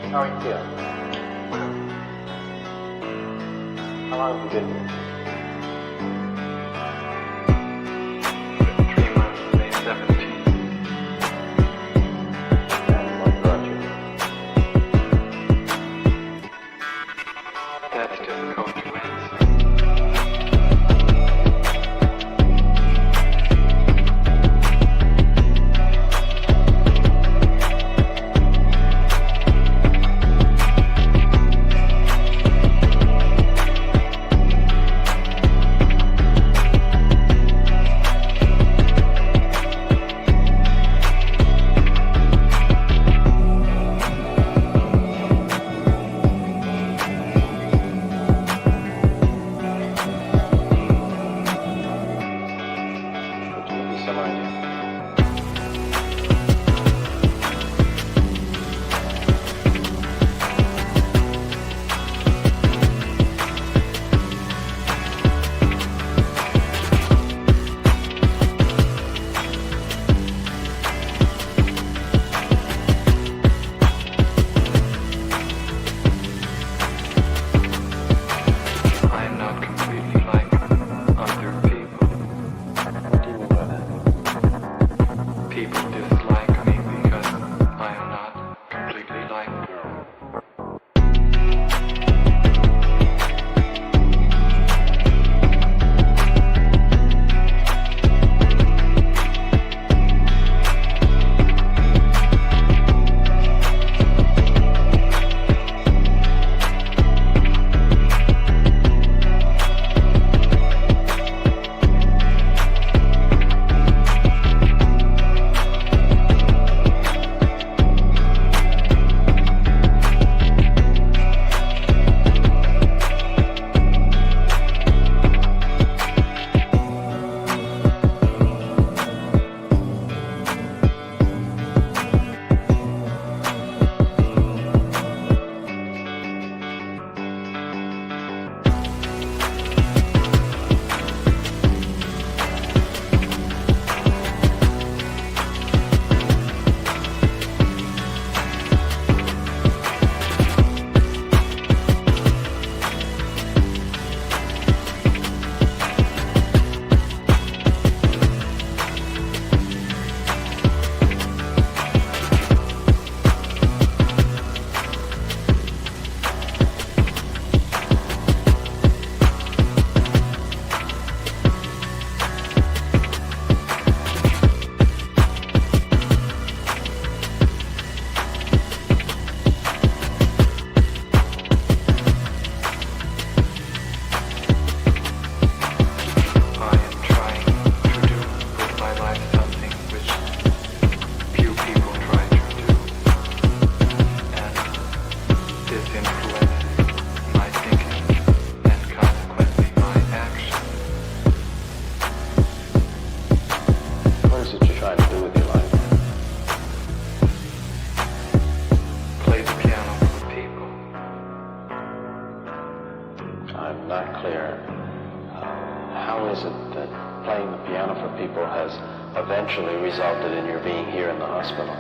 How are you feeling? How long have you been here? 3 months, May 17th. And what brought you? That's difficult to answer. Eventually resulted in your being here in the hospital.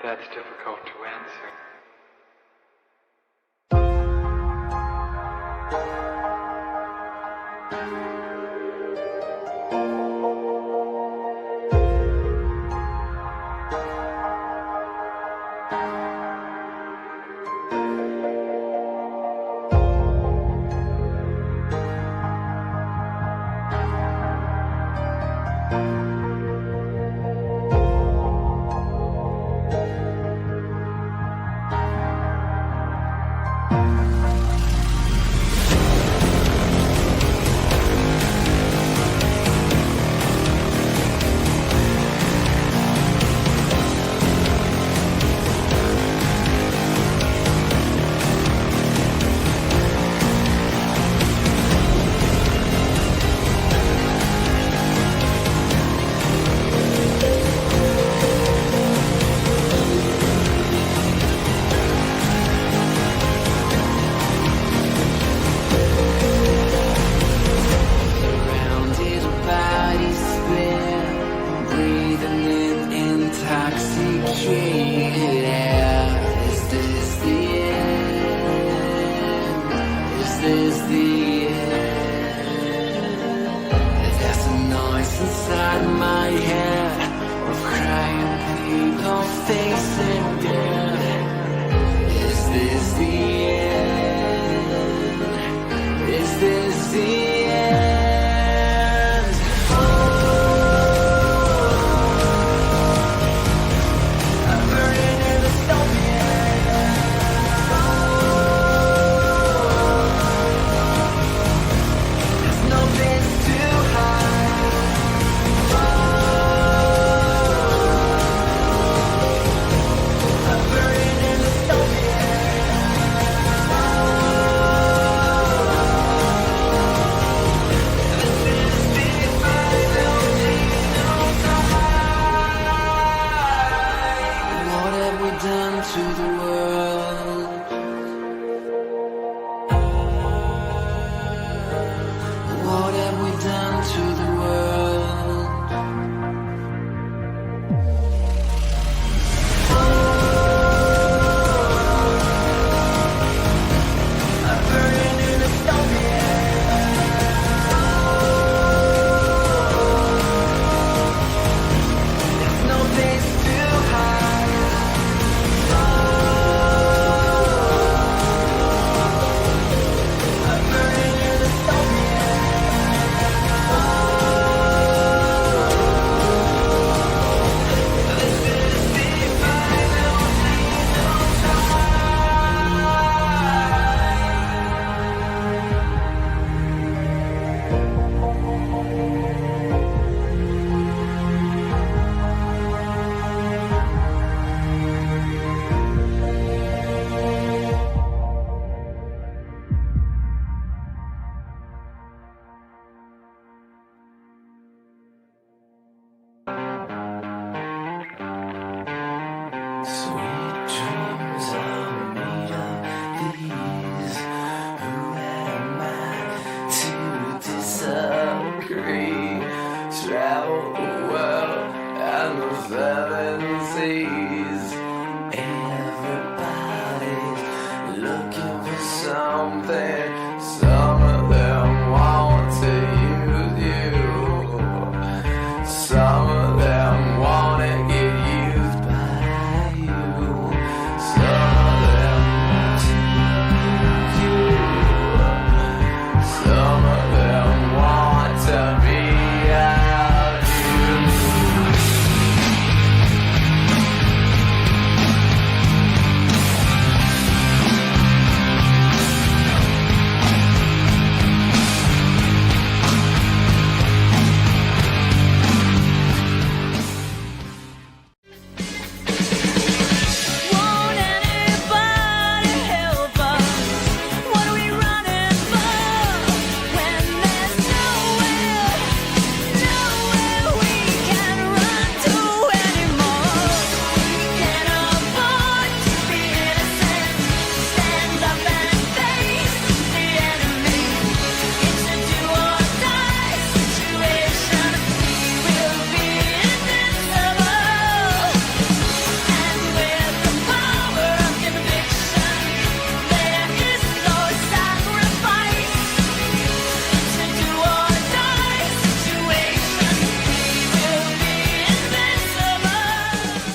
That's difficult to answer. is the end? There's a noise inside my head of crying people facing death. Is this the end? Is this the end? Oh, I'm burning in the stone. There's no place to hide. I'm burning in the stone. What have we done to the world? What have we done to the world? I'm burning in the stone. There's no place to hide. I'm burning in the stone. This is the final scene of sweet dreams are made of these. Who am I to disagree? Travel the world and the seven seas. Everybody's looking for something. Some of them want to use you. Some of them want to get used by you. Some of them want to use you. Some of them want to be out you. Won't anybody help us? What are we running for? When there's nowhere we can run to anymore. Can't afford to be innocent. Stand up and face the enemy. It's a do or die situation. We will be invincible. And with the power of conviction, there is no sacrifice. It's a do or die situation. We will be invincible.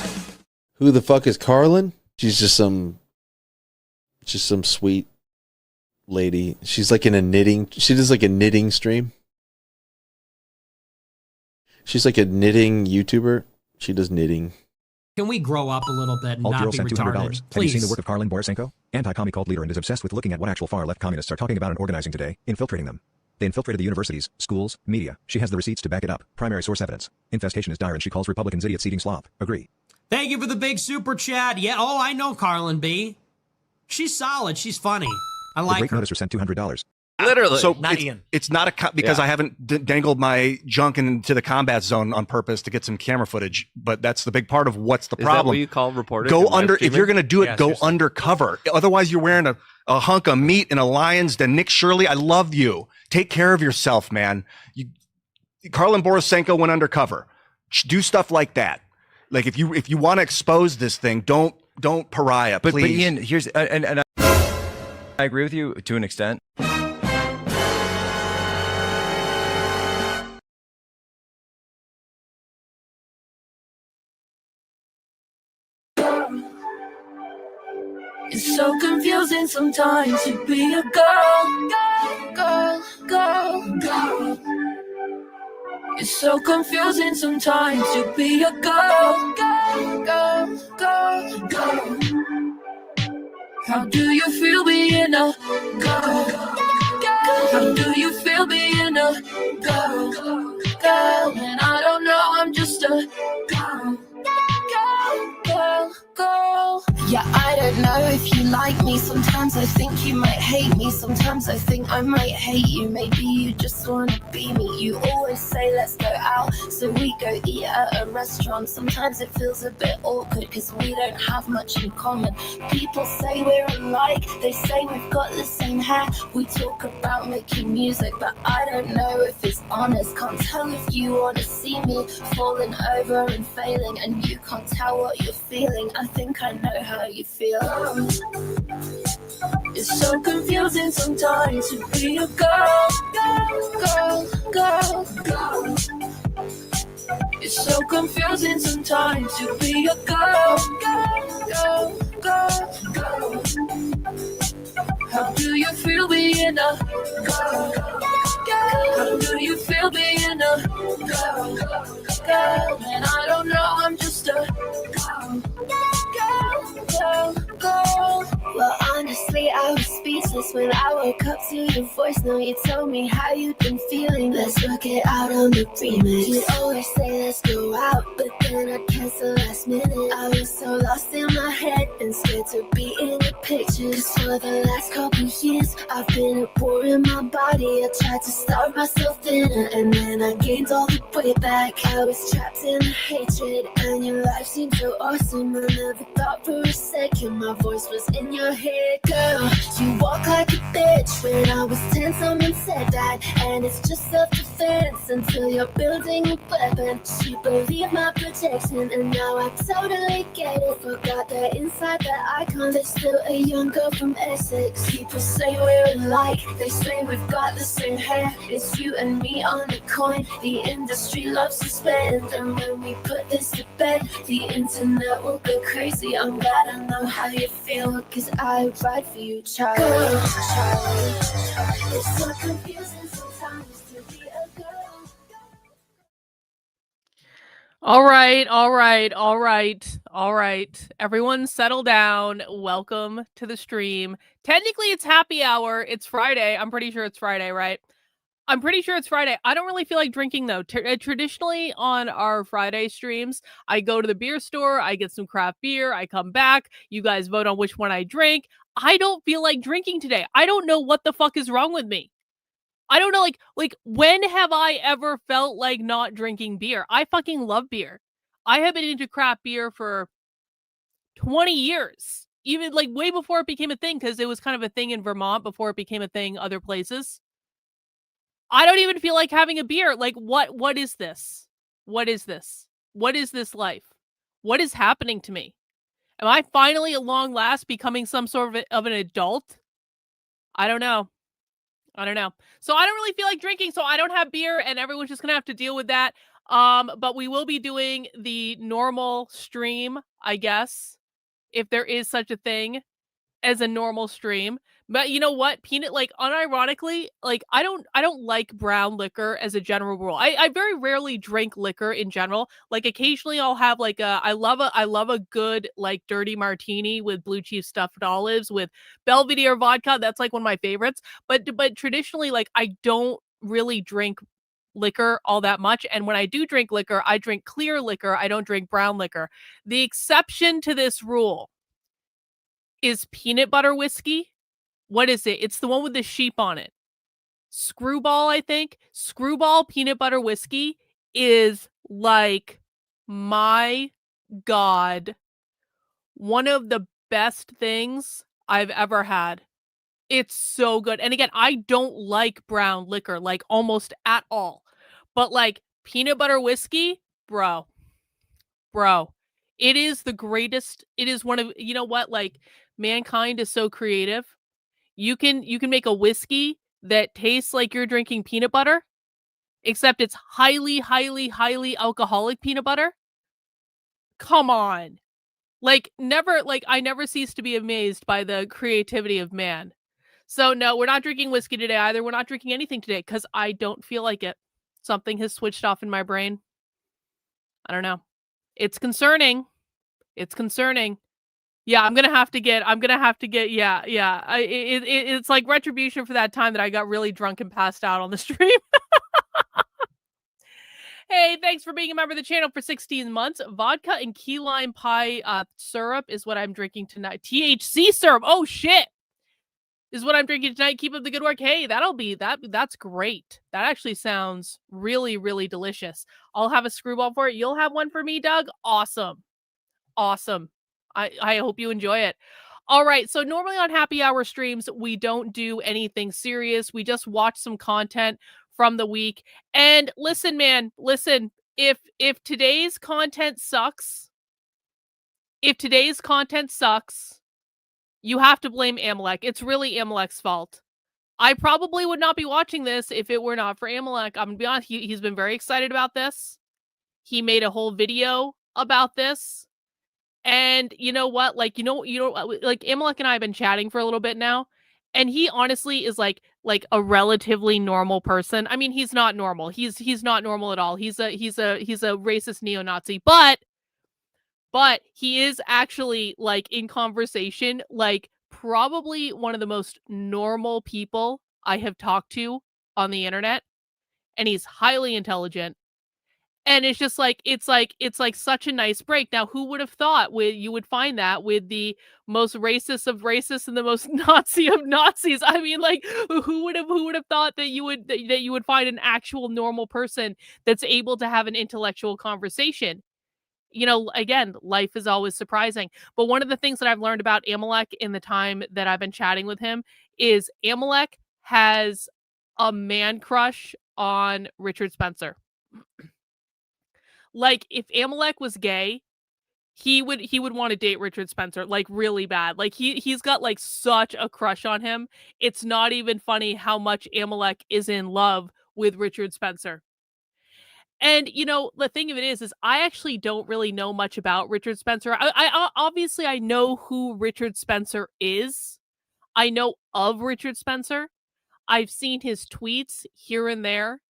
Who the fuck is Karlyn? She's just some sweet lady. She's like in a knitting. She does like a knitting stream. She's like a knitting YouTuber. She does knitting. Can we grow up a little bit and Alt not Girl be sent $200. retarded? Have you Please. seen the work of Karlyn Borysenko? Anti-commie cult leader and is obsessed with looking at what actual far-left communists are talking about and organizing today, infiltrating them. They infiltrated the universities, schools, media. She has the receipts to back it up. Primary source evidence. Infestation is dire and she calls Republicans idiots eating slop. Agree. Thank you for the big super chat. Yeah, oh, I know Karlyn B. She's solid. She's funny. I The like great her. noticer sent $200. Literally, So not it's, Ian. it's not a because I haven't dangled my junk into the combat zone on purpose to get some camera footage. But that's the big part of what's the Is problem. that what you call reporting? Go and live under if streaming? you're going to do it. Yeah, go seriously. undercover. Otherwise, you're wearing a hunk of meat in a lion's den. Nick Shirley, I love you. Take care of yourself, man. Karlyn Borysenko went undercover. Do stuff like that. Like if you want to expose this thing, don't pariah. But Please. Ian, here's and I agree with you to an extent. It's so confusing sometimes to be a girl, girl, girl, girl, girl. It's so confusing sometimes to be a girl, girl, girl, girl, girl. How do you feel being a girl? How do you feel being a girl? Girl, and I don't know, I'm just a girl. Girl, girl. Yeah, I don't know if you like me. Sometimes I think you might hate me. Sometimes I think I might hate you. Maybe you just wanna be me. You always say let's go out, so we go eat at a restaurant. Sometimes it feels a bit awkward cause we don't have much in common. People say we're alike, they say we've got the same hair. We talk about making music, but I don't know if it's honest. Can't tell if you wanna see me falling over and failing, and you can't tell what you're feeling. I think I know how you feel. It's so confusing sometimes to be a girl, girl, girl, girl, girl. It's so confusing sometimes to be a girl, girl, girl, girl, girl. How do you feel being a girl? How do you feel being a girl? Girl, and I don't know, I'm just a girl. Girl, girl. Well, honestly, I was speechless when I woke up to your voice. Now you tell me how you've been feeling. Let's work it out on the remix. You always say let's go out, but then I'd cancel last minute. I was so lost in my head and scared to be in the pictures. Cause for the last couple years, I've been a bore in my body. I tried to starve myself thinner, and then I gained all the weight back. I was trapped in the hatred, and your life seemed so awesome. I never thought for a second my voice was in your head. Girl, you walk like a bitch. When I was 10, someone said that, and it's just self-defense until you're building a weapon. You believe my protection, and now I totally get it. Forgot that inside that icon, there's still a young girl from Essex. People say we're alike, they say we've got the same hair. It's you and me on the coin, the industry loves to spend. And when we put this to bed, the internet will go crazy. I'm glad I know how you feel, cause I ride for you, Charlie. Charlie. It's so confusing sometimes to be a girl. All right, all right, all right, all right. Everyone settle down. Welcome to the stream. Technically, it's happy hour. It's Friday. I'm pretty sure it's Friday, right? I'm pretty sure it's Friday. I don't really feel like drinking, though. Traditionally, on our Friday streams, I go to the beer store, I get some craft beer, I come back, you guys vote on which one I drink. I don't feel like drinking today. I don't know what the fuck is wrong with me. I don't know, like when have I ever felt like not drinking beer? I fucking love beer. I have been into craft beer for 20 years. Even like way before it became a thing, because it was kind of a thing in Vermont before it became a thing other places. I don't even feel like having a beer. Like, what is this? What is this? What is this life? What is happening to me? Am I finally at long last becoming some sort of an adult? I don't know. I don't know. So I don't really feel like drinking, so I don't have beer, and everyone's just gonna have to deal with that. But we will be doing the normal stream, I guess, if there is such a thing as a normal stream. But you know what? Peanut, like, unironically, like, I don't like brown liquor as a general rule. I very rarely drink liquor in general. Like, occasionally I'll have like I love a good like dirty martini with blue cheese stuffed olives with Belvedere vodka. That's like one of my favorites. But traditionally, like, I don't really drink liquor all that much. And when I do drink liquor, I drink clear liquor. I don't drink brown liquor. The exception to this rule is peanut butter whiskey. What is it? It's the one with the sheep on it. Screwball, I think. Screwball peanut butter whiskey is like, my God, one of the best things I've ever had. It's so good. And again, I don't like brown liquor, like, almost at all. But like, peanut butter whiskey, bro, it is the greatest. It is one of, you know what? Like, mankind is so creative. You can make a whiskey that tastes like you're drinking peanut butter, except it's highly, highly, highly alcoholic peanut butter. Come on. Like, never, like, I never cease to be amazed by the creativity of man. So, no, we're not drinking whiskey today either. We're not drinking anything today because I don't feel like it. Something has switched off in my brain. I don't know. It's concerning. It's concerning. Yeah, I'm gonna have to get. Yeah, yeah. It's like retribution for that time that I got really drunk and passed out on the stream. Hey, thanks for being a member of the channel for 16 months. Vodka and key lime pie syrup is what I'm drinking tonight. THC syrup. Oh shit. Is what I'm drinking tonight. Keep up the good work. Hey, that's great. That actually sounds really, really delicious. I'll have a screwball for it. You'll have one for me, Doug. Awesome. Awesome. I hope you enjoy it. All right. So normally on happy hour streams, we don't do anything serious. We just watch some content from the week. And listen, man, listen, if today's content sucks, you have to blame Amalek. It's really Amalek's fault. I probably would not be watching this if it were not for Amalek. I'm gonna be honest, he's been very excited about this. He made a whole video about this. And you know what? Like, like Amalek and I have been chatting for a little bit now. And he honestly is like a relatively normal person. I mean, he's not normal. He's not normal at all. He's a racist neo-Nazi, but he is actually like in conversation, like probably one of the most normal people I have talked to on the internet. And he's highly intelligent. And it's just like it's like such a nice break. Now, who would have thought you would find that with the most racist of racists and the most Nazi of Nazis? I mean, like, who would have thought that you would find an actual normal person that's able to have an intellectual conversation? You know, again, life is always surprising. But one of the things that I've learned about Amalek in the time that I've been chatting with him is Amalek has a man crush on Richard Spencer. Like, if Amalek was gay, he would want to date Richard Spencer, like, really bad. Like, he's got, like, such a crush on him. It's not even funny how much Amalek is in love with Richard Spencer. And, you know, the thing of it is I actually don't really know much about Richard Spencer. I obviously, I know who Richard Spencer is. I know of Richard Spencer. I've seen his tweets here and there.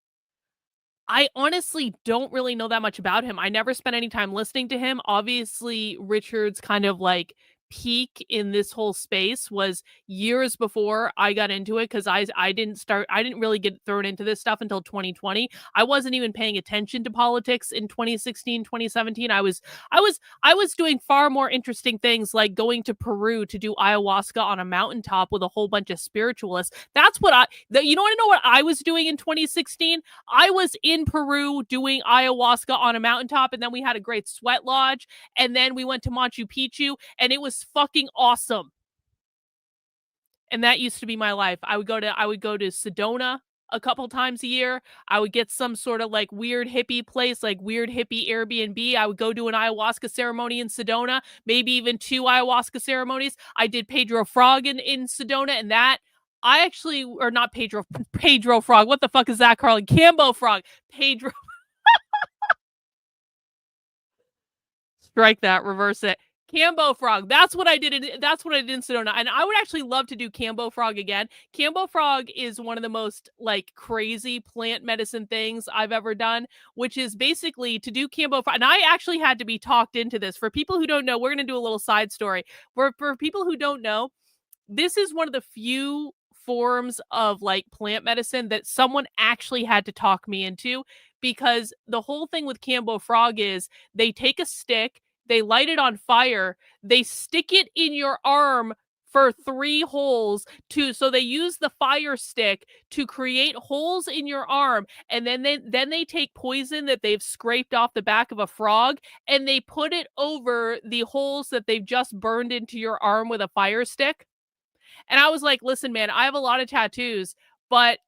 I honestly don't really know that much about him. I never spent any time listening to him. Obviously, Richard's kind of like peak in this whole space was years before I got into it, because I didn't really get thrown into this stuff until 2020. I wasn't even paying attention to politics in 2016, 2017. I was doing far more interesting things, like going to Peru to do ayahuasca on a mountaintop with a whole bunch of spiritualists. That's what you want to know what I was doing in 2016? I was in Peru doing ayahuasca on a mountaintop, and then we had a great sweat lodge, and then we went to Machu Picchu, and it was fucking awesome. And that used to be my life. I would go to Sedona a couple times a year. I would get some sort of like weird hippie place, like weird hippie Airbnb. I would go to an ayahuasca ceremony in Sedona, maybe even 2 ayahuasca ceremonies. I did Pedro Frog in Sedona, and that I actually, or not Pedro Frog. What the fuck is that, Karlyn? Cambo Frog. Pedro. Strike that, reverse it. Cambo Frog. That's what I did in Sedona. And I would actually love to do Cambo Frog again. Cambo Frog is one of the most like crazy plant medicine things I've ever done, which is basically to do Cambo Frog. And I actually had to be talked into this. For people who don't know, we're going to do a little side story. For people who don't know, this is one of the few forms of like plant medicine that someone actually had to talk me into, because the whole thing with Cambo Frog is they take a stick, they light it on fire, they stick it in your arm for 3 holes so they use the fire stick to create holes in your arm, and then they take poison that they've scraped off the back of a frog and they put it over the holes that they've just burned into your arm with a fire stick. And I was like, listen, man, I have a lot of tattoos, but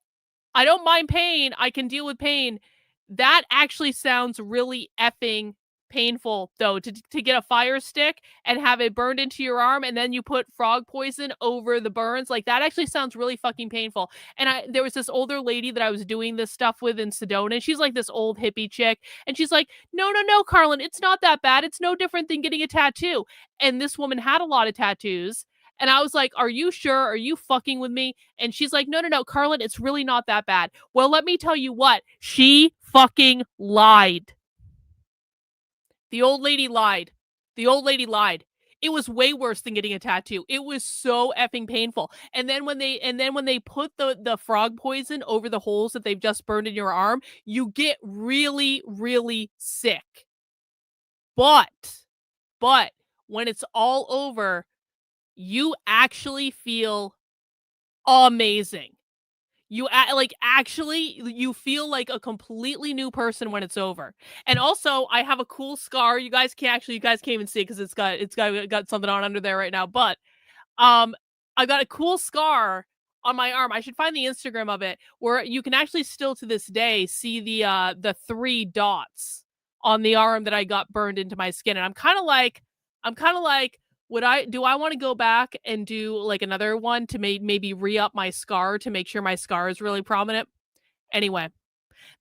I don't mind pain. I can deal with pain. That actually sounds really effing painful though to get a fire stick and have it burned into your arm, and then you put frog poison over the burns. Like, that actually sounds really fucking painful. And there was this older lady that I was doing this stuff with in Sedona, and she's like this old hippie chick, and she's like, no, Karlyn, it's not that bad. It's no different than getting a tattoo. And this woman had a lot of tattoos. And I was like, are you sure? Are you fucking with me? And she's like, no, Karlyn, it's really not that bad. Well, let me tell you what, she fucking lied. The old lady lied. It was way worse than getting a tattoo. It was so effing painful. And then when they put the frog poison over the holes that they've just burned in your arm, you get really, really sick. But when it's all over, you actually feel amazing. You feel like a completely new person when it's over. And also, I have a cool scar. You guys can't even see it because it's got something on under there right now. But I got a cool scar on my arm. I should find the Instagram of it, where you can actually still to this day see the 3 dots on the arm that I got burned into my skin. And I'm kind of like, do I want to go back and do like another one to maybe re-up my scar to make sure my scar is really prominent? Anyway,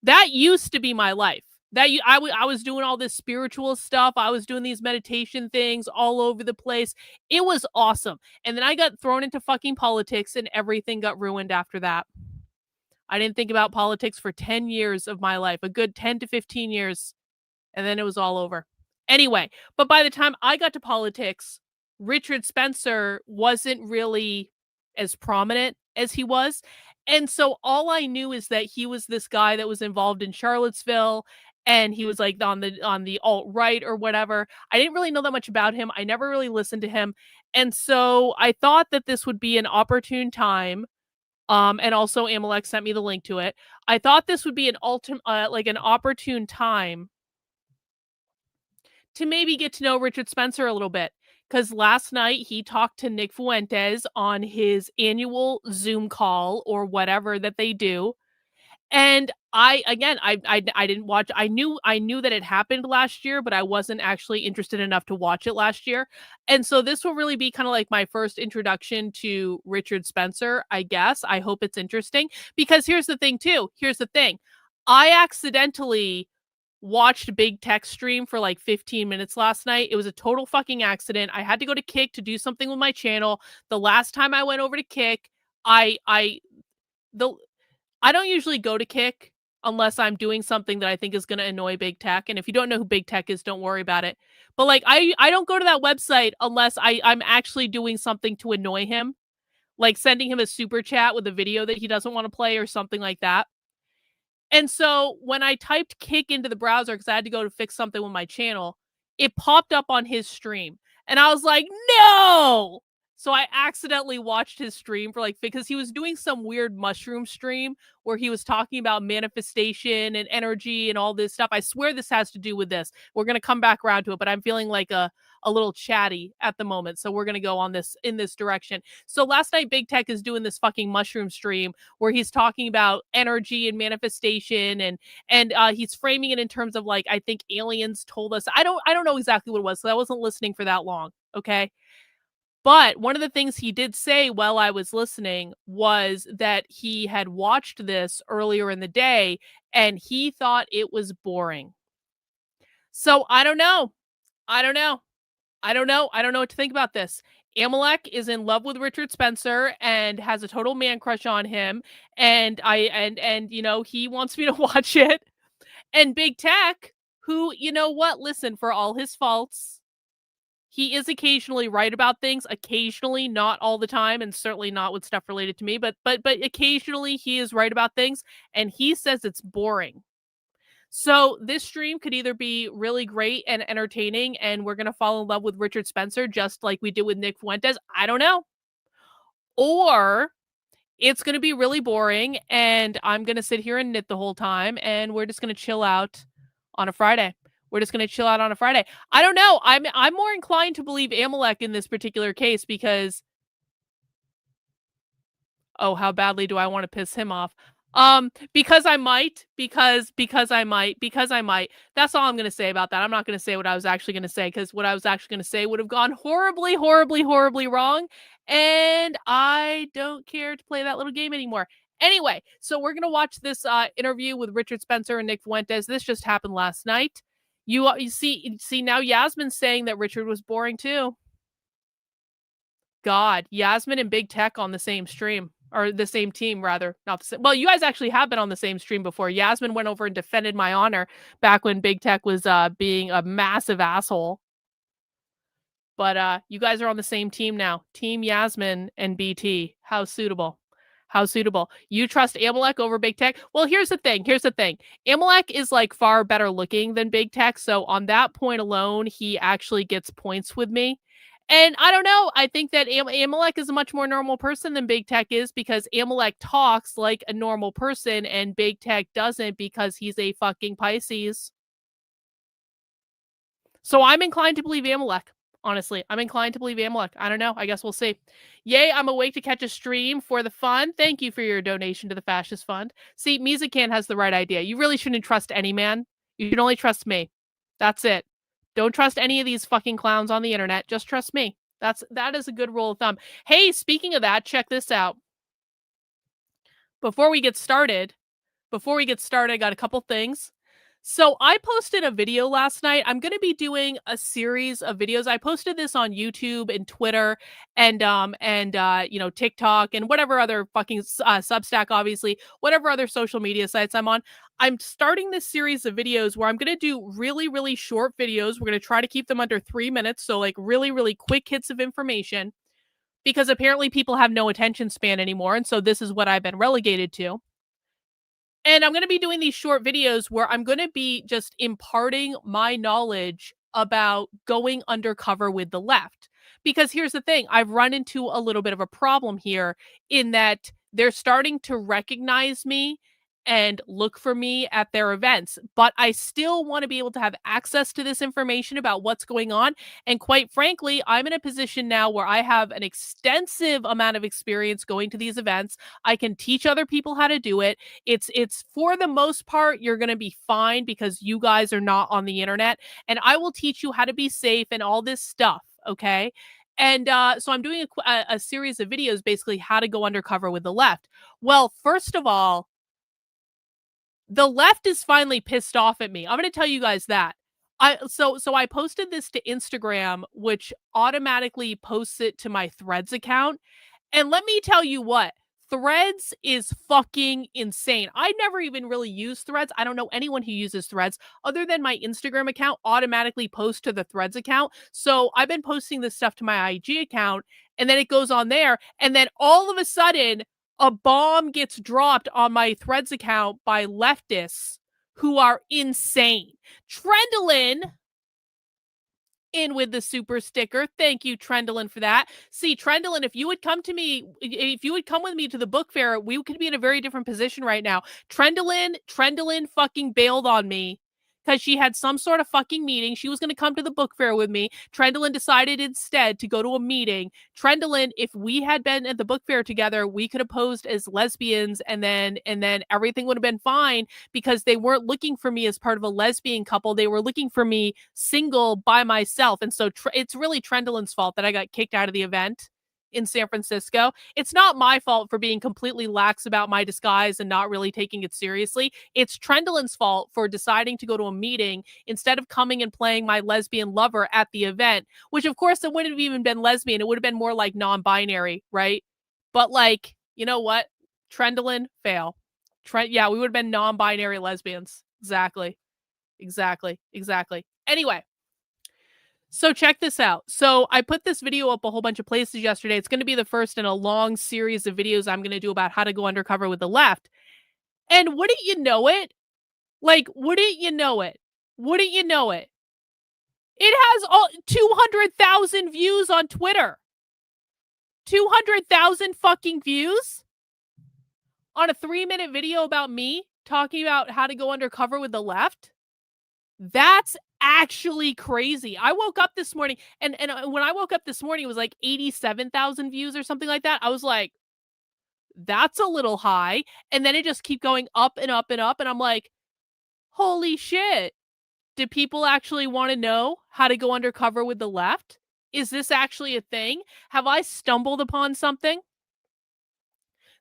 that used to be my life. I was doing all this spiritual stuff. I was doing these meditation things all over the place. It was awesome. And then I got thrown into fucking politics, and everything got ruined after that. I didn't think about politics for 10 years of my life, a good 10 to 15 years. And then it was all over. Anyway, but by the time I got to politics, Richard Spencer wasn't really as prominent as he was. And so all I knew is that he was this guy that was involved in Charlottesville, and he was like on the alt-right or whatever. I didn't really know that much about him. I never really listened to him. And so I thought that this would be an opportune time. And also Amalek sent me the link to it. I thought this would be an opportune time to maybe get to know Richard Spencer a little bit. Because last night he talked to Nick Fuentes on his annual Zoom call or whatever that they do. And I didn't watch. I knew that it happened last year, but I wasn't actually interested enough to watch it last year. And so this will really be kind of like my first introduction to Richard Spencer, I guess. I hope it's interesting, because here's the thing. I accidentally watched Big Tech stream for like 15 minutes last night. It was a total fucking accident. I had to go to Kick to do something with my channel. The last time I went over to Kick, I don't usually go to Kick unless I'm doing something that I think is going to annoy Big Tech. And if you don't know who Big Tech is, don't worry about it. But like, I don't go to that website unless I'm actually doing something to annoy him, like sending him a super chat with a video that he doesn't want to play or something like that. And so when I typed Kick into the browser, because I had to go to fix something with my channel, it popped up on his stream. And I was like, no! So I accidentally watched his stream because he was doing some weird mushroom stream where he was talking about manifestation and energy and all this stuff. I swear this has to do with this. We're going to come back around to it, but I'm feeling like a little chatty at the moment. So we're going to go in this direction. So last night, Big Tech is doing this fucking mushroom stream where he's talking about energy and manifestation, and he's framing it in terms of like, I think aliens told us. I don't know exactly what it was, so I wasn't listening for that long. Okay. But one of the things he did say while I was listening was that he had watched this earlier in the day and he thought it was boring. So I don't know what to think about this. Amalek is in love with Richard Spencer and has a total man crush on him. And he wants me to watch it. And Big Tech, who, you know what? Listen, for all his faults, he is occasionally right about things, occasionally, not all the time, and certainly not with stuff related to me, but occasionally he is right about things, and he says it's boring. So this stream could either be really great and entertaining, and we're going to fall in love with Richard Spencer just like we did with Nick Fuentes. I don't know. Or it's going to be really boring, and I'm going to sit here and knit the whole time, and we're just going to chill out on a Friday. I don't know. I'm more inclined to believe Amalek in this particular case because, oh, how badly do I want to piss him off? Because I might. That's all I'm gonna say about that. I'm not gonna say what I was actually gonna say, because what I was actually gonna say would have gone horribly, horribly, horribly wrong. And I don't care to play that little game anymore. Anyway, so we're gonna watch this interview with Richard Spencer and Nick Fuentes. This just happened last night. You see now Yasmin's saying that Richard was boring too. God, Yasmin and Big Tech on the same stream, or the same team rather. Not the same. Well, you guys actually have been on the same stream before. Yasmin went over and defended my honor back when Big Tech was being a massive asshole. But you guys are on the same team now. Team Yasmin and BT. How suitable. How suitable. You trust Amalek over Big Tech? Well, here's the thing. Amalek is like far better looking than Big Tech. So on that point alone, he actually gets points with me. And I don't know. I think that Amalek is a much more normal person than Big Tech is, because Amalek talks like a normal person and Big Tech doesn't, because he's a fucking Pisces. So I'm inclined to believe Amalek. Honestly, I'm inclined to believe Amalek. I don't know. I guess we'll see. Yay, I'm awake to catch a stream for the fun. Thank you for your donation to the Fascist Fund. See, Mizakan has the right idea. You really shouldn't trust any man. You should only trust me. That's it. Don't trust any of these fucking clowns on the internet. Just trust me. That is a good rule of thumb. Hey, speaking of that, check this out. Before we get started, I got a couple things. So I posted a video last night. I'm going to be doing a series of videos. I posted this on YouTube and Twitter and TikTok and whatever other fucking Substack, obviously, whatever other social media sites I'm on. I'm starting this series of videos where I'm going to do really, really short videos. We're going to try to keep them under 3 minutes. So like really, really quick hits of information, because apparently people have no attention span anymore. And so this is what I've been relegated to. And I'm going to be doing these short videos where I'm going to be just imparting my knowledge about going undercover with the left. Because here's the thing, I've run into a little bit of a problem here, in that they're starting to recognize me and look for me at their events. But I still want to be able to have access to this information about what's going on. And quite frankly, I'm in a position now where I have an extensive amount of experience going to these events. I can teach other people how to do it. It's for the most part, you're going to be fine, because you guys are not on the internet. And I will teach you how to be safe and all this stuff, okay? And so I'm doing a series of videos, basically how to go undercover with the left. Well, first of all, the left is finally pissed off at me. I'm going to tell you guys that. So I posted this to Instagram, which automatically posts it to my Threads account. And let me tell you what, Threads is fucking insane. I never even really use Threads. I don't know anyone who uses Threads other than my Instagram account automatically posts to the Threads account. So I've been posting this stuff to my IG account, and then it goes on there. And then all of a sudden, a bomb gets dropped on my Threads account by leftists who are insane. Trendlin in with the super sticker. Thank you, Trendlin, for that. See, Trendlin, if you would come with me to the book fair, we could be in a very different position right now. Trendlin fucking bailed on me because she had some sort of fucking meeting. She was going to come to the book fair with me. Trendlin decided instead to go to a meeting. Trendlin, if we had been at the book fair together, we could have posed as lesbians, and then everything would have been fine, because they weren't looking for me as part of a lesbian couple. They were looking for me single by myself. And so it's really Trendlin's fault that I got kicked out of the event in San Francisco. It's not my fault for being completely lax about my disguise and not really taking it seriously. It's Trendlin's fault for deciding to go to a meeting instead of coming and playing my lesbian lover at the event, which of course it wouldn't have even been lesbian. It would have been more like non-binary, right? But like, you know what? Trendlin, fail. Yeah, we would have been non-binary lesbians. Exactly. Anyway, so check this out. So I put this video up a whole bunch of places yesterday. It's going to be the first in a long series of videos I'm going to do about how to go undercover with the left. And wouldn't you know it? It has all 200,000 views on Twitter. 200,000 fucking views on a 3-minute video about me talking about how to go undercover with the left. That's actually crazy. I woke up this morning, and when I woke up this morning, it was like 87,000 views or something like that. I was like, that's a little high. And then it just keep going up and up and up. And I'm like, holy shit. Do people actually want to know how to go undercover with the left? Is this actually a thing? Have I stumbled upon something?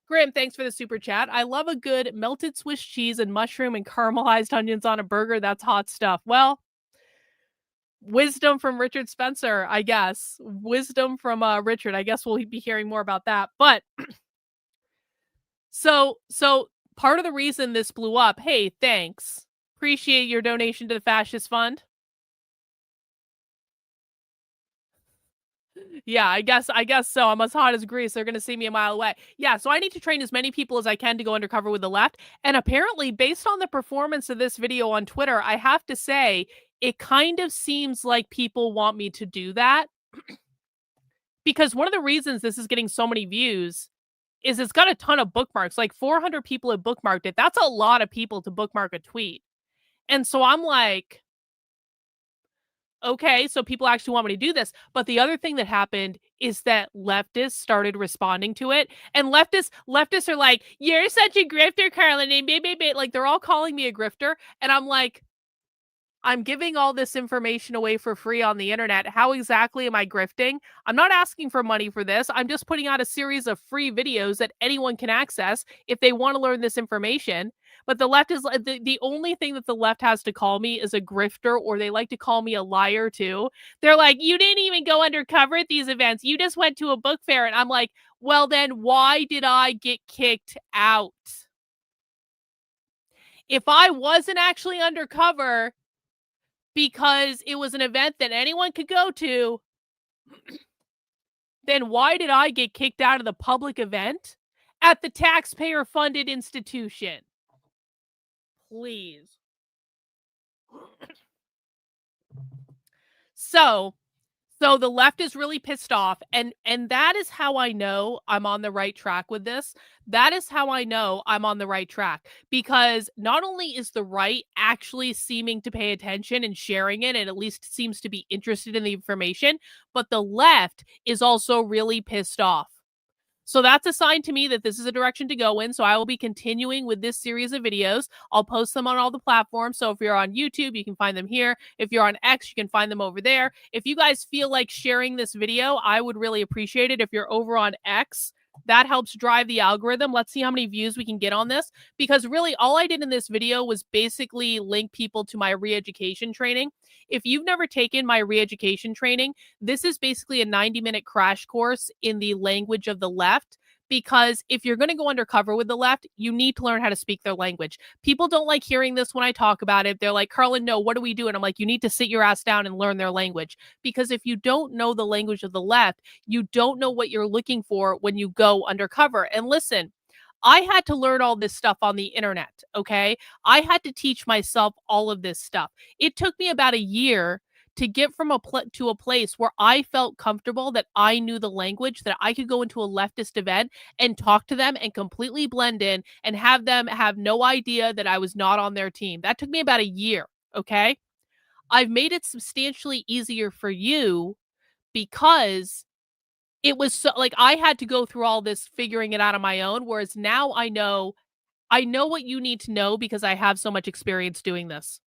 Graham, thanks for the super chat. I love a good melted Swiss cheese and mushroom and caramelized onions on a burger. That's hot stuff. Well, wisdom from Richard Spencer, I guess. Wisdom from Richard. I guess we'll be hearing more about that. But so part of the reason this blew up, hey, thanks. Appreciate your donation to the Fascist Fund. Yeah, I guess so. I'm as hot as grease. They're going to see me a mile away. Yeah, so I need to train as many people as I can to go undercover with the left. And apparently, based on the performance of this video on Twitter, I have to say, it kind of seems like people want me to do that. Because one of the reasons this is getting so many views is it's got a ton of bookmarks. Like 400 people have bookmarked it. That's a lot of people to bookmark a tweet. And so I'm like, okay, so people actually want me to do this. But the other thing that happened is that leftists started responding to it. And leftists are like, you're such a grifter, Karlyn, and baby. Like, they're all calling me a grifter. And I'm like, I'm giving all this information away for free on the internet. How exactly am I grifting? I'm not asking for money for this. I'm just putting out a series of free videos that anyone can access if they want to learn this information. But the left is the only thing that the left has to call me is a grifter, or they like to call me a liar too. They're like, you didn't even go undercover at these events. You just went to a book fair. And I'm like, well, then why did I get kicked out? If I wasn't actually undercover because it was an event that anyone could go to, then why did I get kicked out of the public event at the taxpayer-funded institution? Please. So the left is really pissed off, and that is how I know I'm on the right track with this. That is how I know I'm on the right track, because not only is the right actually seeming to pay attention and sharing it, and at least seems to be interested in the information, but the left is also really pissed off. So that's a sign to me that this is a direction to go in. So I will be continuing with this series of videos. I'll post them on all the platforms. So if you're on YouTube, you can find them here. If you're on X, you can find them over there. If you guys feel like sharing this video, I would really appreciate it. If you're over on X, that helps drive the algorithm. Let's see how many views we can get on this, because really all I did in this video was basically link people to my re-education training. If you've never taken my re-education training, this is basically a 90-minute crash course in the language of the left. Because if you're going to go undercover with the left, you need to learn how to speak their language. People don't like hearing this when I talk about it. They're like, Karlyn, no, what do we do? And I'm like, you need to sit your ass down and learn their language. Because if you don't know the language of the left, you don't know what you're looking for when you go undercover. And listen, I had to learn all this stuff on the internet, okay? I had to teach myself all of this stuff. It took me about a year to get from to a place where I felt comfortable that I knew the language, that I could go into a leftist event and talk to them and completely blend in and have them have no idea that I was not on their team. That took me about a year, okay? I've made it substantially easier for you because it was so, like, I had to go through all this figuring it out on my own, whereas now I know what you need to know because I have so much experience doing this.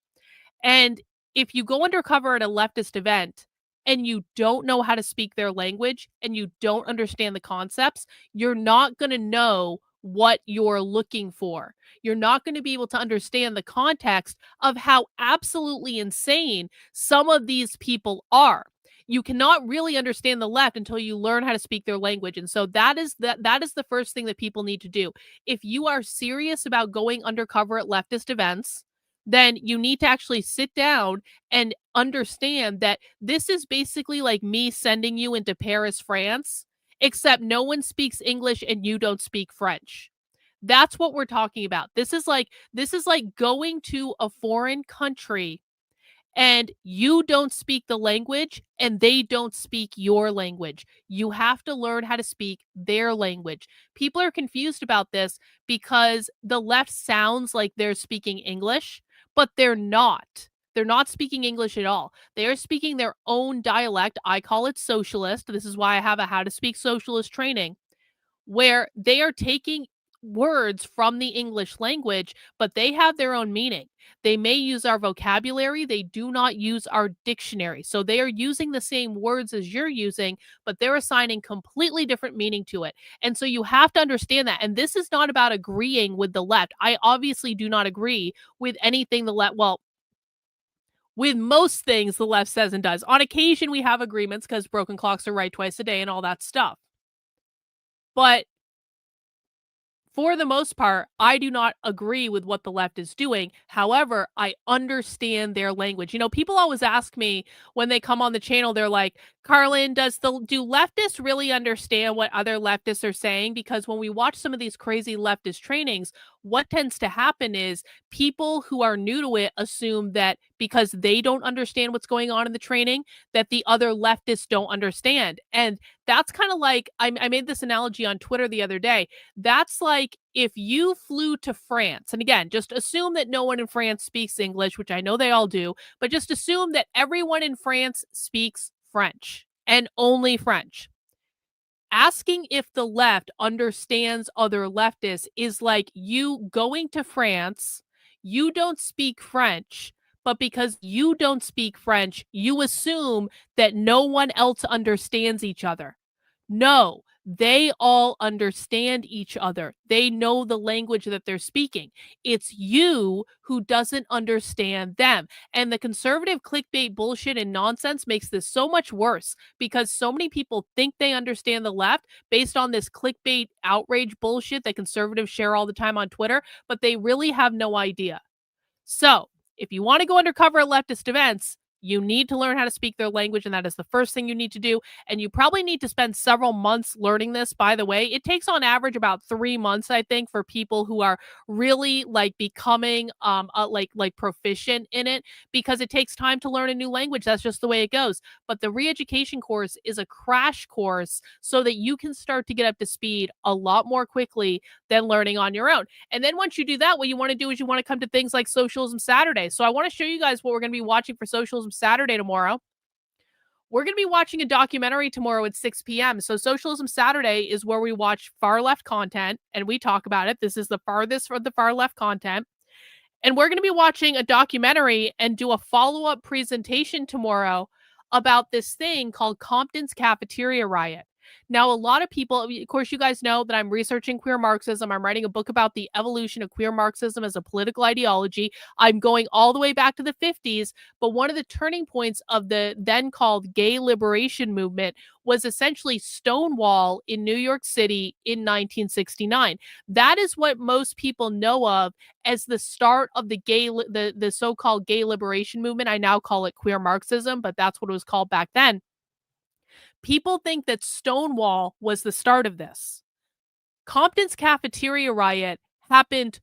And if you go undercover at a leftist event and you don't know how to speak their language and you don't understand the concepts, you're not going to know what you're looking for. You're not going to be able to understand the context of how absolutely insane some of these people are. You cannot really understand the left until you learn how to speak their language. And so that is the first thing that people need to do. If you are serious about going undercover at leftist events, then you need to actually sit down and understand that this is basically like me sending you into Paris, France, except no one speaks English and you don't speak French. That's what we're talking about. This is like going to a foreign country and you don't speak the language and they don't speak your language. You have to learn how to speak their language. People are confused about this because the left sounds like they're speaking English, but they're not. They're not speaking English at all. They are speaking their own dialect. I call it socialist. This is why I have a how to speak socialist training. where they are taking words from the English language, but they have their own meaning. They may use our vocabulary, they do not use our dictionary. So they are using the same words as you're using, but they're assigning completely different meaning to it. And so you have to understand that. And this is not about agreeing with the left. I obviously do not agree with anything the left, well, with most things the left says and does. On occasion, we have agreements because broken clocks are right twice a day and all that stuff. But for the most part, I do not agree with what the left is doing. However, I understand their language. You know, people always ask me when they come on the channel, they're like, Karlyn, do leftists really understand what other leftists are saying? Because when we watch some of these crazy leftist trainings, what tends to happen is people who are new to it assume that because they don't understand what's going on in the training, that the other leftists don't understand. And that's kind of like, I made this analogy on Twitter the other day. That's like if you flew to France, and again, just assume that no one in France speaks English, which I know they all do, but just assume that everyone in France speaks French and only French. Asking if the left understands other leftists is like you going to France, you don't speak French, but because you don't speak French, you assume that no one else understands each other. No, they all understand each other. They know the language that they're speaking. It's you who doesn't understand them. And the conservative clickbait bullshit and nonsense makes this so much worse because so many people think they understand the left based on this clickbait outrage bullshit that conservatives share all the time on Twitter, but they really have no idea. So if you want to go undercover at leftist events, you need to learn how to speak their language, and that is the first thing you need to do. And you probably need to spend several months learning this, by the way. It takes on average about 3 months, I think, for people who are really like becoming like proficient in it, because it takes time to learn a new language. That's just the way it goes. But the re-education course is a crash course so that you can start to get up to speed a lot more quickly than learning on your own. And then once you do that, what you want to do is you want to come to things like Socialism Saturday. So I want to show you guys what we're going to be watching for Socialism Saturday tomorrow. We're going to be watching a documentary tomorrow at 6 p.m. So Socialism Saturday is where we watch far left content and we talk about it. This is the farthest from the far left content. And we're going to be watching a documentary and do a follow-up presentation tomorrow about this thing called Compton's Cafeteria Riot. Now, a lot of people, of course, you guys know that I'm researching queer Marxism. I'm writing a book about the evolution of queer Marxism as a political ideology. I'm going all the way back to the 50s. But one of the turning points of the then called gay liberation movement was essentially Stonewall in New York City in 1969. That is what most people know of as the start of the so-called gay liberation movement. I now call it queer Marxism, but that's what it was called back then. People think that Stonewall was the start of this. Compton's Cafeteria Riot happened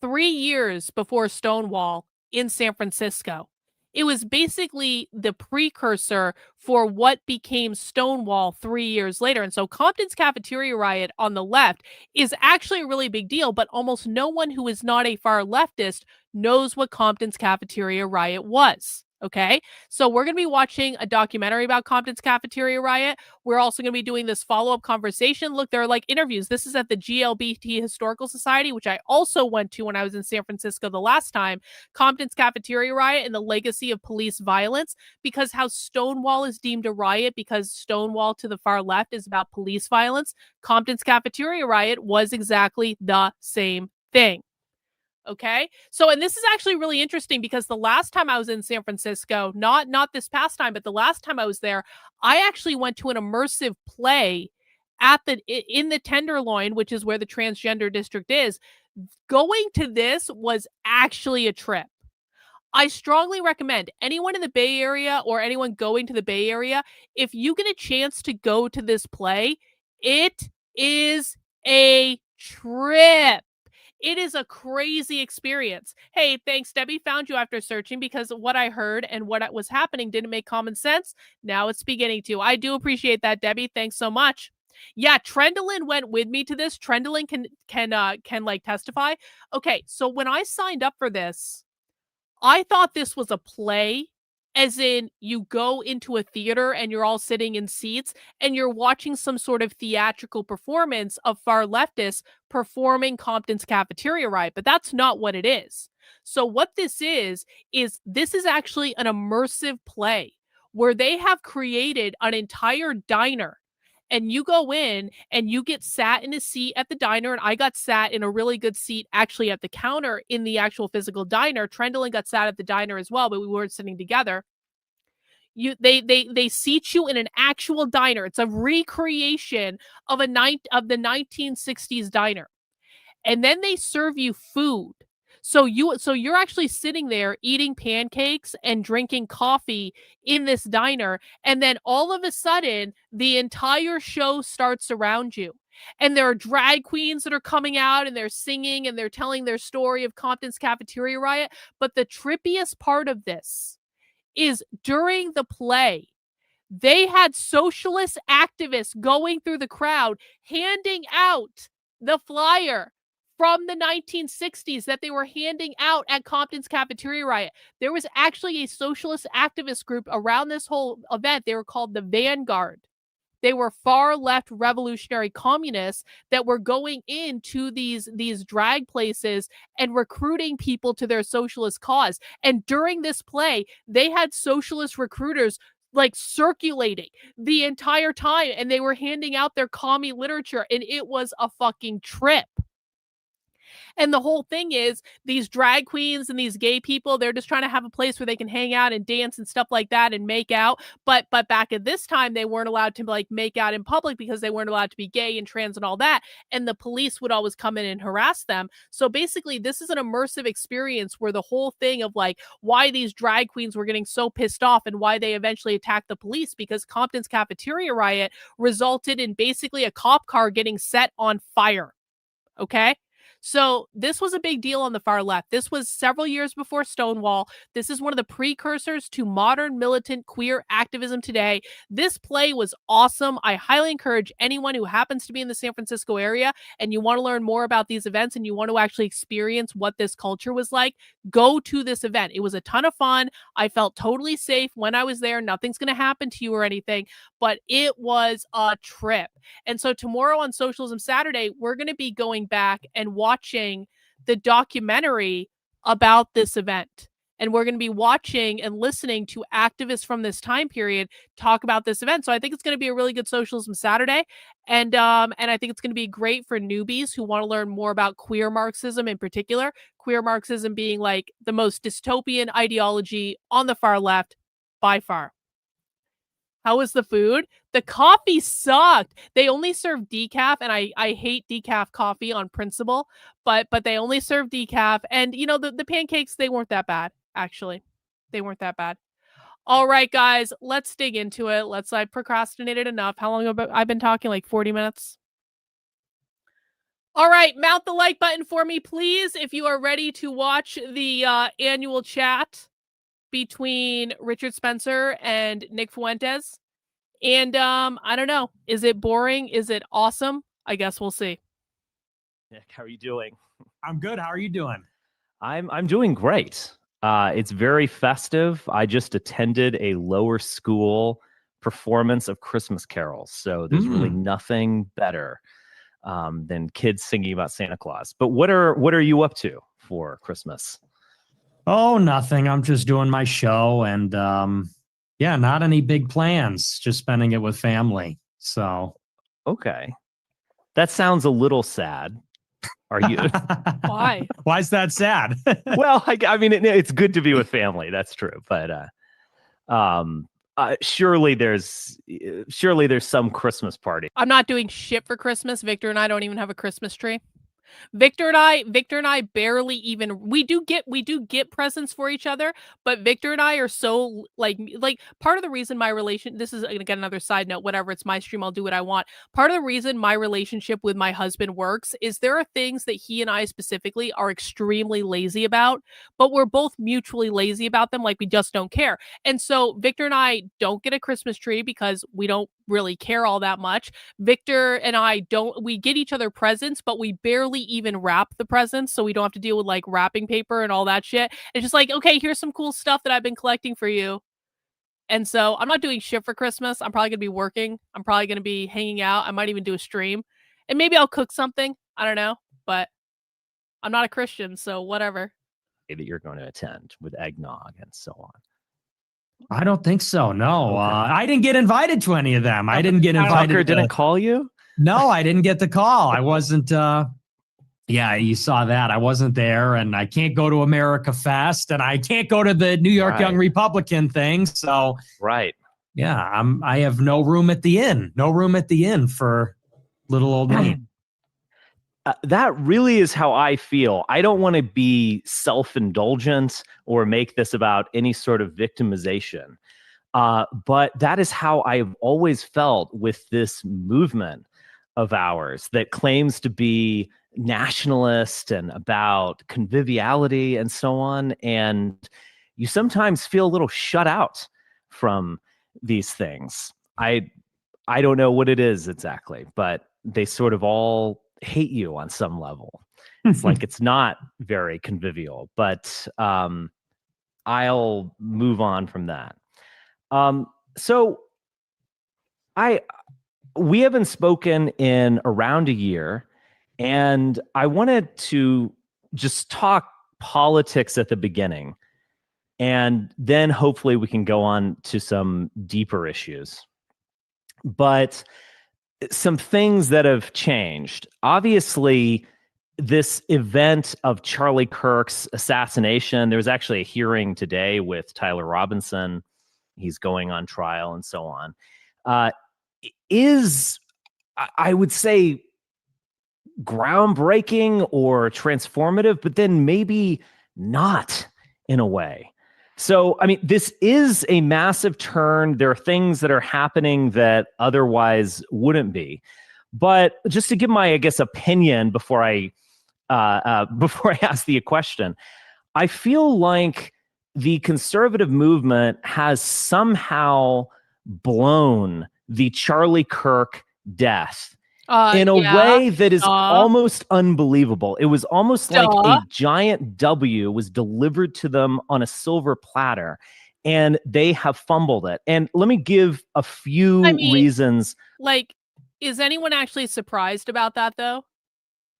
3 years before Stonewall in San Francisco. It was basically the precursor for what became Stonewall 3 years later. And so Compton's Cafeteria Riot on the left is actually a really big deal, but almost no one who is not a far leftist knows what Compton's Cafeteria Riot was. Okay, so we're going to be watching a documentary about Compton's Cafeteria Riot. We're also going to be doing this follow-up conversation. Look, there are like interviews. This is at the GLBT Historical Society, which I also went to when I was in San Francisco the last time. Compton's Cafeteria Riot and the legacy of police violence, because how Stonewall is deemed a riot because Stonewall to the far left is about police violence. Compton's Cafeteria Riot was exactly the same thing. Okay. So, and this is actually really interesting because the last time I was in San Francisco, not this past time, but the last time I was there, I actually went to an immersive play in the Tenderloin, which is where the transgender district is. Going to this was actually a trip. I strongly recommend anyone in the Bay Area or anyone going to the Bay Area, if you get a chance to go to this play, it is a trip. It is a crazy experience. Hey, thanks, Debbie. Found you after searching because what I heard and what was happening didn't make common sense. Now it's beginning to. I do appreciate that, Debbie. Thanks so much. Yeah, Trendlin went with me to this. Trendlin can like testify. Okay, so when I signed up for this, I thought this was a play as in you go into a theater and you're all sitting in seats and you're watching some sort of theatrical performance of far leftists performing Compton's cafeteria riot, but that's not what it is. So what this is this is actually an immersive play where they have created an entire diner, and you go in and you get sat in a seat at the diner, and I got sat in a really good seat actually at the counter in the actual physical diner. Trendlin got sat at the diner as well, but we weren't sitting together. They seat you in an actual diner. It's a recreation of the 1960s diner. And then they serve you food. So you're actually sitting there eating pancakes and drinking coffee in this diner, and then all of a sudden the entire show starts around you. And there are drag queens that are coming out and they're singing and they're telling their story of Compton's cafeteria riot. But the trippiest part of this is during the play, they had socialist activists going through the crowd handing out the flyer from the 1960s that they were handing out at Compton's cafeteria riot. There was actually a socialist activist group around this whole event. They were called the Vanguard. They were far left revolutionary communists that were going into these drag places and recruiting people to their socialist cause. And during this play, they had socialist recruiters like circulating the entire time, and they were handing out their commie literature, and it was a fucking trip. And the whole thing is these drag queens and these gay people, they're just trying to have a place where they can hang out and dance and stuff like that and make out. But back at this time, they weren't allowed to like make out in public because they weren't allowed to be gay and trans and all that. And the police would always come in and harass them. So basically, this is an immersive experience where the whole thing of like why these drag queens were getting so pissed off and why they eventually attacked the police, because Compton's cafeteria riot resulted in basically a cop car getting set on fire. Okay? So this was a big deal on the far left. This was several years before Stonewall. This is one of the precursors to modern militant queer activism today. This play was awesome. I highly encourage anyone who happens to be in the San Francisco area and you want to learn more about these events and you want to actually experience what this culture was like, go to this event. It was a ton of fun. I felt totally safe when I was there. Nothing's going to happen to you or anything, but it was a trip. And so tomorrow on Socialism Saturday, we're going to be going back and watching the documentary about this event. And we're going to be watching and listening to activists from this time period talk about this event. So I think it's going to be a really good Socialism Saturday. And I think it's going to be great for newbies who want to learn more about queer Marxism in particular. Queer Marxism being like the most dystopian ideology on the far left by far. How was the food? The coffee sucked. They only serve decaf, and I hate decaf coffee on principle, but they only serve decaf. And, you know, the pancakes, they weren't that bad, actually. They weren't that bad. All right, guys, let's dig into it. I procrastinated enough. How long have I been talking? Like 40 minutes? All right, mount the like button for me, please, if you are ready to watch the annual chat between Richard Spencer and Nick Fuentes. And I don't know. Is it boring? Is it awesome? I guess we'll see. Nick, how are you doing? I'm good. How are you doing? I'm doing great. It's very festive. I just attended a lower school performance of Christmas carols, so there's really nothing better than kids singing about Santa Claus. But what are you up to for Christmas? Oh, nothing. I'm just doing my show and not any big plans. Just spending it with family. So okay, that sounds a little sad. Are you? Why? Why is that sad? Well, I mean, it's good to be with family. That's true, but surely there's some Christmas party. I'm not doing shit for Christmas. Victor and I don't even have a Christmas tree. Victor and I barely even, we do get presents for each other, but Victor and I are so like part of the reason my relation, this is again another side note, whatever, it's my stream, I'll do what I want. Part of the reason my relationship with my husband works is there are things that he and I specifically are extremely lazy about, but we're both mutually lazy about them, like we just don't care. And so Victor and I don't get a Christmas tree because we don't really care all that much. Victor and I we get each other presents, but we barely even wrap the presents, so we don't have to deal with like wrapping paper and all that shit. It's just like, okay, here's some cool stuff that I've been collecting for you. And so I'm not doing shit for Christmas. I'm probably going to be working. I'm probably going to be hanging out. I might even do a stream. And maybe I'll cook something. I don't know. But I'm not a Christian, so whatever. That you're going to attend with eggnog and so on. I don't think so. No, Okay. I didn't get invited to any of them. I didn't get invited. Tucker didn't call you? No, I didn't get the call. I wasn't. Yeah, you saw that. I wasn't there, and I can't go to America Fest, and I can't go to the New York Young Republican thing. So, right. Yeah, I have no room at the inn. No room at the inn for little old me. That really is how I feel. I don't want to be self-indulgent or make this about any sort of victimization. But that is how I've always felt with this movement of ours that claims to be nationalist and about conviviality and so on. And you sometimes feel a little shut out from these things. I don't know what it is exactly, but they sort of all hate you on some level. It's like it's not very convivial, but I'll move on from that. So we haven't spoken in around a year, and I wanted to just talk politics at the beginning, and then hopefully we can go on to some deeper issues. But some things that have changed. Obviously, this event of Charlie Kirk's assassination, there was actually a hearing today with Tyler Robinson. He's going on trial and so on. Is, I would say, groundbreaking or transformative, but then maybe not in a way. So, I mean, this is a massive turn. There are things that are happening that otherwise wouldn't be. But just to give my, I guess, opinion before I ask the question, I feel like the conservative movement has somehow blown the Charlie Kirk death in a way that is almost unbelievable. It was almost like a giant W was delivered to them on a silver platter, and they have fumbled it. And let me give a few reasons. Like, is anyone actually surprised about that, though?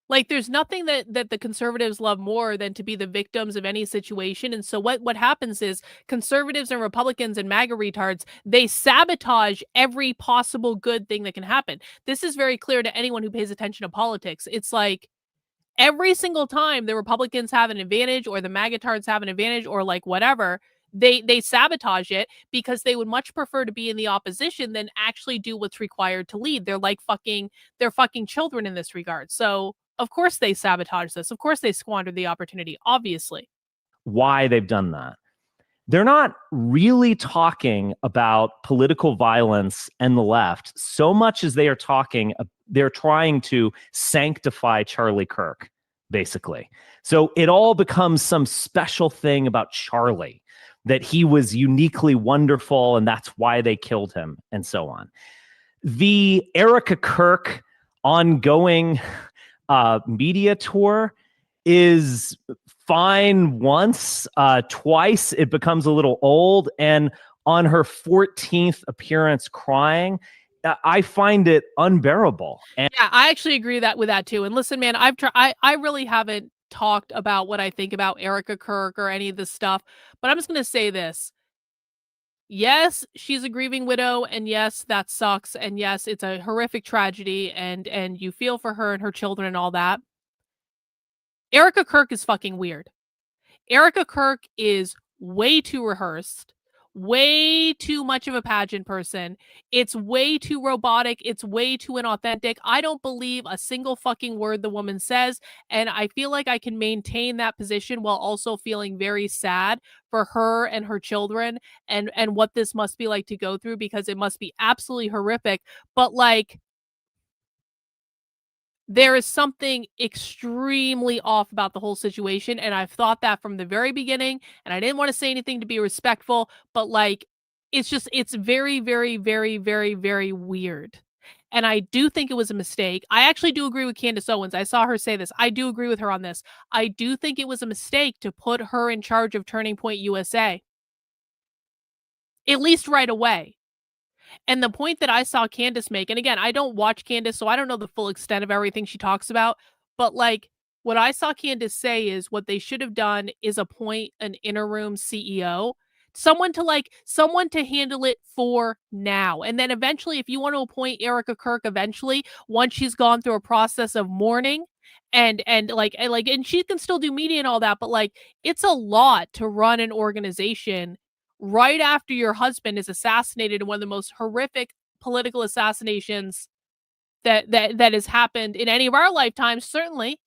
Like, there's nothing that the conservatives love more than to be the victims of any situation. And so what happens is conservatives and Republicans and MAGA retards, they sabotage every possible good thing that can happen. This is very clear to anyone who pays attention to politics. It's like every single time the Republicans have an advantage or the MAGA tards have an advantage or like whatever, they sabotage it because they would much prefer to be in the opposition than actually do what's required to lead. They're like they're fucking children in this regard. So of course they sabotage this. Of course they squander the opportunity, obviously. Why they've done that. They're not really talking about political violence and the left so much as they're trying to sanctify Charlie Kirk, basically. So it all becomes some special thing about Charlie, that he was uniquely wonderful and that's why they killed him and so on. The Erica Kirk ongoing media tour is fine once, twice it becomes a little old, and on her 14th appearance crying, I find it unbearable. And yeah, I actually agree with that too. And listen, man, I really haven't talked about what I think about Erica Kirk or any of this stuff, but I'm just going to say this. Yes, she's a grieving widow, and yes, that sucks, and yes, it's a horrific tragedy, and you feel for her and her children and all that. Erica Kirk is fucking weird. Erica Kirk is way too rehearsed, way too much of a pageant person. It's way too robotic. It's way too inauthentic. I don't believe a single fucking word the woman says, and I feel like I can maintain that position while also feeling very sad for her and her children and what this must be like to go through, because it must be absolutely horrific. But like, there is something extremely off about the whole situation, and I've thought that from the very beginning, and I didn't want to say anything to be respectful, but like, it's very, very, very, very, very weird. And I do think it was a mistake. I actually do agree with Candace Owens. I saw her say this. I do agree with her on this. I do think it was a mistake to put her in charge of Turning Point USA. at least right away. And the point that I saw Candace make, and again, I don't watch Candace, so I don't know the full extent of everything she talks about, but like what I saw Candace say is what they should have done is appoint an interim CEO, someone to handle it for now. And then eventually, if you want to appoint Erica Kirk eventually, once she's gone through a process of mourning and she can still do media and all that, but like it's a lot to run an organization right after your husband is assassinated in one of the most horrific political assassinations that has happened in any of our lifetimes, certainly.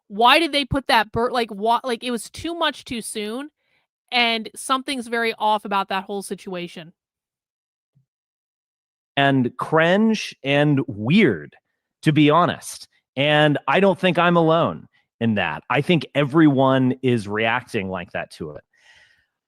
Why did they put that it was too much too soon, and something's very off about that whole situation. And cringe and weird, to be honest. And I don't think I'm alone in that. I think everyone is reacting like that to it.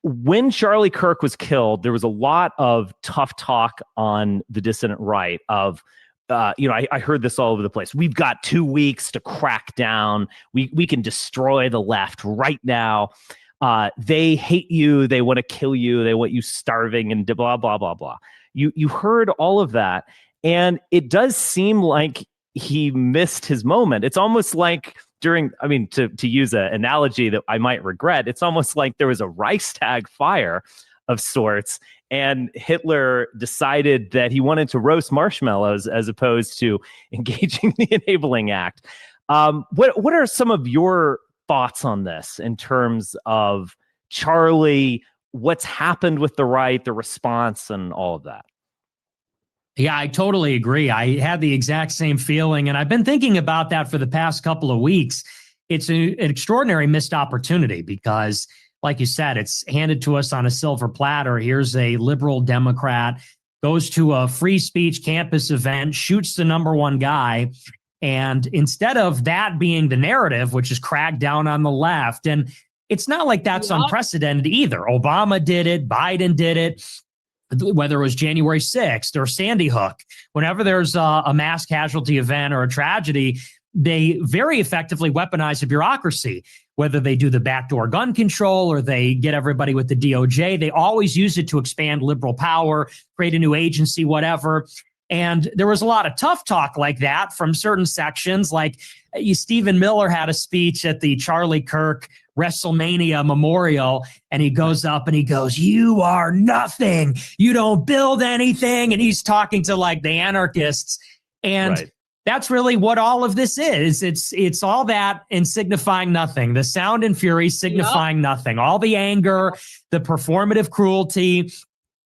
When Charlie Kirk was killed, there was a lot of tough talk on the dissident right of, I heard this all over the place. We've got 2 weeks to crack down. We can destroy the left right now. They hate you. They want to kill you. They want you starving and blah, blah, blah, blah. You heard all of that. And it does seem like he missed his moment. It's almost like to use an analogy that I might regret, it's almost like there was a Reichstag fire of sorts, and Hitler decided that he wanted to roast marshmallows as opposed to engaging the Enabling Act. What are some of your thoughts on this in terms of Charlie, what's happened with the right, the response, and all of that? Yeah, I totally agree. I had the exact same feeling, and I've been thinking about that for the past couple of weeks. It's an extraordinary missed opportunity because, like you said, it's handed to us on a silver platter. Here's a liberal Democrat, goes to a free speech campus event, shoots the number one guy. And instead of that being the narrative, which is crack down on the left, and it's not like that's unprecedented either. Obama did it, Biden did it. Whether it was January 6th or Sandy Hook, whenever there's a mass casualty event or a tragedy, they very effectively weaponize the bureaucracy. Whether they do the backdoor gun control or they get everybody with the DOJ, they always use it to expand liberal power, create a new agency, whatever. And there was a lot of tough talk like that from certain sections. Like Stephen Miller had a speech at the Charlie Kirk WrestleMania memorial, and he goes up and he goes, "You are nothing. You don't build anything." And he's talking to like the anarchists. And that's really what all of this is. It's all that and signifying nothing. The sound and fury signifying nothing. All the anger, the performative cruelty.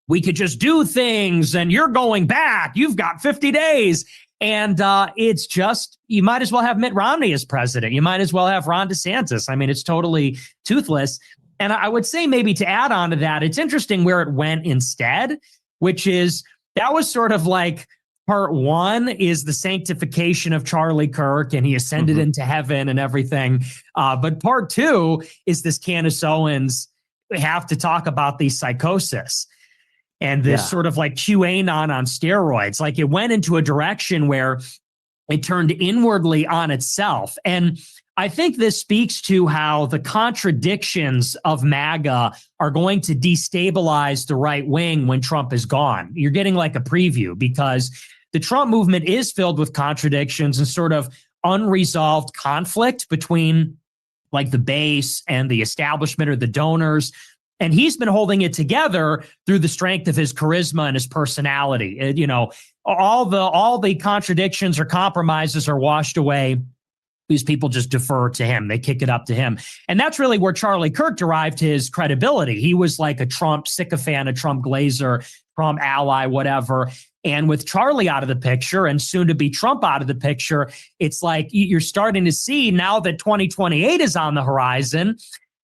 We could just do things and you're going back. You've got 50 days. And it's just, you might as well have Mitt Romney as president. You might as well have Ron DeSantis. I mean, it's totally toothless. And I would say maybe to add on to that, it's interesting where it went instead, which is that was sort of like part one is the sanctification of Charlie Kirk and he ascended into heaven and everything. But part two is this Candace Owens, we have to talk about the psychosis. And this sort of like QAnon on steroids, like it went into a direction where it turned inwardly on itself. And I think this speaks to how the contradictions of MAGA are going to destabilize the right wing when Trump is gone. You're getting like a preview because the Trump movement is filled with contradictions and sort of unresolved conflict between like the base and the establishment or the donors. And he's been holding it together through the strength of his charisma and his personality. You know, all the contradictions or compromises are washed away. These people just defer to him. They kick it up to him. And that's really where Charlie Kirk derived his credibility. He was like a Trump sycophant, a Trump glazer, Trump ally, whatever. And with Charlie out of the picture and soon to be Trump out of the picture, it's like you're starting to see now that 2028 is on the horizon,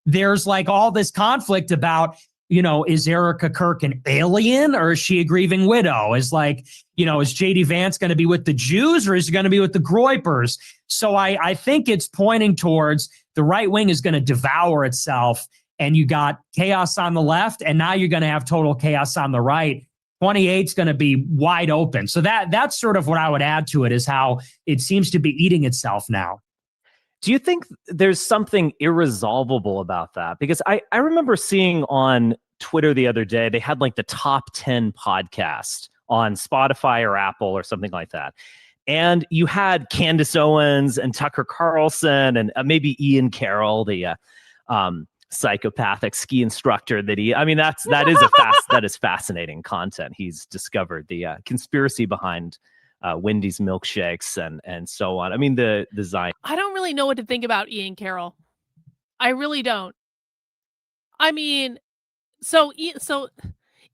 there's like all this conflict about, you know, is Erica Kirk an alien or is she a grieving widow? Is like, you know, is JD Vance going to be with the Jews or is he going to be with the Groypers? So I think it's pointing towards the right wing is going to devour itself and you got chaos on the left and now you're going to have total chaos on the right. 28 is going to be wide open. So that's sort of what I would add to it is how it seems to be eating itself now. Do you think there's something irresolvable about that? Because I remember seeing on Twitter the other day, they had like the top 10 podcast on Spotify or Apple or something like that. And you had Candace Owens and Tucker Carlson and maybe Ian Carroll, the psychopathic ski instructor that is fascinating content. He's discovered the conspiracy behind Wendy's milkshakes and so on. I mean, the design. I don't really know what to think about Ian Carroll. I really don't. I mean, so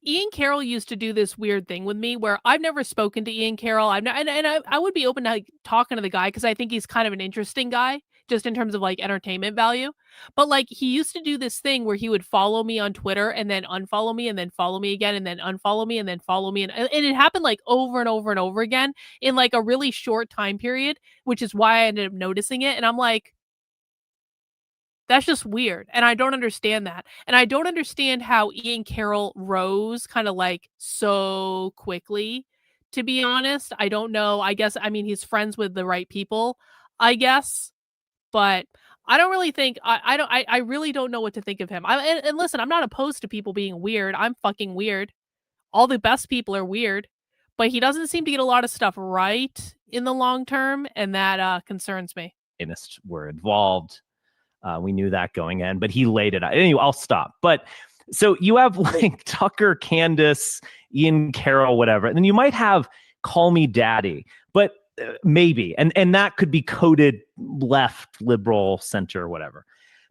Ian Carroll used to do this weird thing with me where I've never spoken to Ian Carroll. I would be open to like, talking to the guy because I think he's kind of an interesting guy, just in terms of like entertainment value. But like he used to do this thing where he would follow me on Twitter and then unfollow me and then follow me again and then unfollow me and then follow me. And it happened like over and over and over again in like a really short time period, which is why I ended up noticing it. And I'm like, that's just weird. And I don't understand that. And I don't understand how Ian Carroll rose kind of like so quickly, to be honest. I don't know. I guess, I mean, he's friends with the right people, I guess. But I don't really think, I really don't know what to think of him. And listen, I'm not opposed to people being weird. I'm fucking weird. All the best people are weird. But he doesn't seem to get a lot of stuff right in the long term. And that concerns me. Were involved. We knew that going in, but he laid it out. Anyway, I'll stop. But so you have like Tucker, Candace, Ian Carroll, whatever. And then you might have Call Me Daddy, but maybe. And that could be coded left, liberal, center, whatever.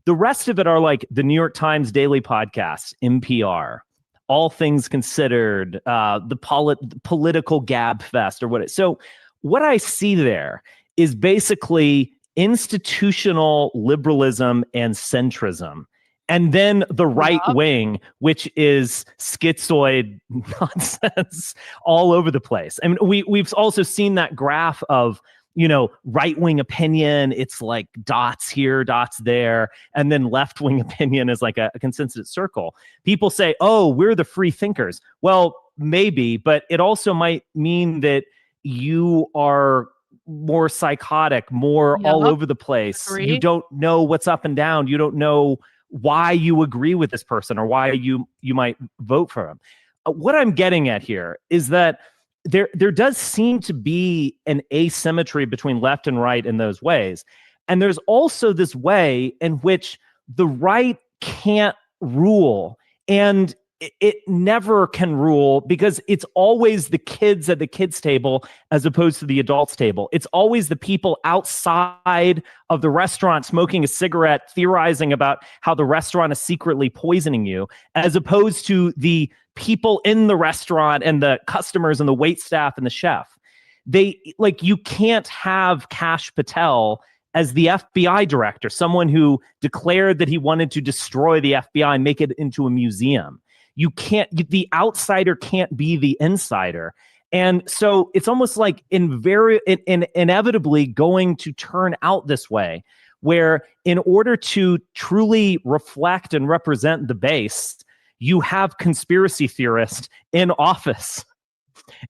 The rest of it are like the New York Times Daily Podcast, NPR, All Things Considered, the political gab fest or what. So what I see there is basically institutional liberalism and centrism, and then the right wing, which is schizoid nonsense all over the place. I mean, we've also seen that graph of, you know, right wing opinion. It's like dots here, dots there, and then left wing opinion is like a consensus circle. People say, "Oh, we're the free thinkers." Well, maybe, but it also might mean that you are more psychotic, more all over the place. You don't know what's up and down. You don't know why you agree with this person or why you might vote for him. What I'm getting at here is that there does seem to be an asymmetry between left and right in those ways. And there's also this way in which the right can't rule, and it never can rule because it's always the kids at the kids' table as opposed to the adults' table. It's always the people outside of the restaurant smoking a cigarette, theorizing about how the restaurant is secretly poisoning you, as opposed to the people in the restaurant and the customers and the wait staff and the chef. You can't have Kash Patel as the FBI director, someone who declared that he wanted to destroy the FBI and make it into a museum. You can't, the outsider can't be the insider. And so it's almost like inevitably going to turn out this way, where in order to truly reflect and represent the base, you have conspiracy theorists in office.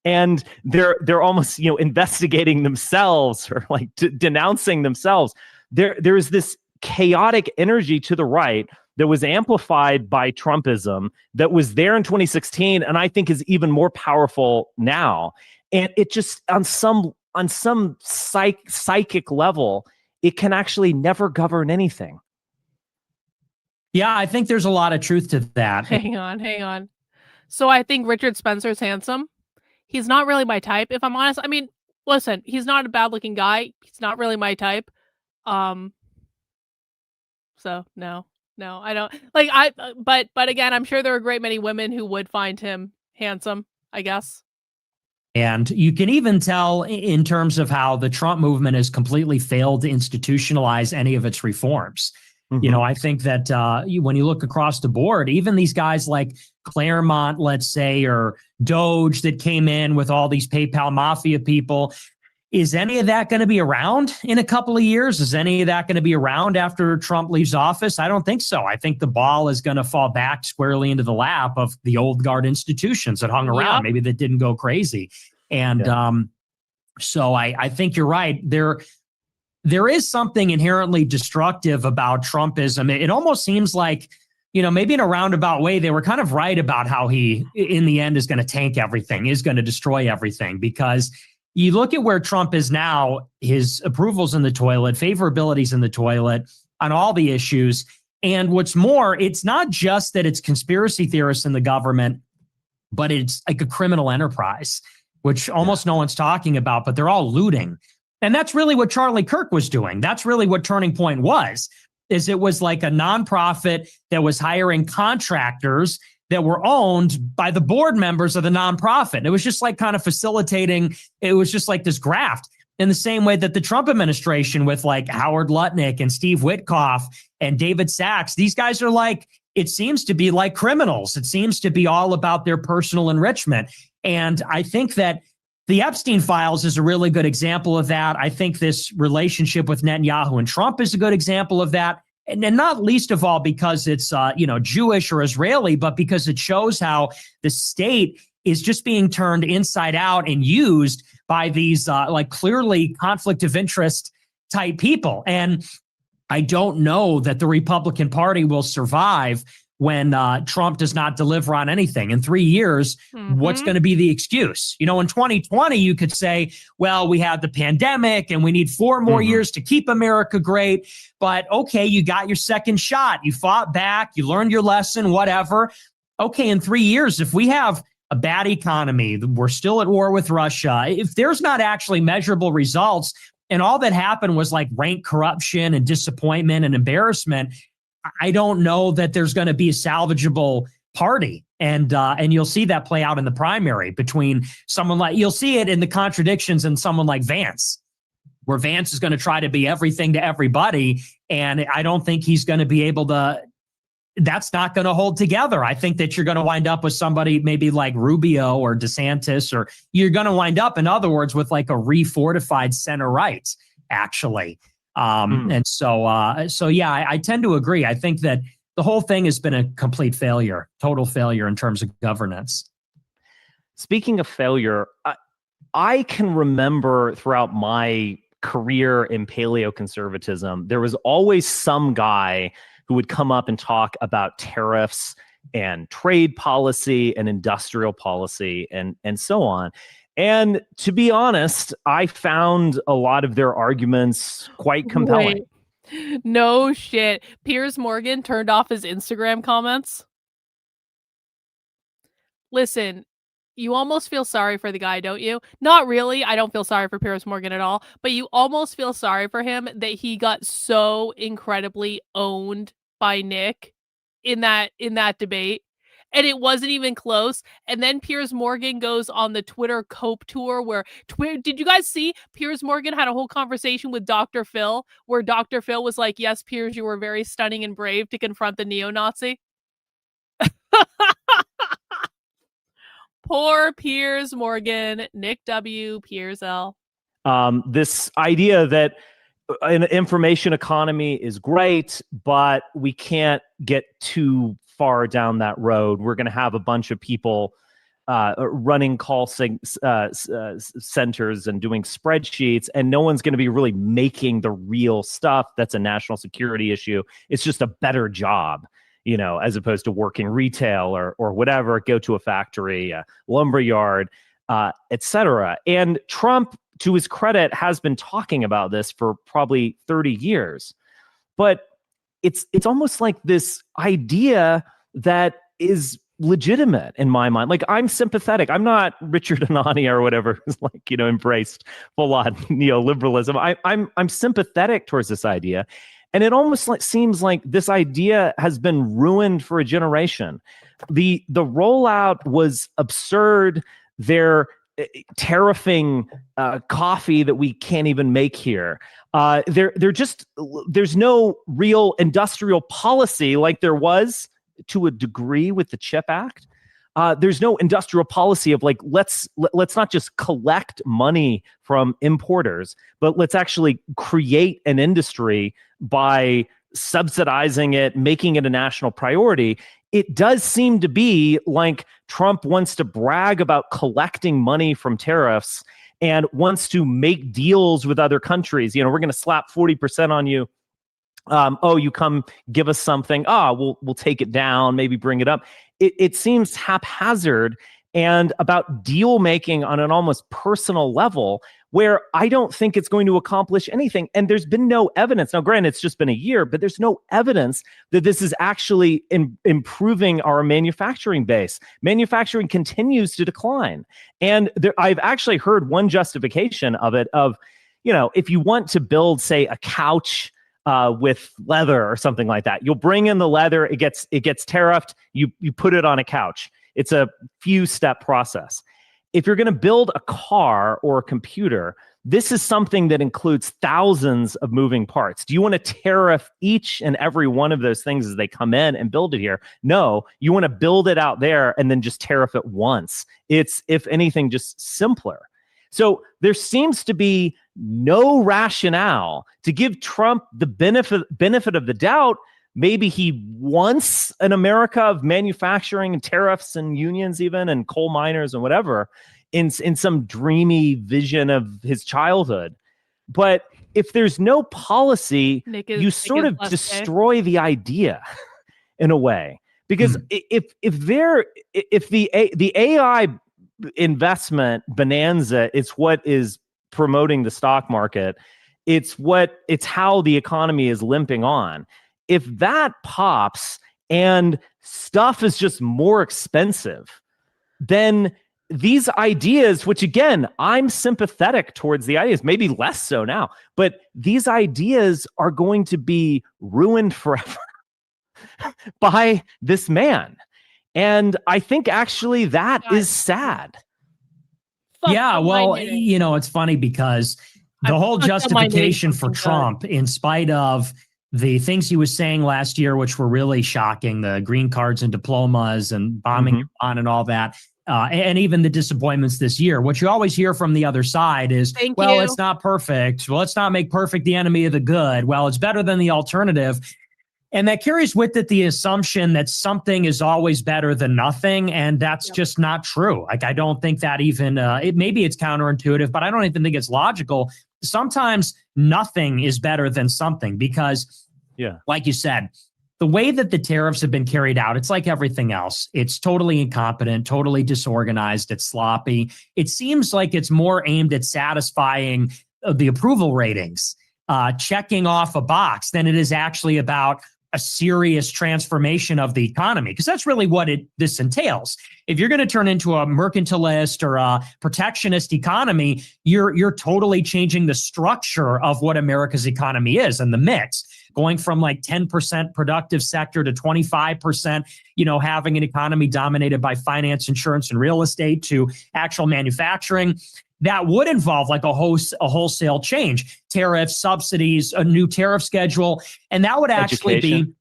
And they're almost, investigating themselves or like denouncing themselves. There's this chaotic energy to the right that was amplified by Trumpism that was there in 2016, and I think is even more powerful now. And it just on some psychic level, it can actually never govern anything. Yeah, I think there's a lot of truth to that. Hang on. So I think Richard Spencer's handsome. He's not really my type, if I'm honest. I mean, listen, he's not a bad-looking guy. He's not really my type. So no, I don't like. But again, I'm sure there are a great many women who would find him handsome, I guess. And you can even tell in terms of how the Trump movement has completely failed to institutionalize any of its reforms. Mm-hmm. I think that when you look across the board, even these guys like Claremont, let's say, or Doge that came in with all these PayPal mafia people, is any of that going to be around in a couple of years? Is any of that going to be around after Trump leaves office? I don't think so. I think the ball is going to fall back squarely into the lap of the old guard institutions that hung around, maybe that didn't go crazy. And so I think you're right. there is something inherently destructive about Trumpism. It almost seems like, maybe in a roundabout way, they were kind of right about how he, in the end, is going to tank everything, is going to destroy everything. Because you look at where Trump is now, his approval's in the toilet, favorability's in the toilet on all the issues. And what's more, it's not just that it's conspiracy theorists in the government, but it's like a criminal enterprise, which almost no one's talking about, but they're all looting. And that's really what Charlie Kirk was doing. That's really what Turning Point was, is it was like a nonprofit that was hiring contractors that were owned by the board members of the nonprofit. It was just like kind of facilitating. It was just like this graft, in the same way that the Trump administration with like Howard Lutnick and Steve Witkoff and David Sachs, these guys are like, it seems to be like criminals. It seems to be all about their personal enrichment. And I think that the Epstein files is a really good example of that. I think this relationship with Netanyahu and Trump is a good example of that. And not least of all because it's, Jewish or Israeli, but because it shows how the state is just being turned inside out and used by these clearly conflict of interest type people. And I don't know that the Republican Party will survive when Trump does not deliver on anything. In 3 years, what's going to be the excuse? In 2020, you could say, well, we had the pandemic and we need 4 more years to keep America great. But okay, you got your second shot. You fought back. You learned your lesson, whatever. Okay, in 3 years, if we have a bad economy, we're still at war with Russia, if there's not actually measurable results and all that happened was like rank corruption and disappointment and embarrassment, I don't know that there's going to be a salvageable party. And you'll see that play out in the primary between someone like, you'll see it in the contradictions in someone like Vance, where Vance is going to try to be everything to everybody. And I don't think he's going to be able to, that's not going to hold together. I think that you're going to wind up with somebody maybe like Rubio or DeSantis, or you're going to wind up, in other words, with like a refortified center right, actually. And so I tend to agree. I think that the whole thing has been a complete failure, total failure in terms of governance. Speaking of failure, I can remember throughout my career in paleoconservatism, there was always some guy who would come up and talk about tariffs and trade policy and industrial policy and so on. And to be honest, I found a lot of their arguments quite compelling. Wait. No shit. Piers Morgan turned off his Instagram comments. Listen, you almost feel sorry for the guy, don't you? Not really. I don't feel sorry for Piers Morgan at all, but you almost feel sorry for him that he got so incredibly owned by Nick in that debate. And it wasn't even close. And then Piers Morgan goes on the Twitter Cope tour where did you guys see Piers Morgan had a whole conversation with Dr. Phil where Dr. Phil was like, yes, Piers, you were very stunning and brave to confront the neo-Nazi. Poor Piers Morgan, Nick W, Piers L. This idea that an information economy is great, but we can't get too far down that road. We're going to have a bunch of people running call centers and doing spreadsheets, and no one's going to be really making the real stuff that's a national security issue. It's just a better job, as opposed to working retail or whatever, go to a factory, a lumber yard, etc. And Trump, to his credit, has been talking about this for probably 30 years. But it's almost like this idea that is legitimate in my mind. Like, I'm sympathetic. I'm not Richard Anania or whatever who's embraced full-on neoliberalism. I'm sympathetic towards this idea. And it almost seems like this idea has been ruined for a generation. The rollout was absurd. They're tariffing coffee that we can't even make here. There's no real industrial policy like there was to a degree with the CHIP Act. There's no industrial policy of like, let's not just collect money from importers, but let's actually create an industry by subsidizing it, making it a national priority. It does seem to be like Trump wants to brag about collecting money from tariffs and wants to make deals with other countries. We're going to slap 40% on you. You come give us something. We'll take it down, maybe bring it up. It seems haphazard and about deal making on an almost personal level, where I don't think it's going to accomplish anything. And there's been no evidence. Now, granted, it's just been a year, but there's no evidence that this is actually improving our manufacturing base. Manufacturing continues to decline. And I've actually heard one justification of it of, if you want to build, say, a couch with leather or something like that, you'll bring in the leather, it gets tariffed, you put it on a couch. It's a few step process. If you're going to build a car or a computer, this is something that includes thousands of moving parts. Do you want to tariff each and every one of those things as they come in and build it here? No, you want to build it out there and then just tariff it once. It's, if anything, just simpler. So there seems to be no rationale to give Trump the benefit of the doubt. Maybe he wants an America of manufacturing and tariffs and unions even and coal miners and whatever in some dreamy vision of his childhood. But if there's no policy, you sort of destroy the idea in a way. Because if the AI investment bonanza is what is promoting the stock market, it's how the economy is limping on. If that pops and stuff is just more expensive, then these ideas, which again, I'm sympathetic towards the ideas, maybe less so now, but these ideas are going to be ruined forever by this man. And I think actually that is sad. Yeah, well, it's funny because the whole justification for Trump, in spite of the things he was saying last year, which were really shocking, the green cards and diplomas and bombing on and all that, and even the disappointments this year, what you always hear from the other side is, it's not perfect. Well, let's not make perfect the enemy of the good. Well, it's better than the alternative. And that carries with it the assumption that something is always better than nothing. And that's just not true. Like, I don't think that even, maybe it's counterintuitive, but I don't even think it's logical. Sometimes nothing is better than something because, like you said, the way that the tariffs have been carried out, it's like everything else. It's totally incompetent, totally disorganized. It's sloppy. It seems like it's more aimed at satisfying the approval ratings, checking off a box, than it is actually about a serious transformation of the economy, because that's really what this entails. If you're going to turn into a mercantilist or a protectionist economy, you're totally changing the structure of what America's economy is and the mix, going from like 10% productive sector to 25%, having an economy dominated by finance, insurance, and real estate, to actual manufacturing. That would involve like a wholesale change, tariffs, subsidies, a new tariff schedule. And that would actually be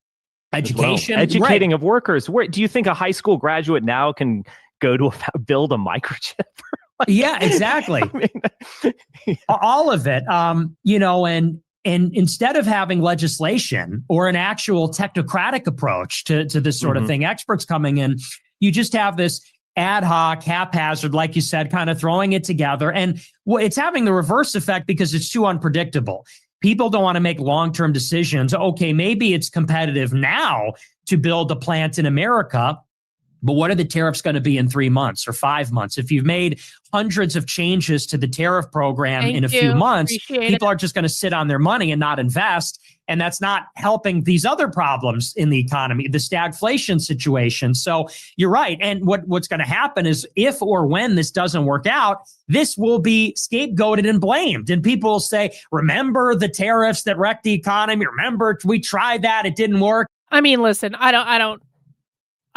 education. Educating of workers. Where do you think a high school graduate now can go to build a microchip? Yeah, exactly. All of it, and instead of having legislation or an actual technocratic approach to this sort of thing, experts coming in, you just have this ad hoc, haphazard, like you said, kind of throwing it together. And it's having the reverse effect because it's too unpredictable. People don't want to make long-term decisions. Okay, maybe it's competitive now to build a plant in America, but what are the tariffs going to be in 3 months or 5 months? If you've made hundreds of changes to the tariff program in a few months, people are just going to sit on their money and not invest. And that's not helping these other problems in the economy, the stagflation situation. So you're right. And what's going to happen is, if or when this doesn't work out, this will be scapegoated and blamed. And people will say, remember the tariffs that wrecked the economy? Remember, we tried that, it didn't work. I mean, listen, I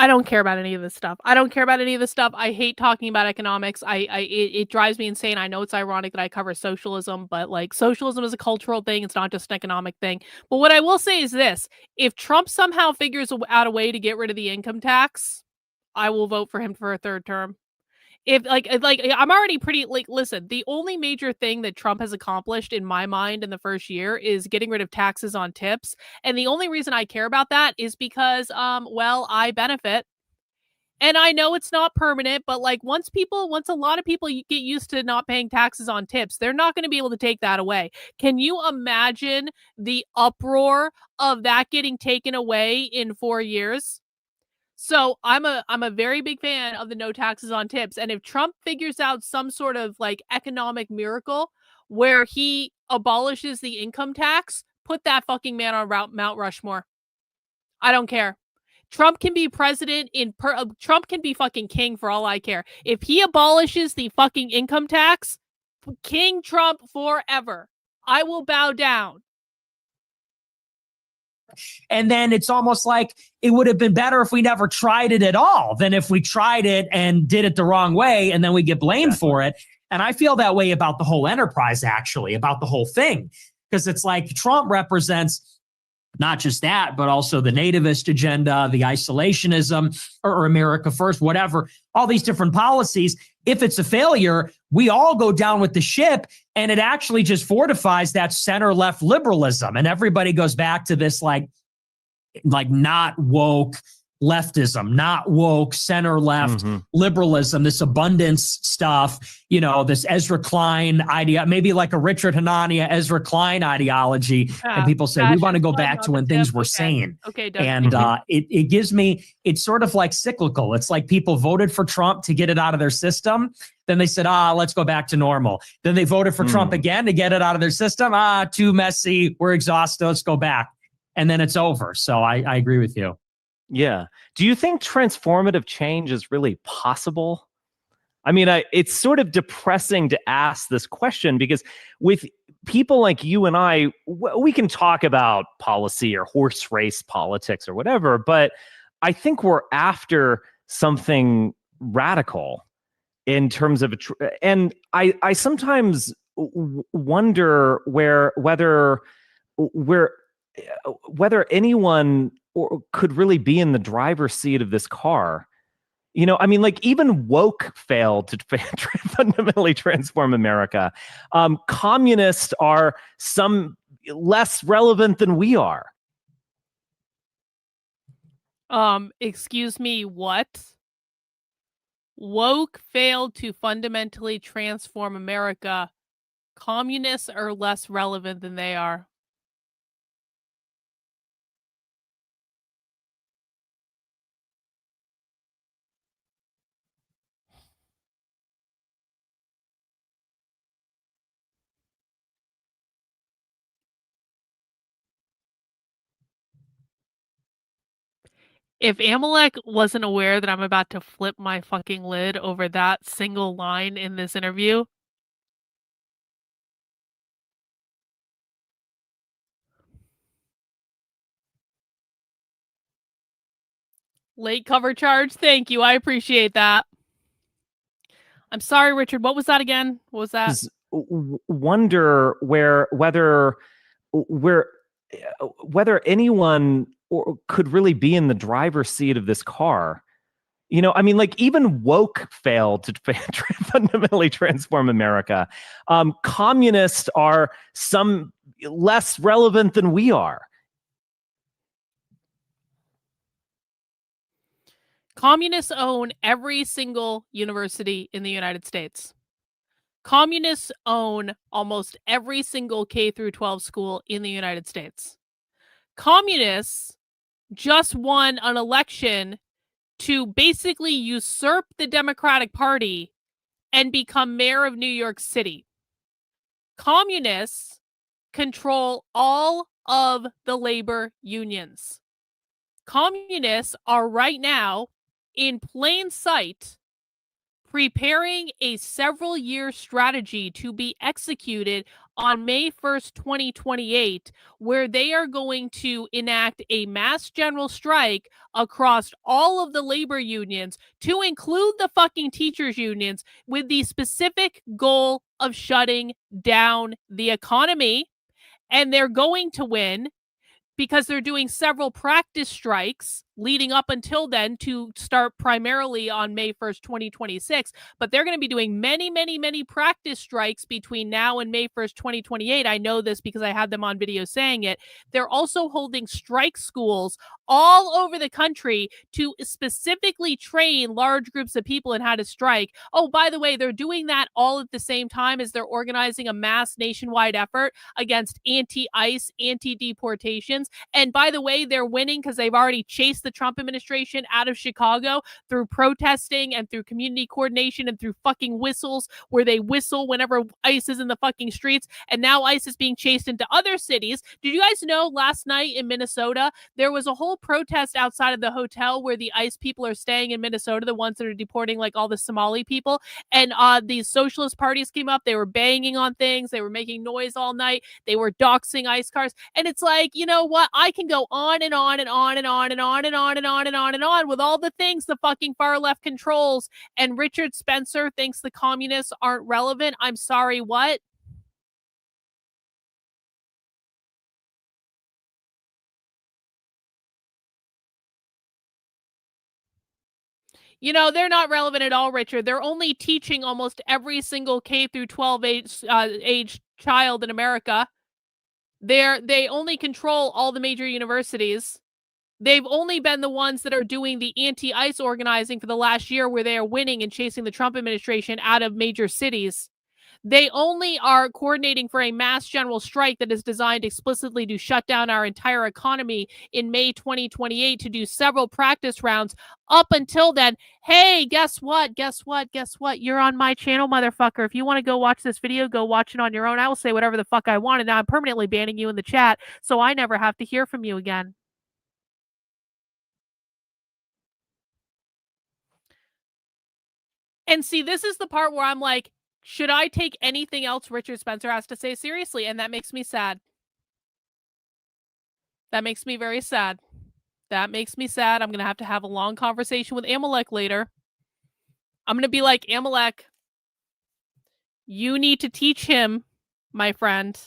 don't care about any of this stuff. I hate talking about economics. It drives me insane. I know it's ironic that I cover socialism, but like, socialism is a cultural thing. It's not just an economic thing. But what I will say is this: if Trump somehow figures out a way to get rid of the income tax, I will vote for him for a third term. If I'm already pretty listen, the only major thing that Trump has accomplished in my mind in the first year is getting rid of taxes on tips. And the only reason I care about that is because, I benefit. And I know it's not permanent, but like once a lot of people get used to not paying taxes on tips, they're not going to be able to take that away. Can you imagine the uproar of that getting taken away in 4 years? So I'm a very big fan of the no taxes on tips. And if Trump figures out some sort of like economic miracle where he abolishes the income tax, put that fucking man on Mount Rushmore. I don't care. Trump can be president Trump can be fucking king for all I care. If he abolishes the fucking income tax, King Trump forever. I will bow down. And then it's almost like it would have been better if we never tried it at all than if we tried it and did it the wrong way and then we get blamed for it. And I feel that way about the whole enterprise, actually, about the whole thing, because it's like Trump represents not just that, but also the nativist agenda, the isolationism, or America First, whatever, all these different policies. If it's a failure, we all go down with the ship, and it actually just fortifies that center-left liberalism. And everybody goes back to this like not woke leftism, not woke center-left liberalism, this abundance stuff, this Ezra Klein idea, maybe like a Richard Hanania, Ezra Klein ideology. And people say, we want to go back to when things were sane. Okay, and it gives me, it's sort of like cyclical. It's like people voted for Trump to get it out of their system. Then they said, let's go back to normal. Then they voted for Trump again to get it out of their system. Too messy. We're exhausted. Let's go back. And then it's over. So I agree with you. Yeah. Do you think transformative change is really possible? I mean, it's sort of depressing to ask this question because with people like you and I, we can talk about policy or horse race politics or whatever, but I think we're after something radical in terms of and I sometimes wonder whether anyone could really be in the driver's seat of this car. I mean, like even woke failed to fundamentally transform America. Communists are some less relevant than we are. Excuse me, what? Woke failed to fundamentally transform America. Communists are less relevant than they are. If Amalek wasn't aware that I'm about to flip my fucking lid over that single line in this interview, late cover charge, thank you, I appreciate that. I'm sorry, Richard, what was that again? What was that? Wonder whether anyone could really be in the driver's seat of this car. I mean, like even woke failed to fundamentally transform America. Communists are some less relevant than we are. Communists own every single university in the United States. Communists own almost every single K through 12 school in the United States. Communists just won an election to basically usurp the Democratic Party and become mayor of New York City. Communists control all of the labor unions. Communists are right now in plain sight preparing a several-year strategy to be executed on May 1st, 2028, where they are going to enact a mass general strike across all of the labor unions, to include the fucking teachers unions, with the specific goal of shutting down the economy. And they're going to win because they're doing several practice strikes leading up until then to start primarily on May 1st, 2026. But they're going to be doing many, many, many practice strikes between now and May 1st, 2028. I know this because I had them on video saying it. They're also holding strike schools all over the country to specifically train large groups of people in how to strike. Oh, by the way, they're doing that all at the same time as they're organizing a mass nationwide effort against anti-ICE, anti-deportations. And by the way, they're winning because they've already chased the Trump administration out of Chicago through protesting and through community coordination and through fucking whistles where they whistle whenever ICE is in the fucking streets. And now ICE is being chased into other cities. Did you guys know last night in Minnesota, there was a whole protest outside of the hotel where the ICE people are staying in Minnesota, the ones that are deporting like all the Somali people. And these socialist parties came up. They were banging on things. They were making noise all night. They were doxing ICE cars. And it's like, you know what? I can go on and on and on and on and on and on and on and on and on with all the things the fucking far left controls. And Richard Spencer thinks the communists aren't relevant. I'm sorry, what? You know, they're not relevant at all, Richard. They're only teaching almost every single K through 12 age child in America. They only control all the major universities. They've only been the ones that are doing the anti-ICE organizing for the last year where they are winning and chasing the Trump administration out of major cities. They only are coordinating for a mass general strike that is designed explicitly to shut down our entire economy in May 2028 to do several practice rounds. Up until then, hey, guess what? Guess what? Guess what? You're on my channel, motherfucker. If you want to go watch this video, go watch it on your own. I will say whatever the fuck I want, and now I'm permanently banning you in the chat, so I never have to hear from you again. And see, this is the part where I'm like, should I take anything else Richard Spencer has to say seriously? And that makes me sad. That makes me very sad. That makes me sad. I'm going to have a long conversation with Amalek later. I'm going to be like, Amalek, you need to teach him, my friend.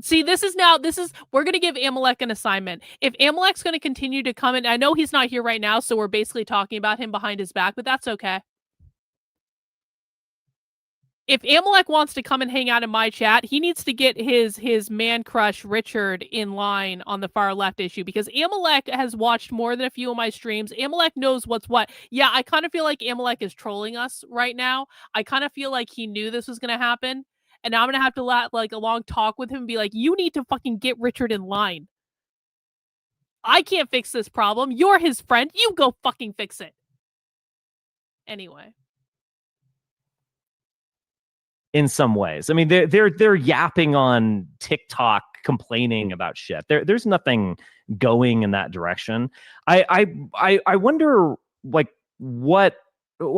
See, we're going to give Amalek an assignment. If Amalek's going to continue to come in, I know he's not here right now, so we're basically talking about him behind his back, but that's okay. If Amalek wants to come and hang out in my chat, he needs to get his man crush Richard in line on the far left issue, because Amalek has watched more than a few of my streams. Amalek knows what's what. Yeah, I kind of feel like Amalek is trolling us right now. I kind of feel like he knew this was going to happen. And now I'm going to have to like a long talk with him and be like, you need to fucking get Richard in line. I can't fix this problem. You're his friend. You go fucking fix it. Anyway. In some ways, I mean, they're yapping on TikTok, complaining about shit. There's nothing going in that direction. I wonder, like,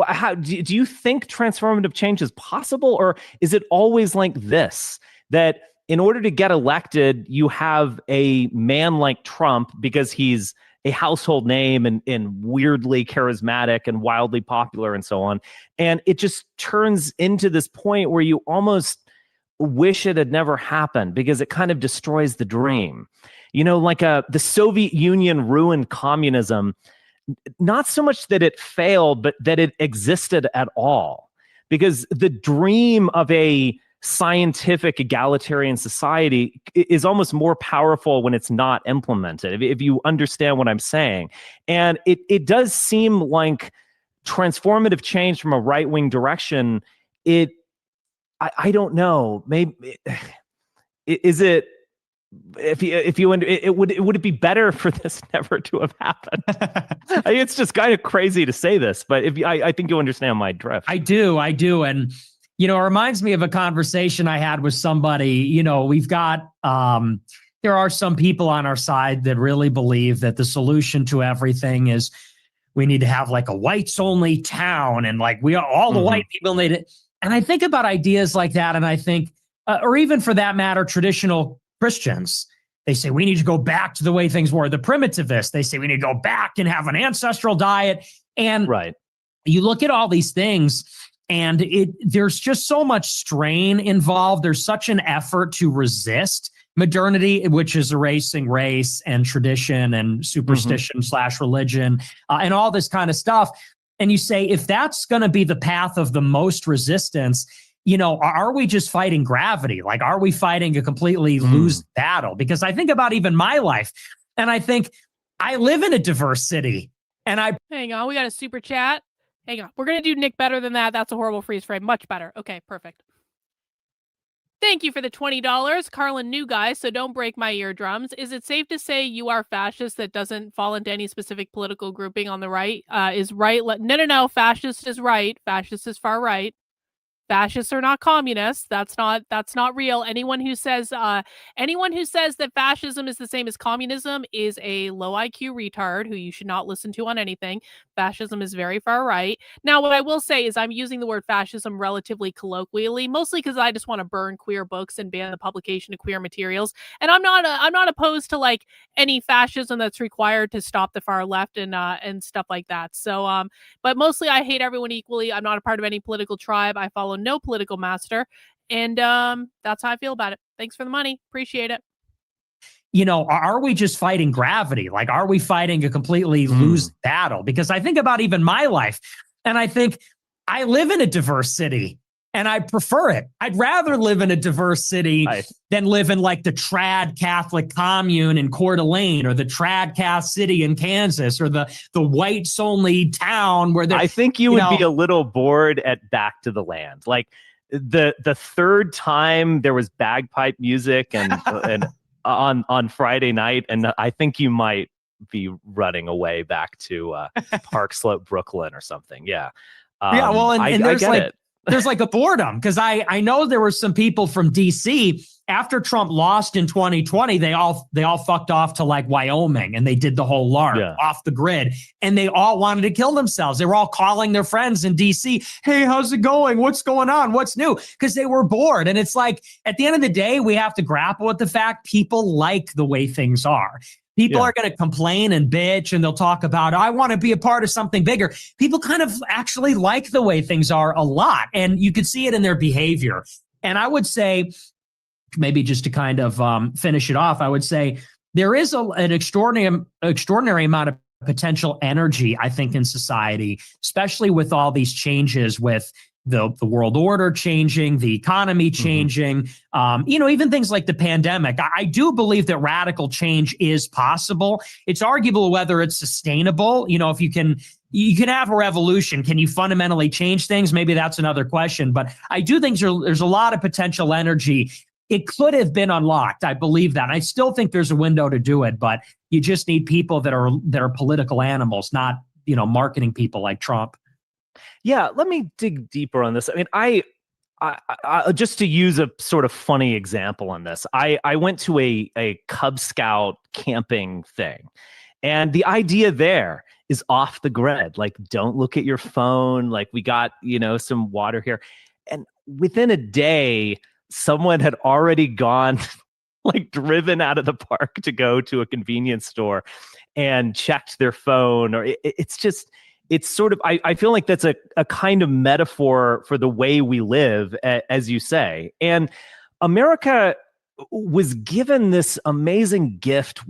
how do you think transformative change is possible, or is it always like this, that in order to get elected, you have a man like Trump because he's a household name and weirdly charismatic and wildly popular and so on. And it just turns into this point where you almost wish it had never happened because it kind of destroys the dream. You know, like the Soviet Union ruined communism, not so much that it failed, but that it existed at all. Because the dream of a scientific egalitarian society is almost more powerful when it's not implemented, if you understand what I'm saying. And it does seem like transformative change from a right-wing direction, I don't know, maybe is it, would it be better for this never to have happened? It's just kind of crazy to say this, but I think you understand my drift. I do. And you know, it reminds me of a conversation I had with somebody. You know, we've got, there are some people on our side that really believe that the solution to everything is we need to have like a whites only town, and like all the white people need it. And I think about ideas like that, and I think, or even for that matter, traditional Christians, they say we need to go back to the way things were. The primitivists, they say we need to go back and have an ancestral diet. And you look at all these things, and there's just so much strain involved. There's such an effort to resist modernity, which is erasing race and tradition and superstition / religion and all this kind of stuff. And you say, if that's going to be the path of the most resistance, are we just fighting gravity? Like, are we fighting a completely lose battle? Because I think about even my life, and I think I live in a diverse city, and Hang on, we got a super chat. Hang on, we're gonna do Nick better than that. That's a horrible freeze frame. Much better. Okay, perfect. Thank you for the $20. Karlyn, new guy, so don't break my eardrums. Is it safe to say you are fascist that doesn't fall into any specific political grouping on the right? Is right? No. Fascist is right. Fascist is far right. Fascists are not communists. That's not real. Anyone who says that fascism is the same as communism is a low IQ retard who you should not listen to on anything. Fascism is very far right. Now, what I will say is I'm using the word fascism relatively colloquially, mostly because I just want to burn queer books and ban the publication of queer materials. And I'm not opposed to like any fascism that's required to stop the far left and stuff like that. So but mostly I hate everyone equally. I'm not a part of any political tribe. I follow no political master, and that's how I feel about it. Thanks for the money. Appreciate it. Are we just fighting gravity? Like, are we fighting a completely lose battle? Because I think about even my life, and I think I live in a diverse city, and I prefer it. I'd rather live in a diverse city than live in like the trad Catholic commune in Coeur d'Alene, or the trad Catholic city in Kansas, or the whites only town where I think you would be a little bored at Back to the Land. Like the third time there was bagpipe music and on Friday night, and I think you might be running away back to Park Slope, Brooklyn, or something. Yeah. Well, and there's I get it. There's like a boredom, because I know there were some people from DC after Trump lost in 2020. They all fucked off to like Wyoming, and they did the whole LARP off the grid, and they all wanted to kill themselves. They were all calling their friends in DC, "Hey, how's it going? What's going on? What's new?" Because they were bored. And it's like, at the end of the day, we have to grapple with the fact people like the way things are. People are going to complain and bitch, and they'll talk about, I want to be a part of something bigger. People kind of actually like the way things are a lot, and you can see it in their behavior. And I would say, maybe just to kind of finish it off, I would say there is an extraordinary amount of potential energy, I think, in society, especially with all these changes with the world order changing, the economy changing, even things like the pandemic. I do believe that radical change is possible. It's arguable whether it's sustainable. If you can have a revolution. Can you fundamentally change things? Maybe that's another question. But I do think there's a lot of potential energy. It could have been unlocked. I believe that. And I still think there's a window to do it, but you just need people that are political animals, not, marketing people like Trump. Yeah, let me dig deeper on this. I mean, I just to use a sort of funny example on this, I went to a Cub Scout camping thing, and the idea there is off the grid. Like, don't look at your phone. Like, we got, some water here. And within a day, someone had already gone, like, driven out of the park to go to a convenience store and checked their phone. Or it's sort of, I feel like that's a kind of metaphor for the way we live, as you say. And America was given this amazing gift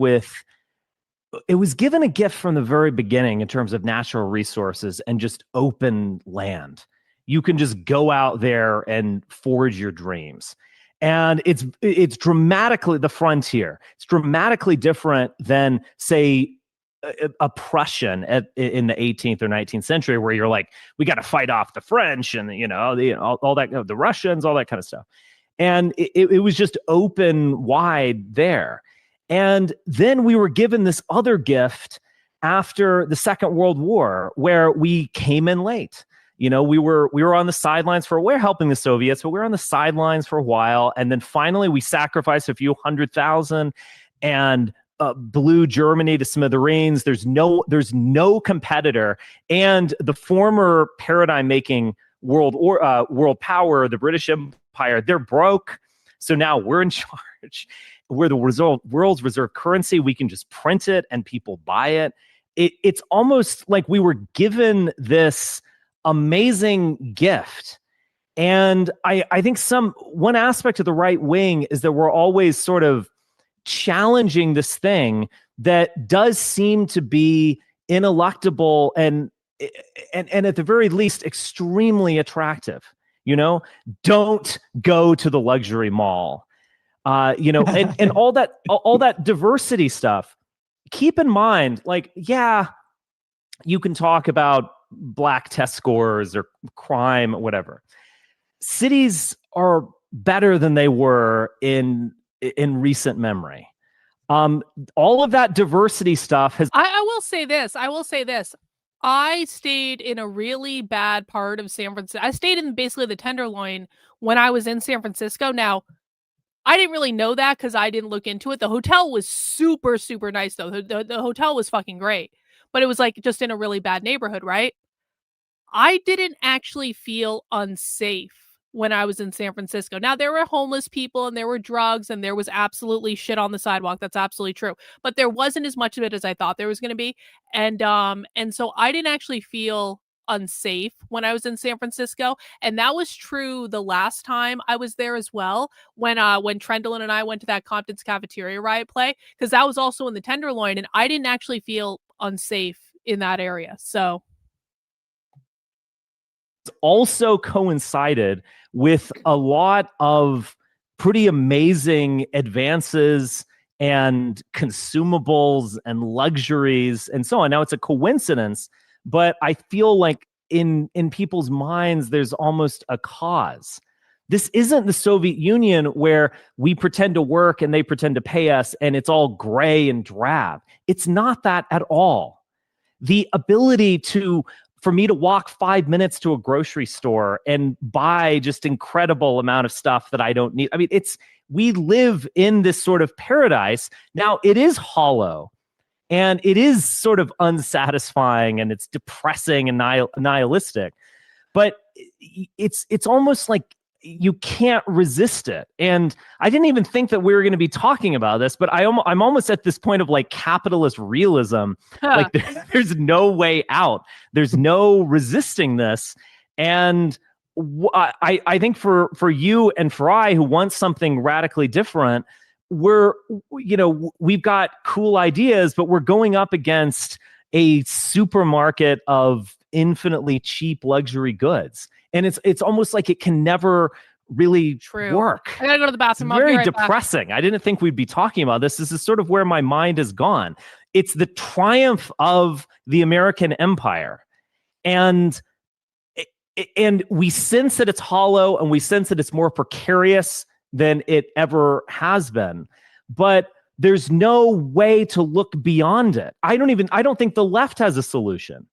it was given a gift from the very beginning in terms of natural resources and just open land. You can just go out there and forge your dreams. And it's dramatically the frontier. It's dramatically different than, say, oppression in the 18th or 19th century, where you're like, we got to fight off the French and all that, the Russians, all that kind of stuff. And it was just open wide there. And then we were given this other gift after the Second World War, where we came in late. We were on the sidelines we're helping the Soviets, but we were on the sidelines for a while. And then finally we sacrificed a few 100,000 and blew Germany to smithereens. There's no competitor. And the former paradigm-making world power, the British Empire, they're broke. So now we're in charge. We're the world's reserve currency. We can just print it and people buy it. It's almost like we were given this amazing gift, And I think one aspect of the right wing is that we're always sort of challenging this thing that does seem to be ineluctable and at the very least extremely attractive. Don't go to the luxury mall. And all that diversity stuff. Keep in mind, like, yeah, you can talk about black test scores or crime, whatever. Cities are better than they were in recent memory. All of that diversity stuff has. I will say this. I stayed in a really bad part of San Francisco. I stayed in basically the Tenderloin when I was in San Francisco. Now, I didn't really know that because I didn't look into it. The hotel was super, super nice, though. The hotel was fucking great. But it was like just in a really bad neighborhood, right? I didn't actually feel unsafe when I was in San Francisco. Now, there were homeless people and there were drugs and there was absolutely shit on the sidewalk. That's absolutely true. But there wasn't as much of it as I thought there was going to be. And so I didn't actually feel unsafe when I was in San Francisco. And that was true the last time I was there as well, when Trendlin and I went to that Compton's Cafeteria riot play, because that was also in the Tenderloin, and I didn't actually feel unsafe in that area. So it's also coincided with a lot of pretty amazing advances and consumables and luxuries and so on. Now, it's a coincidence, but I feel like in people's minds, there's almost a cause. This isn't the Soviet Union where we pretend to work and they pretend to pay us and it's all gray and drab. It's not that at all. The ability for me to walk 5 minutes to a grocery store and buy just incredible amount of stuff that I don't need. I mean, we live in this sort of paradise. Now, it is hollow and it is sort of unsatisfying and it's depressing and nihilistic, but it's almost like you can't resist it. And I didn't even think that we were going to be talking about this, but I'm almost at this point of like capitalist realism. Like there's no way out. There's no resisting this. And I think for you and for I, who want something radically different, we've got cool ideas, but we're going up against a supermarket of infinitely cheap luxury goods. And it's almost like it can never really work. I gotta go to the bathroom. It's very depressing. Back. I didn't think we'd be talking about this. This is sort of where my mind has gone. It's the triumph of the American empire. And we sense that it's hollow and we sense that it's more precarious than it ever has been. But there's no way to look beyond it. I don't think the left has a solution.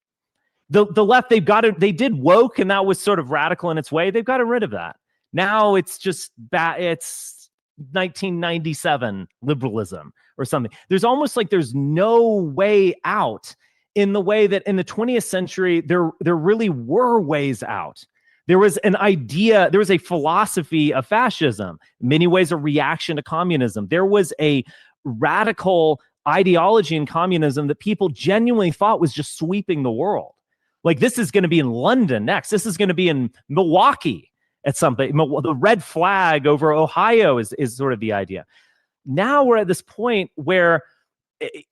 The left, they did woke, and that was sort of radical in its way. They've gotten rid of that. Now it's just it's 1997 liberalism or something. There's almost like there's no way out, in the way that in the 20th century, there really were ways out. There was an idea, there was a philosophy of fascism, in many ways a reaction to communism. There was a radical ideology in communism that people genuinely thought was just sweeping the world. Like, this is going to be in London next. This is going to be in Milwaukee at something. The red flag over Ohio is sort of the idea. Now we're at this point where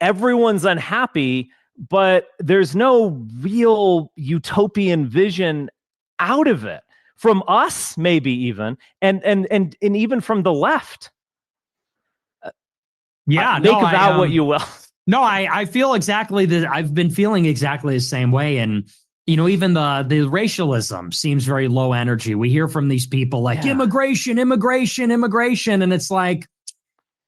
everyone's unhappy, but there's no real utopian vision out of it. From us, maybe even, and even from the left. Yeah, make of that what you will. No, I feel exactly that. I've been feeling exactly the same way. And, even the racialism seems very low energy. We hear from these people like immigration. And it's like,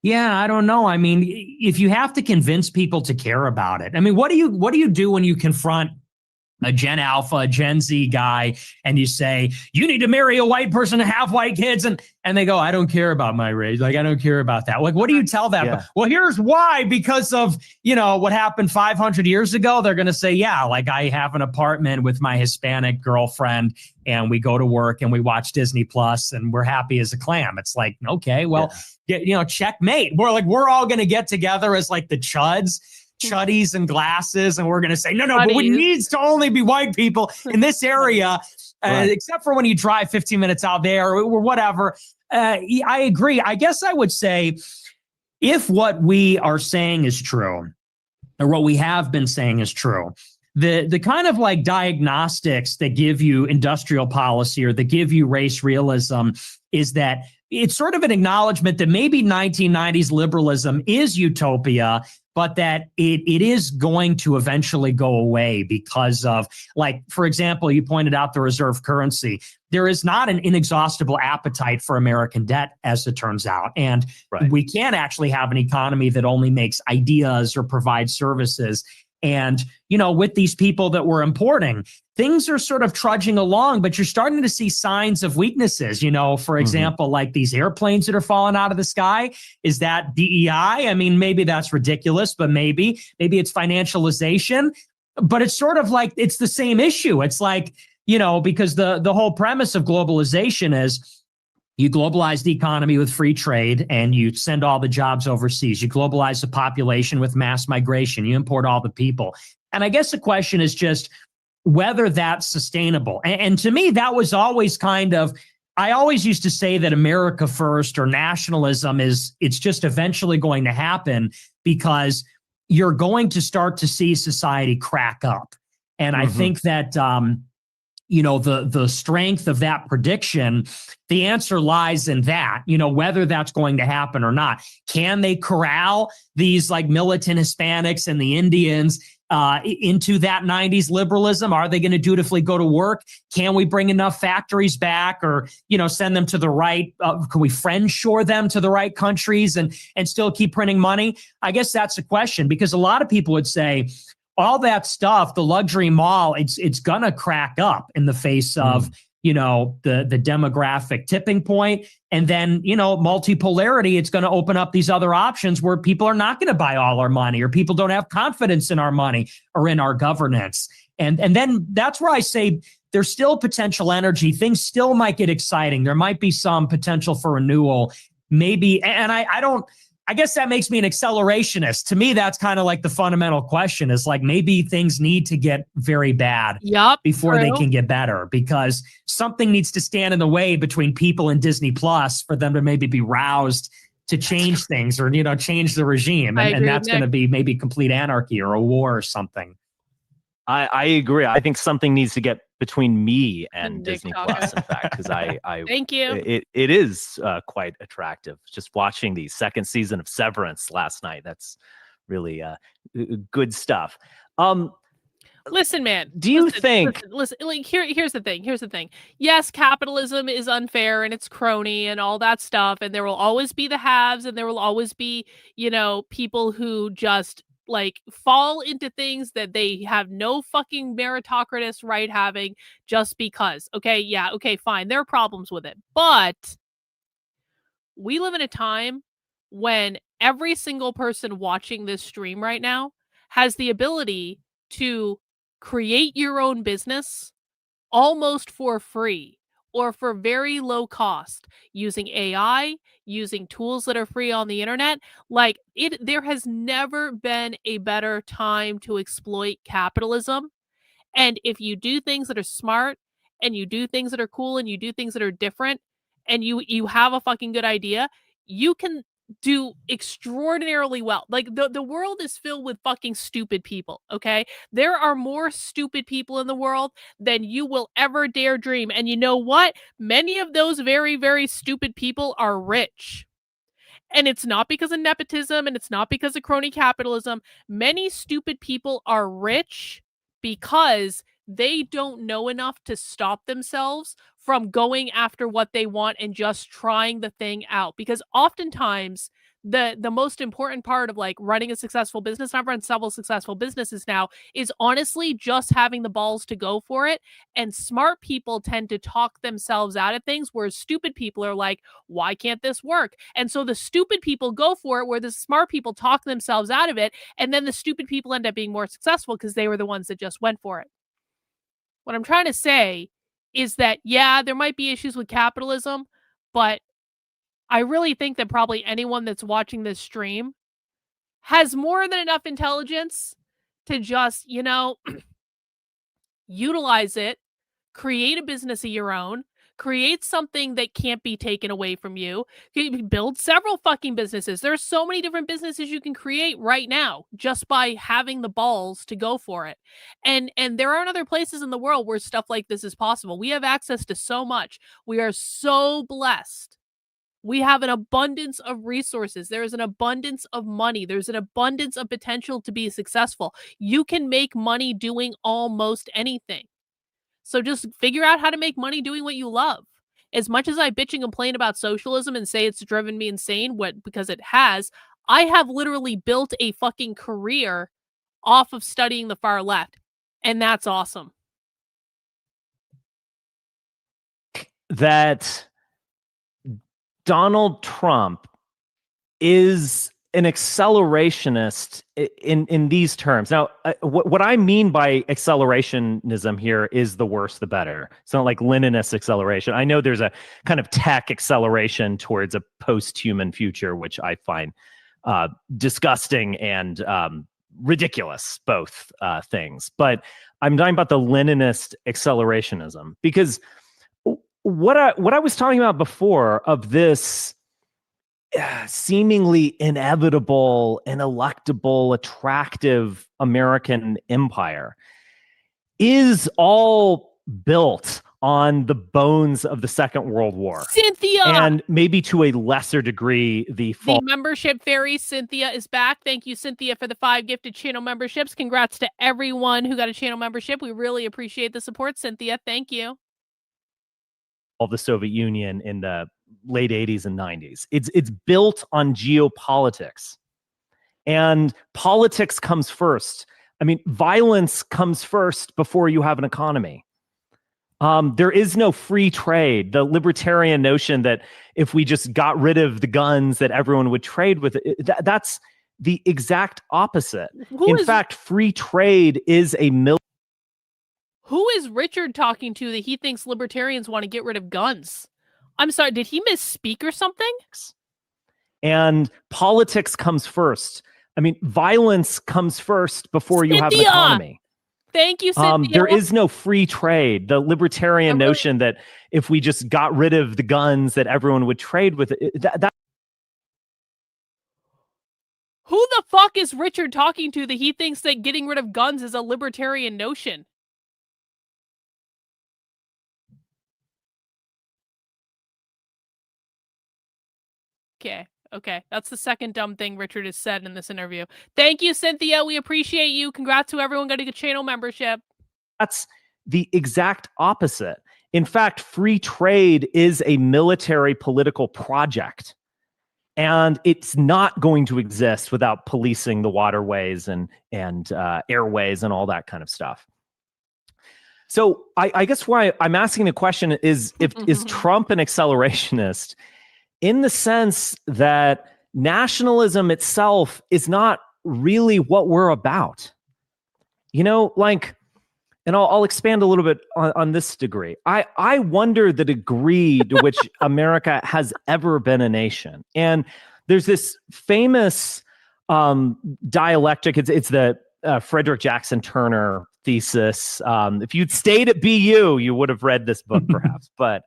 yeah, I don't know. I mean, if you have to convince people to care about it, I mean, what do you do when you confront a Gen Alpha, a Gen Z guy, and you say, you need to marry a white person and have white kids, and they go, I don't care about my race. Like, I don't care about that. Like, what do you tell them? Yeah. Well, here's why. Because of, what happened 500 years ago, they're going to say, yeah, like, I have an apartment with my Hispanic girlfriend and we go to work and we watch Disney Plus and we're happy as a clam. It's like, okay, well, checkmate. We're all going to get together as like the chuds chuddies and glasses, and we're going to say, no, but it Chuddies. needs to only be white people in this area, Right. except for when you drive 15 minutes out there or whatever. I agree. I guess I would say if what we are saying is true, or what we have been saying is true, the kind of like diagnostics that give you industrial policy or that give you race realism is that it's sort of an acknowledgement that maybe 1990s liberalism is utopia, but that it is going to eventually go away because of, like, for example, you pointed out the reserve currency. There is not an inexhaustible appetite for American debt, as it turns out. And we can't actually have an economy that only makes ideas or provides services. And, with these people that we're importing, things are sort of trudging along, but you're starting to see signs of weaknesses. For example, like these airplanes that are falling out of the sky. Is that DEI? I mean, maybe that's ridiculous, but maybe it's financialization. But it's sort of like it's the same issue. It's like, because the whole premise of globalization is you globalize the economy with free trade and you send all the jobs overseas. You globalize the population with mass migration. You import all the people. And I guess the question is just whether that's sustainable. And to me, that was always I always used to say that America first or nationalism it's just eventually going to happen because you're going to start to see society crack up. And I think that, the strength of that prediction, the answer lies in that, whether that's going to happen or not. Can they corral these like militant Hispanics and the Indians into that 90s liberalism? Are they going to dutifully go to work? Can we bring enough factories back or, send them to the right? Can we friendshore them to the right countries and still keep printing money? I guess that's the question, because a lot of people would say, all that stuff, the luxury mall, it's gonna crack up in the face of the demographic tipping point, and then multipolarity. It's going to open up these other options where people are not going to buy all our money, or people don't have confidence in our money or in our governance, and then that's where I say there's still potential energy. Things still might get exciting. There might be some potential for renewal, maybe, and I guess that makes me an accelerationist. To me, that's kind of like the fundamental question is like maybe things need to get very bad before they can get better, because something needs to stand in the way between people and Disney Plus for them to maybe be roused to change things or, change the regime. And that's going to be maybe complete anarchy or a war or something. I agree. I think something needs to get between me and Disney Plus, in fact, because I thank you. It is quite attractive. Just watching the second season of Severance last night. That's really good stuff. Listen, man. Do you think? Listen, like here's the thing. Here's the thing. Yes, capitalism is unfair and it's crony and all that stuff, and there will always be the haves, and there will always be people who just like fall into things that they have no fucking meritocratic right having just because. Okay, yeah, okay, fine. There are problems with it. But we live in a time when every single person watching this stream right now has the ability to create your own business almost for free or for very low cost using AI, using tools that are free on the internet. Like there has never been a better time to exploit capitalism. And if you do things that are smart and you do things that are cool and you do things that are different and you have a fucking good idea, you can do extraordinarily well. Like the world is filled with fucking stupid people, okay? There are more stupid people in the world than you will ever dare dream. And you know what? Many of those very, very stupid people are rich. And it's not because of nepotism and it's not because of crony capitalism. Many stupid people are rich because they don't know enough to stop themselves from going after what they want and just trying the thing out. Because oftentimes the most important part of like running a successful business, and I've run several successful businesses now, is honestly just having the balls to go for it. And smart people tend to talk themselves out of things, whereas stupid people are like, why can't this work? And so the stupid people go for it, where the smart people talk themselves out of it. And then the stupid people end up being more successful because they were the ones that just went for it. What I'm trying to say is that, yeah, there might be issues with capitalism, but I really think that probably anyone that's watching this stream has more than enough intelligence to just, utilize it, create a business of your own, create something that can't be taken away from you. You can build several fucking businesses. There's so many different businesses you can create right now just by having the balls to go for it. And there aren't other places in the world where stuff like this is possible. We have access to so much. We are so blessed. We have an abundance of resources. There is an abundance of money. There's an abundance of potential to be successful. You can make money doing almost anything. So just figure out how to make money doing what you love. As much as I bitch and complain about socialism and say it's driven me insane, because it has, I have literally built a fucking career off of studying the far left. And that's awesome. That Donald Trump is an accelerationist in these terms. Now, what I mean by accelerationism here is the worse the better. It's not like Leninist acceleration. I know there's a kind of tech acceleration towards a post-human future, which I find disgusting and ridiculous, both things. But I'm talking about the Leninist accelerationism, because what I was talking about before of this seemingly inevitable, ineluctable, attractive American empire is all built on the bones of the Second World War. Cynthia! And maybe to a lesser degree, the membership fairy, Cynthia, is back. Thank you, Cynthia, for the 5 gifted channel memberships. Congrats to everyone who got a channel membership. We really appreciate the support, Cynthia. Thank you. Of the Soviet Union in the late 80s and 90s. It's built on geopolitics. And politics comes first. I mean, violence comes first before you have an economy. There is no free trade. The libertarian notion that if we just got rid of the guns that everyone would trade with, that's the exact opposite. In fact, free trade is a Who is Richard talking to that he thinks libertarians want to get rid of guns? I'm sorry, did he misspeak or something? And politics comes first. I mean, violence comes first before you have an economy. Thank you, Cynthia. There is no free trade. The libertarian notion that if we just got rid of the guns that everyone would trade with, Who the fuck is Richard talking to that he thinks that getting rid of guns is a libertarian notion? Okay. That's the second dumb thing Richard has said in this interview. Thank you, Cynthia. We appreciate you. Congrats to everyone getting a channel membership. That's the exact opposite. In fact, free trade is a military political project. And it's not going to exist without policing the waterways and airways and all that kind of stuff. So I guess why I'm asking the question is, is Trump an accelerationist? In the sense that nationalism itself is not really what we're about. And I'll expand a little bit on this degree. I wonder the degree to which America has ever been a nation. And there's this famous dialectic. It's the Frederick Jackson Turner thesis. If you'd stayed at BU, you would have read this book perhaps. But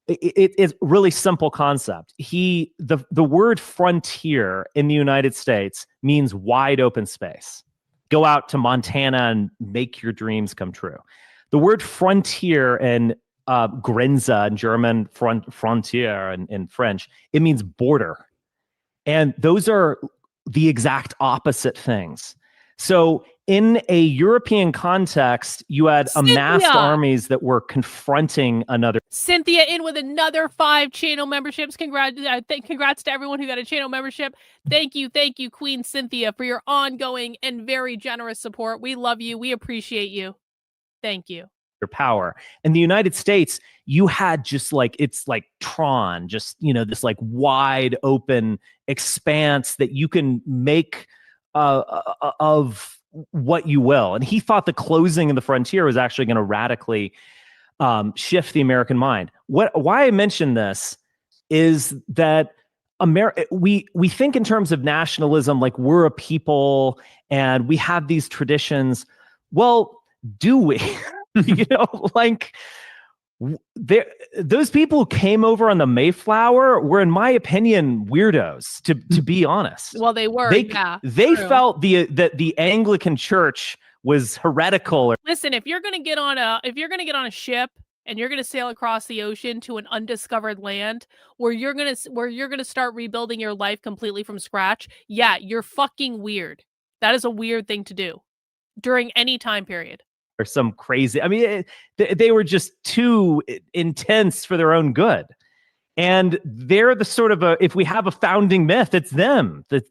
it's really simple concept. The word frontier in the United States means wide open space. Go out to Montana and make your dreams come true. The word frontier in Grenze in German, frontier in French, it means border. And those are the exact opposite things. So in a European context, you had amassed armies that were confronting another. Cynthia in with another 5 channel memberships. Congrats to everyone who got a channel membership. Thank you, Queen Cynthia, for your ongoing and very generous support. We love you. We appreciate you. Thank you. Your power. In the United States, you had just it's like Tron, just, this wide open expanse that you can make of what you will. And he thought the closing of the frontier was actually going to radically shift the American mind. Why I mention this is that we think in terms of nationalism, like we're a people and we have these traditions. Well, do we? Like those people who came over on the Mayflower were, in my opinion, weirdos. To be honest, Well, they were. They true. felt that the Anglican Church was heretical. Listen, if you're gonna get on a ship and you're gonna sail across the ocean to an undiscovered land where you're gonna start rebuilding your life completely from scratch, yeah, you're fucking weird. That is a weird thing to do during any time period. Or some crazy. I mean, they were just too intense for their own good. And they're the sort of if we have a founding myth, it's them. The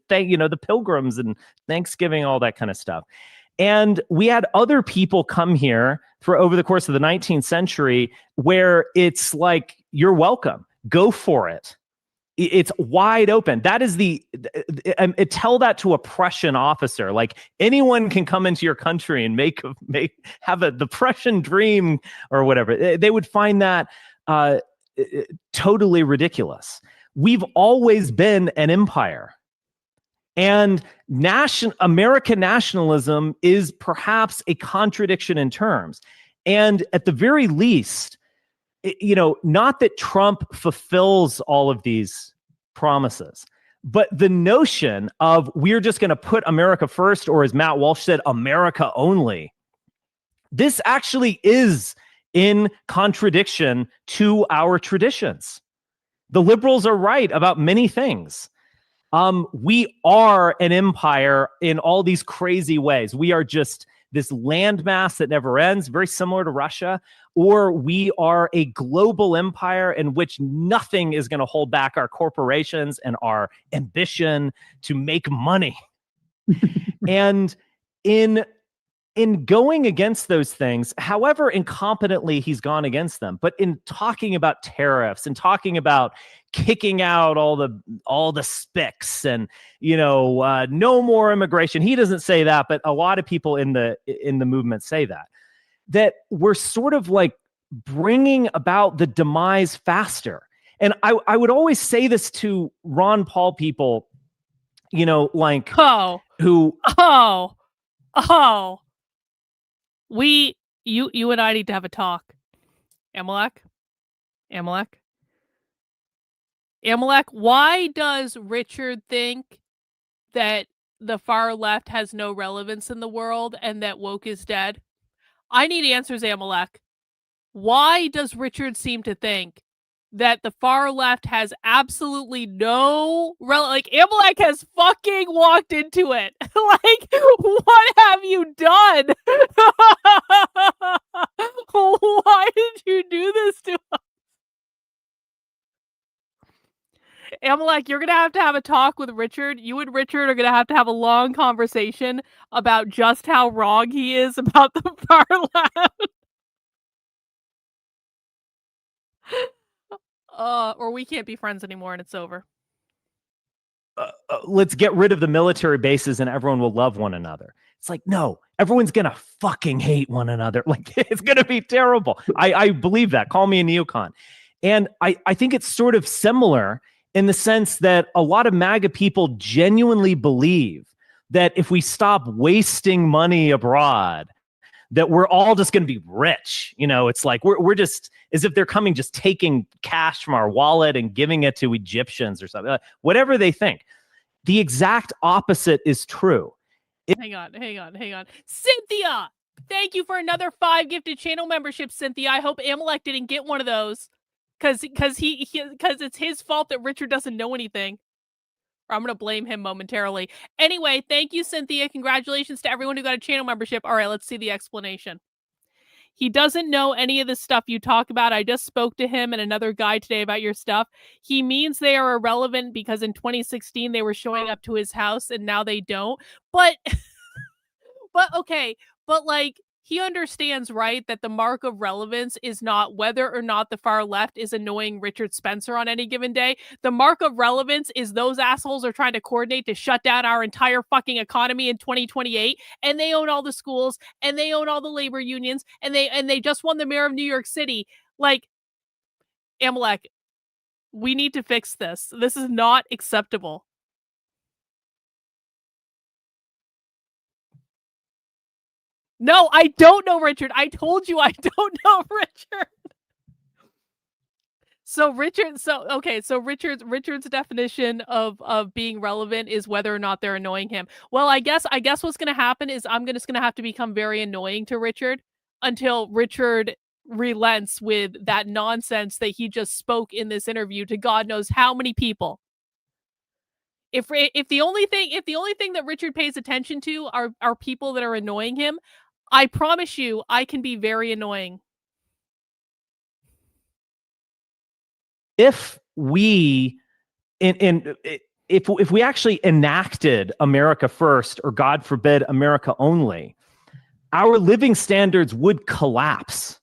Pilgrims and Thanksgiving, all that kind of stuff. And we had other people come here for over the course of the 19th century where it's like, you're welcome, go for it. It's wide open. That is tell that to a Prussian officer. Like, anyone can come into your country and have the Prussian dream or whatever. They would find that totally ridiculous. We've always been an empire. And American nationalism is perhaps a contradiction in terms. And at the very least, not that Trump fulfills all of these promises, but the notion of we're just going to put America first, or as Matt Walsh said, America only, this actually is in contradiction to our traditions. The liberals are right about many things. We are an empire in all these crazy ways. We are just this landmass that never ends, very similar to Russia, or we are a global empire in which nothing is going to hold back our corporations and our ambition to make money. And in going against those things, however incompetently he's gone against them, but in talking about tariffs and talking about kicking out all the spics and no more immigration, he doesn't say that, but a lot of people in the movement say that we're sort of like bringing about the demise faster. And I would always say this to Ron Paul people, like who you and I need to have a talk. Amalek, why does Richard think that the far left has no relevance in the world and that woke is dead? I need answers, Amalek. Why does Richard seem to think that the far left has absolutely no like Amalek has fucking walked into it. Like, what have you done? Why did you do this to us? Amalek, you're going to have a talk with Richard. You and Richard are going to have a long conversation about just how wrong he is about the far left. Or we can't be friends anymore and it's over. Let's get rid of the military bases and everyone will love one another. It's like, no, everyone's going to fucking hate one another. Like, it's going to be terrible. I believe that. Call me a neocon. And I think it's sort of similar in the sense that a lot of MAGA people genuinely believe that if we stop wasting money abroad, that we're all just going to be rich. It's like we're just as if they're coming, just taking cash from our wallet and giving it to Egyptians or something, whatever they think. The exact opposite is true. Hang on. Cynthia, thank you for another 5 gifted channel memberships, Cynthia. I hope Amalek didn't get one of those because it's his fault that Richard doesn't know anything. Or I'm going to blame him momentarily. Anyway, thank you, Cynthia. Congratulations to everyone who got a channel membership. All right, let's see the explanation. He doesn't know any of the stuff you talk about. I just spoke to him and another guy today about your stuff. He means they are irrelevant because in 2016 they were showing up to his house and now they don't. But okay, but like, he understands, right, that the mark of relevance is not whether or not the far left is annoying Richard Spencer on any given day. The mark of relevance is those assholes are trying to coordinate to shut down our entire fucking economy in 2028, and they own all the schools, and they own all the labor unions, and they just won the mayor of New York City. Like, Amalek, We need to fix this. This is not acceptable. No, I don't know, Richard. I told you I don't know, Richard. So Richard's definition of being relevant is whether or not they're annoying him. Well, I guess what's going to happen is I'm just going to have to become very annoying to Richard until Richard relents with that nonsense that he just spoke in this interview to God knows how many people. If the only thing that Richard pays attention to are people that are annoying him, I promise you I can be very annoying. If we if we actually enacted America first, or God forbid America only, our living standards would collapse,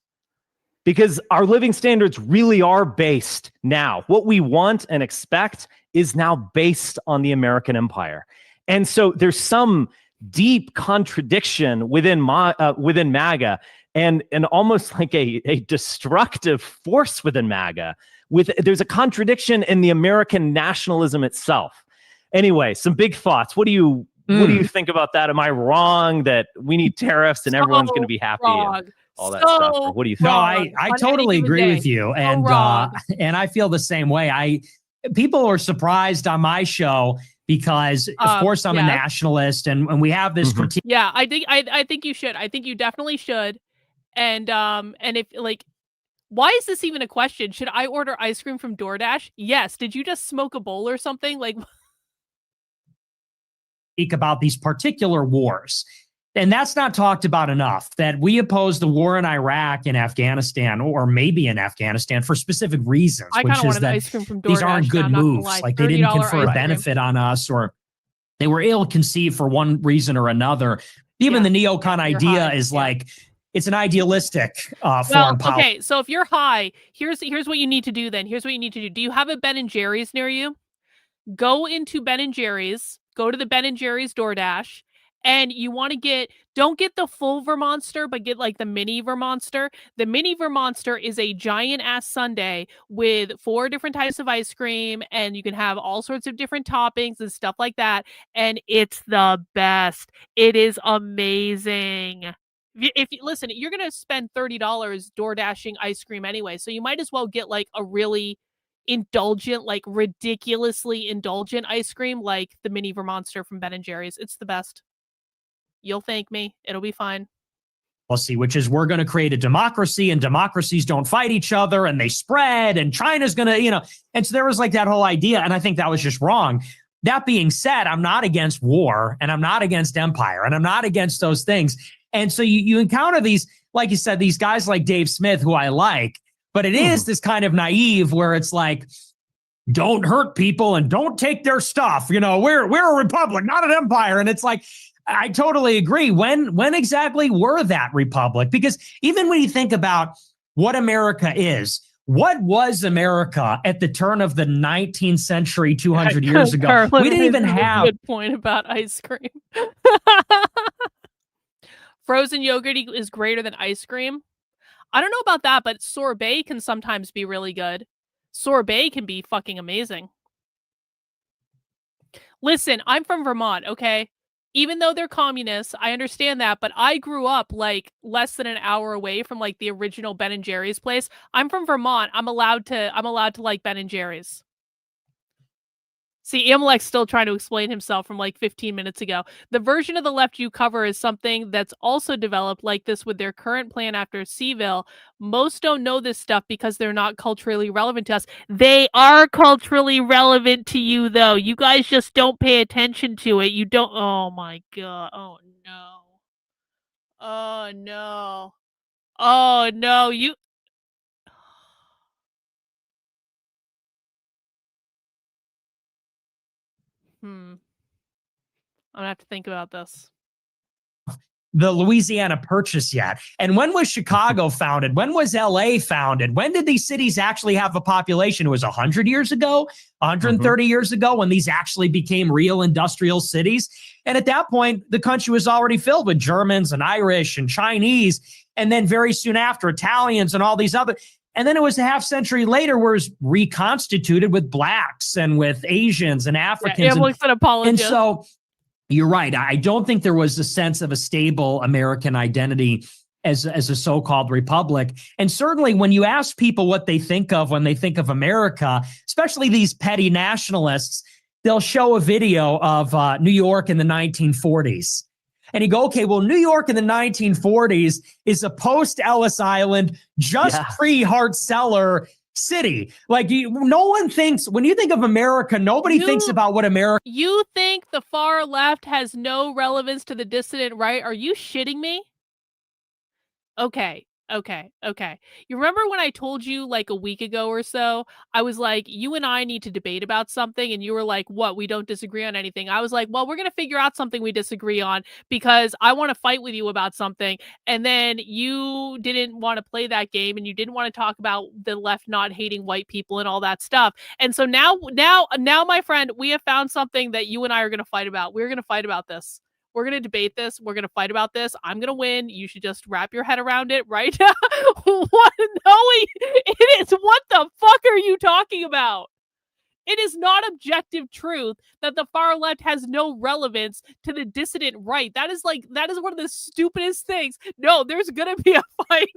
because our living standards really are based now. What we want and expect is now based on the American empire. And so there's some deep contradiction within MAGA, and almost like a destructive force within MAGA. There's a contradiction in the American nationalism itself. Anyway, some big thoughts. What do you think about that? Am I wrong that we need tariffs and everyone's going to be happy and all that stuff? Or what do you think? No, I totally agree with you, and I feel the same way. People are surprised on my show because, of course, I'm a nationalist, and we have this critique. Yeah, I think you should. I think you definitely should. And if like, why is this even a question? Should I order ice cream from DoorDash? Yes. Did you just smoke a bowl or something? Like, speak about these particular wars. And that's not talked about enough, that we oppose the war in Iraq and Afghanistan, or maybe in Afghanistan, for specific reasons, I which is that ice cream from DoorDash, these aren't good moves. Like, they didn't confer a benefit on us, or they were ill-conceived for one reason or another. Even the neocon idea is like, it's an idealistic foreign policy. Okay, so if you're high, here's what you need to do then. Here's what you need to do. Do you have a Ben & Jerry's near you? Go into Ben & Jerry's, go to the Ben & Jerry's DoorDash, and you want to don't get the full Vermonster, but get like the mini Vermonster. The mini Vermonster is a giant ass sundae with 4 different types of ice cream, and you can have all sorts of different toppings and stuff like that. And it's the best. It is amazing. If you listen, you're going to spend $30 door dashing ice cream anyway. So you might as well get like a really indulgent, like ridiculously indulgent ice cream, like the mini Vermonster from Ben & Jerry's. It's the best. You'll thank me. It'll be fine. Policy, which is we're going to create a democracy, and democracies don't fight each other, and they spread, and China's going to, and so there was like that whole idea. And I think that was just wrong. That being said, I'm not against war, and I'm not against empire, and I'm not against those things. And so you encounter these, like you said, these guys like Dave Smith, who I like, but it is this kind of naive where it's like, don't hurt people and don't take their stuff. We're a republic, not an empire. And it's like, I totally agree. When exactly were that republic? Because even when you think about what America is, what was America at the turn of the 19th century, 200 years ago? Karlyn, We didn't even have. Good point about ice cream. Frozen yogurt is greater than ice cream. I don't know about that, but sorbet can sometimes be really good. Sorbet can be fucking amazing. Listen, I'm from Vermont, okay? Even though they're communists, I understand that, but I grew up like less than an hour away from like the original Ben & Jerry's place. I'm from Vermont. I'm allowed to like Ben & Jerry's. See, Amalek's still trying to explain himself from like 15 minutes ago. The version of the left you cover is something that's also developed like this with their current plan after Seville. Most don't know this stuff because they're not culturally relevant to us. They are culturally relevant to you, though. You guys just don't pay attention to it. You don't. Oh, my God. Oh, no. Oh, no. Oh, no. You. I'm gonna have to think about this. The Louisiana Purchase yet. And when was Chicago founded? When was LA founded? When did these cities actually have a population? It was 100 years ago, 130 years ago, when these actually became real industrial cities. And at that point, the country was already filled with Germans and Irish and Chinese. And then very soon after, Italians and all these other. And then it was a half century later where it was reconstituted with blacks and with Asians and Africans. Yeah, Amylik's an apologist. And so you're right. I don't think there was a sense of a stable American identity as a so-called republic. And certainly when you ask people what they think of when they think of America, especially these petty nationalists, they'll show a video of New York in the 1940s. And you go, okay, well, New York in the 1940s is a post-Ellis Island, just pre-Hart Cellar city. Like, no one thinks, when you think of America, nobody thinks about what America... You think the far left has no relevance to the dissident right? Are you shitting me? Okay. You remember when I told you like a week ago or so, I was like, you and I need to debate about something. And you were like, what? We don't disagree on anything. I was like, well, we're going to figure out something we disagree on because I want to fight with you about something. And then you didn't want to play that game and you didn't want to talk about the left not hating white people and all that stuff. And so now, my friend, we have found something that you and I are going to fight about. We're going to fight about this. We're going to debate this. We're going to fight about this. I'm going to win. You should just wrap your head around it, right? What? No, it is. What the fuck are you talking about? It is not objective truth that the far left has no relevance to the dissident right. That is one of the stupidest things. No, there's going to be a fight.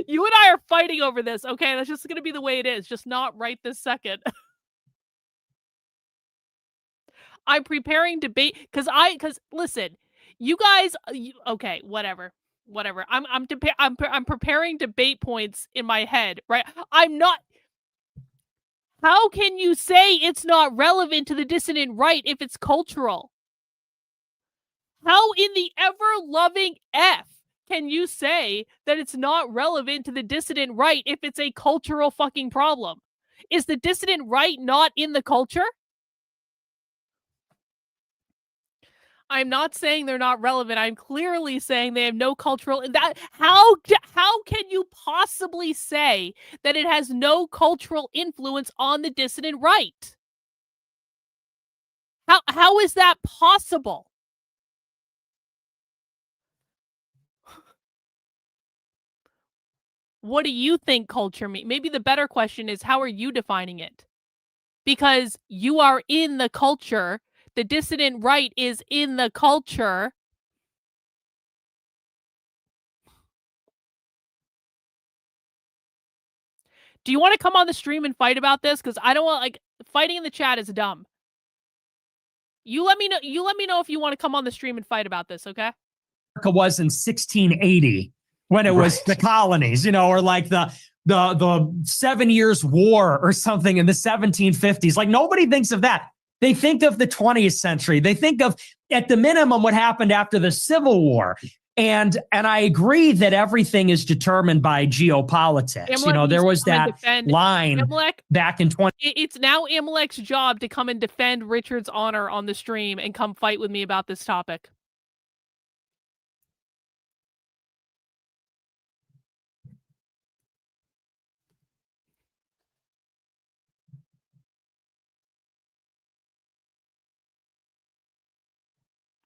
You and I are fighting over this, okay? That's just going to be the way it is. Just not right this second. I'm preparing debate because listen, you guys. Okay, whatever. I'm preparing debate points in my head, right? I'm not. How can you say it's not relevant to the dissident right if it's cultural? How in the ever-loving F can you say that it's not relevant to the dissident right if it's a cultural fucking problem? Is the dissident right not in the culture? I'm not saying they're not relevant. I'm clearly saying they have no cultural... How can you possibly say that it has no cultural influence on the dissident right? How is that possible? What do you think culture means? Maybe the better question is, how are you defining it? Because you are in the culture. The dissident right is in the culture. Do you want to come on the stream and fight about this? Because I don't want, fighting in the chat is dumb. You let me know if you want to come on the stream and fight about this, okay? America was in 1680 when it was the colonies, or like the 7 Years War or something in the 1750s. Like, nobody thinks of that. They think of the 20th century. They think of, at the minimum, what happened after the Civil War. And I agree that everything is determined by geopolitics. There was that line back in 20. It's now Amalek's job to come and defend Richard's honor on the stream and come fight with me about this topic.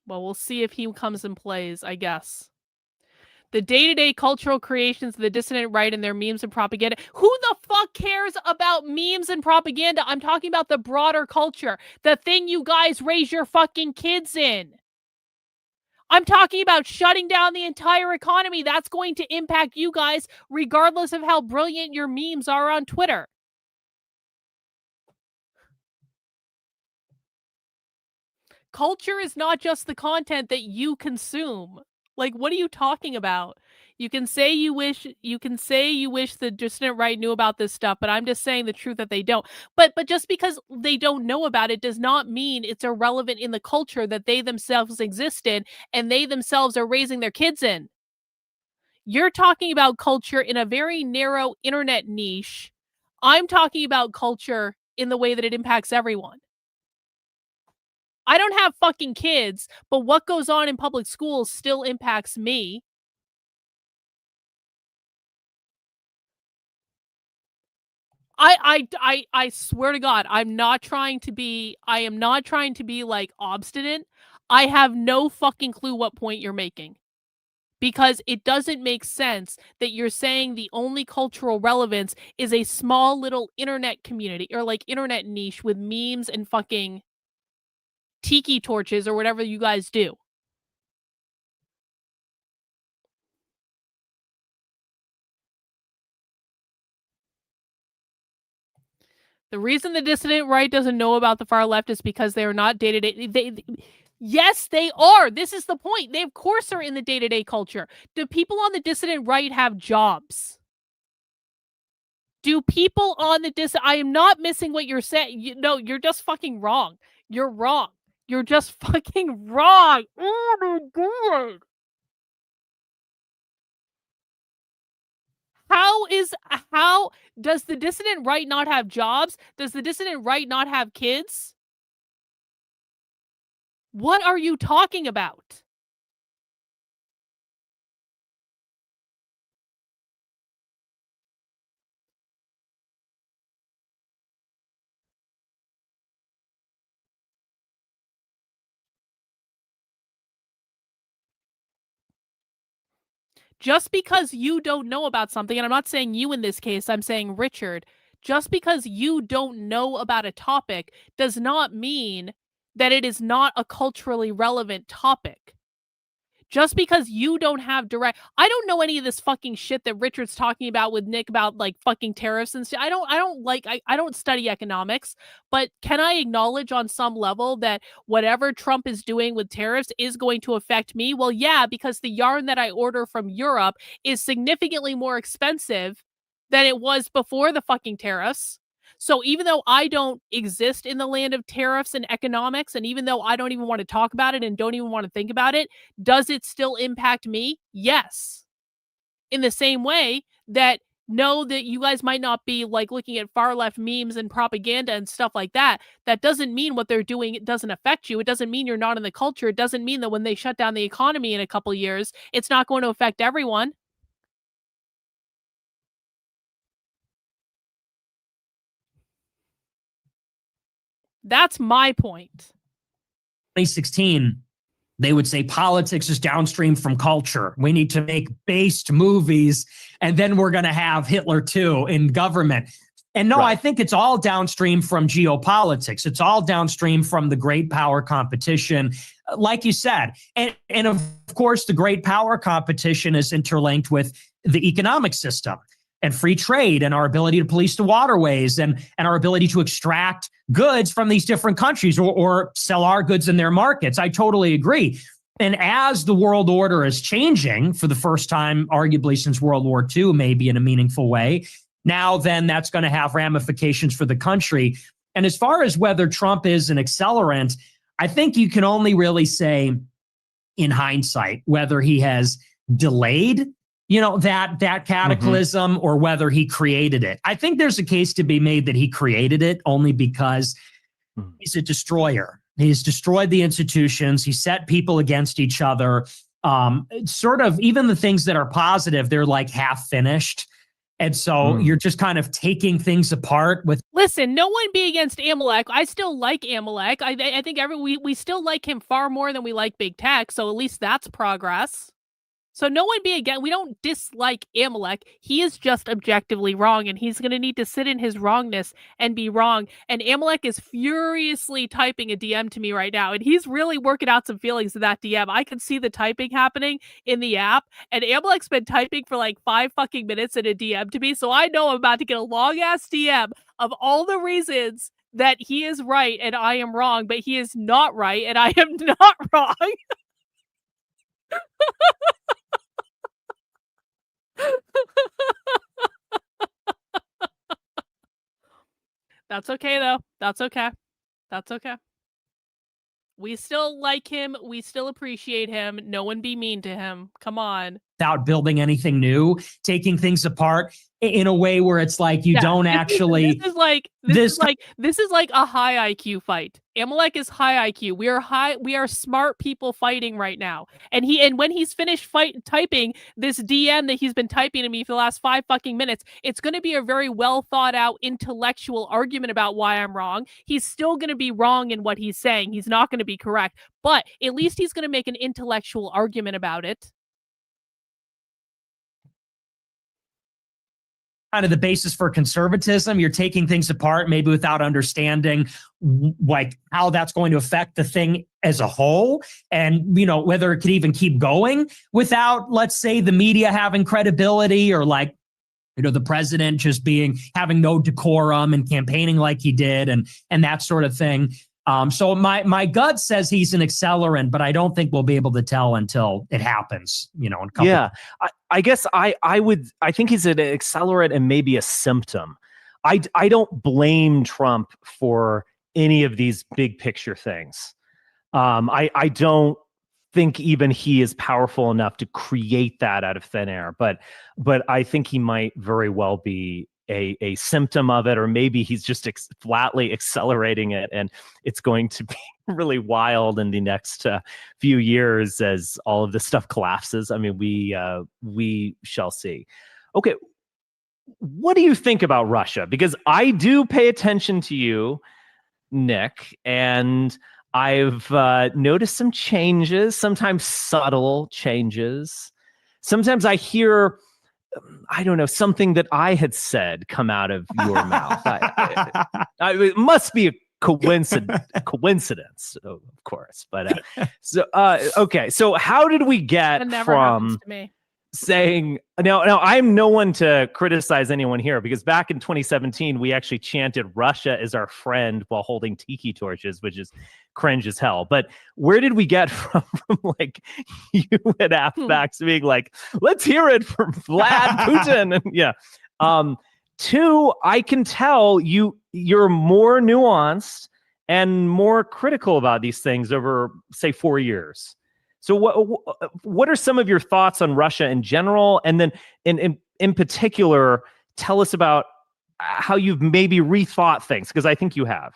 Well, we'll see if he comes and plays, I guess. The day-to-day cultural creations of the dissident right and their memes and propaganda. Who the fuck cares about memes and propaganda? I'm talking about the broader culture. The thing you guys raise your fucking kids in. I'm talking about shutting down the entire economy. That's going to impact you guys regardless of how brilliant your memes are on Twitter. Culture is not just the content that you consume. Like, what are you talking about? You can say you wish the dissident right knew about this stuff, but I'm just saying the truth that they don't. But just because they don't know about it does not mean it's irrelevant in the culture that they themselves exist in and they themselves are raising their kids in. You're talking about culture in a very narrow internet niche. I'm talking about culture in the way that it impacts everyone. I don't have fucking kids, but what goes on in public schools still impacts me. I swear to God, I am not trying to be like obstinate. I have no fucking clue what point you're making. because it doesn't make sense that you're saying the only cultural relevance is a small little internet community or like internet niche with memes and fucking tiki torches or whatever you guys do. The reason the dissident right doesn't know about the far left is because they are not day-to-day. Yes, they are. This is the point. They, of course, are in the day-to-day culture. Do people on the dissident right have jobs? Do people on the I am not missing what you're saying. No, you're just fucking wrong. You're wrong. You're just fucking wrong. Oh my god. How does the dissident right not have jobs? Does the dissident right not have kids? What are you talking about? Just because you don't know about something, and I'm not saying you in this case, I'm saying Richard, just because you don't know about a topic does not mean that it is not a culturally relevant topic. Just because you don't have direct, I don't know any of this fucking shit that Richard's talking about with Nick about like fucking tariffs and shit. I don't study economics, but can I acknowledge on some level that whatever Trump is doing with tariffs is going to affect me? Well, yeah, because the yarn that I order from Europe is significantly more expensive than it was before the fucking tariffs. So even though I don't exist in the land of tariffs and economics, and even though I don't even want to talk about it and don't even want to think about it, does it still impact me? Yes. In the same way that know that you guys might not be like looking at far left memes and propaganda and stuff like that. That doesn't mean what they're doing, it doesn't affect you. It doesn't mean you're not in the culture. It doesn't mean that when they shut down the economy in a couple years, it's not going to affect everyone. That's my point. 2016, they would say politics is downstream from culture. We need to make based movies, and then we're going to have Hitler too in government. And no, I think it's all downstream from geopolitics. It's all downstream from the great power competition, like you said. And of course, the great power competition is interlinked with the economic system and free trade and our ability to police the waterways and our ability to extract goods from these different countries or sell our goods in their markets. I totally agree. And as the world order is changing for the first time, arguably since World War II, maybe in a meaningful way, now then that's going to have ramifications for the country. And as far as whether Trump is an accelerant, I think you can only really say in hindsight whether he has delayed that cataclysm or whether he created it. I think there's a case to be made that he created it only because he's a destroyer. He's destroyed the institutions. He set people against each other. Sort of even the things that are positive, they're like half finished. And so you're just kind of taking things apart with. Listen, no one be against Amalek. I still like Amalek. I think we still like him far more than we like big tech. So at least that's progress. So no one be again. We don't dislike Amalek. He is just objectively wrong, and he's going to need to sit in his wrongness and be wrong. And Amalek is furiously typing a DM to me right now, and he's really working out some feelings in that DM. I can see the typing happening in the app, and Amalek's been typing for like 5 fucking minutes in a DM to me, so I know I'm about to get a long-ass DM of all the reasons that he is right and I am wrong, but he is not right and I am not wrong. That's okay, though. That's okay. That's okay. We still like him. We still appreciate him. No one be mean to him. Come on. Without building anything new, taking things apart in a way where it's like you don't actually. This is like a high IQ fight. Amalek is high IQ. We are smart people fighting right now. And when he's finished typing this DM that he's been typing to me for the last 5 fucking minutes, it's going to be a very well thought out intellectual argument about why I'm wrong. He's still going to be wrong in what he's saying. He's not going to be correct, but at least he's going to make an intellectual argument about it. kind of the basis for conservatism. You're taking things apart, maybe without understanding like how that's going to affect the thing as a whole, and you know whether it could even keep going without, let's say, the media having credibility, or like, you know, the president just having no decorum and campaigning like he did, and that sort of thing. So my gut says he's an accelerant, but I don't think we'll be able to tell until it happens. You know, in a couple I guess I think he's an accelerant and maybe a symptom. I don't blame Trump for any of these big picture things. I don't think even he is powerful enough to create that out of thin air, but I think he might very well be a symptom of it, or maybe he's just flatly accelerating it, and it's going to be really wild in the next few years as all of this stuff collapses. I mean, we shall see. Okay, what do you think about Russia? Because I do pay attention to you, Nick, and I've noticed some changes, sometimes subtle changes. Sometimes I hear, I don't know, something that I had said come out of your mouth. It must be a coincidence, of course. But okay. So how did we get from saying now I'm no one to criticize anyone here, because back in 2017 we actually chanted Russia is our friend while holding tiki torches, which is cringe as hell. But where did we get from like you and Afbax being like, let's hear it from Vlad Putin? And two, I can tell you're more nuanced and more critical about these things over, say, 4 years. So what are some of your thoughts on Russia in general? And then in particular, tell us about how you've maybe rethought things, because I think you have.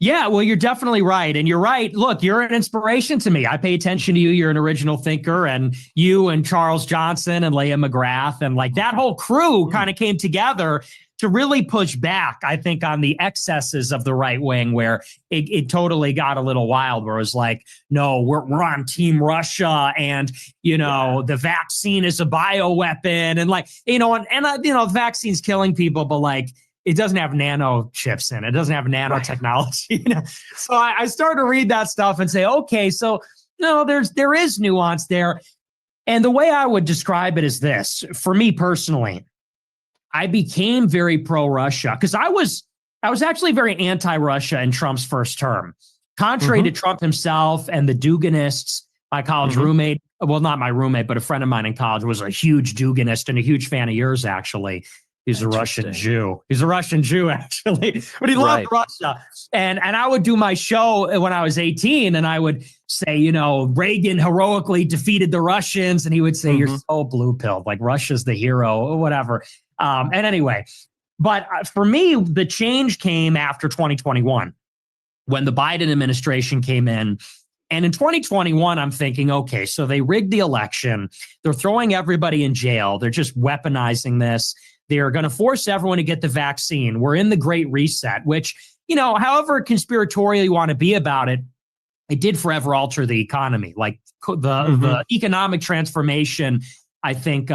Yeah, well, you're definitely right. And you're right. Look, you're an inspiration to me. I pay attention to you. You're an original thinker, and you and Charles Johnson and Leah McGrath and like that whole crew kind of came together to really push back, I think, on the excesses of the right wing, where it totally got a little wild, where it was like, no, we're on Team Russia, and, you know, the vaccine is a bioweapon, and like, you know, and you know, the vaccine's killing people, but like, it doesn't have nano chips in it. It doesn't have nanotechnology. You know? So I started to read that stuff and say, okay, so no, there is nuance there. And the way I would describe it is this: for me personally, I became very pro-Russia because I was actually very anti-Russia in Trump's first term. Contrary to Trump himself and the Duginists, my college roommate, well, not my roommate, but a friend of mine in college was a huge Duginist and a huge fan of yours, actually. He's a Russian Jew. He's a Russian Jew, actually, but he loved Russia. And I would do my show when I was 18, and I would say, you know, Reagan heroically defeated the Russians, and he would say, you're so blue-pilled, like Russia's the hero or whatever. And anyway, but for me, the change came after 2021, when the Biden administration came in. And in 2021, I'm thinking, okay, so they rigged the election. They're throwing everybody in jail. They're just weaponizing this. They're going to force everyone to get the vaccine. We're in the Great Reset, which, you know, however conspiratorial you want to be about it, it did forever alter the economy. Like the economic transformation, I think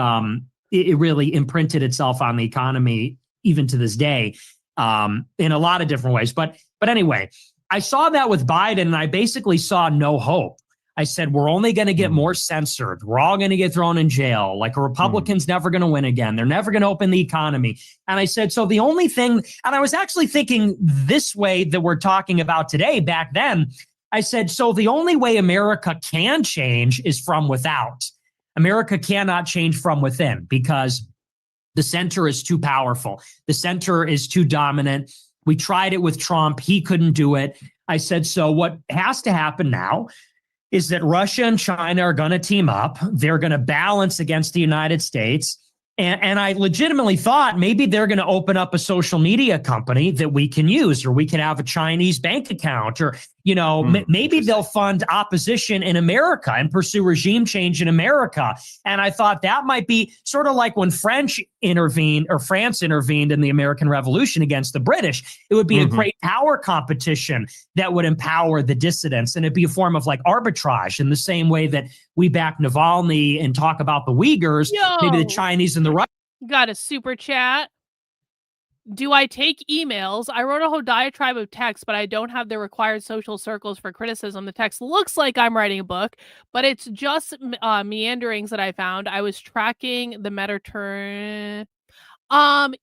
it really imprinted itself on the economy even to this day in a lot of different ways. But anyway, I saw that with Biden, and I basically saw no hope. I said, we're only going to get more censored. We're all going to get thrown in jail. Like a Republican's never going to win again. They're never going to open the economy. And I said, so the only thing, and I was actually thinking this way that we're talking about today, back then, I said, so the only way America can change is from without. America cannot change from within because the center is too powerful. The center is too dominant. We tried it with Trump. He couldn't do it. I said, so what has to happen now is that Russia and China are going to team up. They're going to balance against the United States. And I legitimately thought maybe they're going to open up a social media company that we can use, or we can have a Chinese bank account, or, you know, maybe they'll fund opposition in America and pursue regime change in America. And I thought that might be sort of like when France intervened in the American Revolution against the British. It would be a great power competition that would empower the dissidents, and it'd be a form of like arbitrage in the same way that we back Navalny and talk about the Uyghurs. Maybe the Chinese and the Russians got a super chat Do I take emails? I wrote a whole diatribe of text, but I don't have the required social circles for criticism. The text looks like I'm writing a book, but it's just meanderings that I found. I was tracking the meta turn.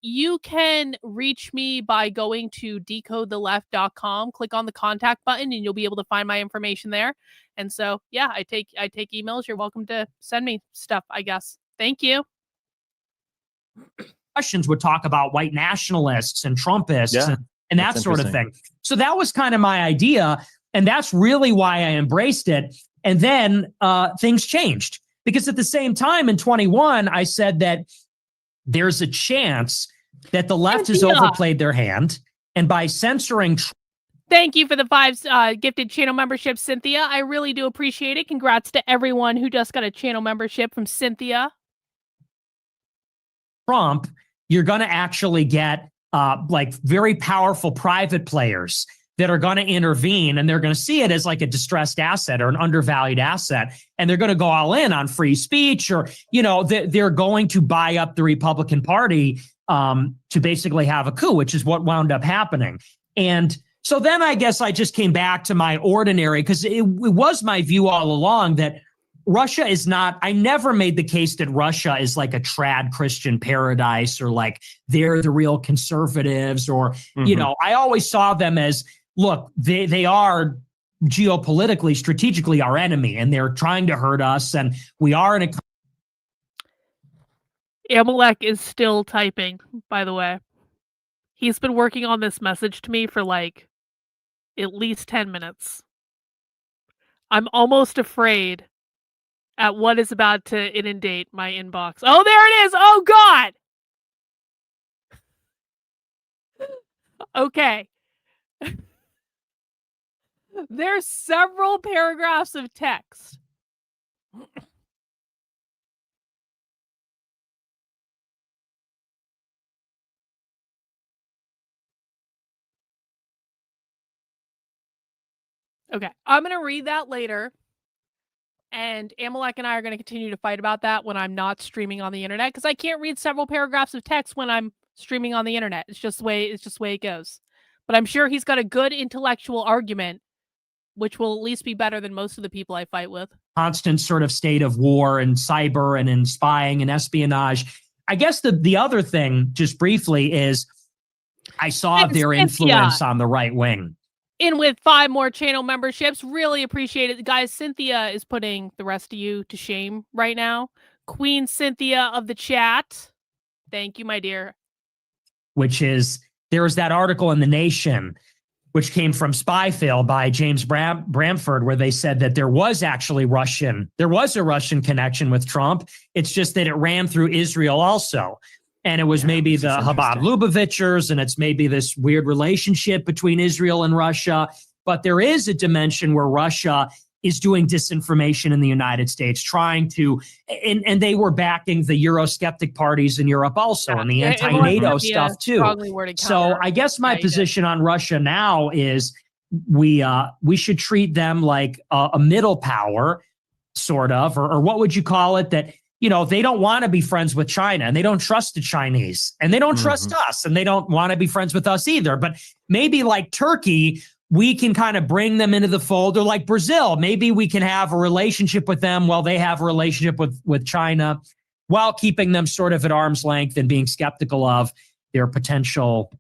You can reach me by going to decodetheleft.com, click on the contact button, and you'll be able to find my information there. And so, yeah, I take emails. You're welcome to send me stuff, I guess. Thank you. Questions would talk about white nationalists and Trumpists Yeah, and that that's sort of interesting. thing. So that was kind of my idea. And that's really why I embraced it. And then things changed, because at the same time in 21, I said that there's a chance that the left has overplayed their hand. And by censoring. Thank you for the 5 gifted channel memberships, Cynthia. I really do appreciate it. Congrats to everyone who just got a channel membership from Cynthia. Trump, you're going to actually get like very powerful private players that are going to intervene, and they're going to see it as like a distressed asset or an undervalued asset. And they're going to go all in on free speech, or, you know, they're going to buy up the Republican Party to basically have a coup, which is what wound up happening. And so then I guess I just came back to my ordinary, because it was my view all along that Russia is not, I never made the case that Russia is like a trad Christian paradise, or like they're the real conservatives, or, you know, I always saw them as, look, they are geopolitically, strategically our enemy, and they're trying to hurt us. And we are in a. Amalek is still typing, by the way. He's been working on this message to me for like at least 10 minutes. I'm almost afraid at what is about to inundate my inbox. Oh, there it is. Oh, God. Okay. There's several paragraphs of text. Okay, I'm going to read that later. And Amalek and I are going to continue to fight about that when I'm not streaming on the internet, because I can't read several paragraphs of text when I'm streaming on the internet. It's just the way it goes. But I'm sure he's got a good intellectual argument, which will at least be better than most of the people I fight with. Constant sort of state of war and cyber and in spying and espionage. I guess the other thing, just briefly, is I saw their influence on the right wing. In with 5 more channel memberships. Really appreciate it. Guys, Cynthia is putting the rest of you to shame right now. Queen Cynthia of the chat. Thank you, my dear. Which is, there was that article in The Nation, which came from Spyfield by James Bramford, where they said that there was a Russian connection with Trump. It's just that it ran through Israel also. And it was maybe the Chabad Lubavitchers, and it's maybe this weird relationship between Israel and Russia. But there is a dimension where Russia is doing disinformation in the United States, trying to, and they were backing the Eurosceptic parties in Europe also, and the anti-NATO stuff too. So I guess my position on Russia now is we should treat them like a middle power, sort of, or what would you call it, that, you know, they don't want to be friends with China, and they don't trust the Chinese, and they don't trust us, and they don't want to be friends with us either. But maybe like Turkey, we can kind of bring them into the fold, or like Brazil, maybe we can have a relationship with them while they have a relationship with China, while keeping them sort of at arm's length and being skeptical of their potential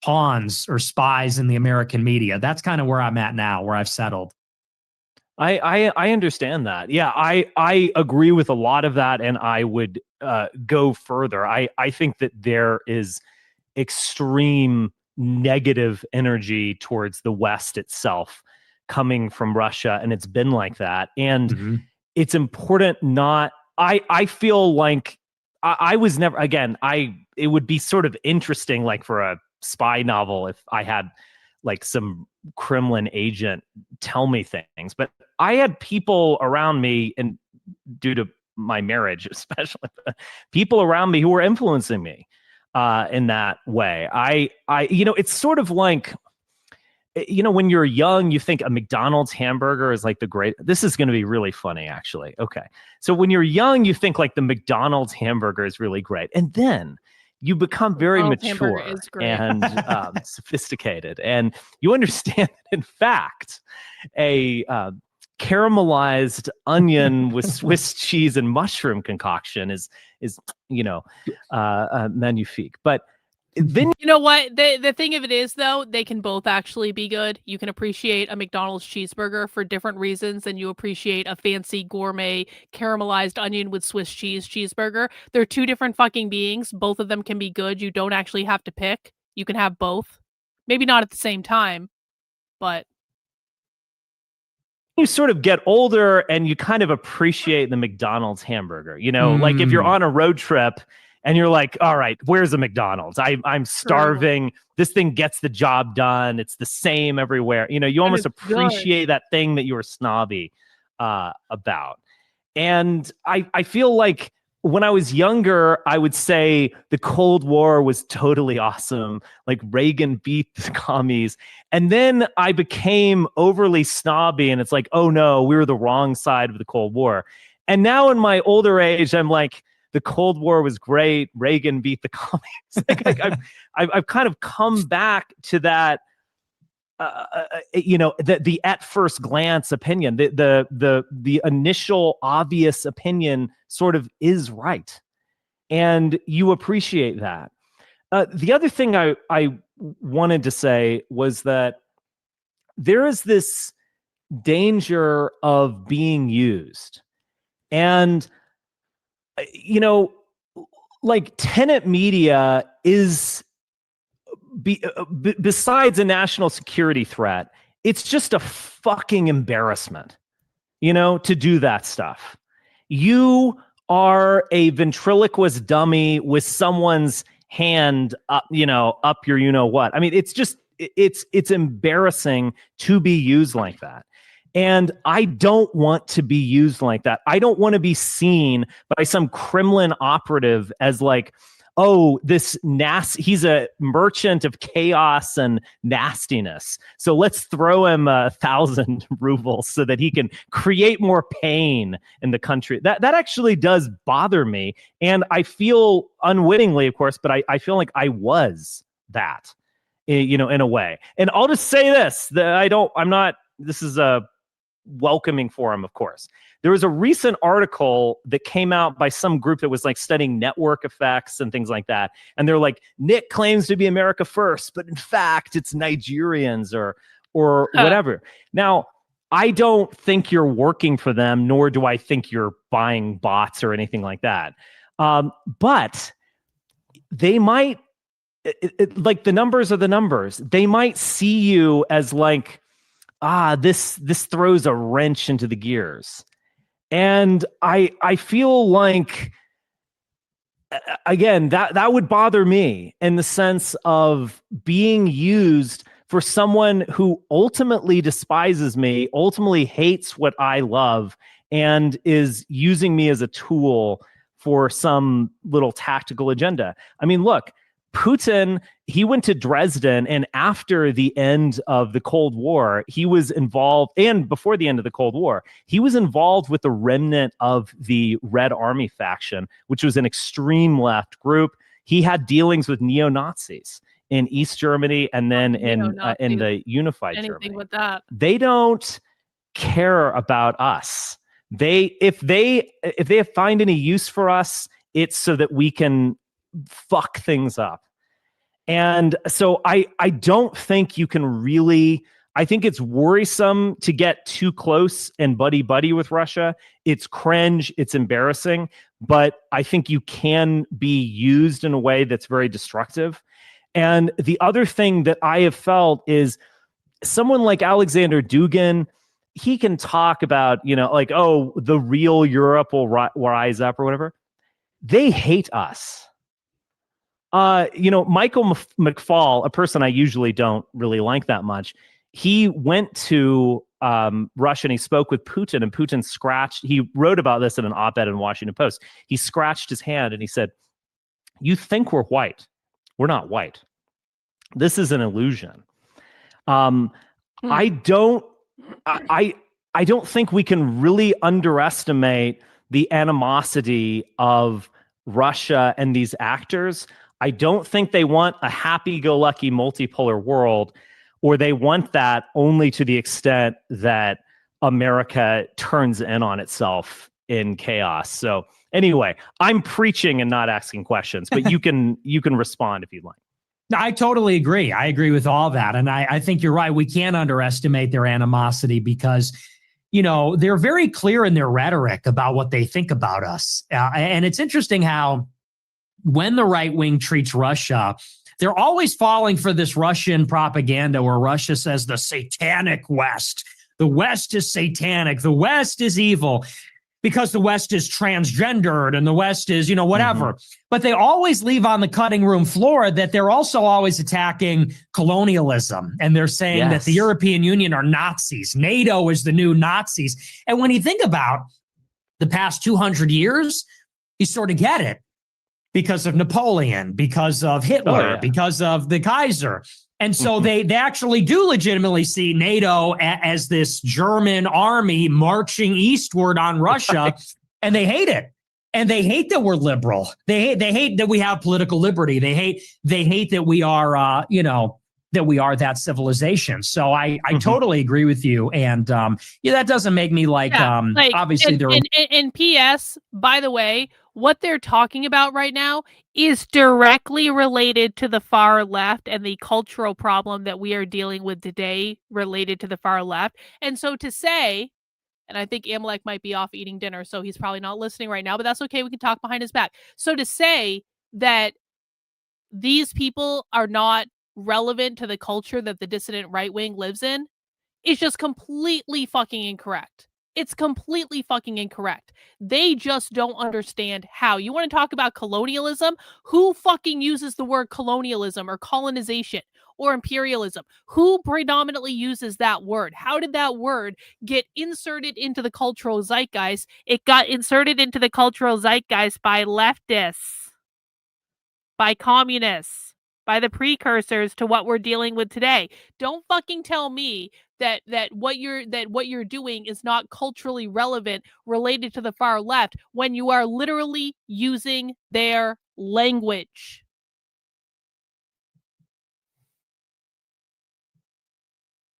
pawns or spies in the American media. That's kind of where I'm at now, where I've settled. I understand that. Yeah, I agree with a lot of that, and I would go further. I think that there is extreme negative energy towards the West itself coming from Russia, and it's been like that. And it's important not. I feel like I was never, again, it would be sort of interesting, like for a spy novel, if I had like some Kremlin agent tell me things, but I had people around me, and due to my marriage, especially people around me who were influencing me in that way. I, you know, it's sort of like, you know, when you're young, you think a McDonald's hamburger is like the great, this is going to be really funny, actually. Okay. So when you're young, you think like the McDonald's hamburger is really great. And then you become very McDonald's hamburger mature is great. and sophisticated, and you understand that, in fact, a caramelized onion with Swiss cheese and mushroom concoction is magnifique. But then You know what? The thing of it is, though, they can both actually be good. You can appreciate a McDonald's cheeseburger for different reasons than you appreciate a fancy gourmet caramelized onion with Swiss cheese cheeseburger. They're two different fucking beings. Both of them can be good. You don't actually have to pick. You can have both. Maybe not at the same time, but you sort of get older and you kind of appreciate the McDonald's hamburger. Like if you're on a road trip and you're like, all right, where's a McDonald's? I'm starving. This thing gets the job done. It's the same everywhere. You almost appreciate that thing that you were snobby about. And I feel like when I was younger, I would say the Cold War was totally awesome. Like Reagan beat the commies. And then I became overly snobby and it's like, oh no, we were the wrong side of the Cold War. And now in my older age, I'm like, the Cold War was great. Reagan beat the commies. I've kind of come back to that, the at first glance opinion, the initial obvious opinion sort of is right, and you appreciate that. The other thing I wanted to say was that there is this danger of being used, and like tenant media is besides a national security threat, it's just a fucking embarrassment, to do that stuff. You are a ventriloquist dummy with someone's hand up, up your what. I mean, it's just it's embarrassing to be used like that. And I don't want to be used like that. I don't want to be seen by some Kremlin operative as like, oh, he's a merchant of chaos and nastiness. So let's throw him 1,000 rubles so that he can create more pain in the country. That actually does bother me. And I feel unwittingly, of course, but I feel like I was that, in a way. And I'll just say this, this is a welcoming forum, of course. There was a recent article that came out by some group that was like studying network effects and things like that. And they're like, Nick claims to be America first, but in fact, it's Nigerians or whatever. Now, I don't think you're working for them, nor do I think you're buying bots or anything like that. But they might, like the numbers are the numbers. They might see you as like, this throws a wrench into the gears. And I feel like, again, that would bother me in the sense of being used for someone who ultimately despises me, ultimately hates what I love, and is using me as a tool for some little tactical agenda. I mean, look, Putin, he went to Dresden, and after the end of the Cold War, he was involved, and before the end of the Cold War, he was involved with the remnant of the Red Army faction, which was an extreme left group. He had dealings with neo-Nazis in East Germany and then in the unified Germany. With that. They don't care about us. If they find any use for us, it's so that we can fuck things up. And so I don't think you can really, I think it's worrisome to get too close and buddy with Russia. It's cringe, it's embarrassing, but I think you can be used in a way that's very destructive. And the other thing that I have felt is someone like Alexander Dugin, he can talk about, like, oh, the real Europe will rise up or whatever. They hate us. Michael McFaul, a person I usually don't really like that much, he went to Russia and he spoke with Putin, and Putin he wrote about this in an op-ed in Washington Post. He scratched his hand and he said, "You think we're white. We're not white. This is an illusion." I don't think we can really underestimate the animosity of Russia and these actors. I don't think they want a happy-go-lucky multipolar world, or they want that only to the extent that America turns in on itself in chaos. So anyway, I'm preaching and not asking questions, but you can respond if you'd like. I totally agree. I agree with all that. And I think you're right. We can't underestimate their animosity because, they're very clear in their rhetoric about what they think about us. And it's interesting how when the right wing treats Russia, they're always falling for this Russian propaganda where Russia says the satanic West. The West is satanic. The West is evil because the West is transgendered and the West is, whatever. But they always leave on the cutting room floor that they're also always attacking colonialism. And they're saying that the European Union are Nazis. NATO is the new Nazis. And when you think about the past 200 years, you sort of get it because of Napoleon, because of Hitler, because of the Kaiser. And so they actually do legitimately see NATO as this German army marching eastward on Russia, and they hate it. And they hate that we're liberal. They hate that we have political liberty. They hate that we are, that we are that civilization. So I totally agree with you. And that doesn't make me obviously they're in PS, by the way, what they're talking about right now is directly related to the far left and the cultural problem that we are dealing with today related to the far left. And so to say, and I think Amalek might be off eating dinner, so he's probably not listening right now, but that's okay. We can talk behind his back. So to say that these people are not relevant to the culture that the dissident right wing lives in is just completely fucking incorrect. It's completely fucking incorrect. They just don't understand how. You want to talk about colonialism? Who fucking uses the word colonialism or colonization or imperialism? Who predominantly uses that word? How did that word get inserted into the cultural zeitgeist? It got inserted into the cultural zeitgeist by leftists, by communists, by the precursors to what we're dealing with today. Don't fucking tell me that what you're doing is not culturally relevant related to the far left when you are literally using their language.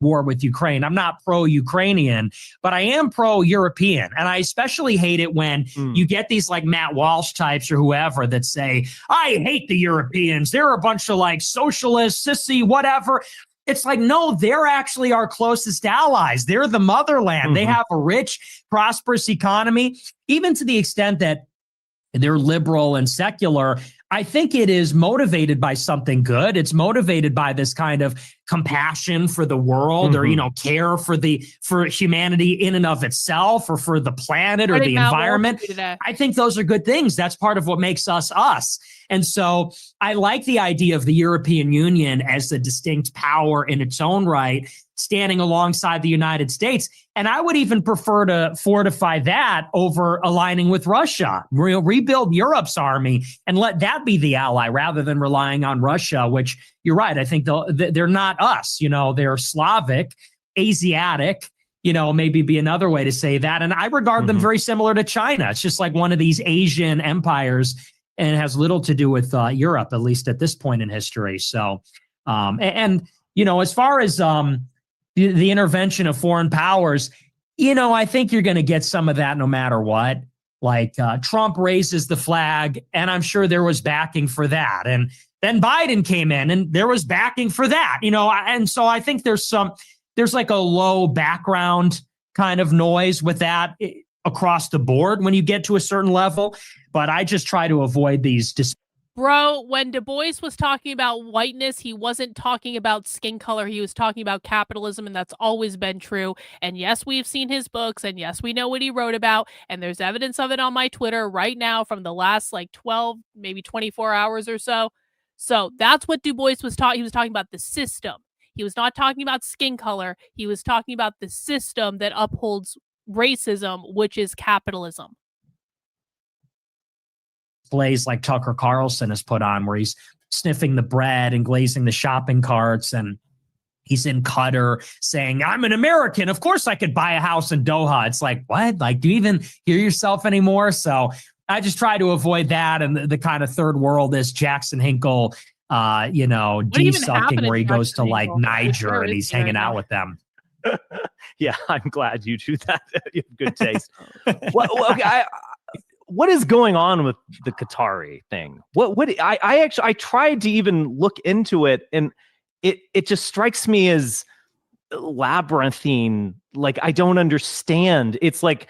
War with Ukraine. I'm not pro-Ukrainian, but I am pro-European. And I especially hate it when you get these like Matt Walsh types or whoever that say, I hate the Europeans. They're a bunch of like socialists, sissy, whatever. It's like, no, they're actually our closest allies. They're the motherland. They have a rich, prosperous economy, even to the extent that they're liberal and secular. I think it is motivated by something good. It's motivated by this kind of compassion for the world or, care for humanity in and of itself or for the planet or the environment. I think those are good things. That's part of what makes us us. And so I like the idea of the European Union as a distinct power in its own right, standing alongside the United States. And I would even prefer to fortify that over aligning with Russia, rebuild Europe's army and let that be the ally rather than relying on Russia, which you're right. I think they're not us, they're Slavic, Asiatic, maybe be another way to say that. And I regard them very similar to China. It's just like one of these Asian empires and it has little to do with Europe, at least at this point in history. So, as far as the intervention of foreign powers, I think you're going to get some of that no matter what. Like Trump raises the flag, and I'm sure there was backing for that. And then Biden came in, and there was backing for that. And so I think there's like a low background kind of noise with that across the board when you get to a certain level. But I just try to avoid these. Bro, when Du Bois was talking about whiteness, he wasn't talking about skin color. He was talking about capitalism, and that's always been true. And yes, we've seen his books, and yes, we know what he wrote about, and there's evidence of it on my Twitter right now from the last 12, maybe 24 hours or so. So that's what Du Bois was talking. He was talking about the system. He was not talking about skin color. He was talking about the system that upholds racism, which is capitalism. Plays like Tucker Carlson has put on where he's sniffing the bread and glazing the shopping carts, and he's in Qatar saying, I'm an American. Of course I could buy a house in Doha. It's like, what? Like, do you even hear yourself anymore? So I just try to avoid that and the kind of third world is Jackson Hinkle, What even happened de-sucking in where he goes to Jackson like Hinkle? Niger Where and is he's he right hanging out now? with them. Yeah, I'm glad you do that. You have good taste. Okay, what is going on with the Qatari thing? I tried to even look into it, and it just strikes me as labyrinthine. Like, I don't understand. It's like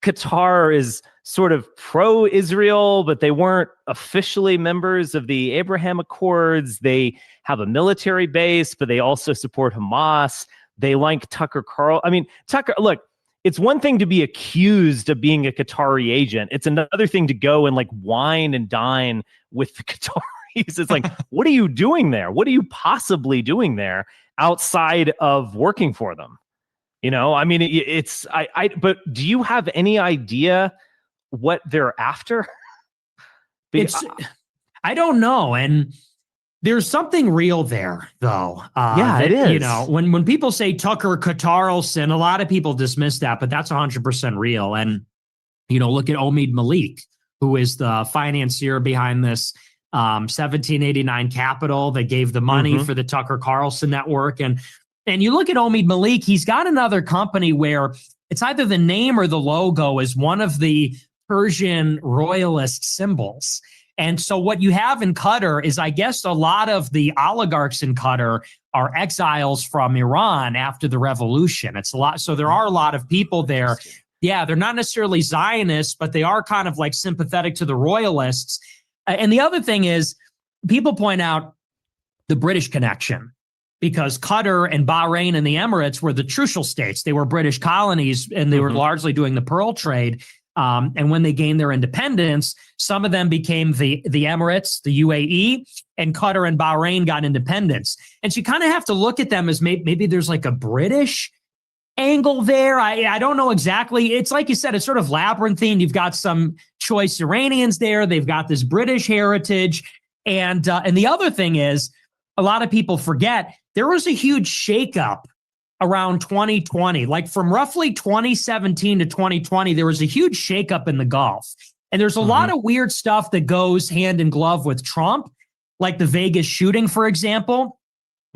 Qatar is sort of pro-Israel, but they weren't officially members of the Abraham Accords. They have a military base, but they also support Hamas. They like Tucker Carlson. I mean, Tucker, look, it's one thing to be accused of being a Qatari agent. It's another thing to go and like wine and dine with the Qataris. It's like, what are you doing there? What are you possibly doing there outside of working for them? I mean, but do you have any idea what they're after? I don't know. And there's something real there, though. It is. When people say Tucker Carlson, a lot of people dismiss that, but that's 100% real. And, look at Omid Malik, who is the financier behind this 1789 Capital that gave the money for the Tucker Carlson network. And you look at Omid Malik, he's got another company where it's either the name or the logo is one of the Persian royalist symbols. And so what you have in Qatar is, I guess, a lot of the oligarchs in Qatar are exiles from Iran after the revolution. It's a lot. So there are a lot of people there. Yeah, they're not necessarily Zionists, but they are kind of like sympathetic to the royalists. And the other thing is, people point out the British connection, because Qatar and Bahrain and the Emirates were the trucial states. They were British colonies, and they were largely doing the pearl trade. And when they gained their independence, some of them became the Emirates, the UAE, and Qatar and Bahrain got independence. And so you kind of have to look at them as maybe there's like a British angle there. I don't know exactly. It's like you said, it's sort of labyrinthine. You've got some choice Iranians there. They've got this British heritage. And the other thing is, a lot of people forget, there was a huge shakeup around 2020, like from roughly 2017 to 2020, there was a huge shakeup in the Gulf. And there's a lot of weird stuff that goes hand in glove with Trump, like the Vegas shooting, for example.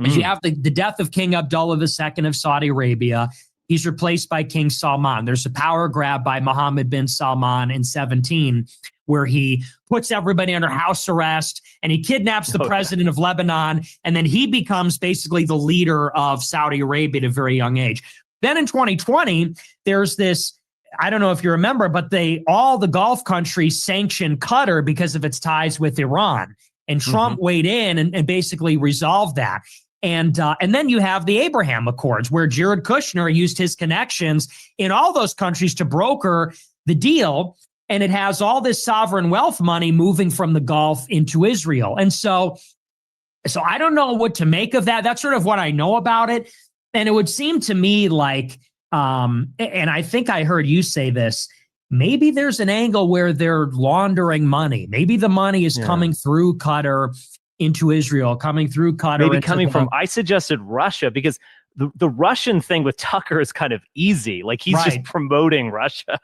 As you have the death of King Abdullah II of Saudi Arabia. He's replaced by King Salman. There's a power grab by Mohammed bin Salman in 2017, where he puts everybody under house arrest and he kidnaps the president of Lebanon. And then he becomes basically the leader of Saudi Arabia at a very young age. Then in 2020, there's this, I don't know if you remember, but all the Gulf countries sanctioned Qatar because of its ties with Iran. And Trump weighed in and basically resolved that. And then you have the Abraham Accords, where Jared Kushner used his connections in all those countries to broker the deal. And it has all this sovereign wealth money moving from the Gulf into Israel. And so I don't know what to make of that. That's sort of what I know about it. And it would seem to me like, and I think I heard you say this, maybe there's an angle where they're laundering money. Maybe the money is coming through Qatar into Israel, coming through Qatar. Maybe coming from, I suggested Russia, because the Russian thing with Tucker is kind of easy. Like, he's just promoting Russia.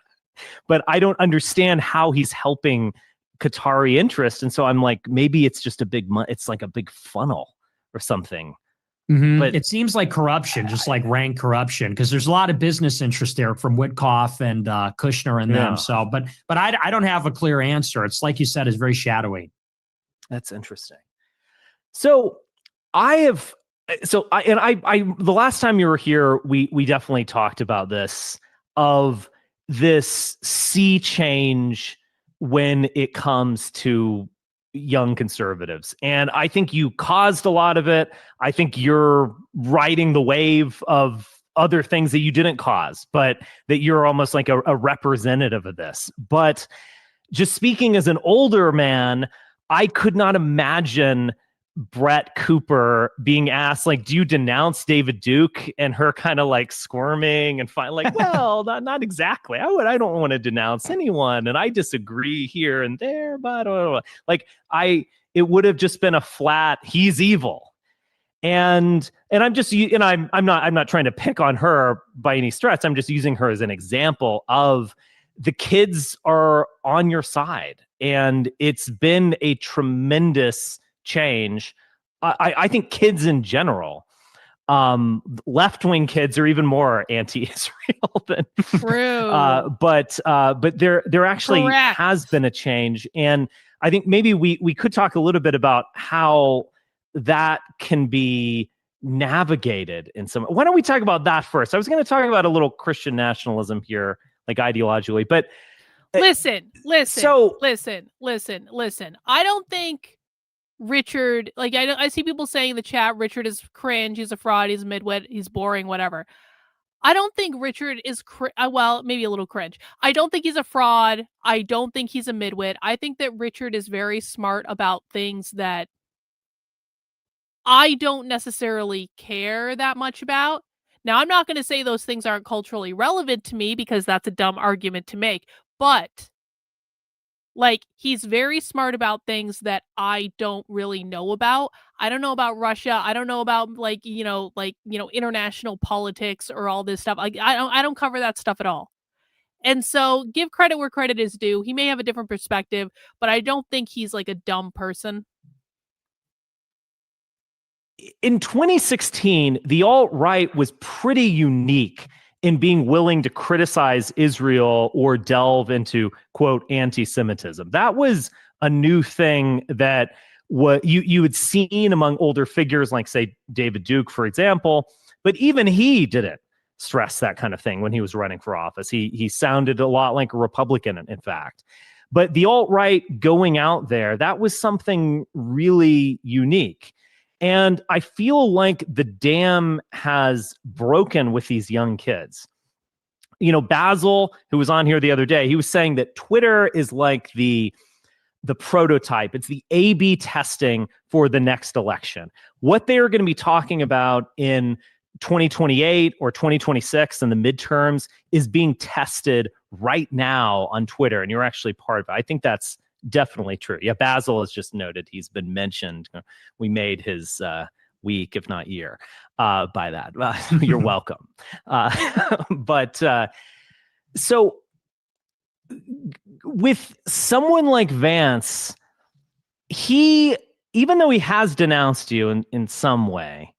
But I don't understand how he's helping Qatari interest. And so I'm like, maybe it's just it's like a big funnel or something. But it seems like corruption, just like rank corruption, because there's a lot of business interest there from Witkoff and Kushner and them. So, but I don't have a clear answer. It's like you said, it's very shadowy. That's interesting. So the last time you were here, we definitely talked about this, of this sea change when it comes to young conservatives. And I think you caused a lot of it. I think you're riding the wave of other things that you didn't cause, but that you're almost like a representative of this. But just speaking as an older man, I could not imagine Brett Cooper being asked, like, do you denounce David Duke? And her kind of like squirming and like, well, not exactly. I don't want to denounce anyone, and I disagree here and there, but like, it would have just been a flat, he's evil. And I'm not trying to pick on her by any stretch. I'm just using her as an example of the kids are on your side, and it's been a tremendous change. I think kids in general, left-wing kids are even more anti-Israel than True. but there actually Correct. has been a change, and I think maybe we could talk a little bit about how that can be navigated in some. Why don't we talk about that first? I was going to talk about a little Christian nationalism here, like ideologically, but listen. So- Listen. I don't think Richard, like I see people saying in the chat, Richard is cringe, he's a fraud, he's a midwit, he's boring, whatever. I don't think Richard is well, maybe a little cringe. I don't think he's a fraud. I don't think he's a midwit. I think that Richard is very smart about things that I don't necessarily care that much about. Now, I'm not going to say those things aren't culturally relevant to me because that's a dumb argument to make, but like, he's very smart about things that I don't really know about. I don't know about Russia. I don't know about international politics or all this stuff. Like, I don't cover that stuff at all. And so give credit where credit is due. He may have a different perspective, but I don't think he's like a dumb person. In 2016, the alt-right was pretty unique in being willing to criticize Israel or delve into, quote, anti-Semitism. That was a new thing that you had seen among older figures like, say, David Duke, for example, but even he didn't stress that kind of thing when he was running for office. He sounded a lot like a Republican, in fact. But the alt-right going out there, that was something really unique. And I feel like the dam has broken with these young kids. You know, Basil, who was on here the other day, he was saying that Twitter is like the prototype. It's the A/B testing for the next election. What they are going to be talking about in 2028 or 2026 in the midterms is being tested right now on Twitter, and you're actually part of it. I think that's definitely true. Yeah, Basil has just noted he's been mentioned. We made his week, if not year, by that. You're welcome. So with someone like Vance, even though he has denounced you in some way,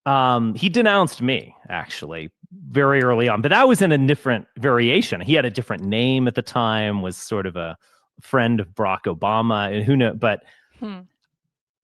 he denounced me actually very early on, but that was in a different variation. He had a different name at the time, was sort of a friend of Barack Obama, and who knows, but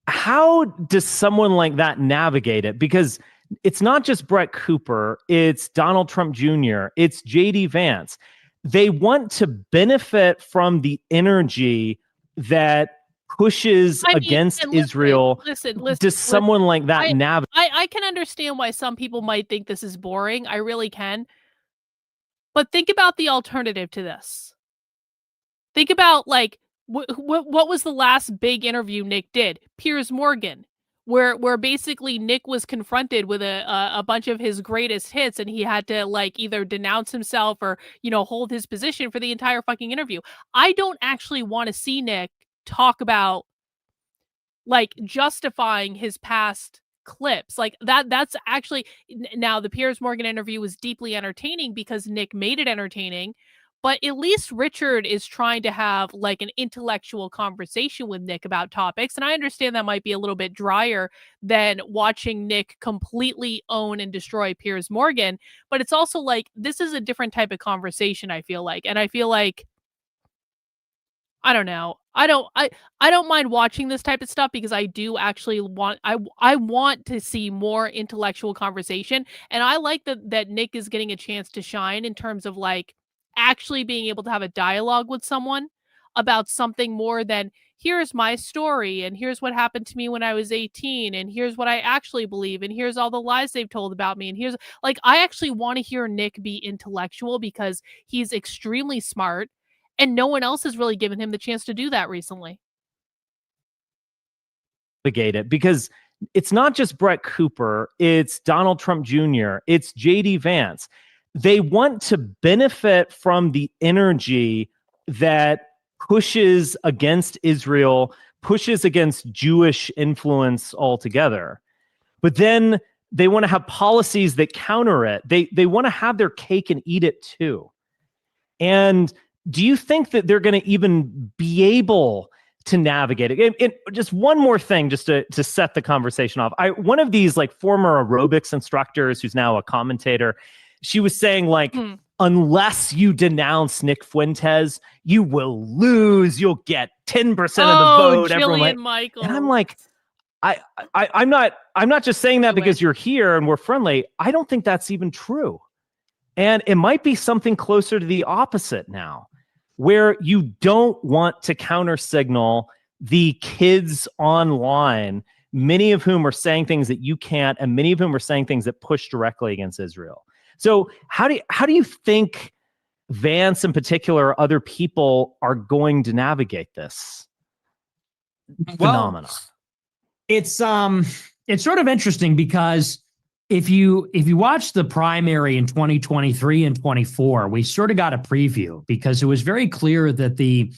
how does someone like that navigate it? Because it's not just Brett Cooper, it's Donald Trump Jr., it's JD Vance. They want to benefit from the energy that pushes against Israel. Listen. Does someone like that navigate? I can understand why some people might think this is boring. I really can. But think about the alternative to this. Think about, like, what was the last big interview Nick did? Piers Morgan, where basically Nick was confronted with a bunch of his greatest hits, and he had to, like, either denounce himself or, hold his position for the entire fucking interview. I don't actually want to see Nick talk about, like, justifying his past clips like that's actually. Now, the Piers Morgan interview was deeply entertaining because Nick made it entertaining. But at least Richard is trying to have, like, an intellectual conversation with Nick about topics. And I understand that might be a little bit drier than watching Nick completely own and destroy Piers Morgan. But it's also like, this is a different type of conversation, I feel like. And I feel like, I don't know. I don't mind watching this type of stuff because I do actually want I want to see more intellectual conversation. And I like that Nick is getting a chance to shine in terms of, like, actually being able to have a dialogue with someone about something more than, here's my story and here's what happened to me when I was 18 and here's what I actually believe and here's all the lies they've told about me, and here's, like, I actually want to hear Nick be intellectual because he's extremely smart and no one else has really given him the chance to do that recently. It, because it's not just Brett Cooper, it's Donald Trump Jr., it's JD Vance. They want to benefit from the energy that pushes against Israel, pushes against Jewish influence altogether. But then they want to have policies that counter it. They want to have their cake and eat it too. And do you think that they're going to even be able to navigate it? And just one more thing, just to set the conversation off. One of these like former aerobics instructors who's now a commentator, she was saying like, unless you denounce Nick Fuentes, you will lose. You'll get 10% of the vote. Jillian Michaels. And I'm like, I'm not just saying that because you're here and we're friendly. I don't think that's even true. And it might be something closer to the opposite now, where you don't want to counter signal the kids online, many of whom are saying things that you can't, and many of whom are saying things that push directly against Israel. So how do you think Vance in particular or other people are going to navigate this phenomenon? It's sort of interesting because if you watch the primary in 2023 and 24, we sort of got a preview because it was very clear that the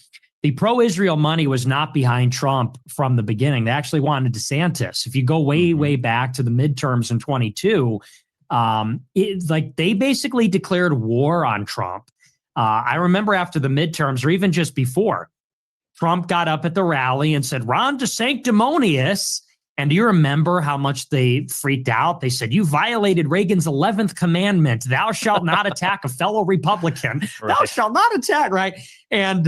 pro-Israel money was not behind Trump from the beginning. They actually wanted DeSantis. If you go way back to the midterms in 22, they basically declared war on Trump. I remember after the midterms, or even just before, Trump got up at the rally and said, "Ron DeSanctimonious." And do you remember how much they freaked out? They said, "You violated Reagan's 11th commandment. Thou shalt not attack a fellow Republican. Right. Thou shalt not attack," right? And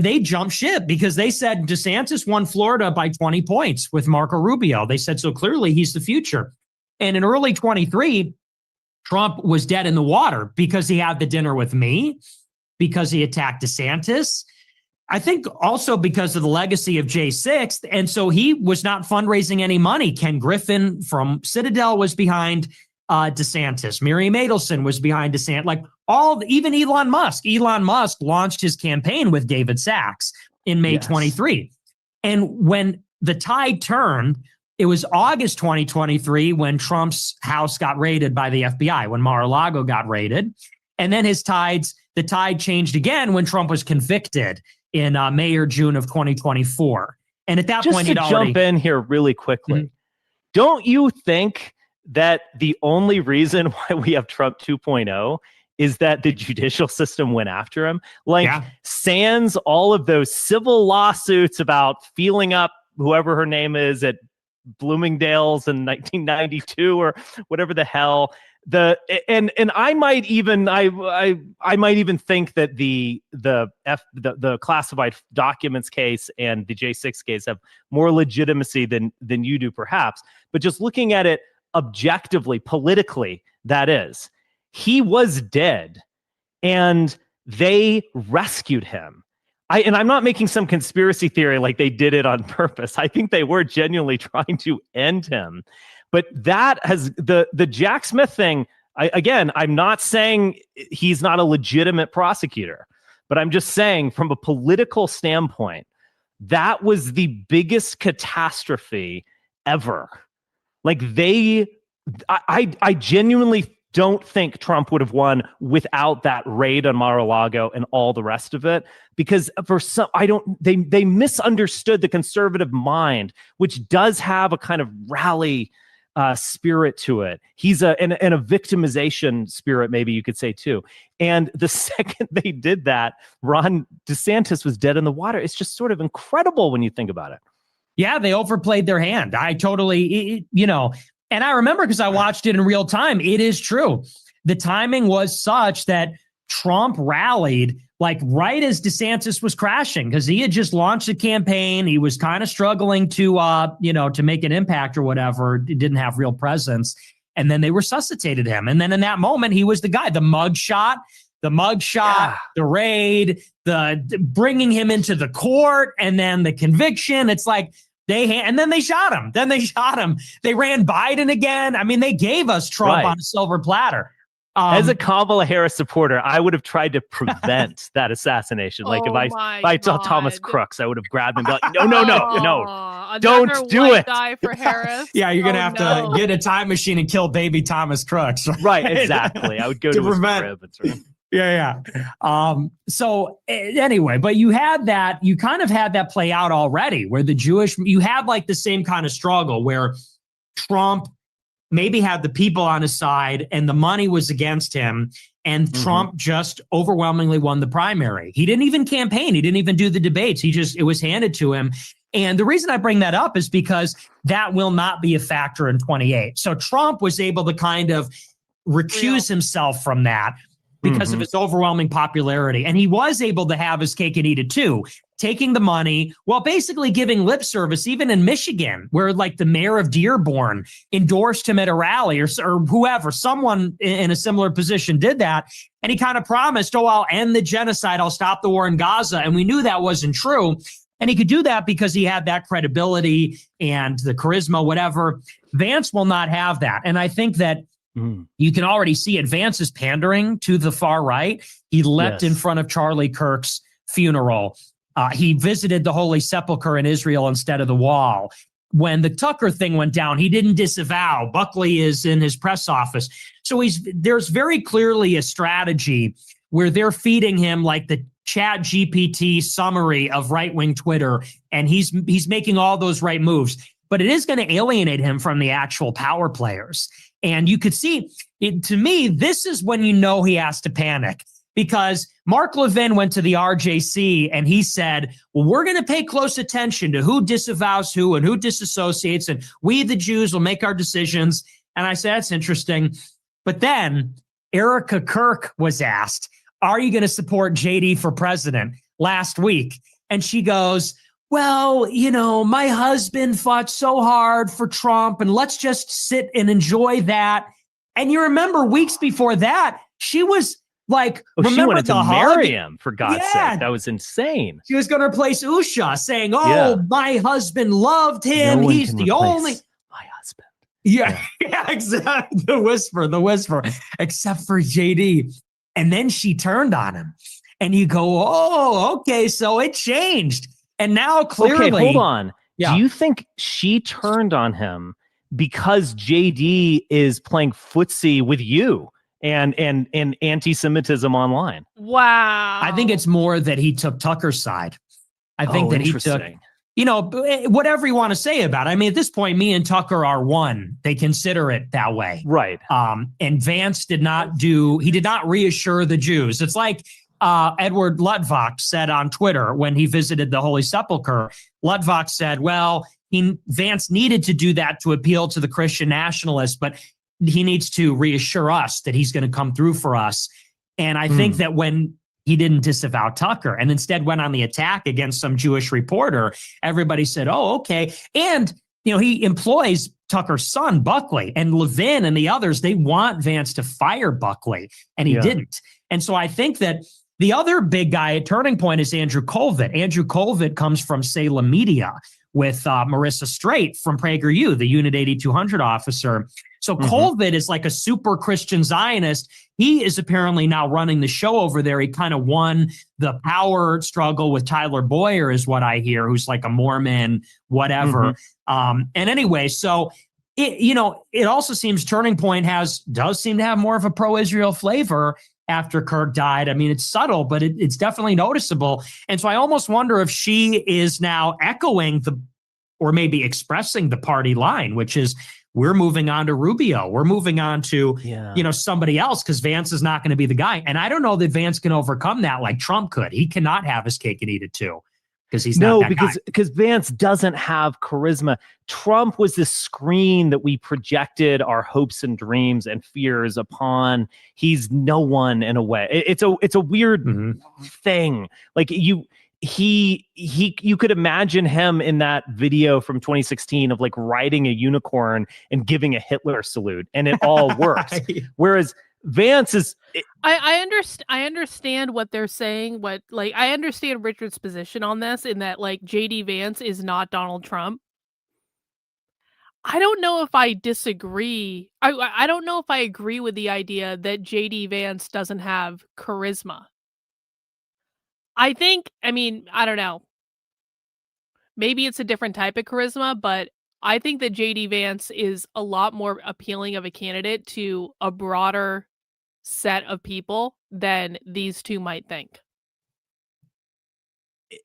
they jumped ship because they said DeSantis won Florida by 20 points with Marco Rubio. They said, so clearly he's the future. And in early 23, Trump was dead in the water because he had the dinner with me, because he attacked DeSantis. I think also because of the legacy of J6. And so he was not fundraising any money. Ken Griffin from Citadel was behind DeSantis. Miriam Adelson was behind DeSantis. Like even Elon Musk. Elon Musk launched his campaign with David Sachs in May 23. And when the tide turned, it was August 2023 when Trump's house got raided by the FBI, when Mar-a-Lago got raided. And then the tide changed again when Trump was convicted in May or June of 2024. And at that point, he'd already jump in here really quickly. Don't you think that the only reason why we have Trump 2.0 is that the judicial system went after him? Sans all of those civil lawsuits about feeling up whoever her name is at Bloomingdale's in 1992 or whatever the hell. And I might even think that the classified documents case and the J6 case have more legitimacy than you do, perhaps. But just looking at it objectively, politically, that is, he was dead, and they rescued him. I'm not making some conspiracy theory like they did it on purpose. I think they were genuinely trying to end him. But that has the Jack Smith thing. I'm not saying he's not a legitimate prosecutor, but I'm just saying from a political standpoint, that was the biggest catastrophe ever. I genuinely don't think Trump would have won without that raid on Mar-a-Lago and all the rest of it, because they misunderstood the conservative mind, which does have a kind of rally spirit to it. He's and a victimization spirit, maybe you could say too. And the second they did that, Ron DeSantis was dead in the water. It's just sort of incredible when you think about it. Yeah, they overplayed their hand. I totally, and I remember because I watched it in real time. It is true. The timing was such that Trump rallied right as DeSantis was crashing, because he had just launched a campaign. He was kind of struggling to make an impact or whatever. He didn't have real presence. And then they resuscitated him. And then in that moment, he was the guy, the mugshot, the raid, the bringing him into the court, and then the conviction. It's like and then they shot him. They ran Biden again. I mean, they gave us Trump on a silver platter. As a Kamala Harris supporter, I would have tried to prevent that assassination. If I saw Thomas Crooks, I would have grabbed him and be like, no, don't do it. Die for Harris. Yeah, you're going to have to get a time machine and kill baby Thomas Crooks. Right, exactly. I would go to his crib and sort of... Yeah. So anyway, but you kind of had that play out already, where you had the same kind of struggle where Trump maybe had the people on his side and the money was against him. and Trump just overwhelmingly won the primary. He didn't even campaign. He didn't even do the debates. It was handed to him. And the reason I bring that up is because that will not be a factor in 28. So Trump was able to kind of recuse himself from that because of his overwhelming popularity. And he was able to have his cake and eat it too, taking the money while basically giving lip service, even in Michigan, where like the mayor of Dearborn endorsed him at a rally or whoever, someone in a similar position did that. And he kind of promised, oh, I'll end the genocide. I'll stop the war in Gaza. And we knew that wasn't true. And he could do that because he had that credibility and the charisma, whatever. Vance will not have that. And I think that you can already see it. Vance is pandering to the far right. He leapt in front of Charlie Kirk's funeral. He visited the Holy Sepulchre in Israel instead of the wall. When the Tucker thing went down, he didn't disavow. Buckley is in his press office. So there's very clearly a strategy where they're feeding him like the Chat GPT summary of right-wing Twitter, and he's making all those right moves. But it is going to alienate him from the actual power players. And you could see, to me, this is when you know he has to panic, because Mark Levin went to the RJC and he said, well, we're going to pay close attention to who disavows who and who disassociates, and we, the Jews, will make our decisions. And I said, that's interesting. But then Erica Kirk was asked, are you going to support JD for president last week? And she goes, well, you know, my husband fought so hard for Trump, and let's just sit and enjoy that. And you remember weeks before that, she was like, she wanted to marry him, for God's Yeah. sake. That was insane. She was going to replace Usha, saying, oh, my husband loved him. No one He's can the replace only. my husband. Yeah, exactly. The whisper, except for JD. And then she turned on him. And you go, oh, okay, so it changed. And now clearly. Okay, hold on. Yeah. Do you think she turned on him because JD is playing footsie with you and anti-Semitism online? Wow. I think it's more that he took Tucker's side. I think that he took, you know, whatever you want to say about it. I mean, at this point, me and Tucker are one. They consider it that way. Right. And Vance did not reassure the Jews. It's like Edward Luttwak said on Twitter when he visited the Holy Sepulchre. Luttwak said, well, Vance needed to do that to appeal to the Christian nationalists, but he needs to reassure us that he's going to come through for us. And I think that when he didn't disavow Tucker and instead went on the attack against some Jewish reporter, everybody said, oh, okay. And, you know, he employs Tucker's son, Buckley, and Levin and the others. They want Vance to fire Buckley, and he didn't. And so I think that the other big guy at Turning Point is Andrew Colvin. Andrew Colvin comes from Salem Media with Marissa Straight from PragerU, the Unit 8200 officer. So Colvin is like a super Christian Zionist. He is apparently now running the show over there. He kind of won the power struggle with Tyler Boyer, is what I hear, who's like a Mormon, whatever. And anyway, so it also seems Turning Point does seem to have more of a pro-Israel flavor after Kirk died. I mean, it's subtle, but it's definitely noticeable. And so I almost wonder if she is now echoing or maybe expressing the party line, which is, we're moving on to Rubio. We're moving on to, somebody else, because Vance is not going to be the guy. And I don't know that Vance can overcome that like Trump could. He cannot have his cake and eat it too, because he's not that guy. because Vance doesn't have charisma. Trump was this screen that we projected our hopes and dreams and fears upon. He's no one in a way. It's a weird thing. Like you could imagine him in that video from 2016 of like riding a unicorn and giving a Hitler salute, and it all works. Whereas Vance is. I understand what they're saying. I understand Richard's position on this, in that like JD Vance is not Donald Trump. I don't know if I disagree. I don't know if I agree with the idea that JD Vance doesn't have charisma. I don't know. Maybe it's a different type of charisma, but I think that JD Vance is a lot more appealing of a candidate to a broader set of people than these two might think.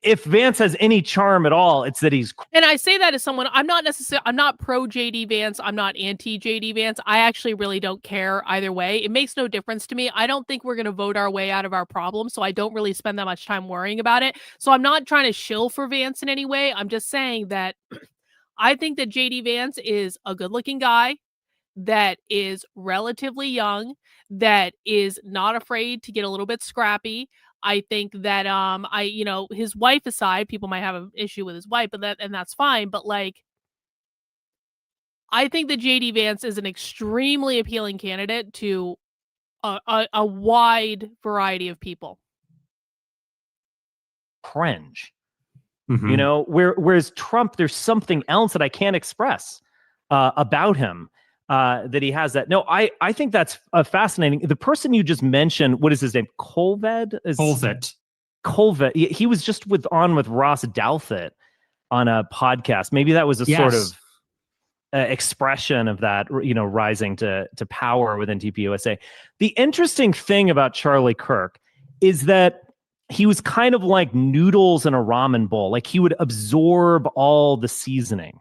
if Vance has any charm at all, it's that he's And I say that as someone, I'm not pro JD Vance. I'm not anti JD Vance. I actually really don't care either way. It makes no difference to me. I don't think we're going to vote our way out of our problem. So I don't really spend that much time worrying about it. So I'm not trying to shill for Vance in any way. I'm just saying that I think that JD Vance is a good looking guy that is relatively young, that is not afraid to get a little bit scrappy. I think that his wife aside, people might have an issue with his wife, but that's fine. But like, I think that JD Vance is an extremely appealing candidate to a wide variety of people. cringe. Mhm. You know, whereas Trump, there's something else that I can't express about him that he has that. No, I think that's fascinating. The person you just mentioned, what is his name? Colvett? Colvett. He was just on with Ross Douthat on a podcast. Maybe that was a sort of expression of that, you know, rising to power within TPUSA. The interesting thing about Charlie Kirk is that he was kind of like noodles in a ramen bowl. Like he would absorb all the seasoning.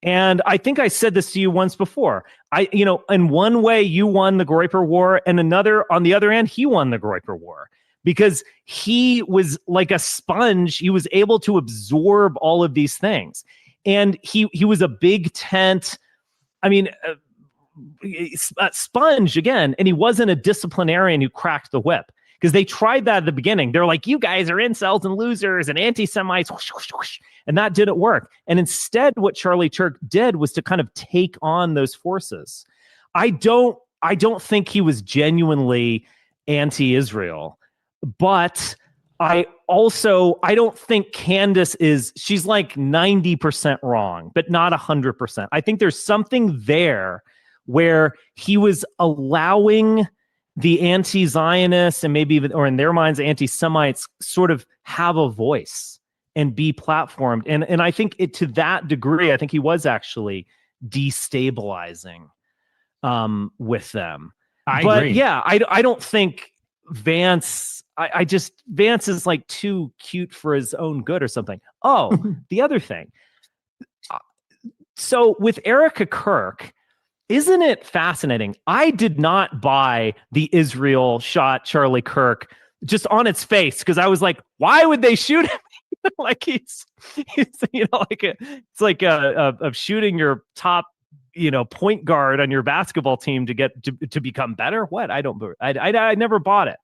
And I think I said this to you once before. In one way you won the Groyper War, and on the other hand, he won the Groyper War because he was like a sponge. He was able to absorb all of these things. And he was a big tent. I mean, a sponge again, and he wasn't a disciplinarian who cracked the whip. Because they tried that at the beginning. They're like, you guys are incels and losers and anti-Semites, whoosh, whoosh, whoosh. And that didn't work. And instead, what Charlie Kirk did was to kind of take on those forces. I don't think he was genuinely anti-Israel, but I don't think Candace she's like 90% wrong, but not 100%. I think there's something there where he was allowing the anti-Zionists and maybe even, or in their minds, anti-Semites sort of have a voice and be platformed. And I think to that degree, I think he was actually destabilizing with them. I but agree. Yeah, I don't think Vance, Vance is like too cute for his own good or something. Oh, the other thing. So with Erica Kirk, isn't it fascinating? I did not buy the Israel shot Charlie Kirk just on its face because I was like, why would they shoot him? Like he's it's like of shooting your top, point guard on your basketball team to get to become better. What? I never bought it.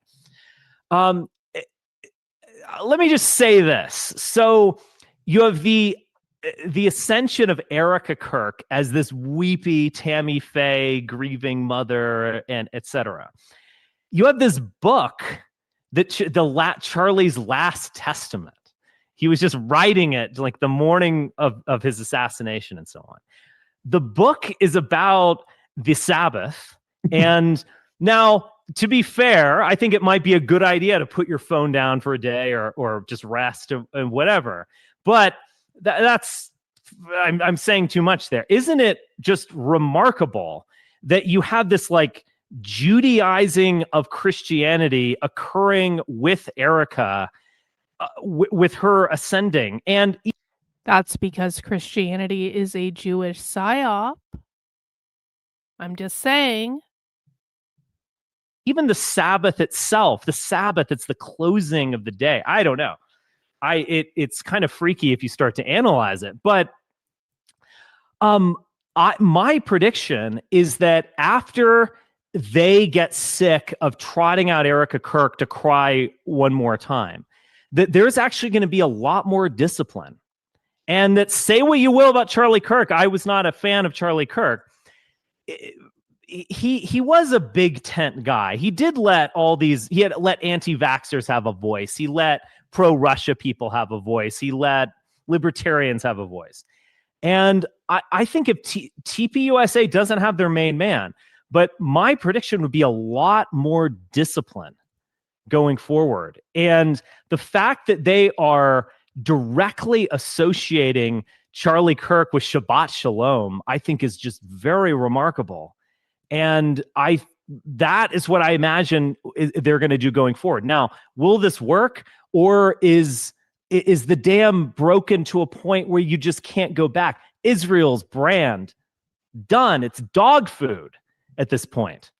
Let me just say this. So you have the ascension of Erica Kirk as this weepy Tammy Faye grieving mother and etc. You have this book that Charlie's Last Testament. He was just writing it like the morning of his assassination and so on. The book is about the Sabbath. And now, to be fair, I think it might be a good idea to put your phone down for a day or just rest and whatever. But I'm saying too much there. Isn't it just remarkable that you have this like Judaizing of Christianity occurring with Erica, with her ascending? And that's because Christianity is a Jewish psyop. I'm just saying. Even the Sabbath itself, it's the closing of the day. I don't know. It's kind of freaky if you start to analyze it, but my prediction is that after they get sick of trotting out Erica Kirk to cry one more time, that there's actually going to be a lot more discipline. And that, say what you will about Charlie Kirk, I was not a fan of Charlie Kirk. He was a big tent guy. He did let let anti-vaxxers have a voice. He let pro-Russia people have a voice. He let libertarians have a voice. And I think if TPUSA doesn't have their main man, but my prediction would be a lot more discipline going forward. And the fact that they are directly associating Charlie Kirk with Shabbat Shalom, I think is just very remarkable. And that is what I imagine they're going to do going forward. Now, will this work, or is is the dam broken to a point where you just can't go back? Israel's brand, done. It's dog food at this point.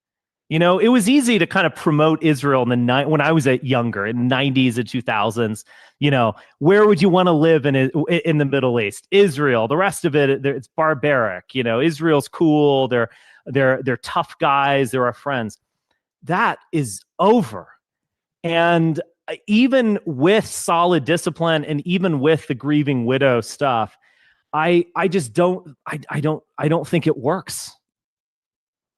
You know, it was easy to kind of promote Israel in the when I was younger, in the 90s and 2000s. You know, where would you want to live in the Middle East? Israel. The rest of it, it's barbaric. You know, Israel's cool. They're tough guys. They're our friends. That is over. And even with solid discipline, and even with the grieving widow stuff, I just don't think it works.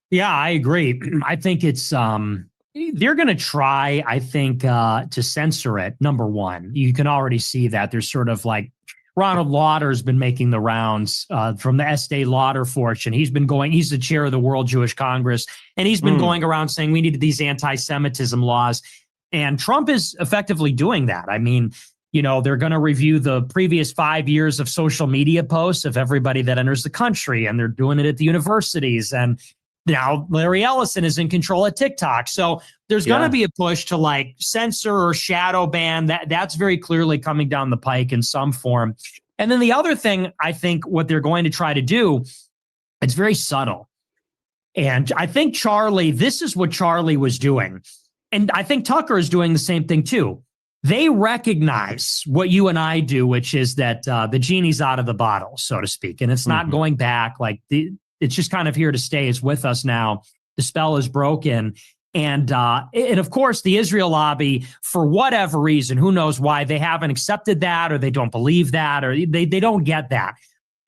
Yeah, I agree. I think it's they're going to try, I think, to censor it. Number one, you can already see that there's sort of like Ronald Lauder's been making the rounds from the Estee Lauder fortune. He's the chair of the World Jewish Congress, and he's been going around saying we needed these anti-Semitism laws. And Trump is effectively doing that. I mean, you know, they're going to review the previous 5 years of social media posts of everybody that enters the country, and they're doing it at the universities. And now Larry Ellison is in control at TikTok. So there's going to be a push to like censor or shadow ban. That's very clearly coming down the pike in some form. And then the other thing, I think what they're going to try to do, it's very subtle. And I think this is what Charlie was doing. And I think Tucker is doing the same thing too. They recognize what you and I do, which is that the genie's out of the bottle, so to speak. And it's not going back. Like it's just kind of here to stay. It's with us now. The spell is broken. And of course, the Israel lobby, for whatever reason, who knows why, they haven't accepted that, or they don't believe that, or they don't get that.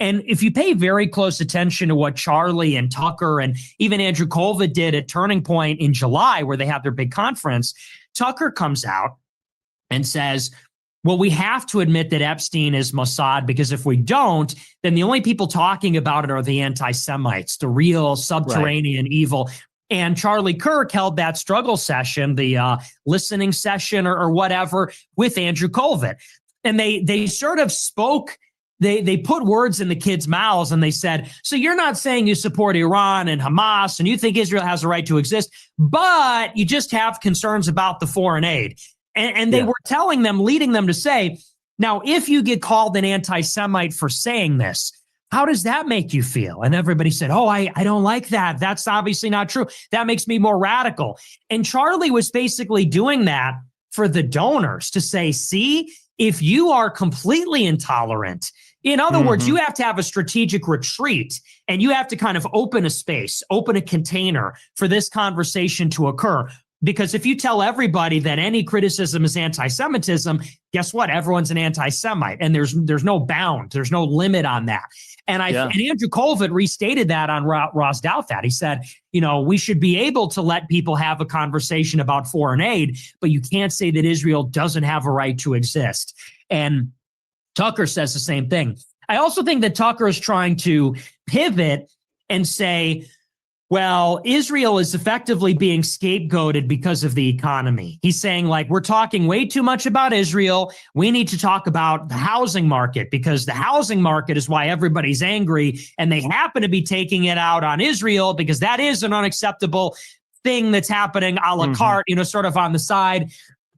And if you pay very close attention to what Charlie and Tucker and even Andrew Colvin did at Turning Point in July, where they have their big conference, Tucker comes out and says, well, we have to admit that Epstein is Mossad, because if we don't, then the only people talking about it are the anti-Semites, the real subterranean evil. And Charlie Kirk held that struggle session, the listening session or whatever, with Andrew Colvin. And they sort of spoke, they put words in the kids' mouths, and they said, so you're not saying you support Iran and Hamas and you think Israel has a right to exist, but you just have concerns about the foreign aid. And they were telling them, leading them to say, now, if you get called an anti-Semite for saying this, how does that make you feel? And everybody said, oh, I don't like that. That's obviously not true. That makes me more radical. And Charlie was basically doing that for the donors to say, see, if you are completely intolerant, in other words, you have to have a strategic retreat, and you have to kind of open a space, open a container for this conversation to occur. Because if you tell everybody that any criticism is anti-Semitism, guess what? Everyone's an anti-Semite, and there's no bound, there's no limit on that. And and Andrew Colvin restated that on Ross Douthat. He said, you know, we should be able to let people have a conversation about foreign aid, but you can't say that Israel doesn't have a right to exist. And Tucker says the same thing. I also think that Tucker is trying to pivot and say, well, Israel is effectively being scapegoated because of the economy. He's saying, like, we're talking way too much about Israel. We need to talk about the housing market, because the housing market is why everybody's angry. And they happen to be taking it out on Israel because that is an unacceptable thing that's happening a la carte, you know, sort of on the side.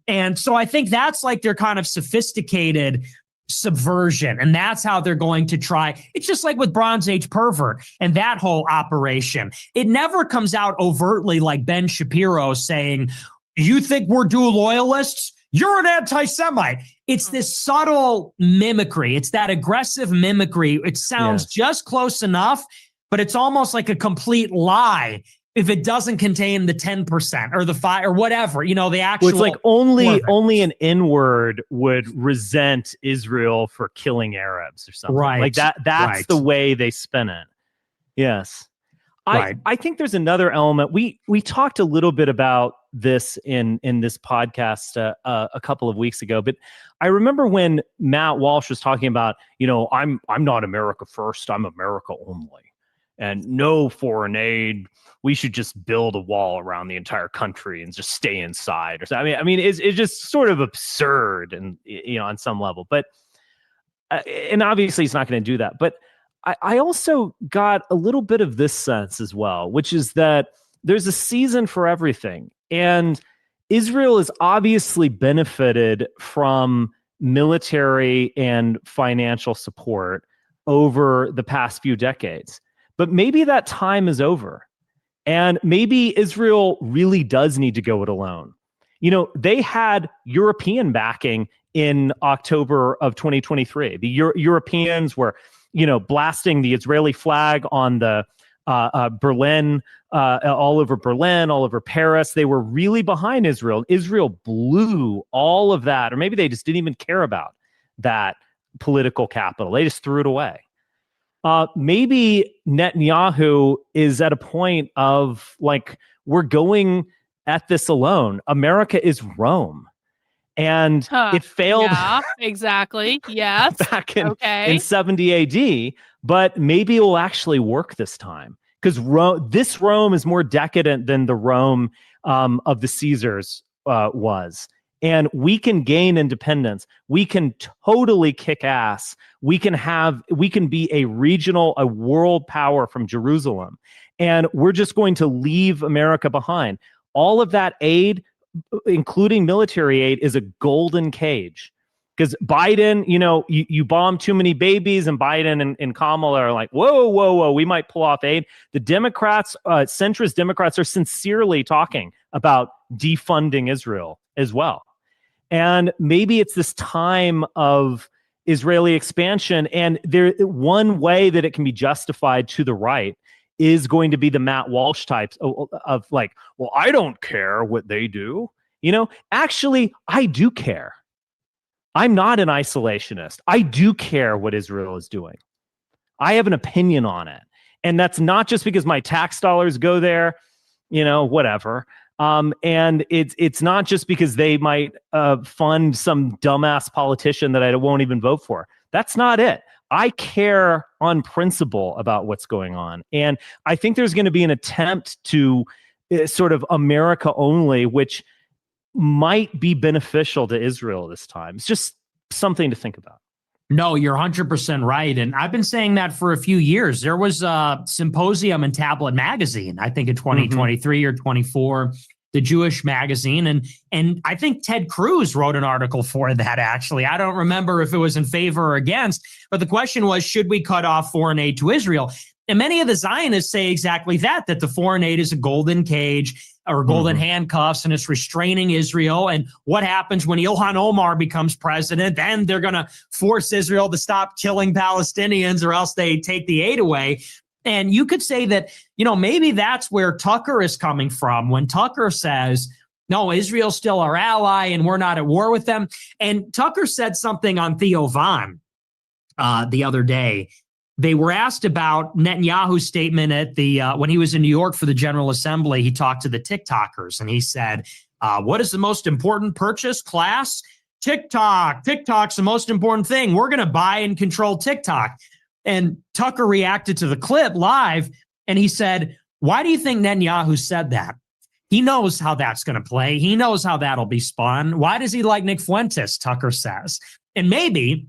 And so I think that's like their kind of sophisticated subversion, and that's how they're going to try. It's just like with Bronze Age pervert and that whole operation. It never comes out overtly like Ben Shapiro saying, you think we're dual loyalists? You're an anti-Semite. It's this subtle mimicry. It's that aggressive mimicry. It sounds just close enough, but it's almost like a complete lie if it doesn't contain the 10% or the 5 or whatever, you know, the actual. Well, it's like only an N-word would resent Israel for killing Arabs or something. Right. Like that. That's the way they spin it. Yes. I think there's another element. We talked a little bit about this in this podcast a couple of weeks ago, but I remember when Matt Walsh was talking about, you know, I'm not America first, I'm America only, and no foreign aid. We should just build a wall around the entire country and just stay inside. Or something. I mean, it's just sort of absurd, and you know, on some level. But and obviously, he's not going to do that. But I also got a little bit of this sense as well, which is that there's a season for everything, and Israel has obviously benefited from military and financial support over the past few decades. But maybe that time is over. And maybe Israel really does need to go it alone. They had European backing in October of 2023. The Europeans were, blasting the Israeli flag on the Berlin, all over Berlin, all over Paris. They were really behind Israel. Israel blew all of that, or maybe they just didn't even care about that political capital. They just threw it away. Maybe Netanyahu is at a point of like, we're going at this alone. America is Rome. And it failed. Yeah, exactly. Yes. Back in 70 AD, but maybe it will actually work this time, because this Rome is more decadent than the Rome of the Caesars was. And we can gain independence. We can totally kick ass. We can be a world power from Jerusalem. And we're just going to leave America behind. All of that aid, including military aid, is a golden cage. Because Biden, you bomb too many babies, and Biden and Kamala are like, whoa, we might pull off aid. The Democrats, centrist Democrats, are sincerely talking about defunding Israel as well. And maybe it's this time of Israeli expansion. And one way that it can be justified to the right is going to be the Matt Walsh types of like, well, I don't care what they do. Actually, I do care. I'm not an isolationist. I do care what Israel is doing. I have an opinion on it. And that's not just because my tax dollars go there, whatever. And it's not just because they might fund some dumbass politician that I won't even vote for. That's not it. I care on principle about what's going on. And I think there's going to be an attempt to sort of America only, which might be beneficial to Israel this time. It's just something to think about. No, you're 100% right. And I've been saying that for a few years. There was a symposium in Tablet Magazine, I think in 2023 or 24, the Jewish magazine. And I think Ted Cruz wrote an article for that, actually. I don't remember if it was in favor or against, but the question was, should we cut off foreign aid to Israel? And many of the Zionists say exactly that the foreign aid is a golden cage or golden handcuffs, and it's restraining Israel. And what happens when Ilhan Omar becomes president? Then they're going to force Israel to stop killing Palestinians, or else they take the aid away. And you could say that, maybe that's where Tucker is coming from when Tucker says, no, Israel's still our ally and we're not at war with them. And Tucker said something on Theo Von the other day. They were asked about Netanyahu's statement at when he was in New York for the General Assembly. He talked to the TikTokers and he said, what is the most important purchase class? TikTok. TikTok's the most important thing. We're going to buy and control TikTok. And Tucker reacted to the clip live and he said, why do you think Netanyahu said that? He knows how that's going to play. He knows how that'll be spun. Why does he like Nick Fuentes? Tucker says. And maybe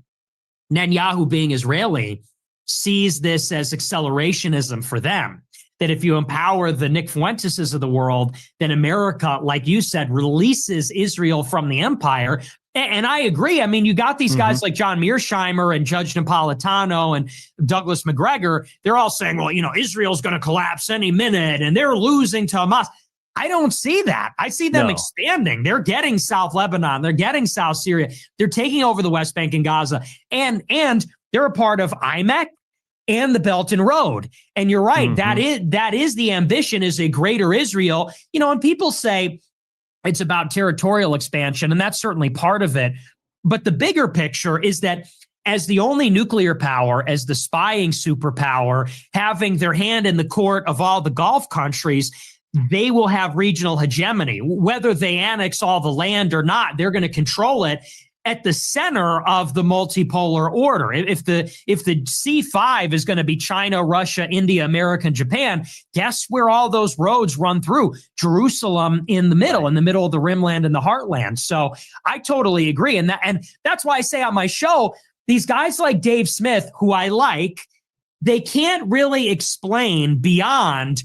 Netanyahu, being Israeli, sees this as accelerationism for them. That if you empower the Nick Fuenteses of the world, then America, like you said, releases Israel from the empire. And I agree. I mean, you got these guys like John Mearsheimer and Judge Napolitano and Douglas McGregor. They're all saying, well, Israel's going to collapse any minute and they're losing to Hamas. I don't see that. I see them expanding. They're getting South Lebanon. They're getting South Syria. They're taking over the West Bank and Gaza. And they're a part of IMEC and the Belt and Road. And you're right. That is the ambition, is a greater Israel. And people say it's about territorial expansion, and that's certainly part of it. But the bigger picture is that as the only nuclear power, as the spying superpower, having their hand in the court of all the Gulf countries, they will have regional hegemony. Whether they annex all the land or not, they're going to control it at the center of the multipolar order. If the C5 is going to be China, Russia, India, America, and Japan, guess where all those roads run through? Jerusalem in the middle, in the middle of the Rimland and the Heartland. So I totally agree. And that's why I say on my show, these guys like Dave Smith, who I like, they can't really explain beyond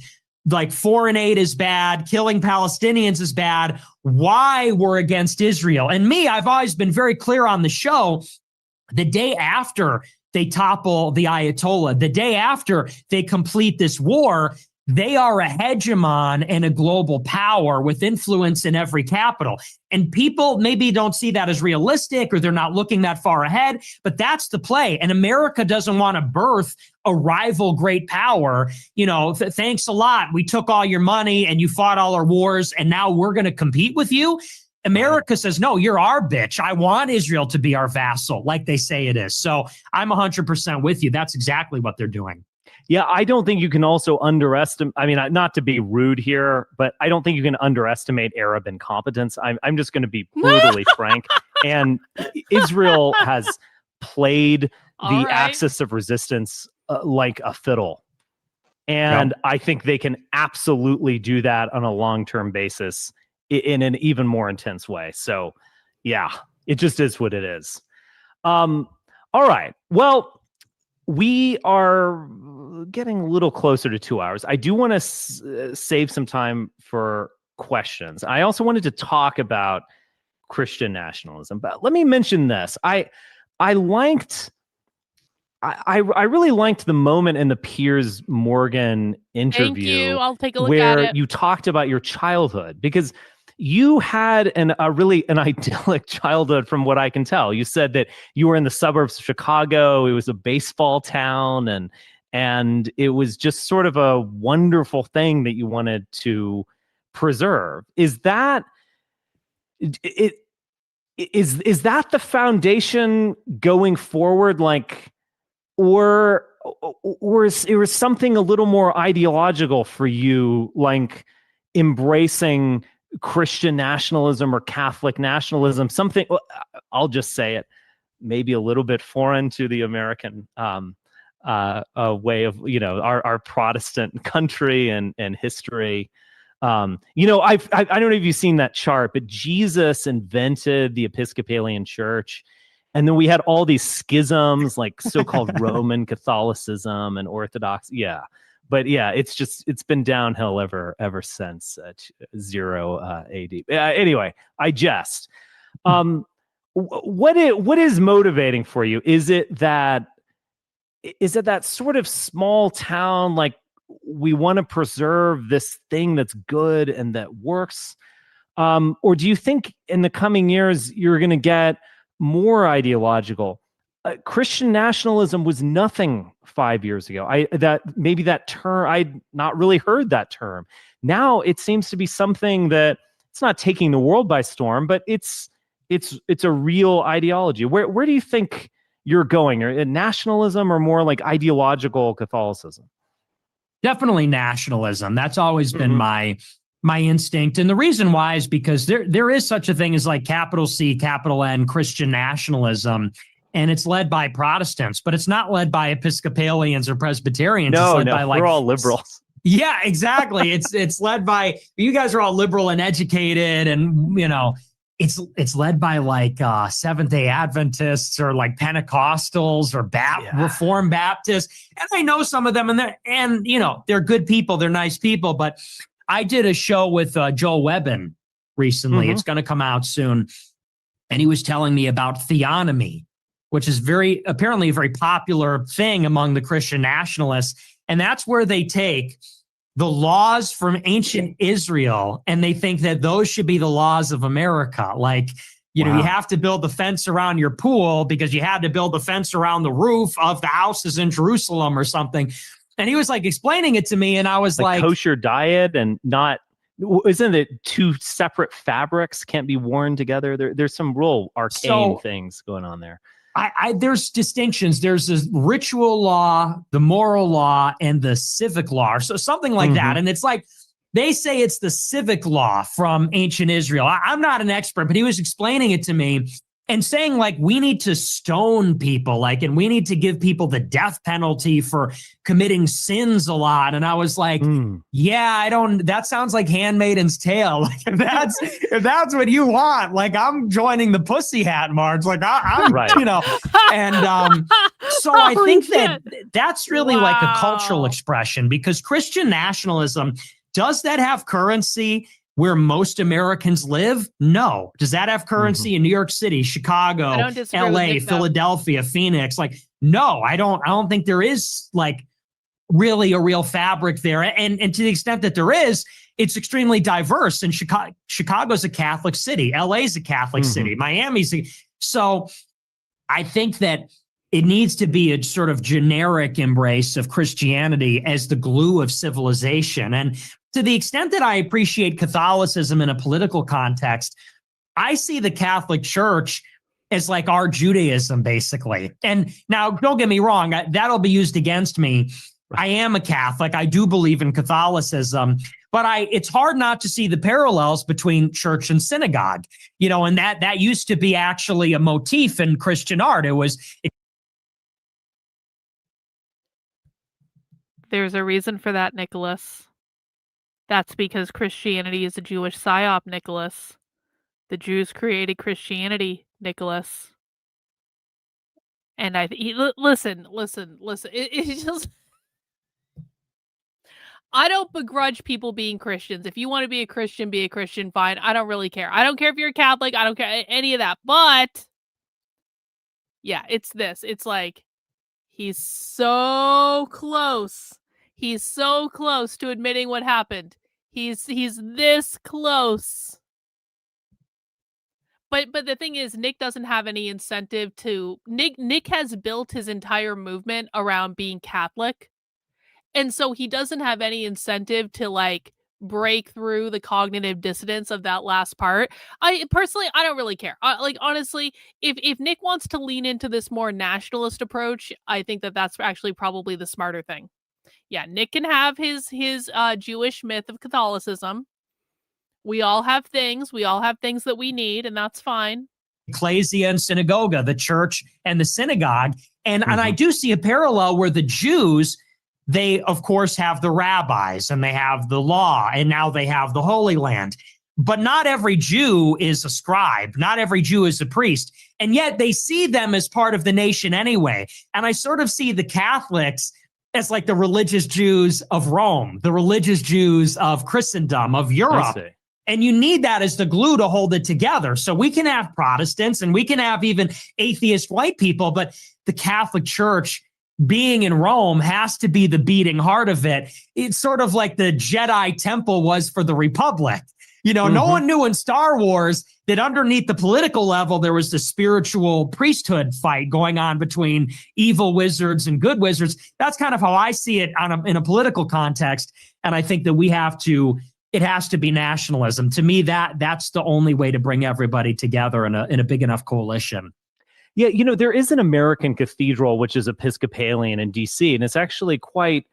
like foreign aid is bad, killing Palestinians is bad. why we're against Israel. And me, I've always been very clear on the show. The day after they topple the Ayatollah, the day after they complete this war, they are a hegemon and a global power with influence in every capital. And people maybe don't see that as realistic, or they're not looking that far ahead, but that's the play. And America doesn't want to birth a rival great power. You know, thanks a lot. We took all your money and you fought all our wars, and now we're going to compete with you. America says, no, you're our bitch. I want Israel to be our vassal, like they say it is. So I'm 100% with you. That's exactly what they're doing. Yeah, I don't think you can also underestimate, I mean, not to be rude here, but I don't think you can underestimate Arab incompetence. I'm just going to be brutally frank. And Israel has played the axis of resistance like a fiddle. And I think they can absolutely do that on a long-term basis in an even more intense way. So, yeah, it just is what it is. All right. Well, we are getting a little closer to 2 hours. I do want to save some time for questions. I also wanted to talk about Christian nationalism, but let me mention this. I really liked the moment in the Piers Morgan interview. Thank you. I'll take a look where at it. You talked about your childhood, because you had an idyllic childhood from what I can tell. You said that you were in the suburbs of Chicago. It was a baseball town, and it was just sort of a wonderful thing that you wanted to preserve. Is that it? Is that the foundation going forward? Like, or it was something a little more ideological for you, like embracing Christian nationalism or Catholic nationalism, something, I'll just say it, maybe a little bit foreign to the American way of, our Protestant country and history. I don't know if you've seen that chart, but Jesus invented the Episcopalian Church. And then we had all these schisms, like so-called Roman Catholicism and Orthodox. Yeah. But yeah, it's been downhill ever since 0 AD. Anyway, I jest. What is motivating for you? Is it that sort of small town, like we want to preserve this thing that's good and that works? Or do you think in the coming years you're going to get more ideological? Christian nationalism was nothing 5 years ago. That term, I'd not really heard that term. Now it seems to be something that it's not taking the world by storm, but it's a real ideology. Where do you think you're going? Or nationalism or more like ideological Catholicism? Definitely nationalism. That's always been my instinct. And the reason why is because there is such a thing as like capital C, capital N, Christian nationalism. And it's led by Protestants, but it's not led by Episcopalians or Presbyterians. No, it's led by we're all liberals. Yeah, exactly. It's led by, you guys are all liberal and educated, and it's led by like Seventh-day Adventists or like Pentecostals or Reformed Baptists. And I know some of them, and they're good people, they're nice people. But I did a show with Joel Webbin recently. It's going to come out soon, and he was telling me about theonomy, which is apparently a very popular thing among the Christian nationalists. And that's where they take the laws from ancient Israel and they think that those should be the laws of America. Like, you have to build the fence around your pool because you had to build the fence around the roof of the houses in Jerusalem or something. And he was like explaining it to me, and I was like kosher diet, and isn't it two separate fabrics can't be worn together? There's some real arcane things going on there. There's distinctions. There's this ritual law, the moral law, and the civic law. So something like that. And it's like, they say it's the civic law from ancient Israel. I'm not an expert, but he was explaining it to me and saying like, we need to stone people, and we need to give people the death penalty for committing sins a lot. And I was like, that sounds like Handmaiden's Tale. Like, if that's what you want, like, I'm joining the Pussy Hat March. Like I'm right. And so I think that's really like a cultural expression, because Christian nationalism, does that have currency? where most Americans live? No. Does that have currency in New York City, I Chicago, don't disagree with LA, Nick, though. Philadelphia, Phoenix? Like, no, I don't think there is like really a real fabric there. And to the extent that there is, it's extremely diverse. And Chicago's a Catholic city. LA's a Catholic city. Miami's so I think that it needs to be a sort of generic embrace of Christianity as the glue of civilization. And to the extent that I appreciate Catholicism in a political context, I see the Catholic Church as like our Judaism, basically. And now, don't get me wrong, that'll be used against me. I am a Catholic. I do believe in Catholicism, but it's hard not to see the parallels between church and synagogue, and that used to be actually a motif in Christian art. There's a reason for that, Nicholas. That's because Christianity is a Jewish psyop, Nicholas. The Jews created Christianity, Nicholas. And listen. It's just, I don't begrudge people being Christians. If you want to be a Christian, fine. I don't really care. I don't care if you're a Catholic. I don't care any of that. But yeah, it's this. It's like, he's so close. He's so close to admitting what happened. He's this close. But the thing is, Nick doesn't have any incentive to... Nick has built his entire movement around being Catholic. And so he doesn't have any incentive to, like, break through the cognitive dissonance of that last part. I don't really care. Honestly, if Nick wants to lean into this more nationalist approach, I think that's actually probably the smarter thing. Yeah, Nick can have his Jewish myth of Catholicism. We all have things. We all have things that we need, and that's fine. Ecclesia and synagoga, the church and the synagogue. And I do see a parallel where the Jews, they, of course, have the rabbis and they have the law, and now they have the Holy Land. But not every Jew is a scribe. Not every Jew is a priest. And yet they see them as part of the nation anyway. And I sort of see the Catholics as like the religious Jews of Rome, the religious Jews of Christendom, of Europe. And you need that as the glue to hold it together. So we can have Protestants and we can have even atheist white people, but the Catholic Church being in Rome has to be the beating heart of it. It's sort of like the Jedi Temple was for the Republic. No one knew in Star Wars that underneath the political level, there was the spiritual priesthood fight going on between evil wizards and good wizards. That's kind of how I see it in a political context. And I think that it has to be nationalism. To me, that's the only way to bring everybody together in a big enough coalition. Yeah, there is an American cathedral which is Episcopalian in DC, and it's actually quite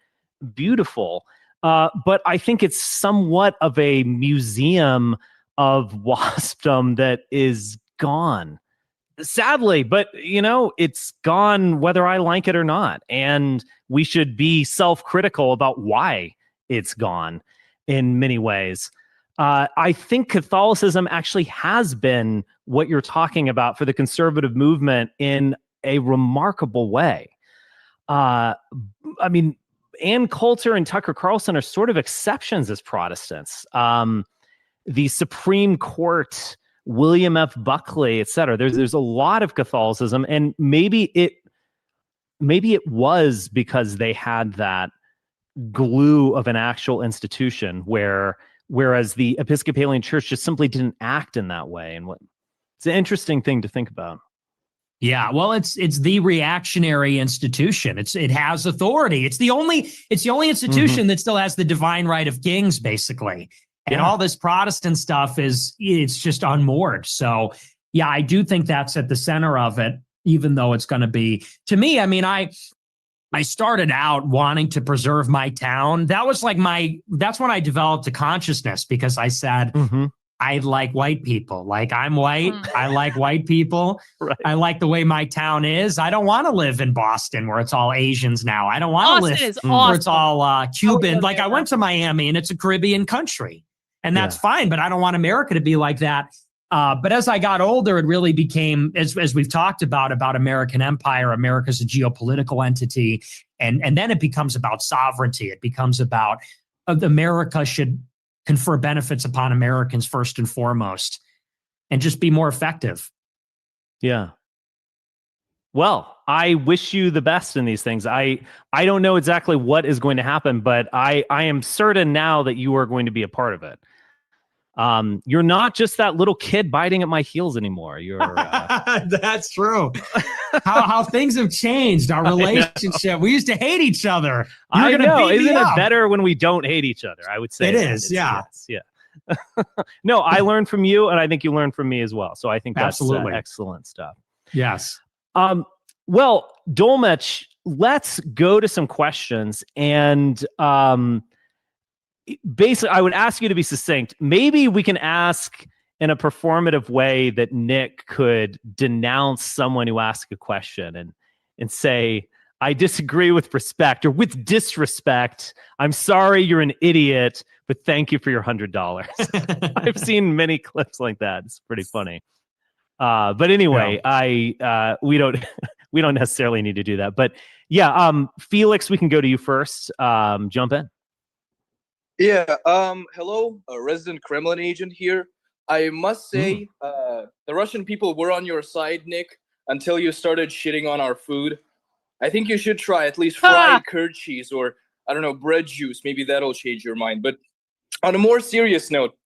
beautiful. But I think it's somewhat of a museum of waspdom that is gone, sadly. But, it's gone whether I like it or not. And we should be self-critical about why it's gone in many ways. I think Catholicism actually has been what you're talking about for the conservative movement in a remarkable way. Ann Coulter and Tucker Carlson are sort of exceptions as Protestants. The Supreme Court, William F. Buckley, et cetera. There's a lot of Catholicism, and maybe it was because they had that glue of an actual institution whereas the Episcopalian Church just simply didn't act in that way. And it's an interesting thing to think about. Yeah, well, it's the reactionary institution. It has authority. It's the only institution that still has the divine right of kings, basically. And all this Protestant stuff it's just unmoored. So yeah, I do think that's at the center of it, even though it's going to be, to me, I started out wanting to preserve my town. That was like that's when I developed a consciousness, because I said, I like white people. Like, I'm white. I like white people. Right. I like the way my town is. I don't want to live in Boston where it's all Asians now. I don't want to live where it's all Cuban. Like, I went to Miami and it's a Caribbean country, and that's fine, but I don't want America to be like that. But as I got older, it really became, as we've talked about American empire, America's a geopolitical entity. And then it becomes about sovereignty. It becomes about America should confer benefits upon Americans first and foremost, and just be more effective. Yeah. Well, I wish you the best in these things. I don't know exactly what is going to happen, but I am certain now that you are going to be a part of it. You're not just that little kid biting at my heels anymore. You're That's true. How things have changed, our relationship. We used to hate each other. I know. Isn't it better when we don't hate each other? I would say it is. Yeah. Yes, yeah. No, I learned from you, and I think you learned from me as well. So I think that's excellent stuff. Yes. Well, Dolmetsch, let's go to some questions. And basically, I would ask you to be succinct. Maybe we can ask in a performative way that Nick could denounce someone who asks a question and say, I disagree with respect or with disrespect. I'm sorry you're an idiot, but thank you for your $100. I've seen many clips like that. It's pretty funny. But anyway, we don't necessarily need to do that. But yeah, Felix, we can go to you first. Jump in. Yeah. Hello, a resident Kremlin agent here. I must say, the Russian people were on your side, Nick, until you started shitting on our food. I think you should try at least fried curd cheese or, I don't know, bread juice. Maybe that'll change your mind. But on a more serious note,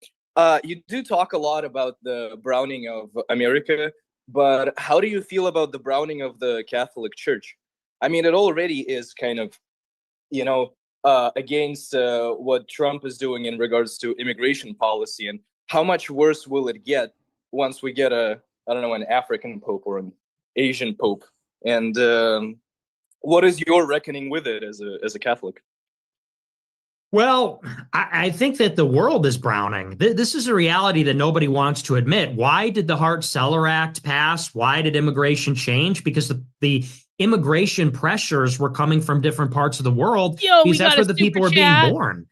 you do talk a lot about the browning of America, but how do you feel about the browning of the Catholic Church? I mean, it already is kind of, against what Trump is doing in regards to immigration policy. And how much worse will it get once we get an African Pope or an Asian Pope? And what is your reckoning with it as a Catholic? Well, I think that the world is browning. This is a reality that nobody wants to admit. Why did the Hart-Celler Act pass? Why did immigration change? Because the immigration pressures were coming from different parts of the world. Because that's where the people were being born.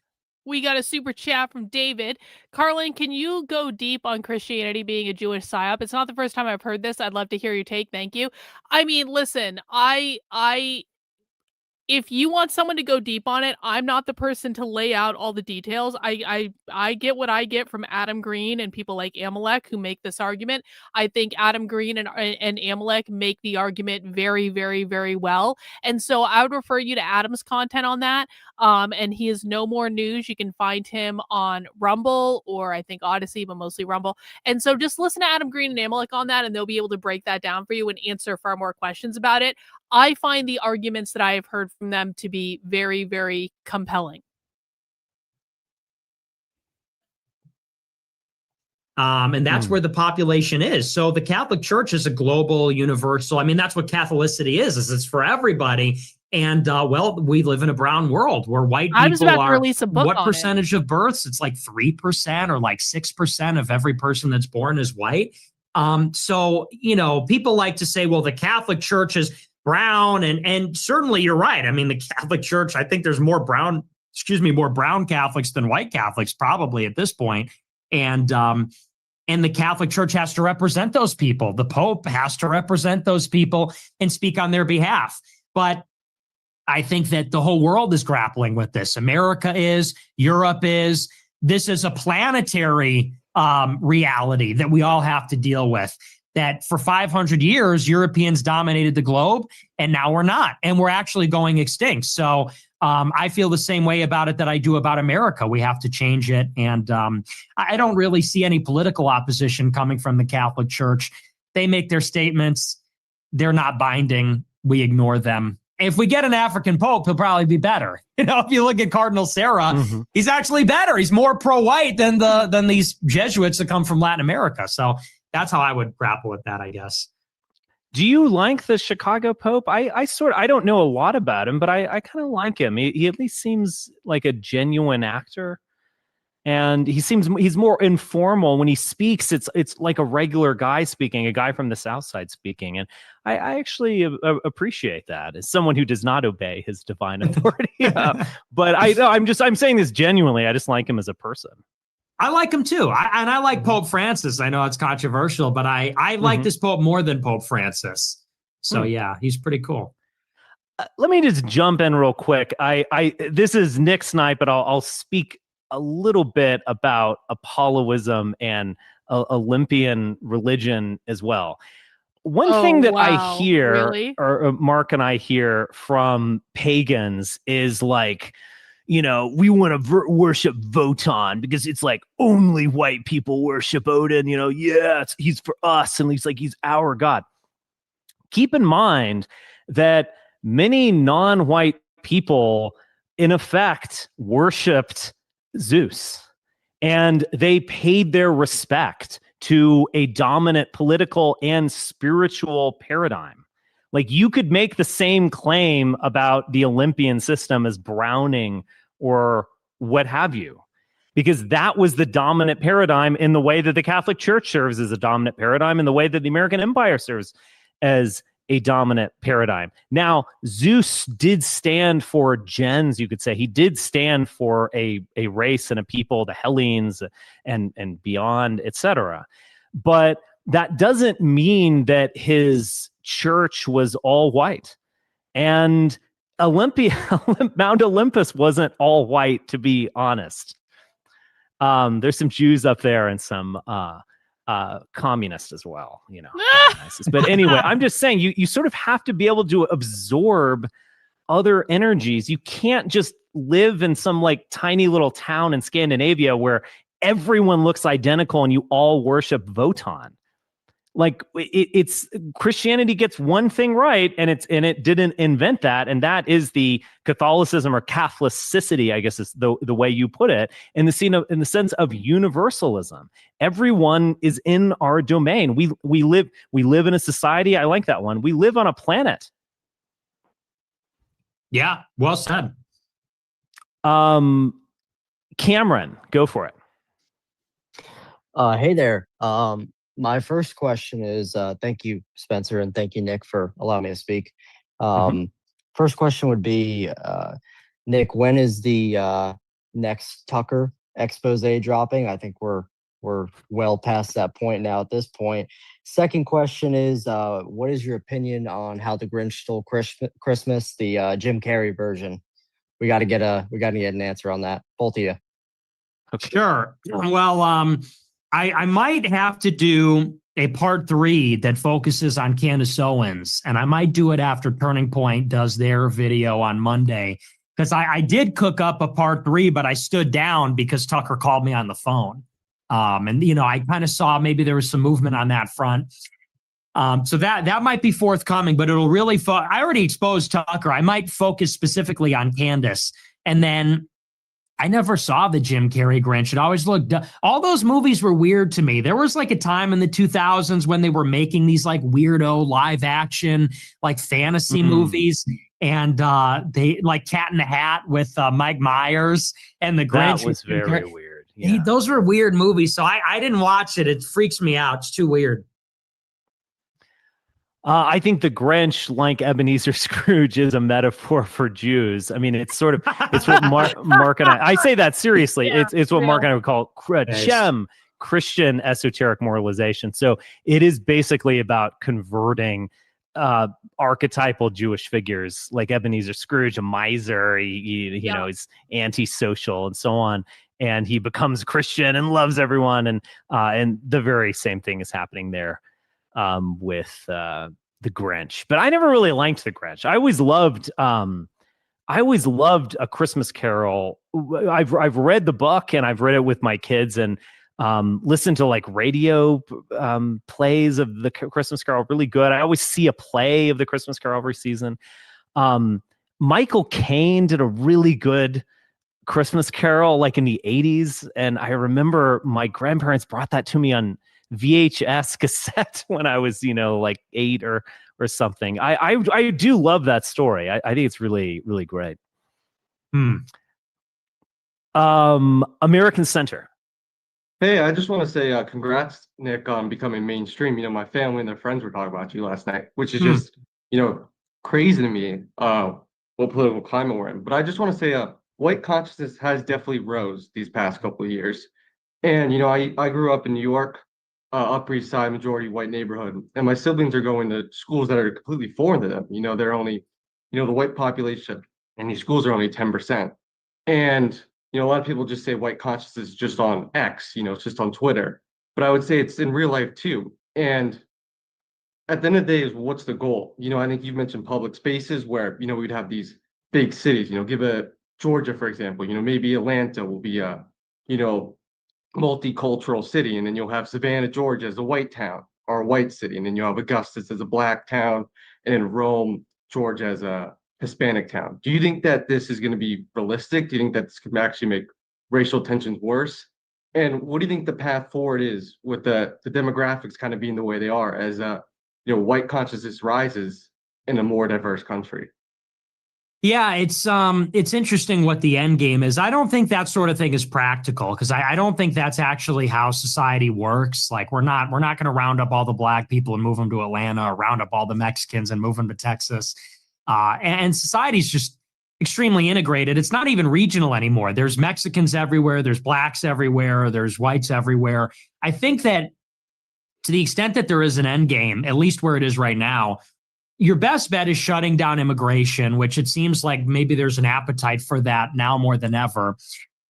We got a super chat from David. Karlyn, can you go deep on Christianity being a Jewish psyop? It's not the first time I've heard this. I'd love to hear your take. Thank you. I mean, listen, if you want someone to go deep on it, I'm not the person to lay out all the details. I get what I get from Adam Green and people like Amalek who make this argument. I think Adam Green and Amalek make the argument very, very, very well. And so I would refer you to Adam's content on that. And he is No More News. You can find him on Rumble or I think Odyssey, but mostly Rumble. And so just listen to Adam Green and Amalek on that, and they'll be able to break that down for you and answer far more questions about it. I find the arguments that I have heard from them to be very, very compelling. And that's where the population is. So the Catholic Church is a global, universal. I mean, that's what Catholicity is it's for everybody. And we live in a brown world where white people are. What percentage of births? It's like 3% or like 6% of every person that's born is white. So, people like to say, well, the Catholic Church is brown, and certainly you're right. I mean, the Catholic Church, I think there's more brown Catholics than white Catholics probably at this point. And the Catholic Church has to represent those people. The Pope has to represent those people and speak on their behalf. But I think that the whole world is grappling with this. America is, Europe is. This is a planetary reality that we all have to deal with. That for 500 years, Europeans dominated the globe, and now we're not. And we're actually going extinct. So I feel the same way about it that I do about America. We have to change it. And I don't really see any political opposition coming from the Catholic Church. They make their statements. They're not binding. We ignore them. If we get an African Pope, he'll probably be better. If you look at Cardinal Sarah, he's actually better. He's more pro-white than these Jesuits that come from Latin America. So that's how I would grapple with that, I guess. Do you like the Chicago Pope? I don't know a lot about him, but I kind of like him. He at least seems like a genuine actor. And he's more informal when he speaks. It's like a regular guy speaking, a guy from the South Side speaking. And I actually appreciate that as someone who does not obey his divine authority. But I'm saying this genuinely. I just like him as a person. I like him too. I like Pope Francis. I know it's controversial, but I like this Pope more than Pope Francis. So yeah, he's pretty cool. Let me just jump in real quick. This is Nick's night, but I'll speak a little bit about Apolloism and Olympian religion as well. One thing that I hear, really? or Mark and I hear from pagans is like, you know, we want to worship Wotan because it's like only white people worship Odin. You know, yeah, he's for us, and he's our god. Keep in mind that many non-white people, in effect, worshipped Zeus, and they paid their respect to a dominant political and spiritual paradigm. Like, you could make the same claim about the Olympian system as Browning or what have you, because that was the dominant paradigm in the way that the Catholic Church serves as a dominant paradigm, in the way that the American Empire serves as a dominant paradigm. Now, Zeus did stand for gens, you could say. He did stand for a race and a people, the Hellenes and beyond, etc. But that doesn't mean that his church was all white. And Mount Olympus wasn't all white, to be honest. There's some Jews up there and some communists as well, you know. But anyway, I'm just saying you sort of have to be able to absorb other energies. You can't just live in some like tiny little town in Scandinavia where everyone looks identical and you all worship Wotan. Like, it's Christianity gets one thing right, and it didn't invent that, and that is the Catholicism or Catholicity, I guess is the way you put it, in the sense of universalism. Everyone is in our domain. We live in a society. I like that one. We live on a planet. Yeah, well said. Cameron, go for it. Hey there. My first question is, thank you, Spencer, and thank you, Nick, for allowing me to speak. First question would be, Nick, when is the next Tucker expose dropping? I think we're well past that point now at this point. Second question is, what is your opinion on How the Grinch Stole Christmas, the Jim Carrey version? We got to get an answer on that, both of you. Okay. Sure. Well, I might have to do a part 3 that focuses on Candace Owens, and I might do it after Turning Point does their video on Monday, because I did cook up a part 3, but I stood down because Tucker called me on the phone. And, you know, I kind of saw maybe there was some movement on that front. So that might be forthcoming, but it'll really, I already exposed Tucker. I might focus specifically on Candace, and then I never saw the Jim Carrey Grinch. It always looked, all those movies were weird to me. There was like a time in the 2000s when they were making these like weirdo live action, like fantasy movies. And they like Cat in the Hat with Mike Myers and the Grinch. That was very weird. Yeah. Those were weird movies. So I didn't watch it. It freaks me out. It's too weird. I think the Grinch, like Ebenezer Scrooge, is a metaphor for Jews. I mean, it's what Mark and I say that seriously. Yeah, it's what Mark and I would call Christian esoteric moralization. So it is basically about converting archetypal Jewish figures like Ebenezer Scrooge, a miser. You know, he's antisocial and so on. And he becomes Christian and loves everyone. And the very same thing is happening there. With the Grinch, but I never really liked the Grinch. I always loved A Christmas Carol. I've read the book and I've read it with my kids and listened to like radio plays of the Christmas Carol. Really good. I always see a play of the Christmas Carol every season. Michael Caine did a really good Christmas Carol like in the 80s, and I remember my grandparents brought that to me on VHS cassette when I was, like 8 or something. I do love that story. I think it's really, really great. American Center. Hey, I just want to say congrats, Nick, on becoming mainstream. My family and their friends were talking about you last night, which is just, crazy to me, what political climate we're in. But I just want to say white consciousness has definitely rose these past couple of years. And, I grew up in New York, Upper East Side, majority white neighborhood, and my siblings are going to schools that are completely foreign to them. They're only, the white population in these schools are only 10%. And You know, a lot of people just say white consciousness is just on X, you know, it's just on Twitter. But I would say it's in real life too. And at the end of the day is what's the goal? You know, I think you mentioned public spaces where, you know, we'd have these big cities, you know, give a Georgia, for example, you know, maybe Atlanta will be a, you know, multicultural city. And then you'll have Savannah, Georgia as a white town or a white city. And then you'll have Augustus as a black town and then Rome, Georgia as a Hispanic town. Do you think that this is going to be realistic? Do you think that this could actually make racial tensions worse? And what do you think the path forward is with the demographics kind of being the way they are as you know, white consciousness rises in a more diverse country? Yeah, it's interesting what the end game is. I don't think that sort of thing is practical because I don't think that's actually how society works. Like we're not going to round up all the black people and move them to Atlanta, or round up all the Mexicans and move them to Texas. And society's just extremely integrated. It's not even regional anymore. There's Mexicans everywhere. There's blacks everywhere. There's whites everywhere. I think that to the extent that there is an end game, at least where it is right now, your best bet is shutting down immigration, which it seems like maybe there's an appetite for that now more than ever.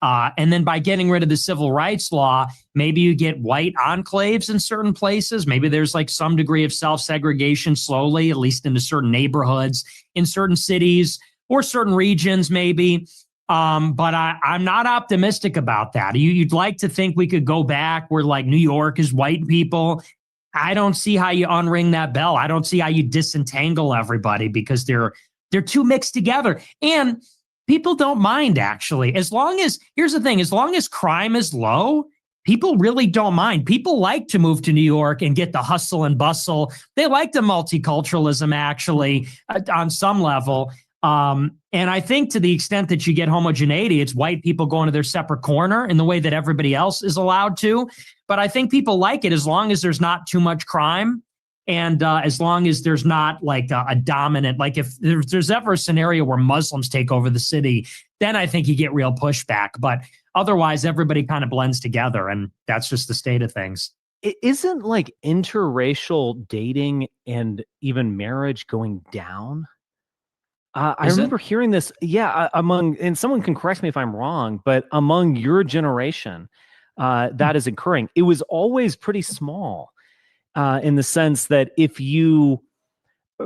And then by getting rid of the civil rights law, maybe you get white enclaves in certain places. Maybe there's like some degree of self-segregation slowly, at least into certain neighborhoods, in certain cities or certain regions, maybe. But I'm not optimistic about that. You'd like to think we could go back where like New York is white people. I don't see how you unring that bell. I don't see how you disentangle everybody because they're too mixed together. And people don't mind, actually. Here's the thing, as long as crime is low, people really don't mind. People like to move to New York and get the hustle and bustle. They like the multiculturalism, actually, on some level. And I think to the extent that you get homogeneity, it's white people going to their separate corner in the way that everybody else is allowed to. But I think people like it as long as there's not too much crime. And as long as there's not like a dominant, like if there's ever a scenario where Muslims take over the city, then I think you get real pushback. But otherwise, everybody kind of blends together. And that's just the state of things. It isn't like interracial dating and even marriage going down. I remember hearing this, and someone can correct me if I'm wrong, but among your generation, that is occurring. It was always pretty small in the sense that if you,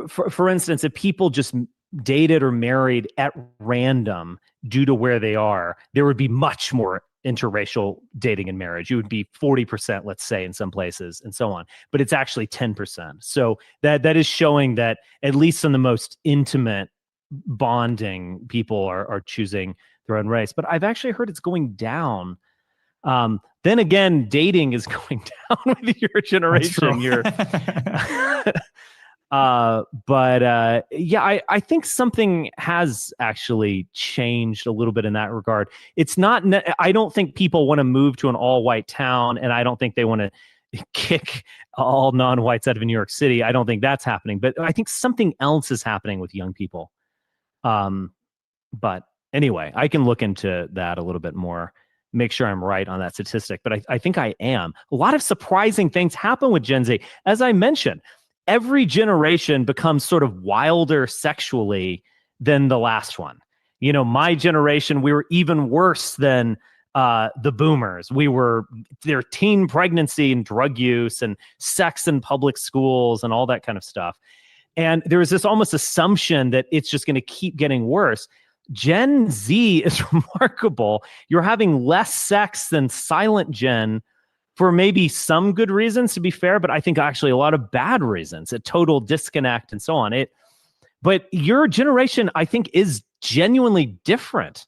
for instance, if people just dated or married at random due to where they are, there would be much more interracial dating and marriage. It would be 40%, let's say, in some places and so on, but it's actually 10%. So that is showing that at least on the most intimate bonding, people are choosing their own race. But I've actually heard it's going down. Then again, dating is going down with your generation. I think something has actually changed a little bit in that regard. It's not. I don't think people want to move to an all-white town, and I don't think they want to kick all non-whites out of New York City. I don't think that's happening. But I think something else is happening with young people. But anyway, I can look into that a little bit more, make sure I'm right on that statistic, but I think I am. A lot of surprising things happen with Gen Z. As I mentioned, every generation becomes sort of wilder sexually than the last one. You know, my generation, we were even worse than the boomers. Their teen pregnancy and drug use and sex in public schools and all that kind of stuff. And there is this almost assumption that it's just going to keep getting worse. Gen Z is remarkable. You're having less sex than Silent Gen for maybe some good reasons, to be fair, but I think actually a lot of bad reasons, a total disconnect and so on. But your generation, I think, is genuinely different.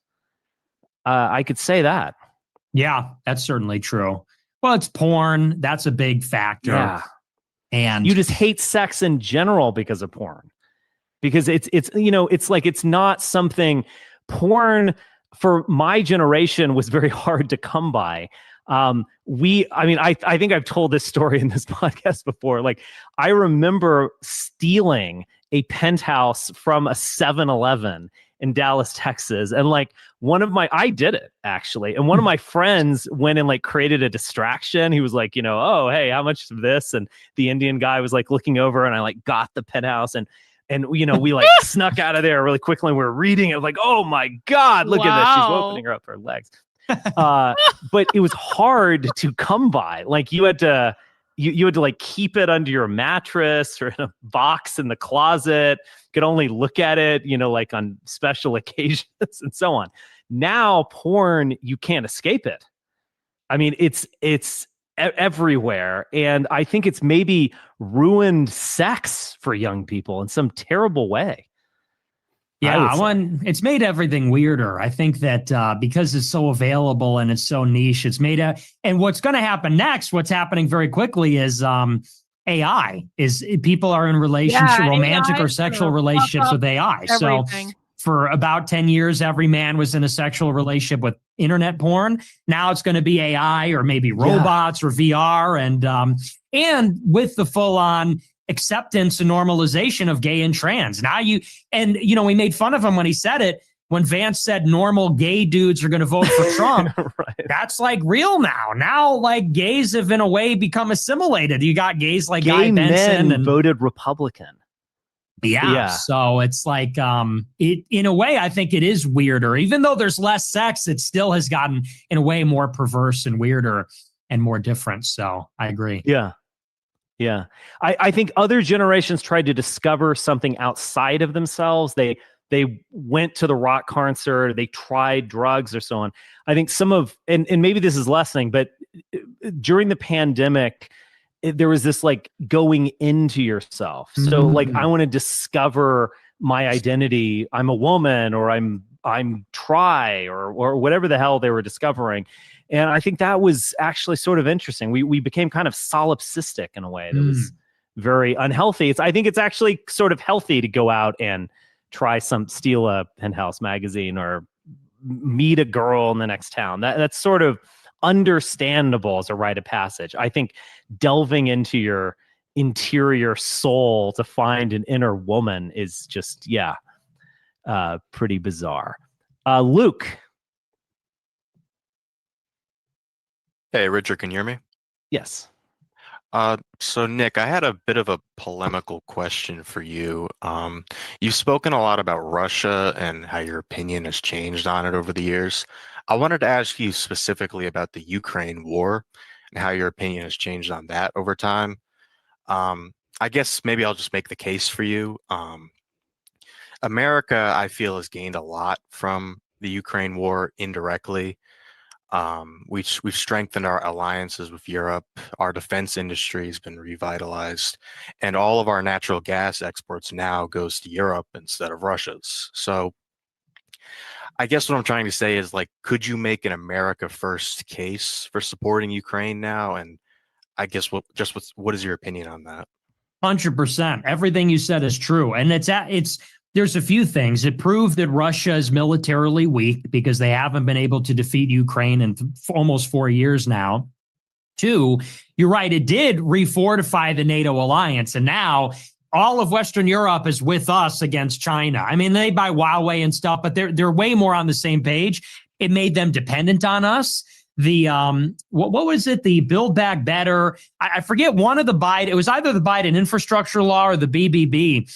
I could say that. Yeah, that's certainly true. Well, it's porn. That's a big factor. Yeah. And you just hate sex in general because of porn. Because it's like it's not something. Porn for my generation was very hard to come by. I think I've told this story in this podcast before. Like, I remember stealing a penthouse from a 7-Eleven in Dallas, Texas. And like I did it actually. And one of my friends went and like created a distraction. He was like, oh, hey, how much of this? And the Indian guy was like looking over and I like got the penthouse. And And we like snuck out of there really quickly, and we were reading it like, oh my God, look at this. She's opening her up her legs. But it was hard to come by. Like you had to like keep it under your mattress or in a box in the closet. Could only look at it, like on special occasions and so on. Now porn, you can't escape it. I mean, it's everywhere. And I think it's maybe ruined sex for young people in some terrible way. Yeah, it's made everything weirder. I think that because it's so available and it's so niche, it's made and what's going to happen next, what's happening very quickly is AI is people are in romantic or sexual relationships with AI. Everything. So for about 10 years, every man was in a sexual relationship with internet porn. Now it's going to be AI or maybe robots or VR and with the full on acceptance and normalization of gay and trans. Now we made fun of him when he said it. When Vance said normal gay dudes are going to vote for Trump, right. That's like real now. Now, like gays have in a way become assimilated. You got gays like Guy Benson and voted Republican. Yeah. So it's like in a way, I think it is weirder. Even though there's less sex, it still has gotten in a way more perverse and weirder and more different. So I agree. Yeah. Yeah. I think other generations tried to discover something outside of themselves. They went to the rock concert, they tried drugs or so on. I think and maybe this is lessening, but during the pandemic, there was this like going into yourself. So like, I want to discover my identity. I'm a woman, or I'm tri, or whatever the hell they were discovering. And I think that was actually sort of interesting. We became kind of solipsistic in a way that was very unhealthy. I think it's actually sort of healthy to go out and steal a Penthouse magazine or meet a girl in the next town. That's sort of understandable as a rite of passage. I think delving into your interior soul to find an inner woman is just, pretty bizarre. Luke. Hey, Richard, can you hear me? Yes. So Nick, I had a bit of a polemical question for you. You've spoken a lot about Russia and how your opinion has changed on it over the years. I wanted to ask you specifically about the Ukraine war and how your opinion has changed on that over time. I guess maybe I'll just make the case for you. America, I feel, has gained a lot from the Ukraine war indirectly. We've strengthened our alliances with Europe. Our defense industry has been revitalized, and all of our natural gas exports now goes to Europe instead of Russia's. So I guess what I'm trying to say is, like, could you make an America first case for supporting Ukraine now? And I guess what is your opinion on that? 100%. Everything you said is true. And there's a few things. It proved that Russia is militarily weak because they haven't been able to defeat Ukraine in almost 4 years now. 2, you're right, it did refortify the NATO alliance. And now all of Western Europe is with us against China. I mean, they buy Huawei and stuff, but they're way more on the same page. It made them dependent on us. The what was it? The Build Back Better. I forget one of the Biden. It was either the Biden infrastructure law or the BBB.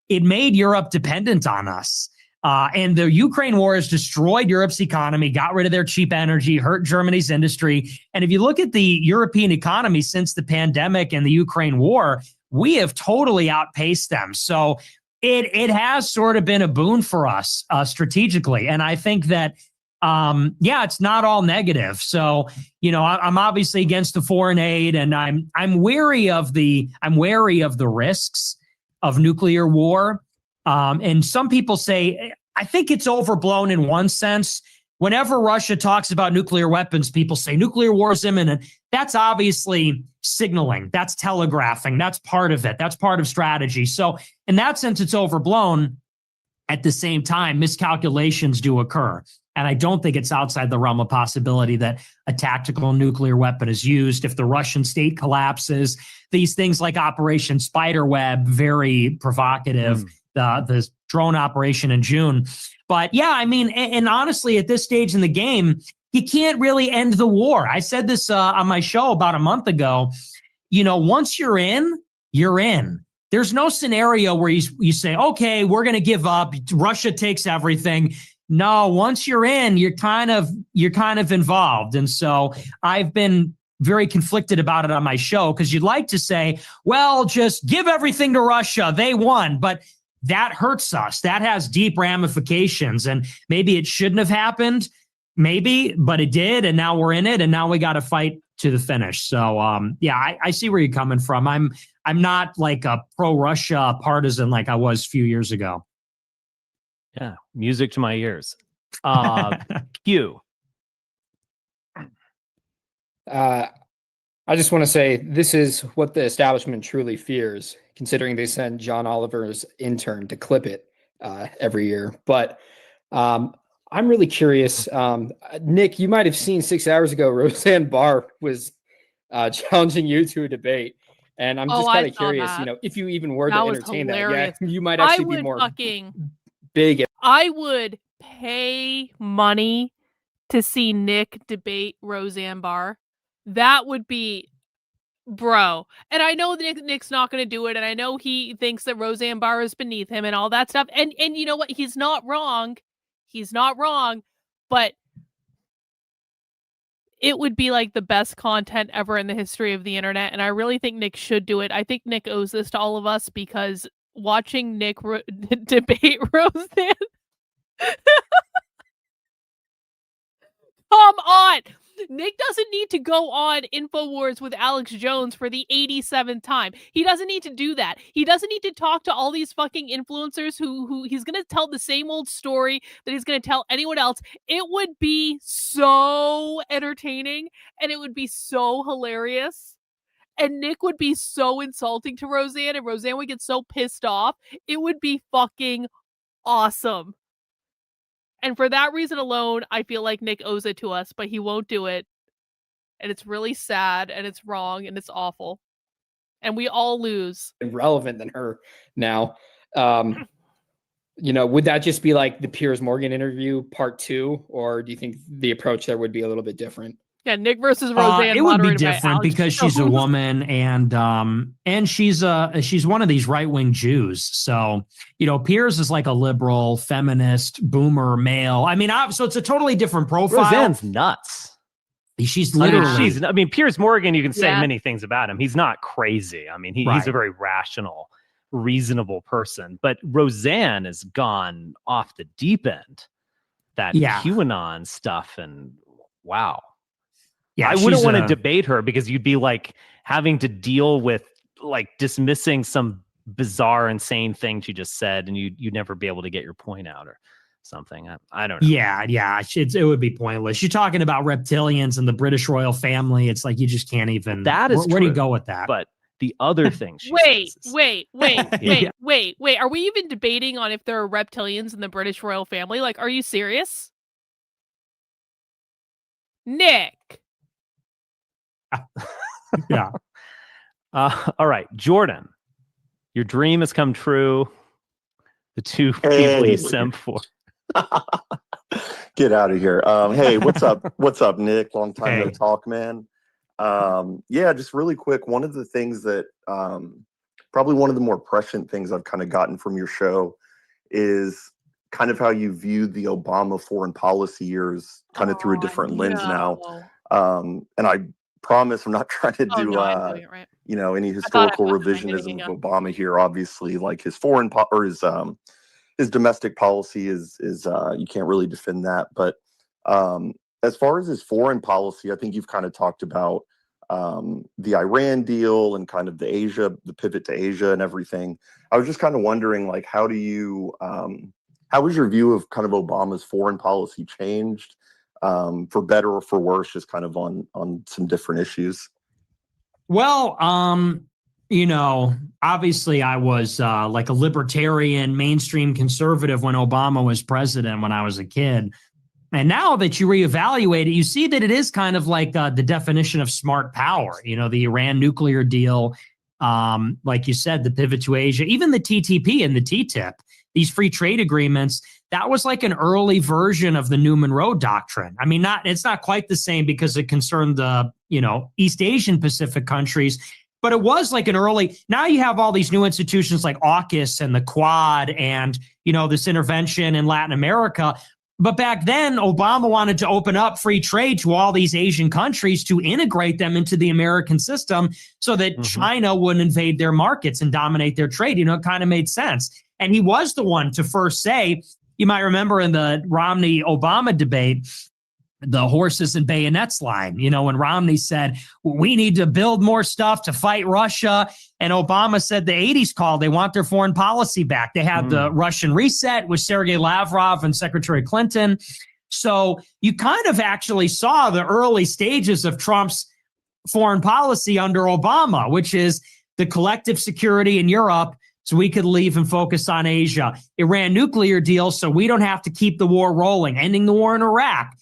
It made Europe dependent on us. And the Ukraine war has destroyed Europe's economy, got rid of their cheap energy, hurt Germany's industry. And if you look at the European economy since the pandemic and the Ukraine war, we have totally outpaced them. So it has sort of been a boon for us strategically. And I think that, it's not all negative. So, I'm obviously against the foreign aid, and I'm wary of the risks of nuclear war. And some people say, I think it's overblown in one sense. Whenever Russia talks about nuclear weapons, people say nuclear war is imminent. That's obviously signaling. That's telegraphing. That's part of it. That's part of strategy. So in that sense, it's overblown. At the same time, miscalculations do occur. And I don't think it's outside the realm of possibility that a tactical nuclear weapon is used if the Russian state collapses. These things like Operation Spiderweb, very provocative, the drone operation in June. But yeah, I mean, and honestly, at this stage in the game, you can't really end the war. I said this on my show about a month ago. Once you're in, you're in. There's no scenario where you say, okay, we're going to give up. Russia takes everything. No, once you're in, you're kind of involved. And so I've been very conflicted about it on my show, because you'd like to say, well, just give everything to Russia. They won. But that hurts us. That has deep ramifications. And maybe it shouldn't have happened. Maybe, but it did. And now we're in it. And now we got to fight to the finish. So, I see where you're coming from. I'm not like a pro-Russia partisan like I was a few years ago. Yeah, music to my ears. Q. I just want to say this is what the establishment truly fears, considering they send John Oliver's intern to clip it every year. But I'm really curious. Nick, you might have seen 6 hours ago, Roseanne Barr was challenging you to a debate. And I'm just kind of curious, if you even were to entertain that, you might actually be more big. I would pay money to see Nick debate Roseanne Barr. That would be, bro. And I know that Nick's not going to do it, and I know he thinks that Roseanne Barr is beneath him and all that stuff. And you know what? He's not wrong. He's not wrong, but it would be like the best content ever in the history of the internet. And I really think Nick should do it. I think Nick owes this to all of us, because watching Nick debate Roseanne. Come on. Nick doesn't need to go on InfoWars with Alex Jones for the 87th time. He doesn't need to do that. He doesn't need to talk to all these fucking influencers who he's going to tell the same old story that he's going to tell anyone else. It would be so entertaining, and it would be so hilarious. And Nick would be so insulting to Roseanne, and Roseanne would get so pissed off. It would be fucking awesome. And for that reason alone, I feel like Nick owes it to us, but he won't do it. And it's really sad, and it's wrong, and it's awful. And we all lose. Relevant than her now. Would that just be like the Piers Morgan interview part 2? Or do you think the approach there would be a little bit different? Yeah, Nick versus Roseanne. It would be different because she's a woman, and she's one of these right-wing Jews. So, Piers is like a liberal, feminist, boomer male. I mean, so it's a totally different profile. Roseanne's nuts. She's literally. Piers Morgan, you can say many things about him. He's not crazy. I mean, he's a very rational, reasonable person. But Roseanne has gone off the deep end. That QAnon stuff, and wow. Yeah, I wouldn't want to debate her, because you'd be like having to deal with like dismissing some bizarre, insane thing she just said, and you'd never be able to get your point out or something. I don't know. Yeah. It would be pointless. You're talking about reptilians and the British royal family. It's like you just can't even. That is where do you go with that? But the other thing. Wait. Are we even debating on if there are reptilians in the British royal family? Like, are you serious? Nick. Yeah. All right, Jordan, your dream has come true. The two people you simp for. Get out of here. Hey, what's up? What's up, Nick? Long time no talk, man. Just really quick. One of the things that probably one of the more prescient things I've kind of gotten from your show is kind of how you view the Obama foreign policy years kind of through a different lens now. And I promise I'm not trying to do any historical revisionism of Obama here. Obviously, like his foreign or his domestic policy is you can't really defend that. But as far as his foreign policy, I think you've kind of talked about the Iran deal and kind of the pivot to Asia and everything. I was just kind of wondering, like, how has your view of kind of Obama's foreign policy changed? For better or for worse, just kind of on some different issues? Well, obviously I was like a libertarian, mainstream conservative when Obama was president when I was a kid. And now that you reevaluate it, you see that it is kind of like the definition of smart power. The Iran nuclear deal, like you said, the pivot to Asia, even the TTP and the TTIP, these free trade agreements. That was like an early version of the New Monroe Doctrine. I mean, it's not quite the same because it concerned the, East Asian Pacific countries, But it was like an early, now you have all these new institutions like AUKUS and the Quad and, this intervention in Latin America. But back then, Obama wanted to open up free trade to all these Asian countries to integrate them into the American system so that China wouldn't invade their markets and dominate their trade. It kind of made sense. And he was the one to first say, you might remember in the Romney-Obama debate, the horses and bayonets line, when Romney said, we need to build more stuff to fight Russia. And Obama said the 80s call, they want their foreign policy back. They had the Russian reset with Sergei Lavrov and Secretary Clinton. So you kind of actually saw the early stages of Trump's foreign policy under Obama, which is the collective security in Europe so we could leave and focus on Asia. Iran nuclear deal so we don't have to keep the war rolling, ending the war in Iraq.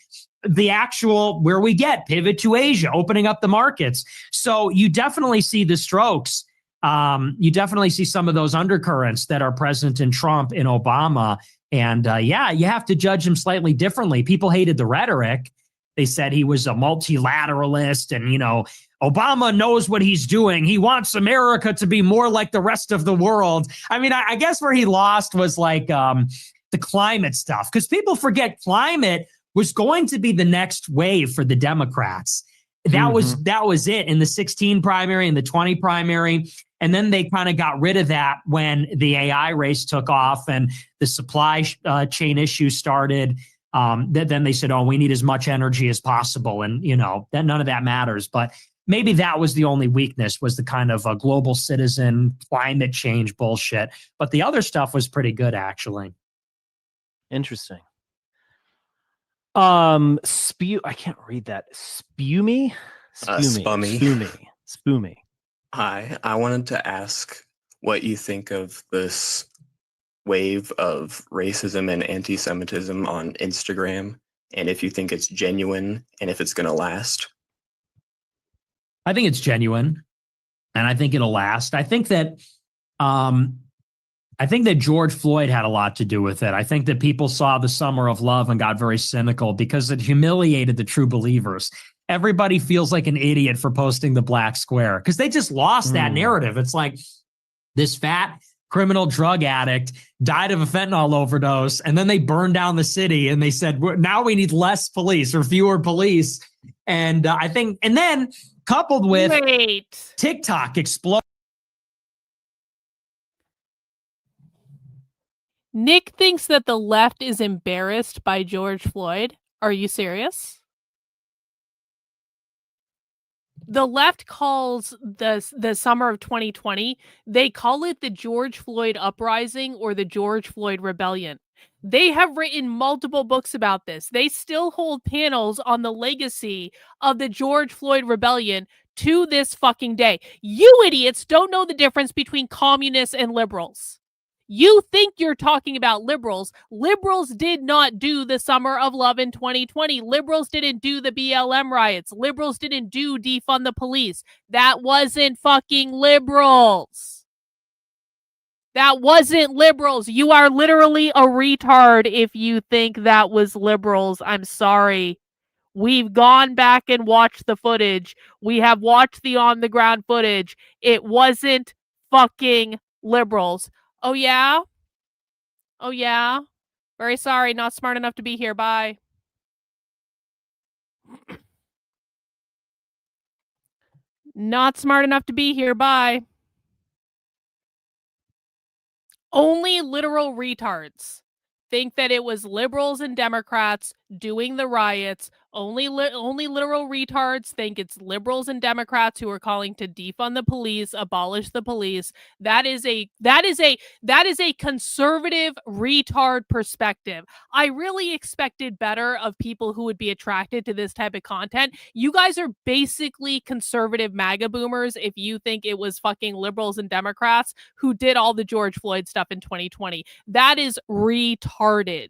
The actual where we get pivot to Asia, opening up the markets. So you definitely see the strokes. You definitely see some of those undercurrents that are present in Trump and Obama. And you have to judge him slightly differently. People hated the rhetoric. They said he was a multilateralist and, Obama knows what he's doing. He wants America to be more like the rest of the world. I mean, I guess where he lost was like the climate stuff, because people forget climate was going to be the next wave for the Democrats. That was it in the 16 primary and the 20 primary. And then they kind of got rid of that when the AI race took off and the supply chain issues started. Then they said, oh, we need as much energy as possible. And, that none of that matters. But maybe that was the only weakness, was the kind of a global citizen climate change bullshit. But the other stuff was pretty good, actually. Interesting. I can't read that. Spummy? Spummy. Hi, I wanted to ask what you think of this wave of racism and anti-Semitism on Instagram, and if you think it's genuine and if it's going to last. I think it's genuine, and I think it'll last. I think that George Floyd had a lot to do with it. I think that people saw the summer of love and got very cynical because it humiliated the true believers. Everybody feels like an idiot for posting the black square because they just lost that narrative. It's like this fat criminal drug addict died of a fentanyl overdose, and then they burned down the city and they said, now we need less police or fewer police. And I think, and then coupled with TikTok explode. Nick thinks that the left is embarrassed by George Floyd. Are you serious? The left calls the summer of 2020, they call it the George Floyd uprising or the George Floyd rebellion. They have written multiple books about this. They still hold panels on the legacy of the George Floyd rebellion to this fucking day. You idiots don't know the difference between communists and liberals. You think you're talking about liberals. Liberals did not do the Summer of Love in 2020. Liberals didn't do the BLM riots. Liberals didn't do defund the police. That wasn't fucking liberals. That wasn't liberals. You are literally a retard if you think that was liberals. I'm sorry. We've gone back and watched the footage. We have watched the on-the-ground footage. It wasn't fucking liberals. Oh, yeah? Oh, yeah? Very sorry, not smart enough to be here. Bye. Not smart enough to be here. Bye. Only literal retards think that it was liberals and Democrats doing the riots. Only literal retards think it's liberals and Democrats who are calling to defund the police, abolish the police. That is a conservative retard perspective. I really expected better of people who would be attracted to this type of content. You guys are basically conservative MAGA boomers if you think it was fucking liberals and Democrats who did all the George Floyd stuff in 2020. That is retarded.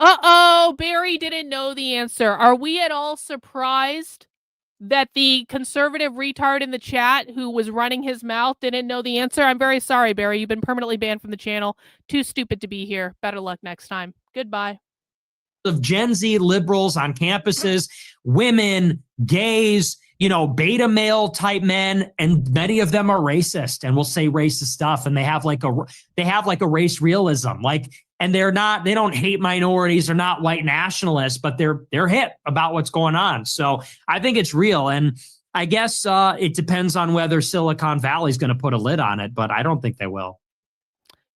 Uh-oh, Barry didn't know the answer. Are we at all surprised that the conservative retard in the chat who was running his mouth didn't know the answer? I'm very sorry, Barry. You've been permanently banned from the channel. Too stupid to be here. Better luck next time. Goodbye. Of Gen Z liberals on campuses, women, gays, beta male type men, and many of them are racist and will say racist stuff, and they have like a race realism, and they don't hate minorities, they're not white nationalists, but they're hip about what's going on. So I think it's real, and I guess it depends on whether Silicon Valley is going to put a lid on it, but I don't think they will.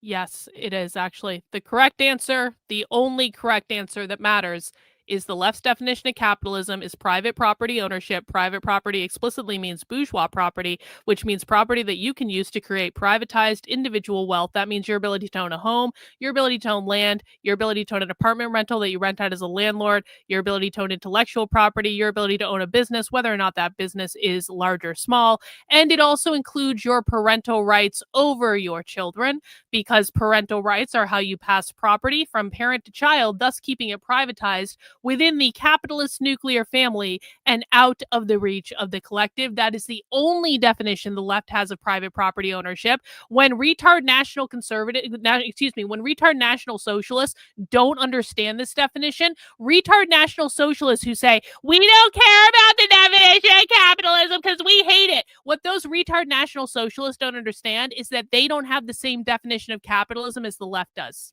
Yes, it is actually. The correct answer, the only correct answer that matters, is the left's definition of capitalism is private property ownership. Private property explicitly means bourgeois property, which means property that you can use to create privatized individual wealth. That means your ability to own a home, your ability to own land, your ability to own an apartment rental that you rent out as a landlord, your ability to own intellectual property, your ability to own a business, whether or not that business is large or small. And it also includes your parental rights over your children, because parental rights are how you pass property from parent to child, thus keeping it privatized within the capitalist nuclear family and out of the reach of the collective. That is the only definition the left has of private property ownership. When retard national socialists don't understand this definition, retard national socialists who say, we don't care about the definition of capitalism because we hate it. What those retard national socialists don't understand is that they don't have the same definition of capitalism as the left does.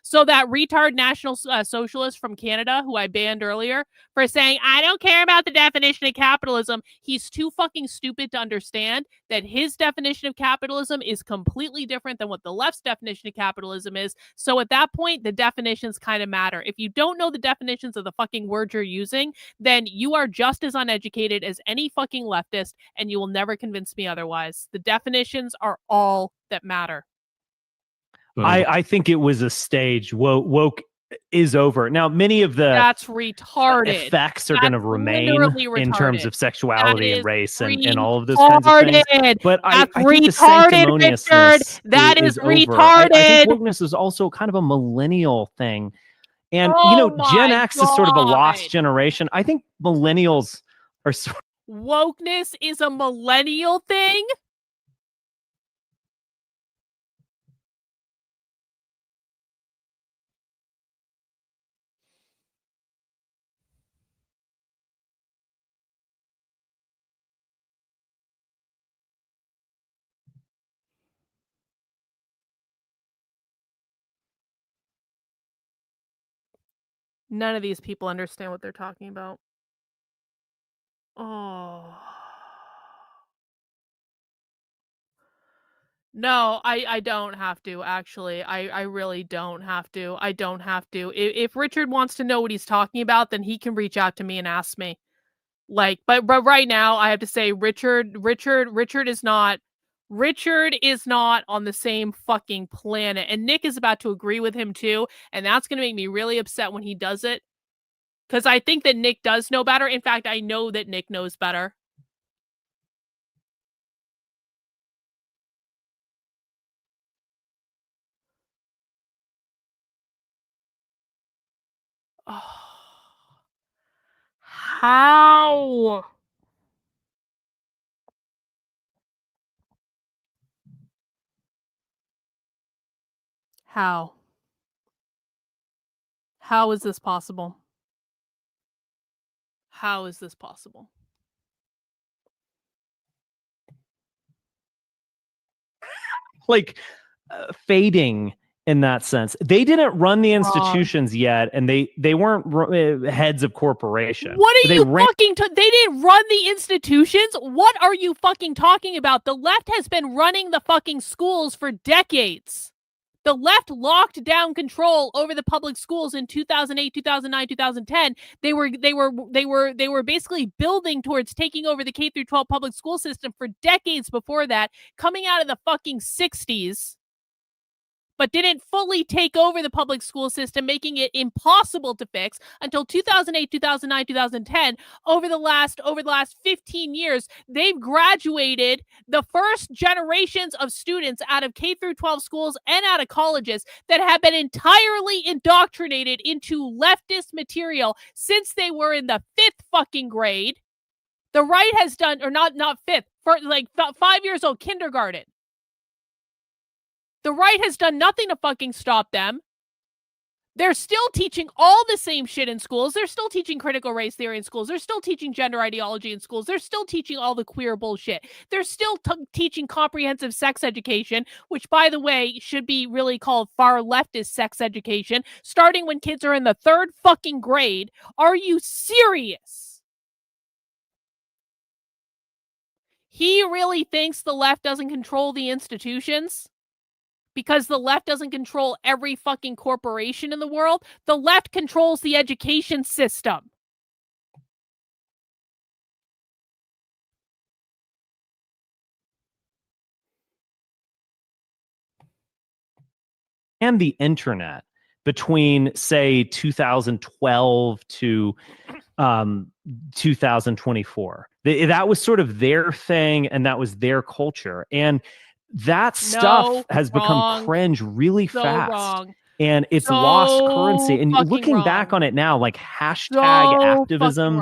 So that retard national socialist from Canada, who I banned earlier for saying, I don't care about the definition of capitalism, he's too fucking stupid to understand that his definition of capitalism is completely different than what the left's definition of capitalism is. So at that point, the definitions kind of matter. If you don't know the definitions of the fucking words you're using, then you are just as uneducated as any fucking leftist, and you will never convince me otherwise. The definitions are all that matter. I think it was a stage. Woke is over. Now, many of the that's retarded effects are going to remain in terms of sexuality and race and all of those kinds of things. But I think the sanctimoniousness that is retarded. Over. I think wokeness is also kind of a millennial thing. And, Gen X is sort of a lost generation. I think millennials are sort of... Wokeness is a millennial thing? None of these people understand what they're talking about. Oh. No, I don't have to, actually. I really don't have to. I don't have to. If Richard wants to know what he's talking about, then he can reach out to me and ask me. But right now, I have to say, Richard is not on the same fucking planet. And Nick is about to agree with him too, and that's going to make me really upset when he does it. Because I think that Nick does know better. In fact, I know that Nick knows better. Oh. How? How? How is this possible? How is this possible? Fading in that sense. They didn't run the institutions yet, and they weren't heads of corporation. What are you fucking... They didn't run the institutions? What are you fucking talking about? The left has been running the fucking schools for decades. The left locked down control over the public schools in 2008, 2009, 2010. They were basically building towards taking over the K through 12 public school system for decades before that, coming out of the fucking 60s. but didn't fully take over the public school system, making it impossible to fix until 2008, 2009, 2010. Over the last 15 years, they've graduated the first generations of students out of K through 12 schools and out of colleges that have been entirely indoctrinated into leftist material since they were in the 5th fucking grade. The right has done, or not 5th, for like 5 years old, kindergarten. The right has done nothing to fucking stop them. They're still teaching all the same shit in schools. They're still teaching critical race theory in schools. They're still teaching gender ideology in schools. They're still teaching all the queer bullshit. They're still teaching comprehensive sex education, which, by the way, should be really called far leftist sex education, starting when kids are in the 3rd fucking grade. Are you serious? He really thinks the left doesn't control the institutions? Because the left doesn't control every fucking corporation in the world. The left controls the education system. And the internet between, say, 2012 to 2024. That was sort of their thing, and that was their culture. And that stuff has become cringe really fast. Wrong. And it's So lost currency. And looking wrong. back on it now, like hashtag activism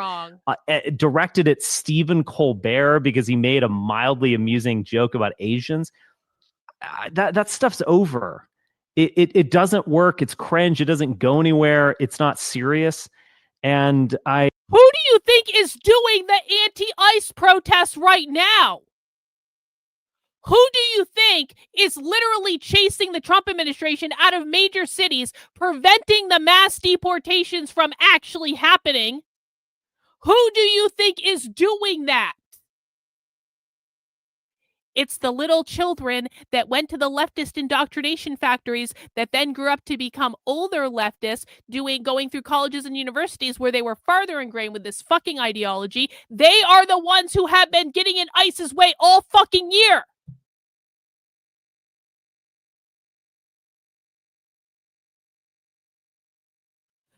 directed at Stephen Colbert because he made a mildly amusing joke about Asians. That stuff's over. It doesn't work. It's cringe. It doesn't go anywhere. It's not serious. And who do you think is doing the anti-ICE protests right now? Who do you think is literally chasing the Trump administration out of major cities, preventing the mass deportations from actually happening? Who do you think is doing that? It's the little children that went to the leftist indoctrination factories that then grew up to become older leftists, going through colleges and universities where they were farther ingrained with this fucking ideology. They are the ones who have been getting in ICE's way all fucking year.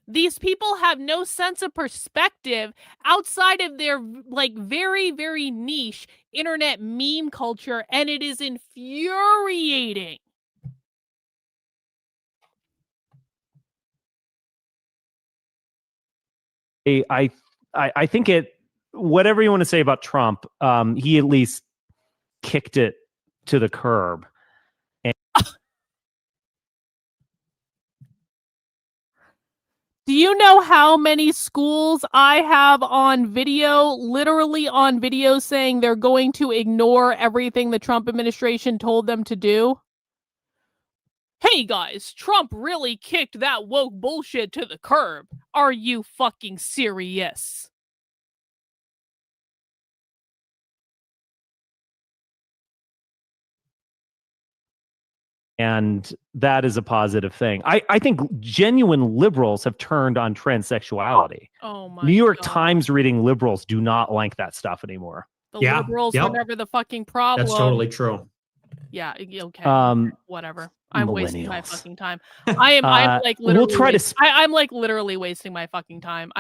These people have no sense of perspective outside of their very, very niche internet meme culture, and it is infuriating. I think whatever you want to say about Trump, he at least kicked it to the curb. Do you know how many schools I have on video, literally on video, saying they're going to ignore everything the Trump administration told them to do? Hey guys, Trump really kicked that woke bullshit to the curb. Are you fucking serious? And that is a positive thing. I think genuine liberals have turned on transsexuality. Oh my New York God. Times reading liberals do not like that stuff anymore. The liberals were never the fucking problem. That's totally true. Yeah, okay. Whatever. I'm wasting my fucking time. I'm like literally we'll try I'm like literally wasting my fucking time.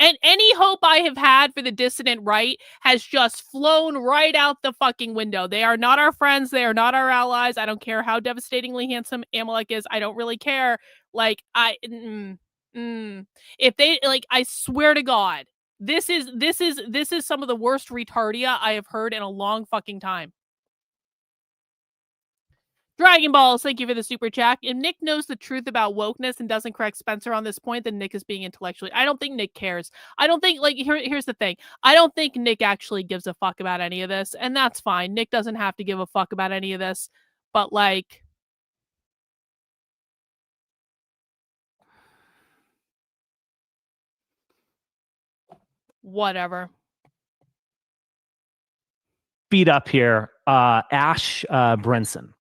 And any hope I have had for the dissident right has just flown right out the fucking window. They are not our friends. They are not our allies. I don't care how devastatingly handsome Amalek is. I don't really care. If they I swear to God, this is some of the worst retardia I have heard in a long fucking time. Dragon Balls, thank you for the super chat. If Nick knows the truth about wokeness and doesn't correct Spencer on this point, then Nick is being intellectually. I don't think Nick cares. I don't think, here's the thing. I don't think Nick actually gives a fuck about any of this, and that's fine. Nick doesn't have to give a fuck about any of this, but whatever. Beat up here. Ash Brinson.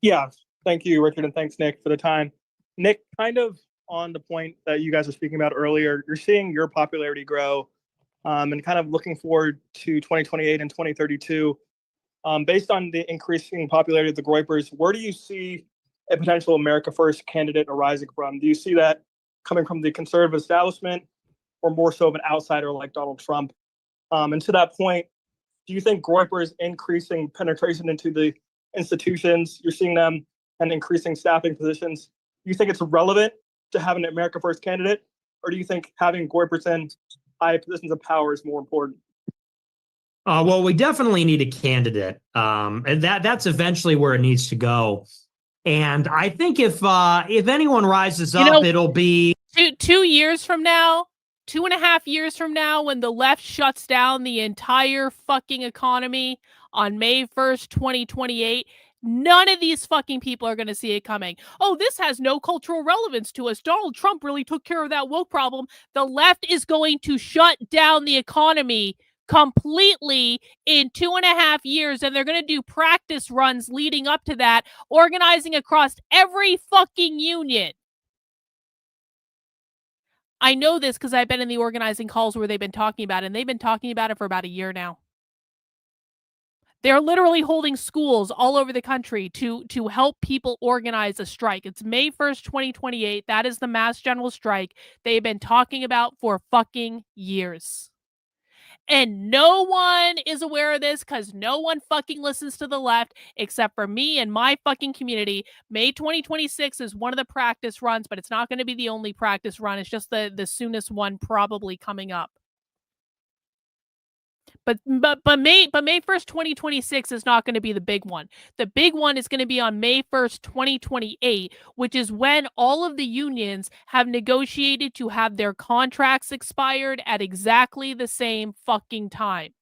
Yeah, thank you, Richard, and thanks, Nick, for the time. Nick, kind of on the point that you guys were speaking about earlier, you're seeing your popularity grow and kind of looking forward to 2028 and 2032. Based on the increasing popularity of the Groypers, where do you see a potential America First candidate arising from? Do you see that coming from the conservative establishment or more so of an outsider like Donald Trump? And to that point, do you think Groypers increasing penetration into the institutions, you're seeing them and increasing staffing positions, do you think it's relevant to having an America First candidate? Or do you think having Groypers in high positions of power is more important? Well, we definitely need a candidate, and that's eventually where it needs to go. And I think if anyone rises up, it'll be 2 years from now, 2.5 years from now, when the left shuts down the entire fucking economy on May 1st, 2028. None of these fucking people are going to see it coming. Oh, this has no cultural relevance to us. Donald Trump really took care of that woke problem. The left is going to shut down the economy completely in 2.5 years, and they're going to do practice runs leading up to that, organizing across every fucking union. I know this because I've been in the organizing calls where they've been talking about it, and they've been talking about it for about a year now. They're literally holding schools all over the country to help people organize a strike. It's May 1st, 2028. That is the mass general strike they've been talking about for fucking years. And no one is aware of this because no one fucking listens to the left except for me and my fucking community. May 2026 is one of the practice runs, but it's not going to be the only practice run. It's just the soonest one probably coming up. But May 1st, 2026 is not going to be the big one. The big one is going to be on May 1st, 2028, which is when all of the unions have negotiated to have their contracts expired at exactly the same fucking time.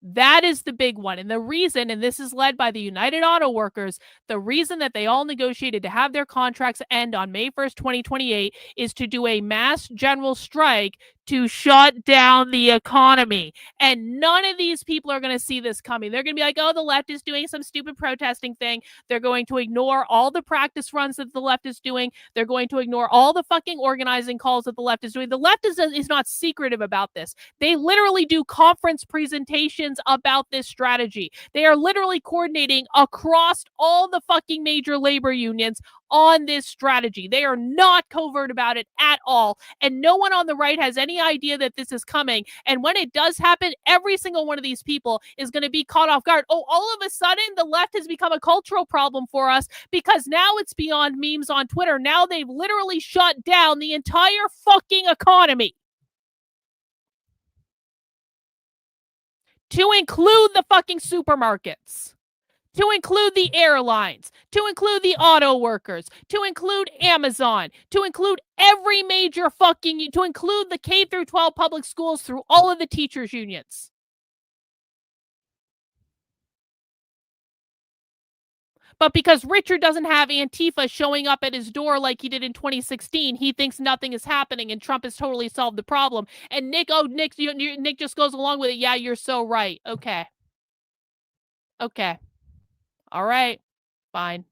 That is the big one. And the reason, and this is led by the United Auto Workers, the reason that they all negotiated to have their contracts end on May 1st, 2028 is to do a mass general strike to shut down the economy. And none of these people are going to see this coming. They're going to be like, oh, the left is doing some stupid protesting thing. They're going to ignore all the practice runs that the left is doing. They're going to ignore all the fucking organizing calls that the left is doing. The left is not secretive about this. They literally do conference presentations about this strategy. They are literally coordinating across all the fucking major labor unions on this strategy. They are not covert about it at all. And no one on the right has any idea that this is coming. And when it does happen, every single one of these people is going to be caught off guard. Oh, all of a sudden, the left has become a cultural problem for us because now it's beyond memes on Twitter. Now they've literally shut down the entire fucking economy. To include the fucking supermarkets, to include the airlines, to include the auto workers, to include Amazon, to include every major fucking, to include the K through 12 public schools through all of the teachers' unions. But because Richard doesn't have Antifa showing up at his door like he did in 2016, he thinks nothing is happening and Trump has totally solved the problem. And Nick just goes along with it. Yeah, you're so right. Okay. All right. Fine.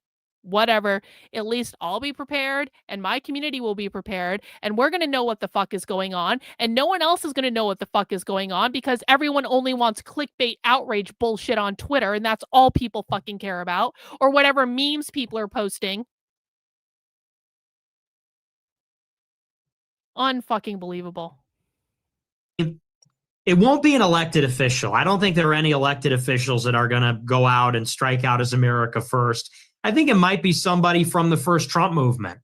Whatever. At least I'll be prepared and my community will be prepared and we're going to know what the fuck is going on and no one else is going to know what the fuck is going on because everyone only wants clickbait outrage bullshit on Twitter and that's all people fucking care about or whatever memes people are posting. Unfucking believable. It won't be an elected official. I don't think there are any elected officials that are going to go out and strike out as America First. I think it might be somebody from the first Trump movement.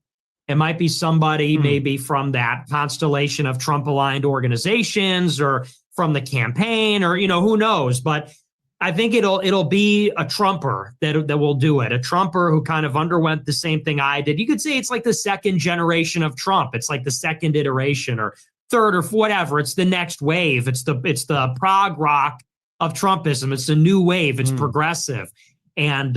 It might be somebody maybe from that constellation of Trump-aligned organizations or from the campaign or, who knows. But I think it'll be a Trumper that will do it. A Trumper who kind of underwent the same thing I did. You could say it's like the second generation of Trump. It's like the second iteration or third or whatever. It's the next wave. It's the prog rock of Trumpism. It's a new wave. It's progressive. And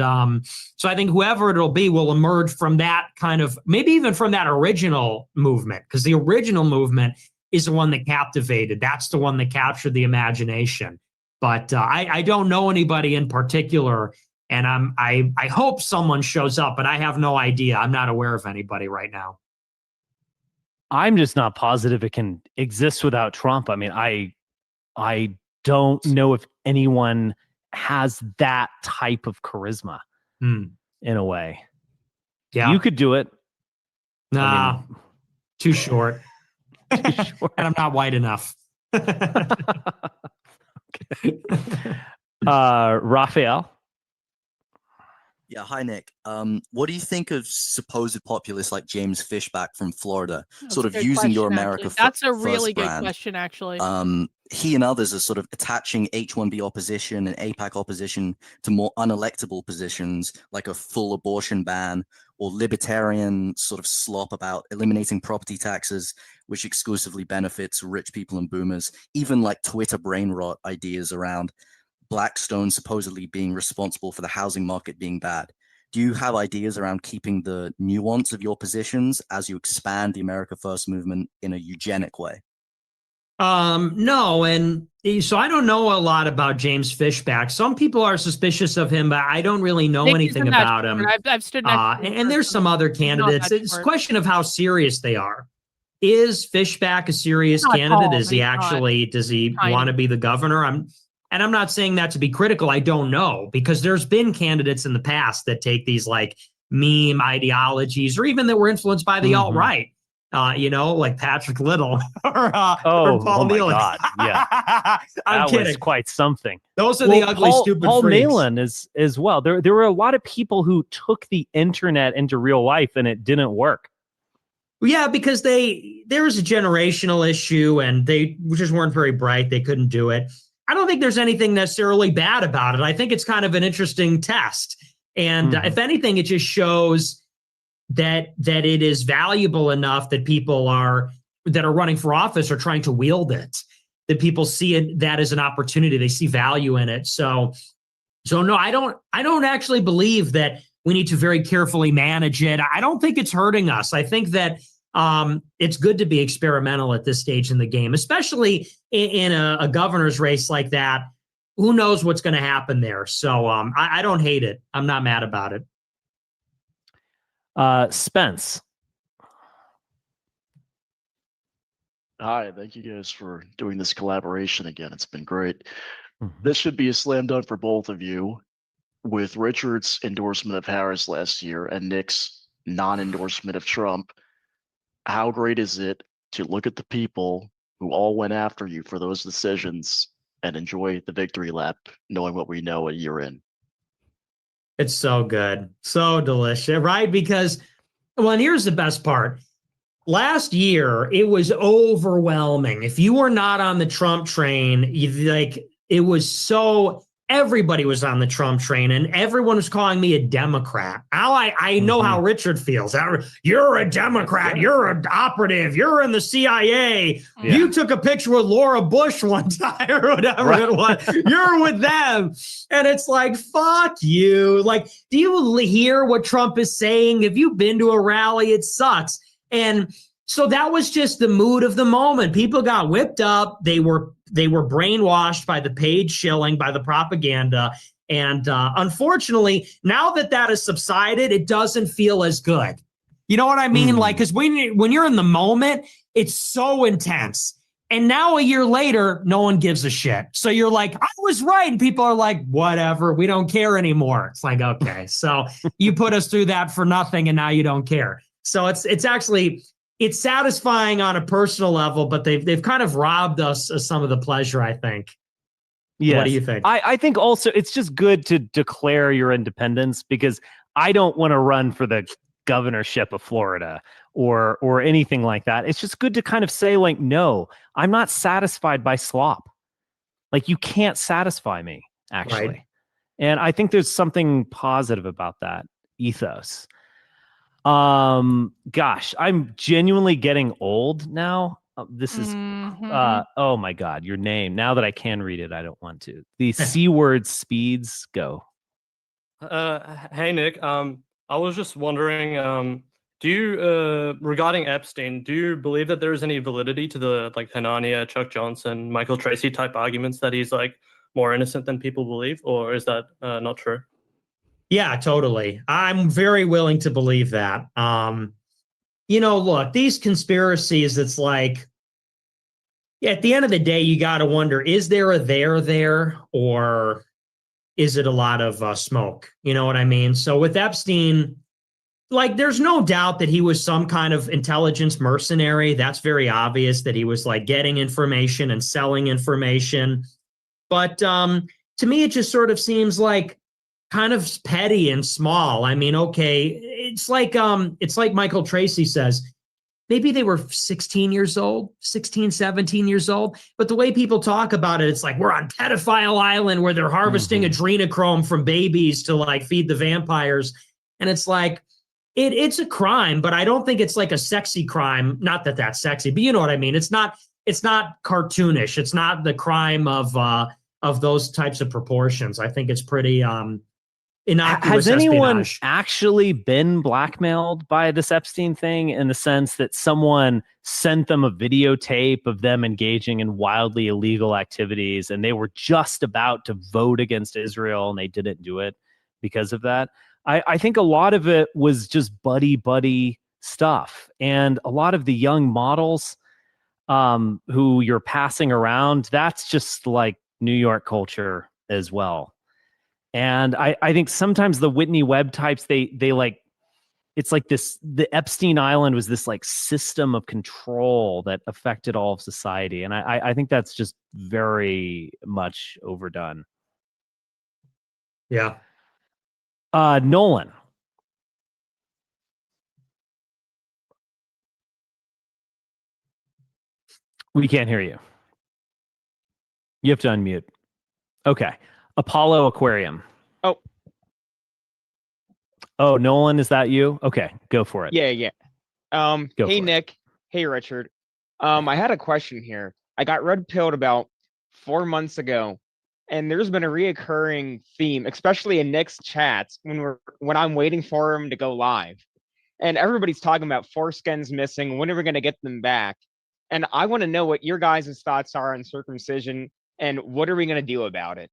so I think whoever it'll be will emerge from that kind of, maybe even from that original movement, because the original movement is the one that captivated. That's the one that captured the imagination. But I don't know anybody in particular, and I hope someone shows up, but I have no idea. I'm not aware of anybody right now. I'm just not positive it can exist without Trump. I mean, I don't know if anyone has that type of charisma Hmm. in a way. Yeah. You could do it. Nah, too short. Too short. And I'm not white enough. Raphael. Yeah, hi Nick. What do you think of supposed populists like James Fishback from Florida, That's sort a of good using your question, America actually. That's a First really good brand? question, actually. He and others are sort of attaching H-1B opposition and APAC opposition to more unelectable positions like a full abortion ban or libertarian sort of slop about eliminating property taxes, which exclusively benefits rich people and boomers, even like Twitter brain rot ideas around Blackstone supposedly being responsible for the housing market being bad. Do you have ideas around keeping the nuance of your positions as you expand the America First movement in a eugenic way? No, and so I don't know a lot about James Fishback. Some people are suspicious of him, but I don't really know Nick anything isn't that about short. him. I've stood next to him And there's some other candidates. that It's a short. question of how serious they are. Is Fishback a serious Not candidate? tall, Is but he he's not actually, does he tiny. want to be the governor? I'm not saying that to be critical. I don't know, because there's been candidates in the past that take these like meme ideologies or even that were influenced by the alt-right. Like Patrick Little or Paul my Neal. God. Yeah. I'm that kidding. was quite something. Those are the ugly, stupid Paul freaks. Nehlen is as well. There were a lot of people who took the internet into real life and it didn't work. Yeah, because there was a generational issue and they just weren't very bright. They couldn't do it. I don't think there's anything necessarily bad about it. I think it's kind of an interesting test. And if anything, it just shows that it is valuable enough that people that are running for office are trying to wield it, that people see that as an opportunity. They see value in it. So no, I don't actually believe that we need to very carefully manage it. I don't think it's hurting us. I think that it's good to be experimental at this stage in the game, especially in a governor's race like that. Who knows what's going to happen there? So I don't hate it. I'm not mad about it. Spence. Hi, thank you guys for doing this collaboration again. It's been great. This should be a slam dunk for both of you. With Richard's endorsement of Harris last year and Nick's non-endorsement of Trump, how great is it to look at the people who all went after you for those decisions and enjoy the victory lap, knowing what we know a year in? It's so good. So delicious, right? Because, well, and here's the best part. Last year, it was overwhelming. If you were not on the Trump train, it was so, everybody was on the Trump train and everyone was calling me a Democrat. Now I know how Richard feels. You're a Democrat. You're an operative. You're in the CIA. Yeah. You took a picture with Laura Bush one time or whatever it was. You're with them. And it's like, fuck you. Like, do you hear what Trump is saying? Have you been to a rally? It sucks. And so that was just the mood of the moment. People got whipped up. They were brainwashed by the paid shilling, by the propaganda. And unfortunately, now that has subsided, it doesn't feel as good. You know what I mean? Like, because when you're in the moment, it's so intense. And now a year later, no one gives a shit. So you're like, I was right. And people are like, whatever, we don't care anymore. It's like, okay, so you put us through that for nothing and now you don't care. So it's actually, it's satisfying on a personal level, but they've kind of robbed us of some of the pleasure, I think. Yes. What do you think? I think also it's just good to declare your independence, because I don't want to run for the governorship of Florida or anything like that. It's just good to kind of say, like, no, I'm not satisfied by slop. Like, you can't satisfy me, actually. Right. And I think there's something positive about that ethos. Gosh, I'm genuinely getting old now. This is, oh my God, your name. Now that I can read it, I don't want to. The C word speeds go. Hey, Nick. I was just wondering, do you, regarding Epstein, do you believe that there is any validity to the, like, Hanania, Chuck Johnson, Michael Tracy type arguments that he's, like, more innocent than people believe? Or is that not true? Yeah, totally. I'm very willing to believe that. Look, these conspiracies, it's like, at the end of the day, you got to wonder, is there a there, or is it a lot of smoke? You know what I mean? So with Epstein, like, there's no doubt that he was some kind of intelligence mercenary. That's very obvious that he was like getting information and selling information. But to me, it just sort of seems like kind of petty and small. I mean, okay, it's like Michael Tracy says, maybe they were 16 years old, 16, 17 years old. But the way people talk about it, it's like we're on pedophile island where they're harvesting adrenochrome from babies to like feed the vampires. And it's like, it's a crime, but I don't think it's like a sexy crime. Not that that's sexy, but you know what I mean? It's not cartoonish. It's not the crime of those types of proportions. I think it's pretty innocuous. Has anyone espionage. actually been blackmailed by this Epstein thing, in the sense that someone sent them a videotape of them engaging in wildly illegal activities and they were just about to vote against Israel and they didn't do it because of that? I think a lot of it was just buddy stuff. And a lot of the young models who you're passing around, that's just like New York culture as well. And I think sometimes the Whitney Webb types, they like, it's like this, the Epstein Island was this like system of control that affected all of society. And I think that's just very much overdone. Yeah. Nolan. We can't hear you. You have to unmute. Okay. Apollo Aquarium. Oh, Nolan, is that you? Okay, go for it. Yeah. Go Hey, for it. Nick. Hey, Richard. I had a question here. I got red pilled about 4 months ago, and there's been a reoccurring theme, especially in Nick's chats when I'm waiting for him to go live. And everybody's talking about foreskins missing. When are we going to get them back? And I want to know what your guys' thoughts are on circumcision, and what are we going to do about it?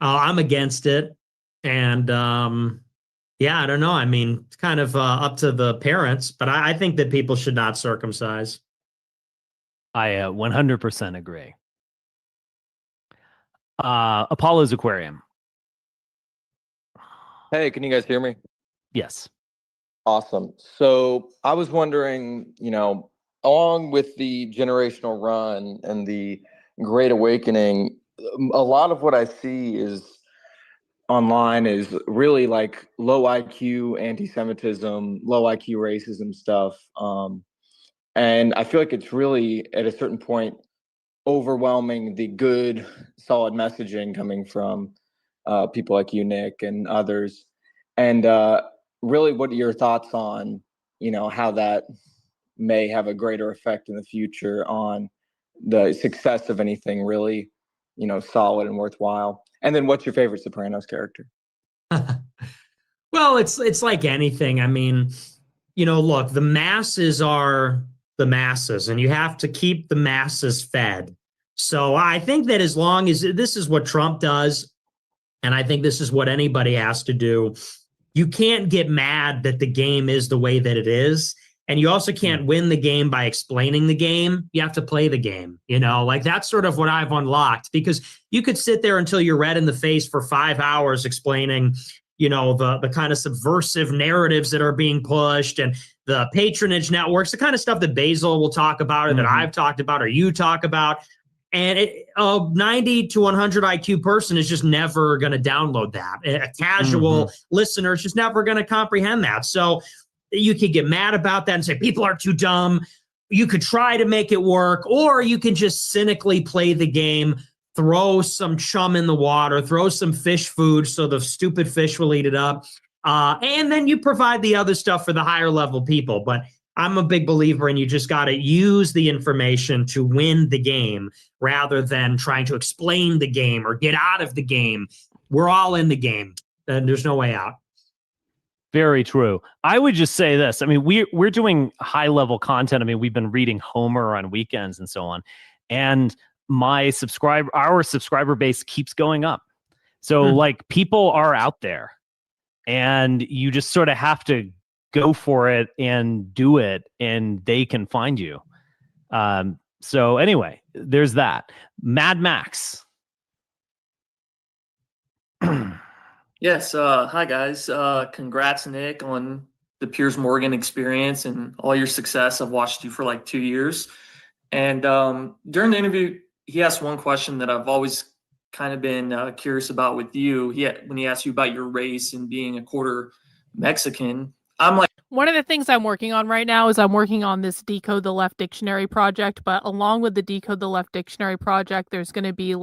I'm against it. And yeah, I don't know. I mean, it's kind of up to the parents, but I think that people should not circumcise. I 100% agree. Apollo's Aquarium. Hey, can you guys hear me? Yes. Awesome. So I was wondering, along with the generational run and the Great Awakening, a lot of what I see is online is really like low IQ anti-Semitism, low IQ racism stuff. And I feel like it's really at a certain point overwhelming the good, solid messaging coming from people like you, Nick, and others. And really, what are your thoughts on, how that may have a greater effect in the future on the success of anything really, solid and worthwhile? And then what's your favorite Sopranos character? Well, it's like anything. I mean, look, the masses are the masses, and you have to keep the masses fed. So I think that as long as this is what Trump does, and I think this is what anybody has to do, you can't get mad that the game is the way that it is. And you also can't win the game by explaining the game. You have to play the game, like that's sort of what I've unlocked, because you could sit there until you're red in the face for 5 hours explaining, the kind of subversive narratives that are being pushed and the patronage networks, the kind of stuff that Basil will talk about or that I've talked about or you talk about. And a 90 to 100 IQ person is just never going to download that. A casual listener is just never going to comprehend that. So you could get mad about that and say people are too dumb. You could try to make it work, or you can just cynically play the game, throw some chum in the water, throw some fish food so the stupid fish will eat it up. And then you provide the other stuff for the higher level people. But I'm a big believer in you just got to use the information to win the game rather than trying to explain the game or get out of the game. We're all in the game, and there's no way out. Very true. I would just say this. I mean, we're doing high level content. I mean, we've been reading Homer on weekends and so on. And our subscriber base keeps going up. So like people are out there, and you just sort of have to go for it and do it, and they can find you. So anyway, there's that. Mad Max. Yes. Hi, guys. Congrats, Nick, on the Piers Morgan experience and all your success. I've watched you for like 2 years. And during the interview, he asked one question that I've always kind of been curious about with you. When he asked you about your race and being a quarter Mexican, I'm like, one of the things I'm working on right now is I'm working on this Decode the Left Dictionary project. But along with the Decode the Left Dictionary project, there's going to be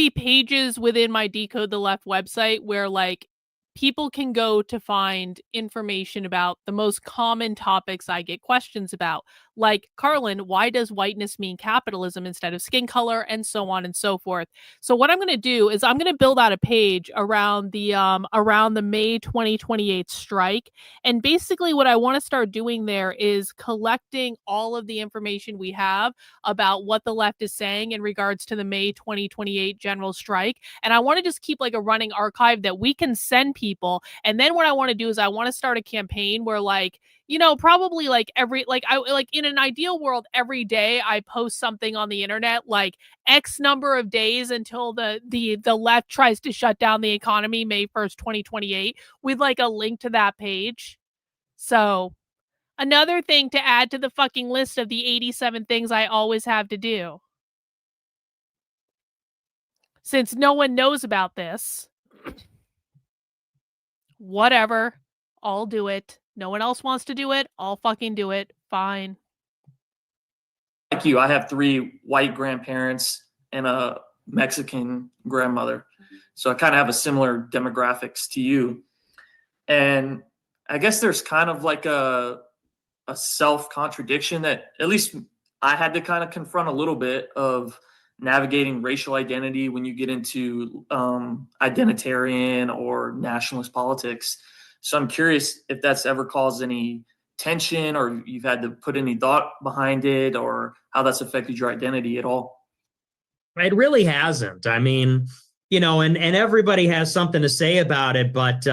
pages within my Decode the Left website where like people can go to find information about the most common topics I get questions about. Like, Karlyn, why does whiteness mean capitalism instead of skin color, and so on and so forth. So what I'm going to do is I'm going to build out a page around the May 2028 strike. And basically what I want to start doing there is collecting all of the information we have about what the left is saying in regards to the May 2028 general strike. And I want to just keep like a running archive that we can send people. And then what I want to do is I want to start a campaign where like, you know, probably like in an ideal world, every day I post something on the internet, like X number of days until the left tries to shut down the economy, May 1st, 2028, with like a link to that page. So another thing to add to the fucking list of the 87 things I always have to do. Since no one knows about this, whatever, I'll do it. No one else wants to do it, I'll fucking do it. Fine. like you, I have 3 white grandparents and a Mexican grandmother. So I kind of have a similar demographics to you. And I guess there's kind of like a self-contradiction that at least I had to kind of confront a little bit of navigating racial identity when you get into identitarian or nationalist politics. So I'm curious if that's ever caused any tension or you've had to put any thought behind it or how that's affected your identity at all. It really hasn't. I mean, you know, and everybody has something to say about it, but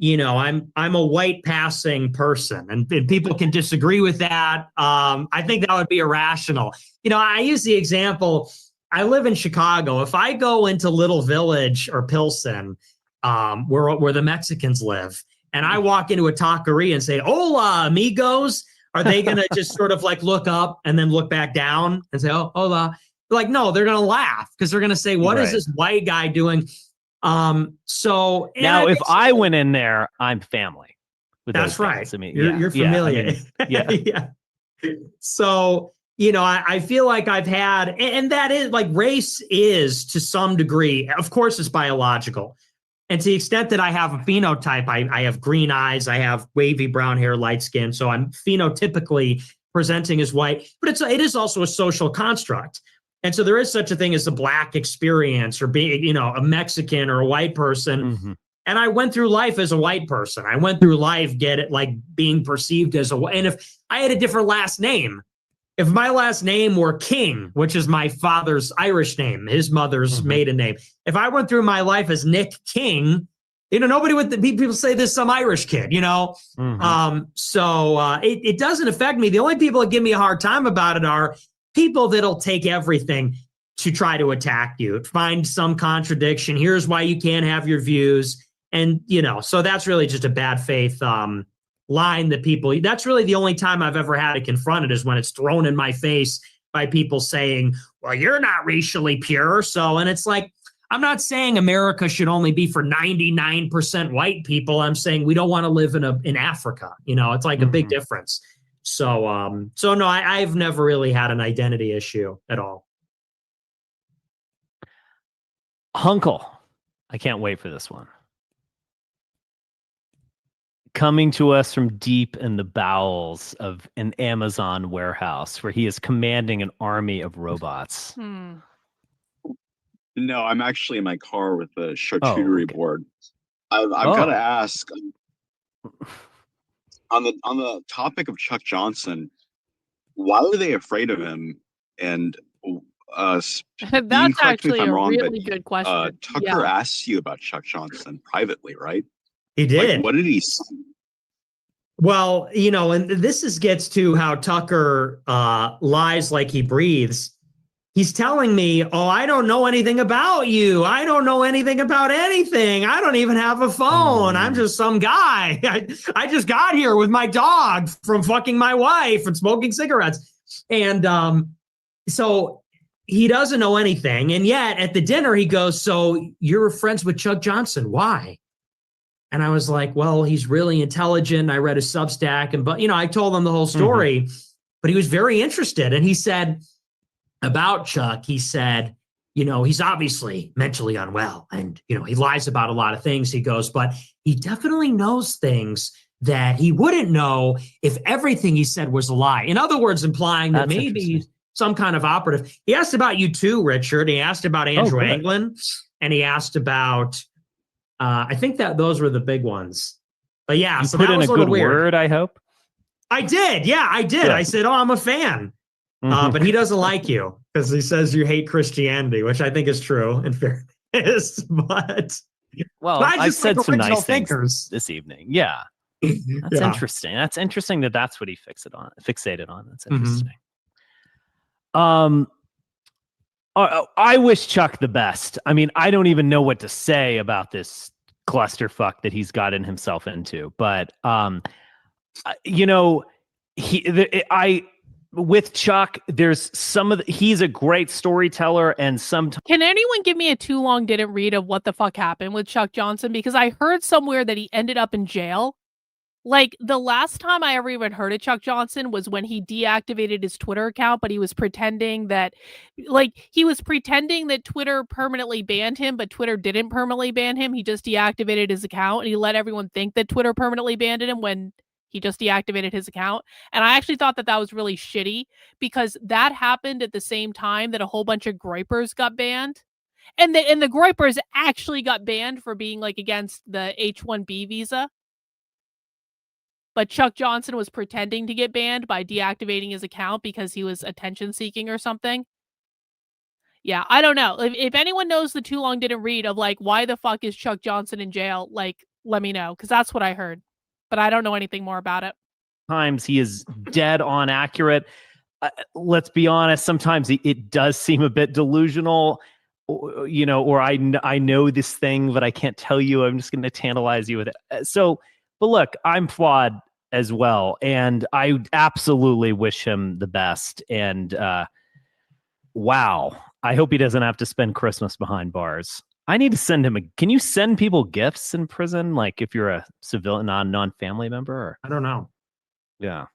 you know, I'm a white passing person, and people can disagree with that. I think that would be irrational. You know, I use the example. I live in Chicago. If I go into Little Village or Pilsen, where the Mexicans live, and I walk into a taqueria and say, "Hola, amigos," are they going to just sort of like look up and then look back down and say, "Oh, hola"? Like, no, they're going to laugh because they're going to say, "What is this white guy doing?" So now, if I went in there, I'm family. With that's right. Guys. I mean, you're familiar. Yeah. So, you know, I feel like I've had, and that is like race is to some degree, of course, it's biological. And to the extent that I have a phenotype, I have green eyes, I have wavy brown hair, light skin. So I'm phenotypically presenting as white, but it is also a social construct. And so there is such a thing as a Black experience or being, you know, a Mexican or a white person. Mm-hmm. And I went through life as a white person. I went through life being perceived as a white. And if I had a different last name, if my last name were King, which is my father's Irish name, his mother's maiden name, if I went through my life as Nick King, you know, nobody would, people say this some Irish kid, you know? So it doesn't affect me. The only people that give me a hard time about it are people that'll take everything to try to attack you, find some contradiction. Here's why you can't have your views. And, you know, so that's really just a bad faith line that people, that's really the only time I've ever had to confront it is when it's thrown in my face by people saying, well, you're not racially pure. So, and it's like, I'm not saying America should only be for 99% white people. I'm saying we don't want to live in Africa. You know, it's like a big difference. So, no, I've never really had an identity issue at all. Hunkle, I can't wait for this one. Coming to us from deep in the bowels of an Amazon warehouse where he is commanding an army of robots. No, I'm actually in my car with a charcuterie board. I've got to ask, on the topic of Chuck Johnson, why were they afraid of him? And that's actually a really good question. Tucker asked you about Chuck Johnson privately, right? He did. Like, what did he say? Well, you know, and this gets to how Tucker lies like he breathes. he's telling me, oh, I don't know anything about you. I don't know anything about anything. I don't even have a phone. I'm just some guy. I just got here with my dog from fucking my wife and smoking cigarettes. And so he doesn't know anything. And yet at the dinner, he goes, so you're friends with Chuck Johnson. Why? And I was like, well, he's really intelligent. I read his Substack. And, but, you know, I told him the whole story, but he was very interested. And he said about Chuck, he said, you know, he's obviously mentally unwell and, you know, he lies about a lot of things. He goes, but he definitely knows things that he wouldn't know if everything he said was a lie. In other words, implying that maybe some kind of operative. He asked about you too, Richard. He asked about Andrew Anglin, and he asked about, I think that those were the big ones. But yeah, You so put that in was a a little good weird. word, I hope. I did. Yeah, I did. Good. I said, oh, I'm a fan. But he doesn't like you because he says you hate Christianity, which I think is true in fairness. But Well, I I've just said like some original nice thinkers. things this evening. Yeah. That's Yeah. interesting. That's interesting that's what he fixated on. That's Mhm. interesting. I wish Chuck the best. I mean, I don't even know what to say about this clusterfuck that he's gotten himself into. But you know, with Chuck, there's he's a great storyteller, and sometimes Can anyone give me a too long didn't read of what the fuck happened with Chuck Johnson? Because I heard somewhere that he ended up in jail. Like, the last time I ever even heard of Chuck Johnson was when he deactivated his Twitter account, but he was pretending that Twitter permanently banned him, but Twitter didn't permanently ban him. He just deactivated his account, and he let everyone think that Twitter permanently banned him when he just deactivated his account. And I actually thought that that was really shitty because that happened at the same time that a whole bunch of groypers got banned. And the groypers actually got banned for being like against the H-1B visa. But Chuck Johnson was pretending to get banned by deactivating his account because he was attention seeking or something. Yeah, I don't know. If anyone knows the too long didn't read of like why the fuck is Chuck Johnson in jail, like let me know because that's what I heard. But I don't know anything more about it. he is dead on accurate. Let's be honest. Sometimes it does seem a bit delusional, you know, or I know this thing, but I can't tell you. I'm just going to tantalize you with it. But look, I'm flawed as well, and I absolutely wish him the best. And wow, I hope he doesn't have to spend Christmas behind bars. I need to send him can you send people gifts in prison? Like if you're a civilian, non-family member? Or? I don't know. Yeah.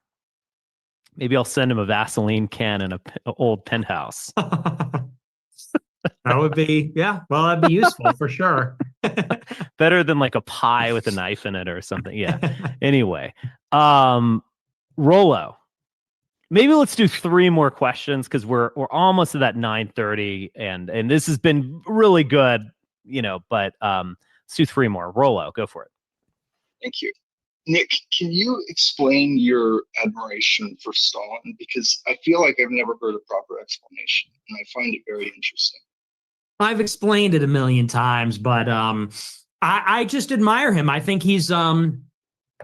Maybe I'll send him a Vaseline can and an old penthouse. That would be, yeah. Well, that'd be useful for sure. Better than like a pie with a knife in it or something. Yeah. Anyway, Rollo. Maybe let's do 3 more questions because we're almost at that 9:30, and this has been really good, you know. But let's do 3 more. Rollo, go for it. Thank you. Nick, can you explain your admiration for Stalin? Because I feel like I've never heard a proper explanation, and I find it very interesting. I've explained it a million times, but I just admire him. I think he's a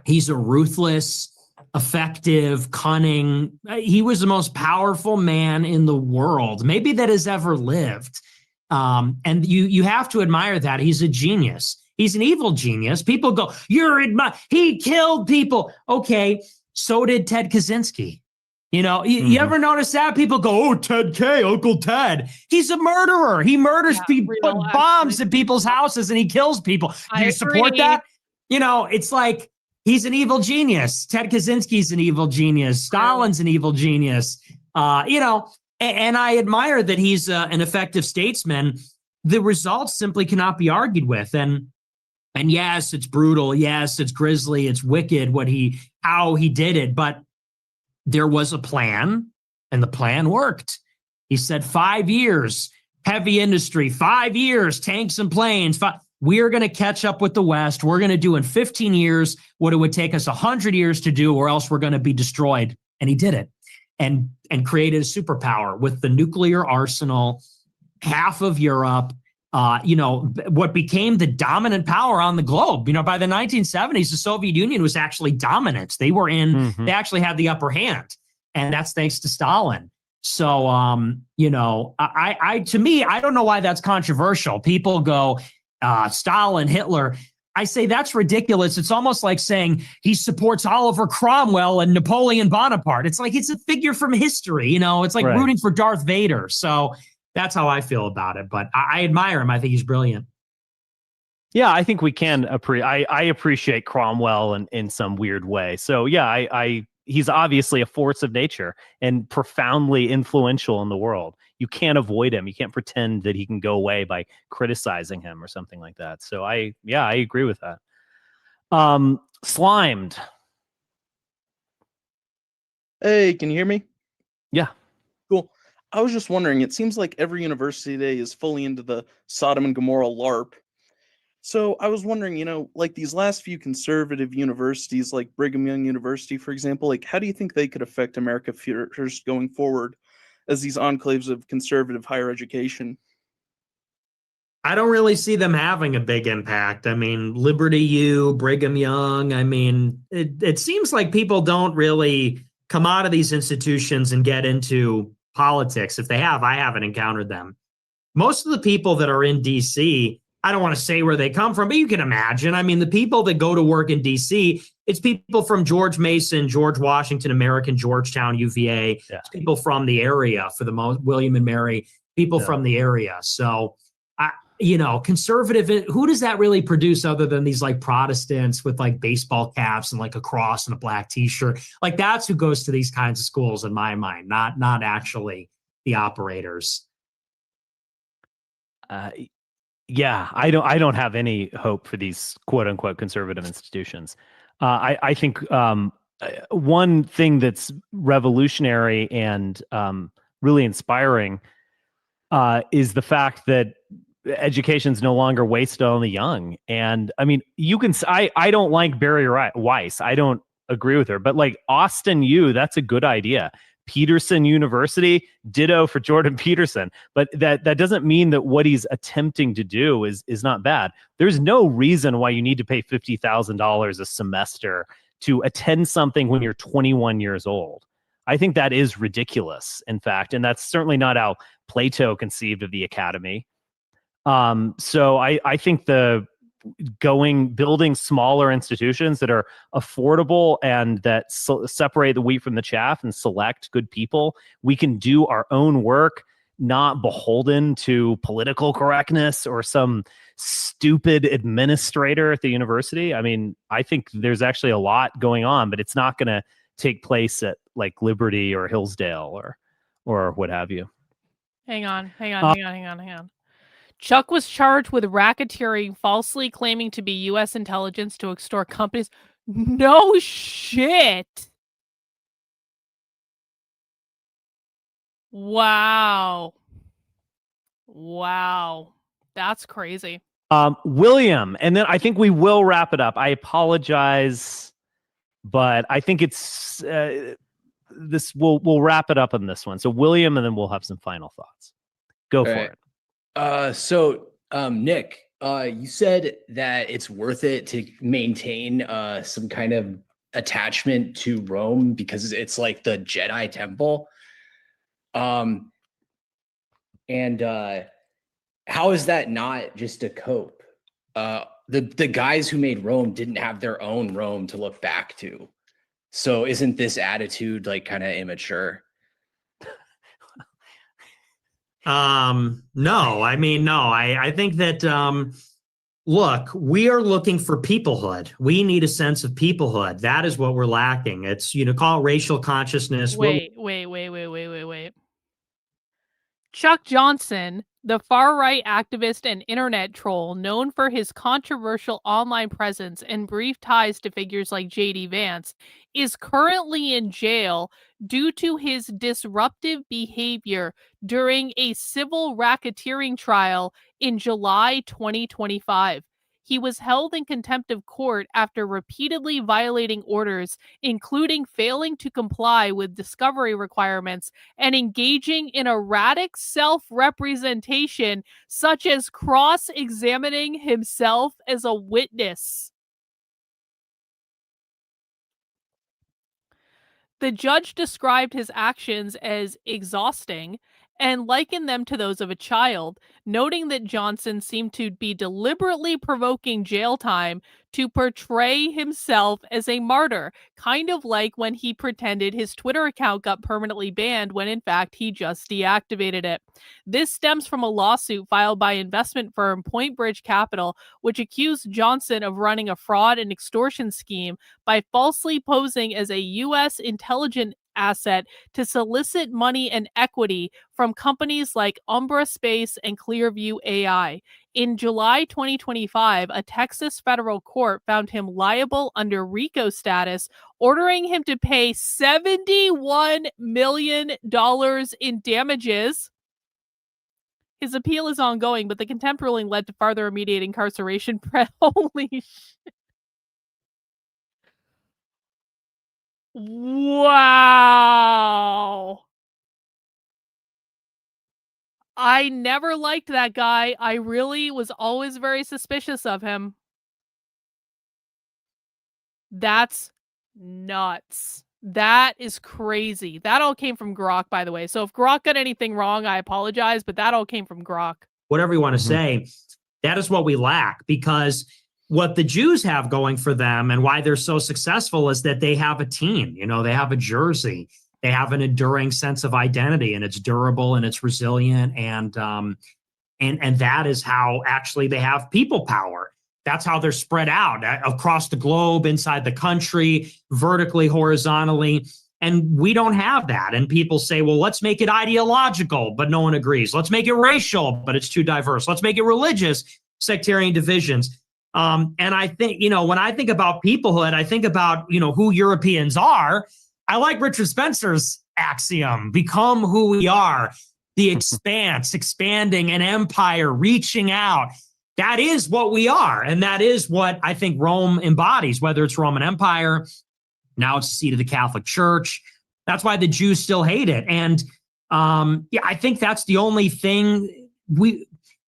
ruthless, effective, cunning. He was the most powerful man in the world, maybe that has ever lived. And you have to admire that. He's a genius. He's an evil genius. People go, he killed people. Okay, so did Ted Kaczynski. You know, you ever notice that? People go, oh, Ted K, Uncle Ted. He's a murderer. He murders people, put bombs in people's houses, and he kills people. Do you support that? You know, it's like he's an evil genius. Ted Kaczynski's an evil genius. Stalin's an evil genius. You know, and I admire that he's an effective statesman. The results simply cannot be argued with. And yes, it's brutal. Yes, it's grisly. It's wicked how he did it. But there was a plan, and the plan worked. He said 5 years, heavy industry, 5 years, tanks and planes. We're going to catch up with the West. We're going to do in 15 years what it would take us 100 years to do, or else we're going to be destroyed. And he did it, and created a superpower with the nuclear arsenal, half of Europe. You know, what became the dominant power on the globe. You know, by the 1970s, the Soviet Union was actually dominant. They were they actually had the upper hand. And that's thanks to Stalin. So, I to me, I don't know why that's controversial. People go, Stalin, Hitler. I say that's ridiculous. It's almost like saying he supports Oliver Cromwell and Napoleon Bonaparte. It's like it's a figure from history. It's like rooting for Darth Vader. So that's how I feel about it. But I admire him. I think he's brilliant. Yeah, I think we can I appreciate Cromwell in some weird way. So yeah, he's obviously a force of nature and profoundly influential in the world. You can't avoid him. You can't pretend that he can go away by criticizing him or something like that. So I agree with that. Slimed. Hey, can you hear me? Yeah. Cool. I was just wondering, it seems like every university today is fully into the Sodom and Gomorrah LARP. So I was wondering, like these last few conservative universities, like Brigham Young University, for example, like how do you think they could affect America first going forward as these enclaves of conservative higher education? I don't really see them having a big impact. I mean, Liberty U, Brigham Young. I mean, it seems like people don't really come out of these institutions and get into politics. If they have, I haven't encountered them. Most of the people that are in DC, I don't want to say where they come from, but you can imagine. I mean, the people that go to work in DC, it's people from George Mason, George Washington, American, Georgetown, UVA. Yeah. It's people from the area for the most, William and Mary, people from the area. So, conservative, who does that really produce other than these like Protestants with like baseball caps and like a cross and a black t-shirt? Like that's who goes to these kinds of schools in my mind, not actually the operators. Yeah, I don't have any hope for these quote unquote conservative institutions. I think one thing that's revolutionary and really inspiring is the fact that education is no longer wasted on the young. And I mean, I don't like Barry Weiss. I don't agree with her, but like Austin U, that's a good idea. Peterson University, ditto for Jordan Peterson. But that doesn't mean that what he's attempting to do is not bad. There's no reason why you need to pay $50,000 a semester to attend something when you're 21 years old. I think that is ridiculous, in fact, and that's certainly not how Plato conceived of the academy. So I think building smaller institutions that are affordable and that separate the wheat from the chaff and select good people, we can do our own work, not beholden to political correctness or some stupid administrator at the university. I mean, I think there's actually a lot going on, but it's not going to take place at like Liberty or Hillsdale or what have you. Hang on. Chuck was charged with racketeering, falsely claiming to be U.S. intelligence to extort companies. No shit. Wow. That's crazy. William, and then I think we will wrap it up. I apologize, but I think it's we'll wrap it up on this one. So William, and then we'll have some final thoughts. Go for it. Nick, you said that it's worth it to maintain some kind of attachment to Rome because it's like the Jedi temple. And how is that not just a cope? The guys who made Rome didn't have their own Rome to look back to. So isn't this attitude like kind of immature? No, I think that, look, we are looking for peoplehood. We need a sense of peoplehood. That is what we're lacking. It's, call it racial consciousness. Wait. Chuck Johnson, the far-right activist and internet troll known for his controversial online presence and brief ties to figures like J.D. Vance, is currently in jail due to his disruptive behavior during a civil racketeering trial in July 2025. He was held in contempt of court after repeatedly violating orders, including failing to comply with discovery requirements and engaging in erratic self-representation, such as cross-examining himself as a witness. The judge described his actions as exhausting and likened them to those of a child, noting that Johnson seemed to be deliberately provoking jail time to portray himself as a martyr, kind of like when he pretended his Twitter account got permanently banned when in fact he just deactivated it. This stems from a lawsuit filed by investment firm Point Bridge Capital, which accused Johnson of running a fraud and extortion scheme by falsely posing as a U.S. intelligence asset to solicit money and equity from companies like Umbra Space and Clearview AI. In July 2025, a Texas federal court found him liable under RICO status, ordering him to pay $71 million in damages. His appeal is ongoing, but the contempt ruling led to farther immediate incarceration. Holy shit. Wow. I never liked that guy. I really was always very suspicious of him. That's nuts. That is crazy. That all came from Grok, by the way. So if Grok got anything wrong, I apologize, but that all came from Grok. Whatever you want to say, that is what we lack, because what the Jews have going for them and why they're so successful is that they have a team. You know, they have a jersey, they have an enduring sense of identity, and it's durable and it's resilient, and that is how actually they have people power. That's how they're spread out across the globe, inside the country, vertically, horizontally. And we don't have that. And people say, well, let's make it ideological, but no one agrees. Let's make it racial, but it's too diverse. Let's make it religious, sectarian divisions. And I think, you know, when I think about peoplehood, I think about, you know, who Europeans are. I like Richard Spencer's axiom, become who we are, the expanse, expanding an empire, reaching out. That is what we are. And that is what I think Rome embodies, whether it's Roman Empire, now it's the seat of the Catholic Church. That's why the Jews still hate it. And yeah, I think that's the only thing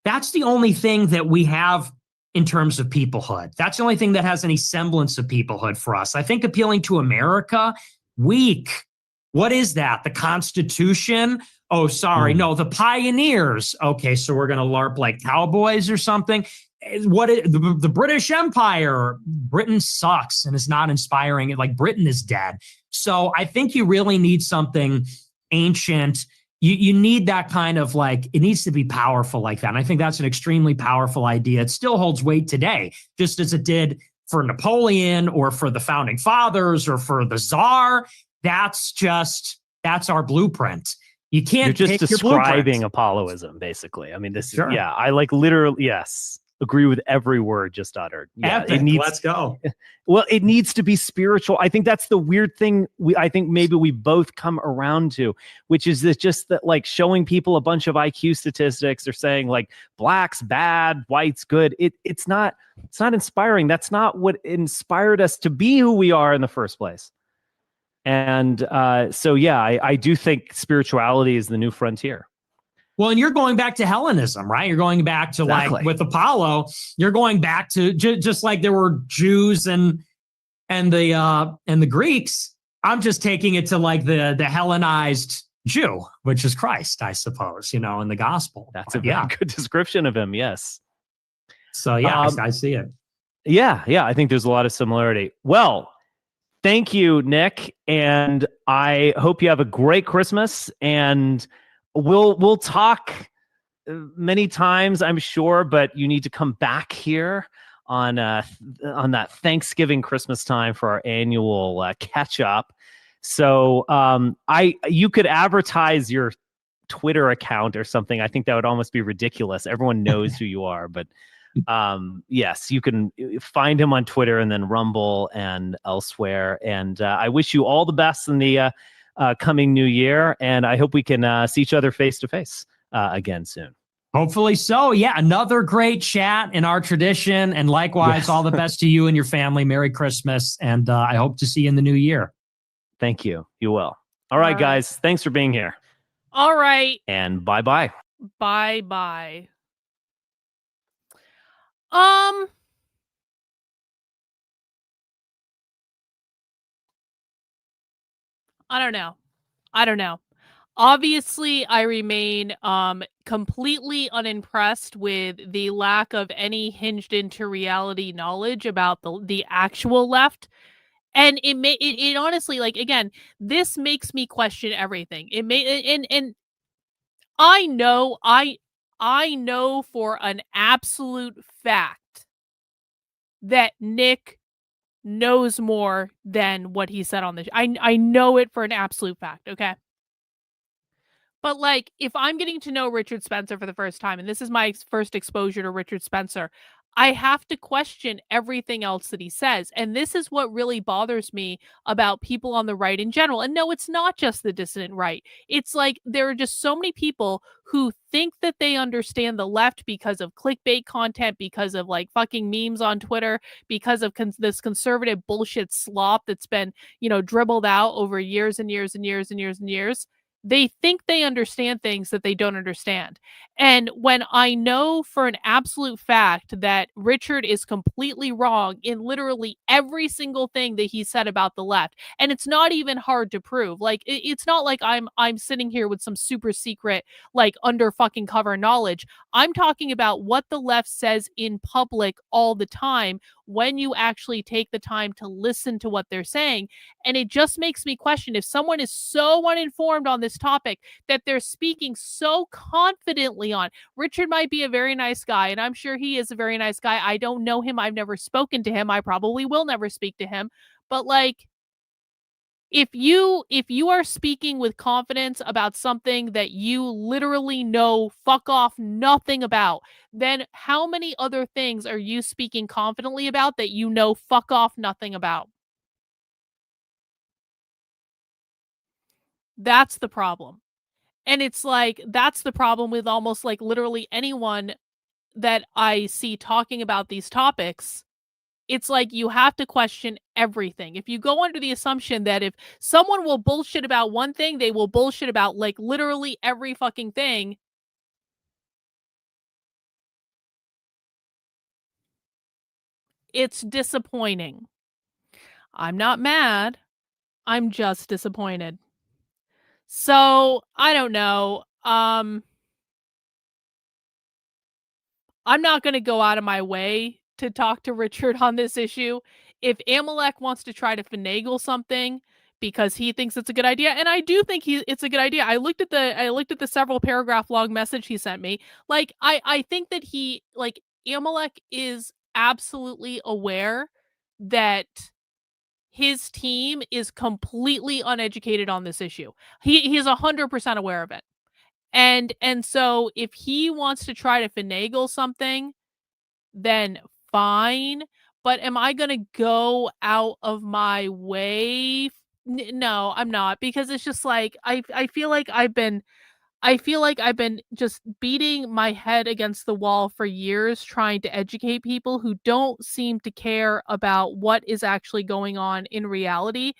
that we have in terms of peoplehood. That's the only thing that has any semblance of peoplehood for us. I think appealing to America, weak. What is that? The Constitution? Oh, sorry. No, the pioneers. Okay, so we're going to LARP like cowboys or something. What is the British Empire? Britain sucks and is not inspiring. Like Britain is dead. So I think you really need something ancient. You need that kind of like, it needs to be powerful like that. And I think that's an extremely powerful idea. It still holds weight today, just as it did for Napoleon or for the founding fathers or for the Tsar. That's our blueprint. You can't. You're just describing Apolloism, basically. I mean, this is, yeah, I like literally, yes, agree with every word just uttered. Yeah, Epic. Let's go. Well, it needs to be spiritual. I think that's the weird thing I think maybe we both come around to, which is that like showing people a bunch of IQ statistics or saying like black's bad, white's good. It's not inspiring. That's not what inspired us to be who we are in the first place. And so, yeah, I do think spirituality is the new frontier. Well, and you're going back to Hellenism, right? You're going back to like with Apollo, you're going back to just like there were Jews and the Greeks. I'm just taking it to like the Hellenized Jew, which is Christ, I suppose, you know, in the gospel. That's a very good description of him. Yes. So, yeah, I see it. Yeah. I think there's a lot of similarity. Well, thank you, Nick. And I hope you have a great Christmas, and we'll talk many times, I'm sure, but you need to come back here on that Thanksgiving Christmas time for our annual catch up. So you could advertise your Twitter account or something. I think that would almost be ridiculous. Everyone knows who you are, but yes, you can find him on Twitter and then Rumble and elsewhere. And I wish you all the best in the coming new year. And I hope we can see each other face to face again soon. Hopefully so. Yeah, another great chat in our tradition. And likewise, all the best to you and your family. Merry Christmas. And I hope to see you in the new year. Thank you. You will. All right, guys. Thanks for being here. All right. And bye-bye. Bye-bye. I don't know. Obviously, I remain completely unimpressed with the lack of any hinged into reality knowledge about the actual left. And it honestly, like, again, this makes me question everything. And I know for an absolute fact that Nick knows more than what he said on the I know it for an absolute fact, okay? But, like, if I'm getting to know Richard Spencer for the first time, and this is my first exposure to Richard Spencer, I have to question everything else that he says. And this is what really bothers me about people on the right in general. And no, it's not just the dissident right. It's like there are just so many people who think that they understand the left because of clickbait content, because of like fucking memes on Twitter, because of this conservative bullshit slop that's been, dribbled out over years and years and years and years and years. They think they understand things that they don't understand. And when I know for an absolute fact that Richard is completely wrong in literally every single thing that he said about the left, and it's not even hard to prove. Like, it's not like I'm sitting here with some super secret, like, under fucking cover knowledge. I'm talking about what the left says in public all the time when you actually take the time to listen to what they're saying. And it just makes me question, if someone is so uninformed on this topic that they're speaking so confidently on. Richard might be a very nice guy, and I'm sure he is a very nice guy. I don't know him. I've never spoken to him. I probably will never speak to him. But, like, if you are speaking with confidence about something that you literally know fuck off nothing about, then how many other things are you speaking confidently about that you know fuck off nothing about? That's the problem. And it's like, that's the problem with almost like literally anyone that I see talking about these topics. It's like you have to question everything. If you go under the assumption that if someone will bullshit about one thing, they will bullshit about like literally every fucking thing. It's disappointing. I'm not mad. I'm just disappointed. So, I don't know. I'm not going to go out of my way to talk to Richard on this issue. If Amalek wants to try to finagle something because he thinks it's a good idea, and I do think it's a good idea. I looked at the several paragraph long message he sent me. Like, I think that Amalek is absolutely aware that his team is completely uneducated on this issue. He's 100% aware of it. And so if he wants to try to finagle something, then fine. But am I going to go out of my way? No, I'm not, because it's just like I feel like I've been just beating my head against the wall for years trying to educate people who don't seem to care about what is actually going on in reality.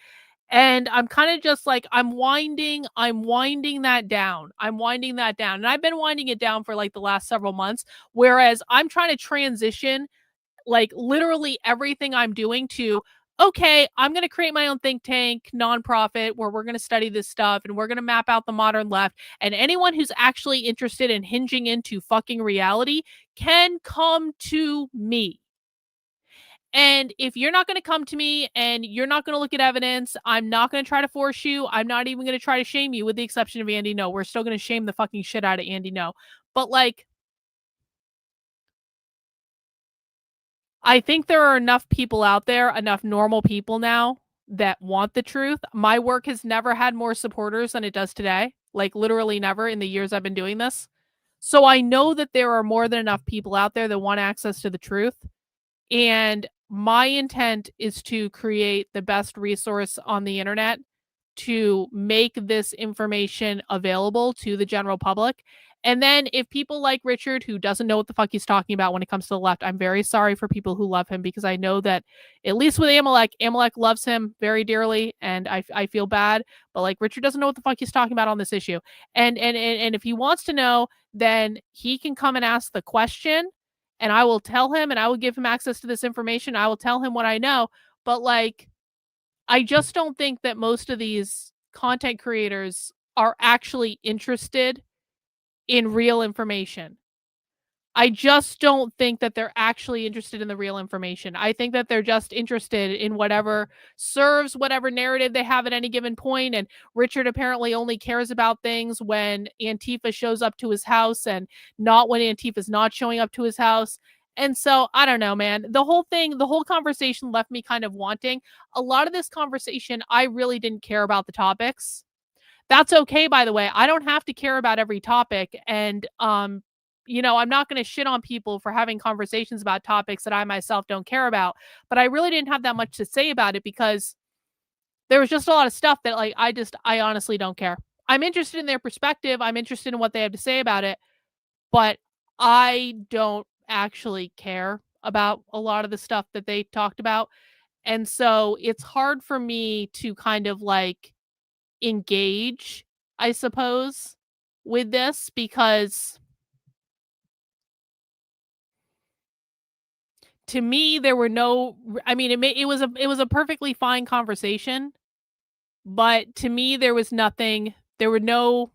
And I'm kind of just like, I'm winding that down. I'm winding that down. And I've been winding it down for like the last several months. Whereas I'm trying to transition like literally everything I'm doing to, okay, I'm going to create my own think tank, nonprofit, where we're going to study this stuff and we're going to map out the modern left. And anyone who's actually interested in hinging into fucking reality can come to me. And if you're not going to come to me and you're not going to look at evidence, I'm not going to try to force you. I'm not even going to try to shame you, with the exception of Andy No. We're still going to shame the fucking shit out of Andy No. But like, I think there are enough people out there, enough normal people now that want the truth. My work has never had more supporters than it does today. Like, literally never in the years I've been doing this. So I know that there are more than enough people out there that want access to the truth. And my intent is to create the best resource on the internet to make this information available to the general public. And then if people like Richard, who doesn't know what the fuck he's talking about when it comes to the left, I'm very sorry for people who love him, because I know that at least with Amalek loves him very dearly, and I feel bad. But like, Richard doesn't know what the fuck he's talking about on this issue. And if he wants to know, then he can come and ask the question, and I will tell him, and I will give him access to this information. I will tell him what I know. But like, I just don't think that most of these content creators are actually interested in real information. I just don't think that they're actually interested in the real information. I think that they're just interested in whatever serves whatever narrative they have at any given point. And Richard apparently only cares about things when Antifa shows up to his house and not when Antifa's not showing up to his house. And so, I don't know, man. The whole conversation left me kind of wanting. A lot of this conversation, I really didn't care about the topics. That's okay, by the way. I don't have to care about every topic. And, you know, I'm not going to shit on people for having conversations about topics that I myself don't care about. But I really didn't have that much to say about it because there was just a lot of stuff that, like, I honestly don't care. I'm interested in their perspective. I'm interested in what they have to say about it. But I don't actually care about a lot of the stuff that they talked about. And so it's hard for me to kind of like engage, I suppose, with this because to me there were no, I mean, it was a perfectly fine conversation, but to me there was nothing, there were no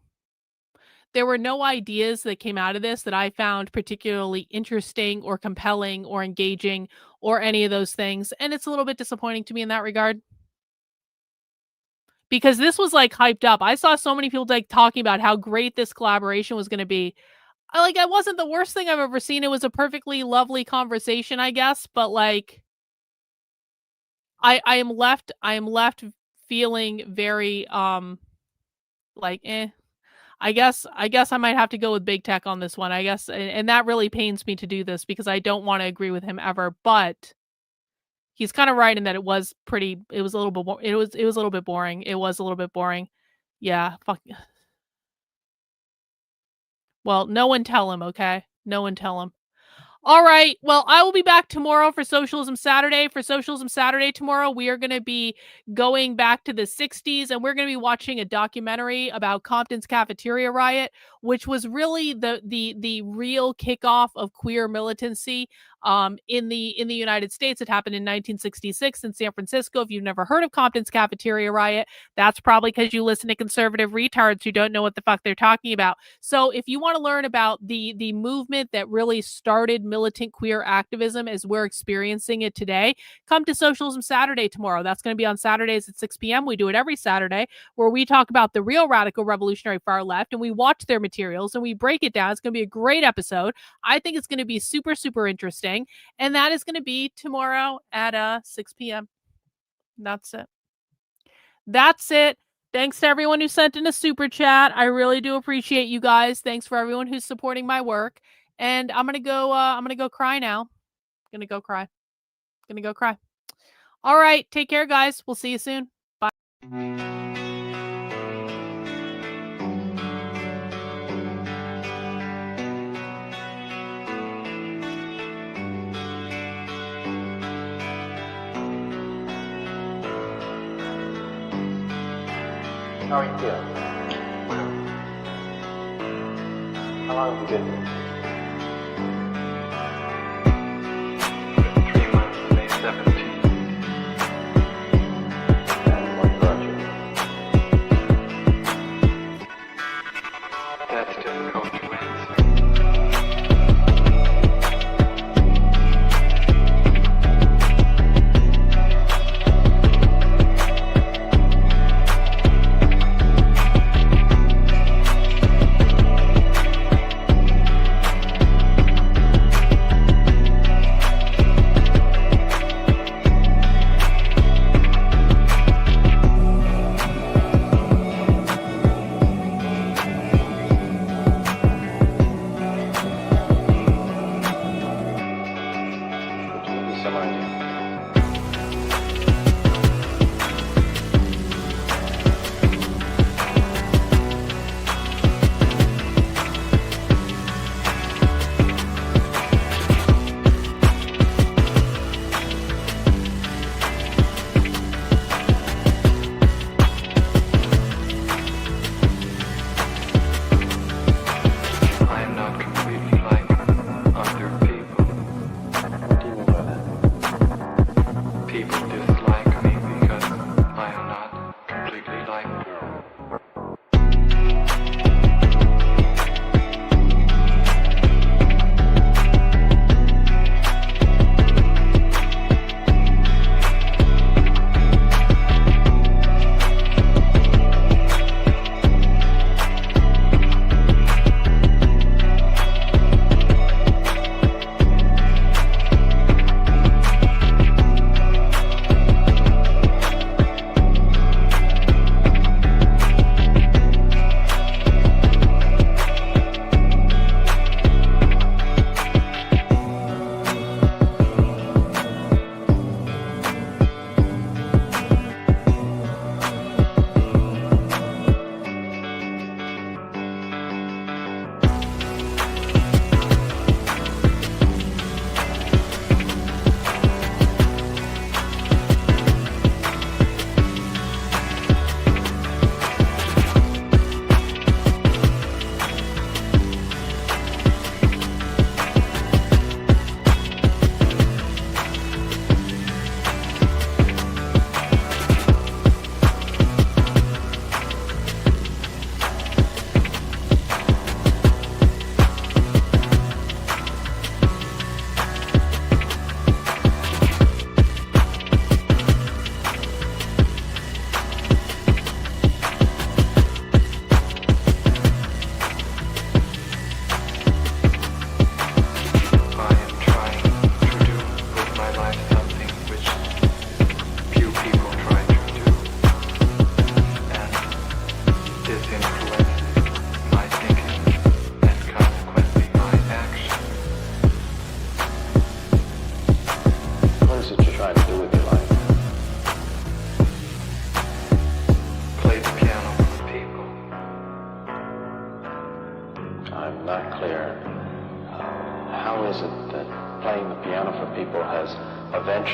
ideas that came out of this that I found particularly interesting or compelling or engaging or any of those things. And it's a little bit disappointing to me in that regard. Because this was like hyped up. I saw so many people like talking about how great this collaboration was going to be. It wasn't the worst thing I've ever seen. It was a perfectly lovely conversation, I guess. But like, I am left feeling very like, eh. I guess I might have to go with big tech on this one. I guess, and that really pains me to do this because I don't want to agree with him ever. But he's kind of right in that it was a little bit it was a little bit boring. It was a little bit boring. Yeah, fuck. Well, no one tell him, okay? No one tell him. All right. Well, I will be back tomorrow for Socialism Saturday. For Socialism Saturday tomorrow, we are going to be going back to the 60s, and we're going to be watching a documentary about Compton's cafeteria riot, which was really the real kickoff of queer militancy in the United States. It happened in 1966 in San Francisco. If you've never heard of Compton's cafeteria riot, that's probably because you listen to conservative retards who don't know what the fuck they're talking about. So if you want to learn about the movement that really started militant queer activism as we're experiencing it today, come to Socialism Saturday tomorrow. That's going to be on Saturdays at 6 p.m. We do it every Saturday where we talk about the real radical revolutionary far left and we watch their materials and we break it down. It's going to be a great episode. I think it's going to be super, super interesting. And that is going to be tomorrow at 6 p.m. That's it. That's it. Thanks to everyone who sent in a super chat. I really do appreciate you guys. Thanks for everyone who's supporting my work. And I'm gonna go cry now. Gonna go cry. All right. Take care, guys. We'll see you soon. Bye. How are you feeling? How long have you been here? 3 months, May 17th. And what brought you? That's difficult to people dislike me because I am not completely like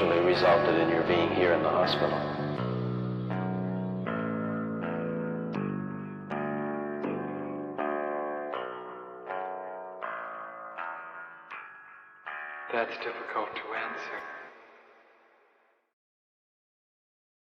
eventually resulted in your being here in the hospital. That's difficult to answer.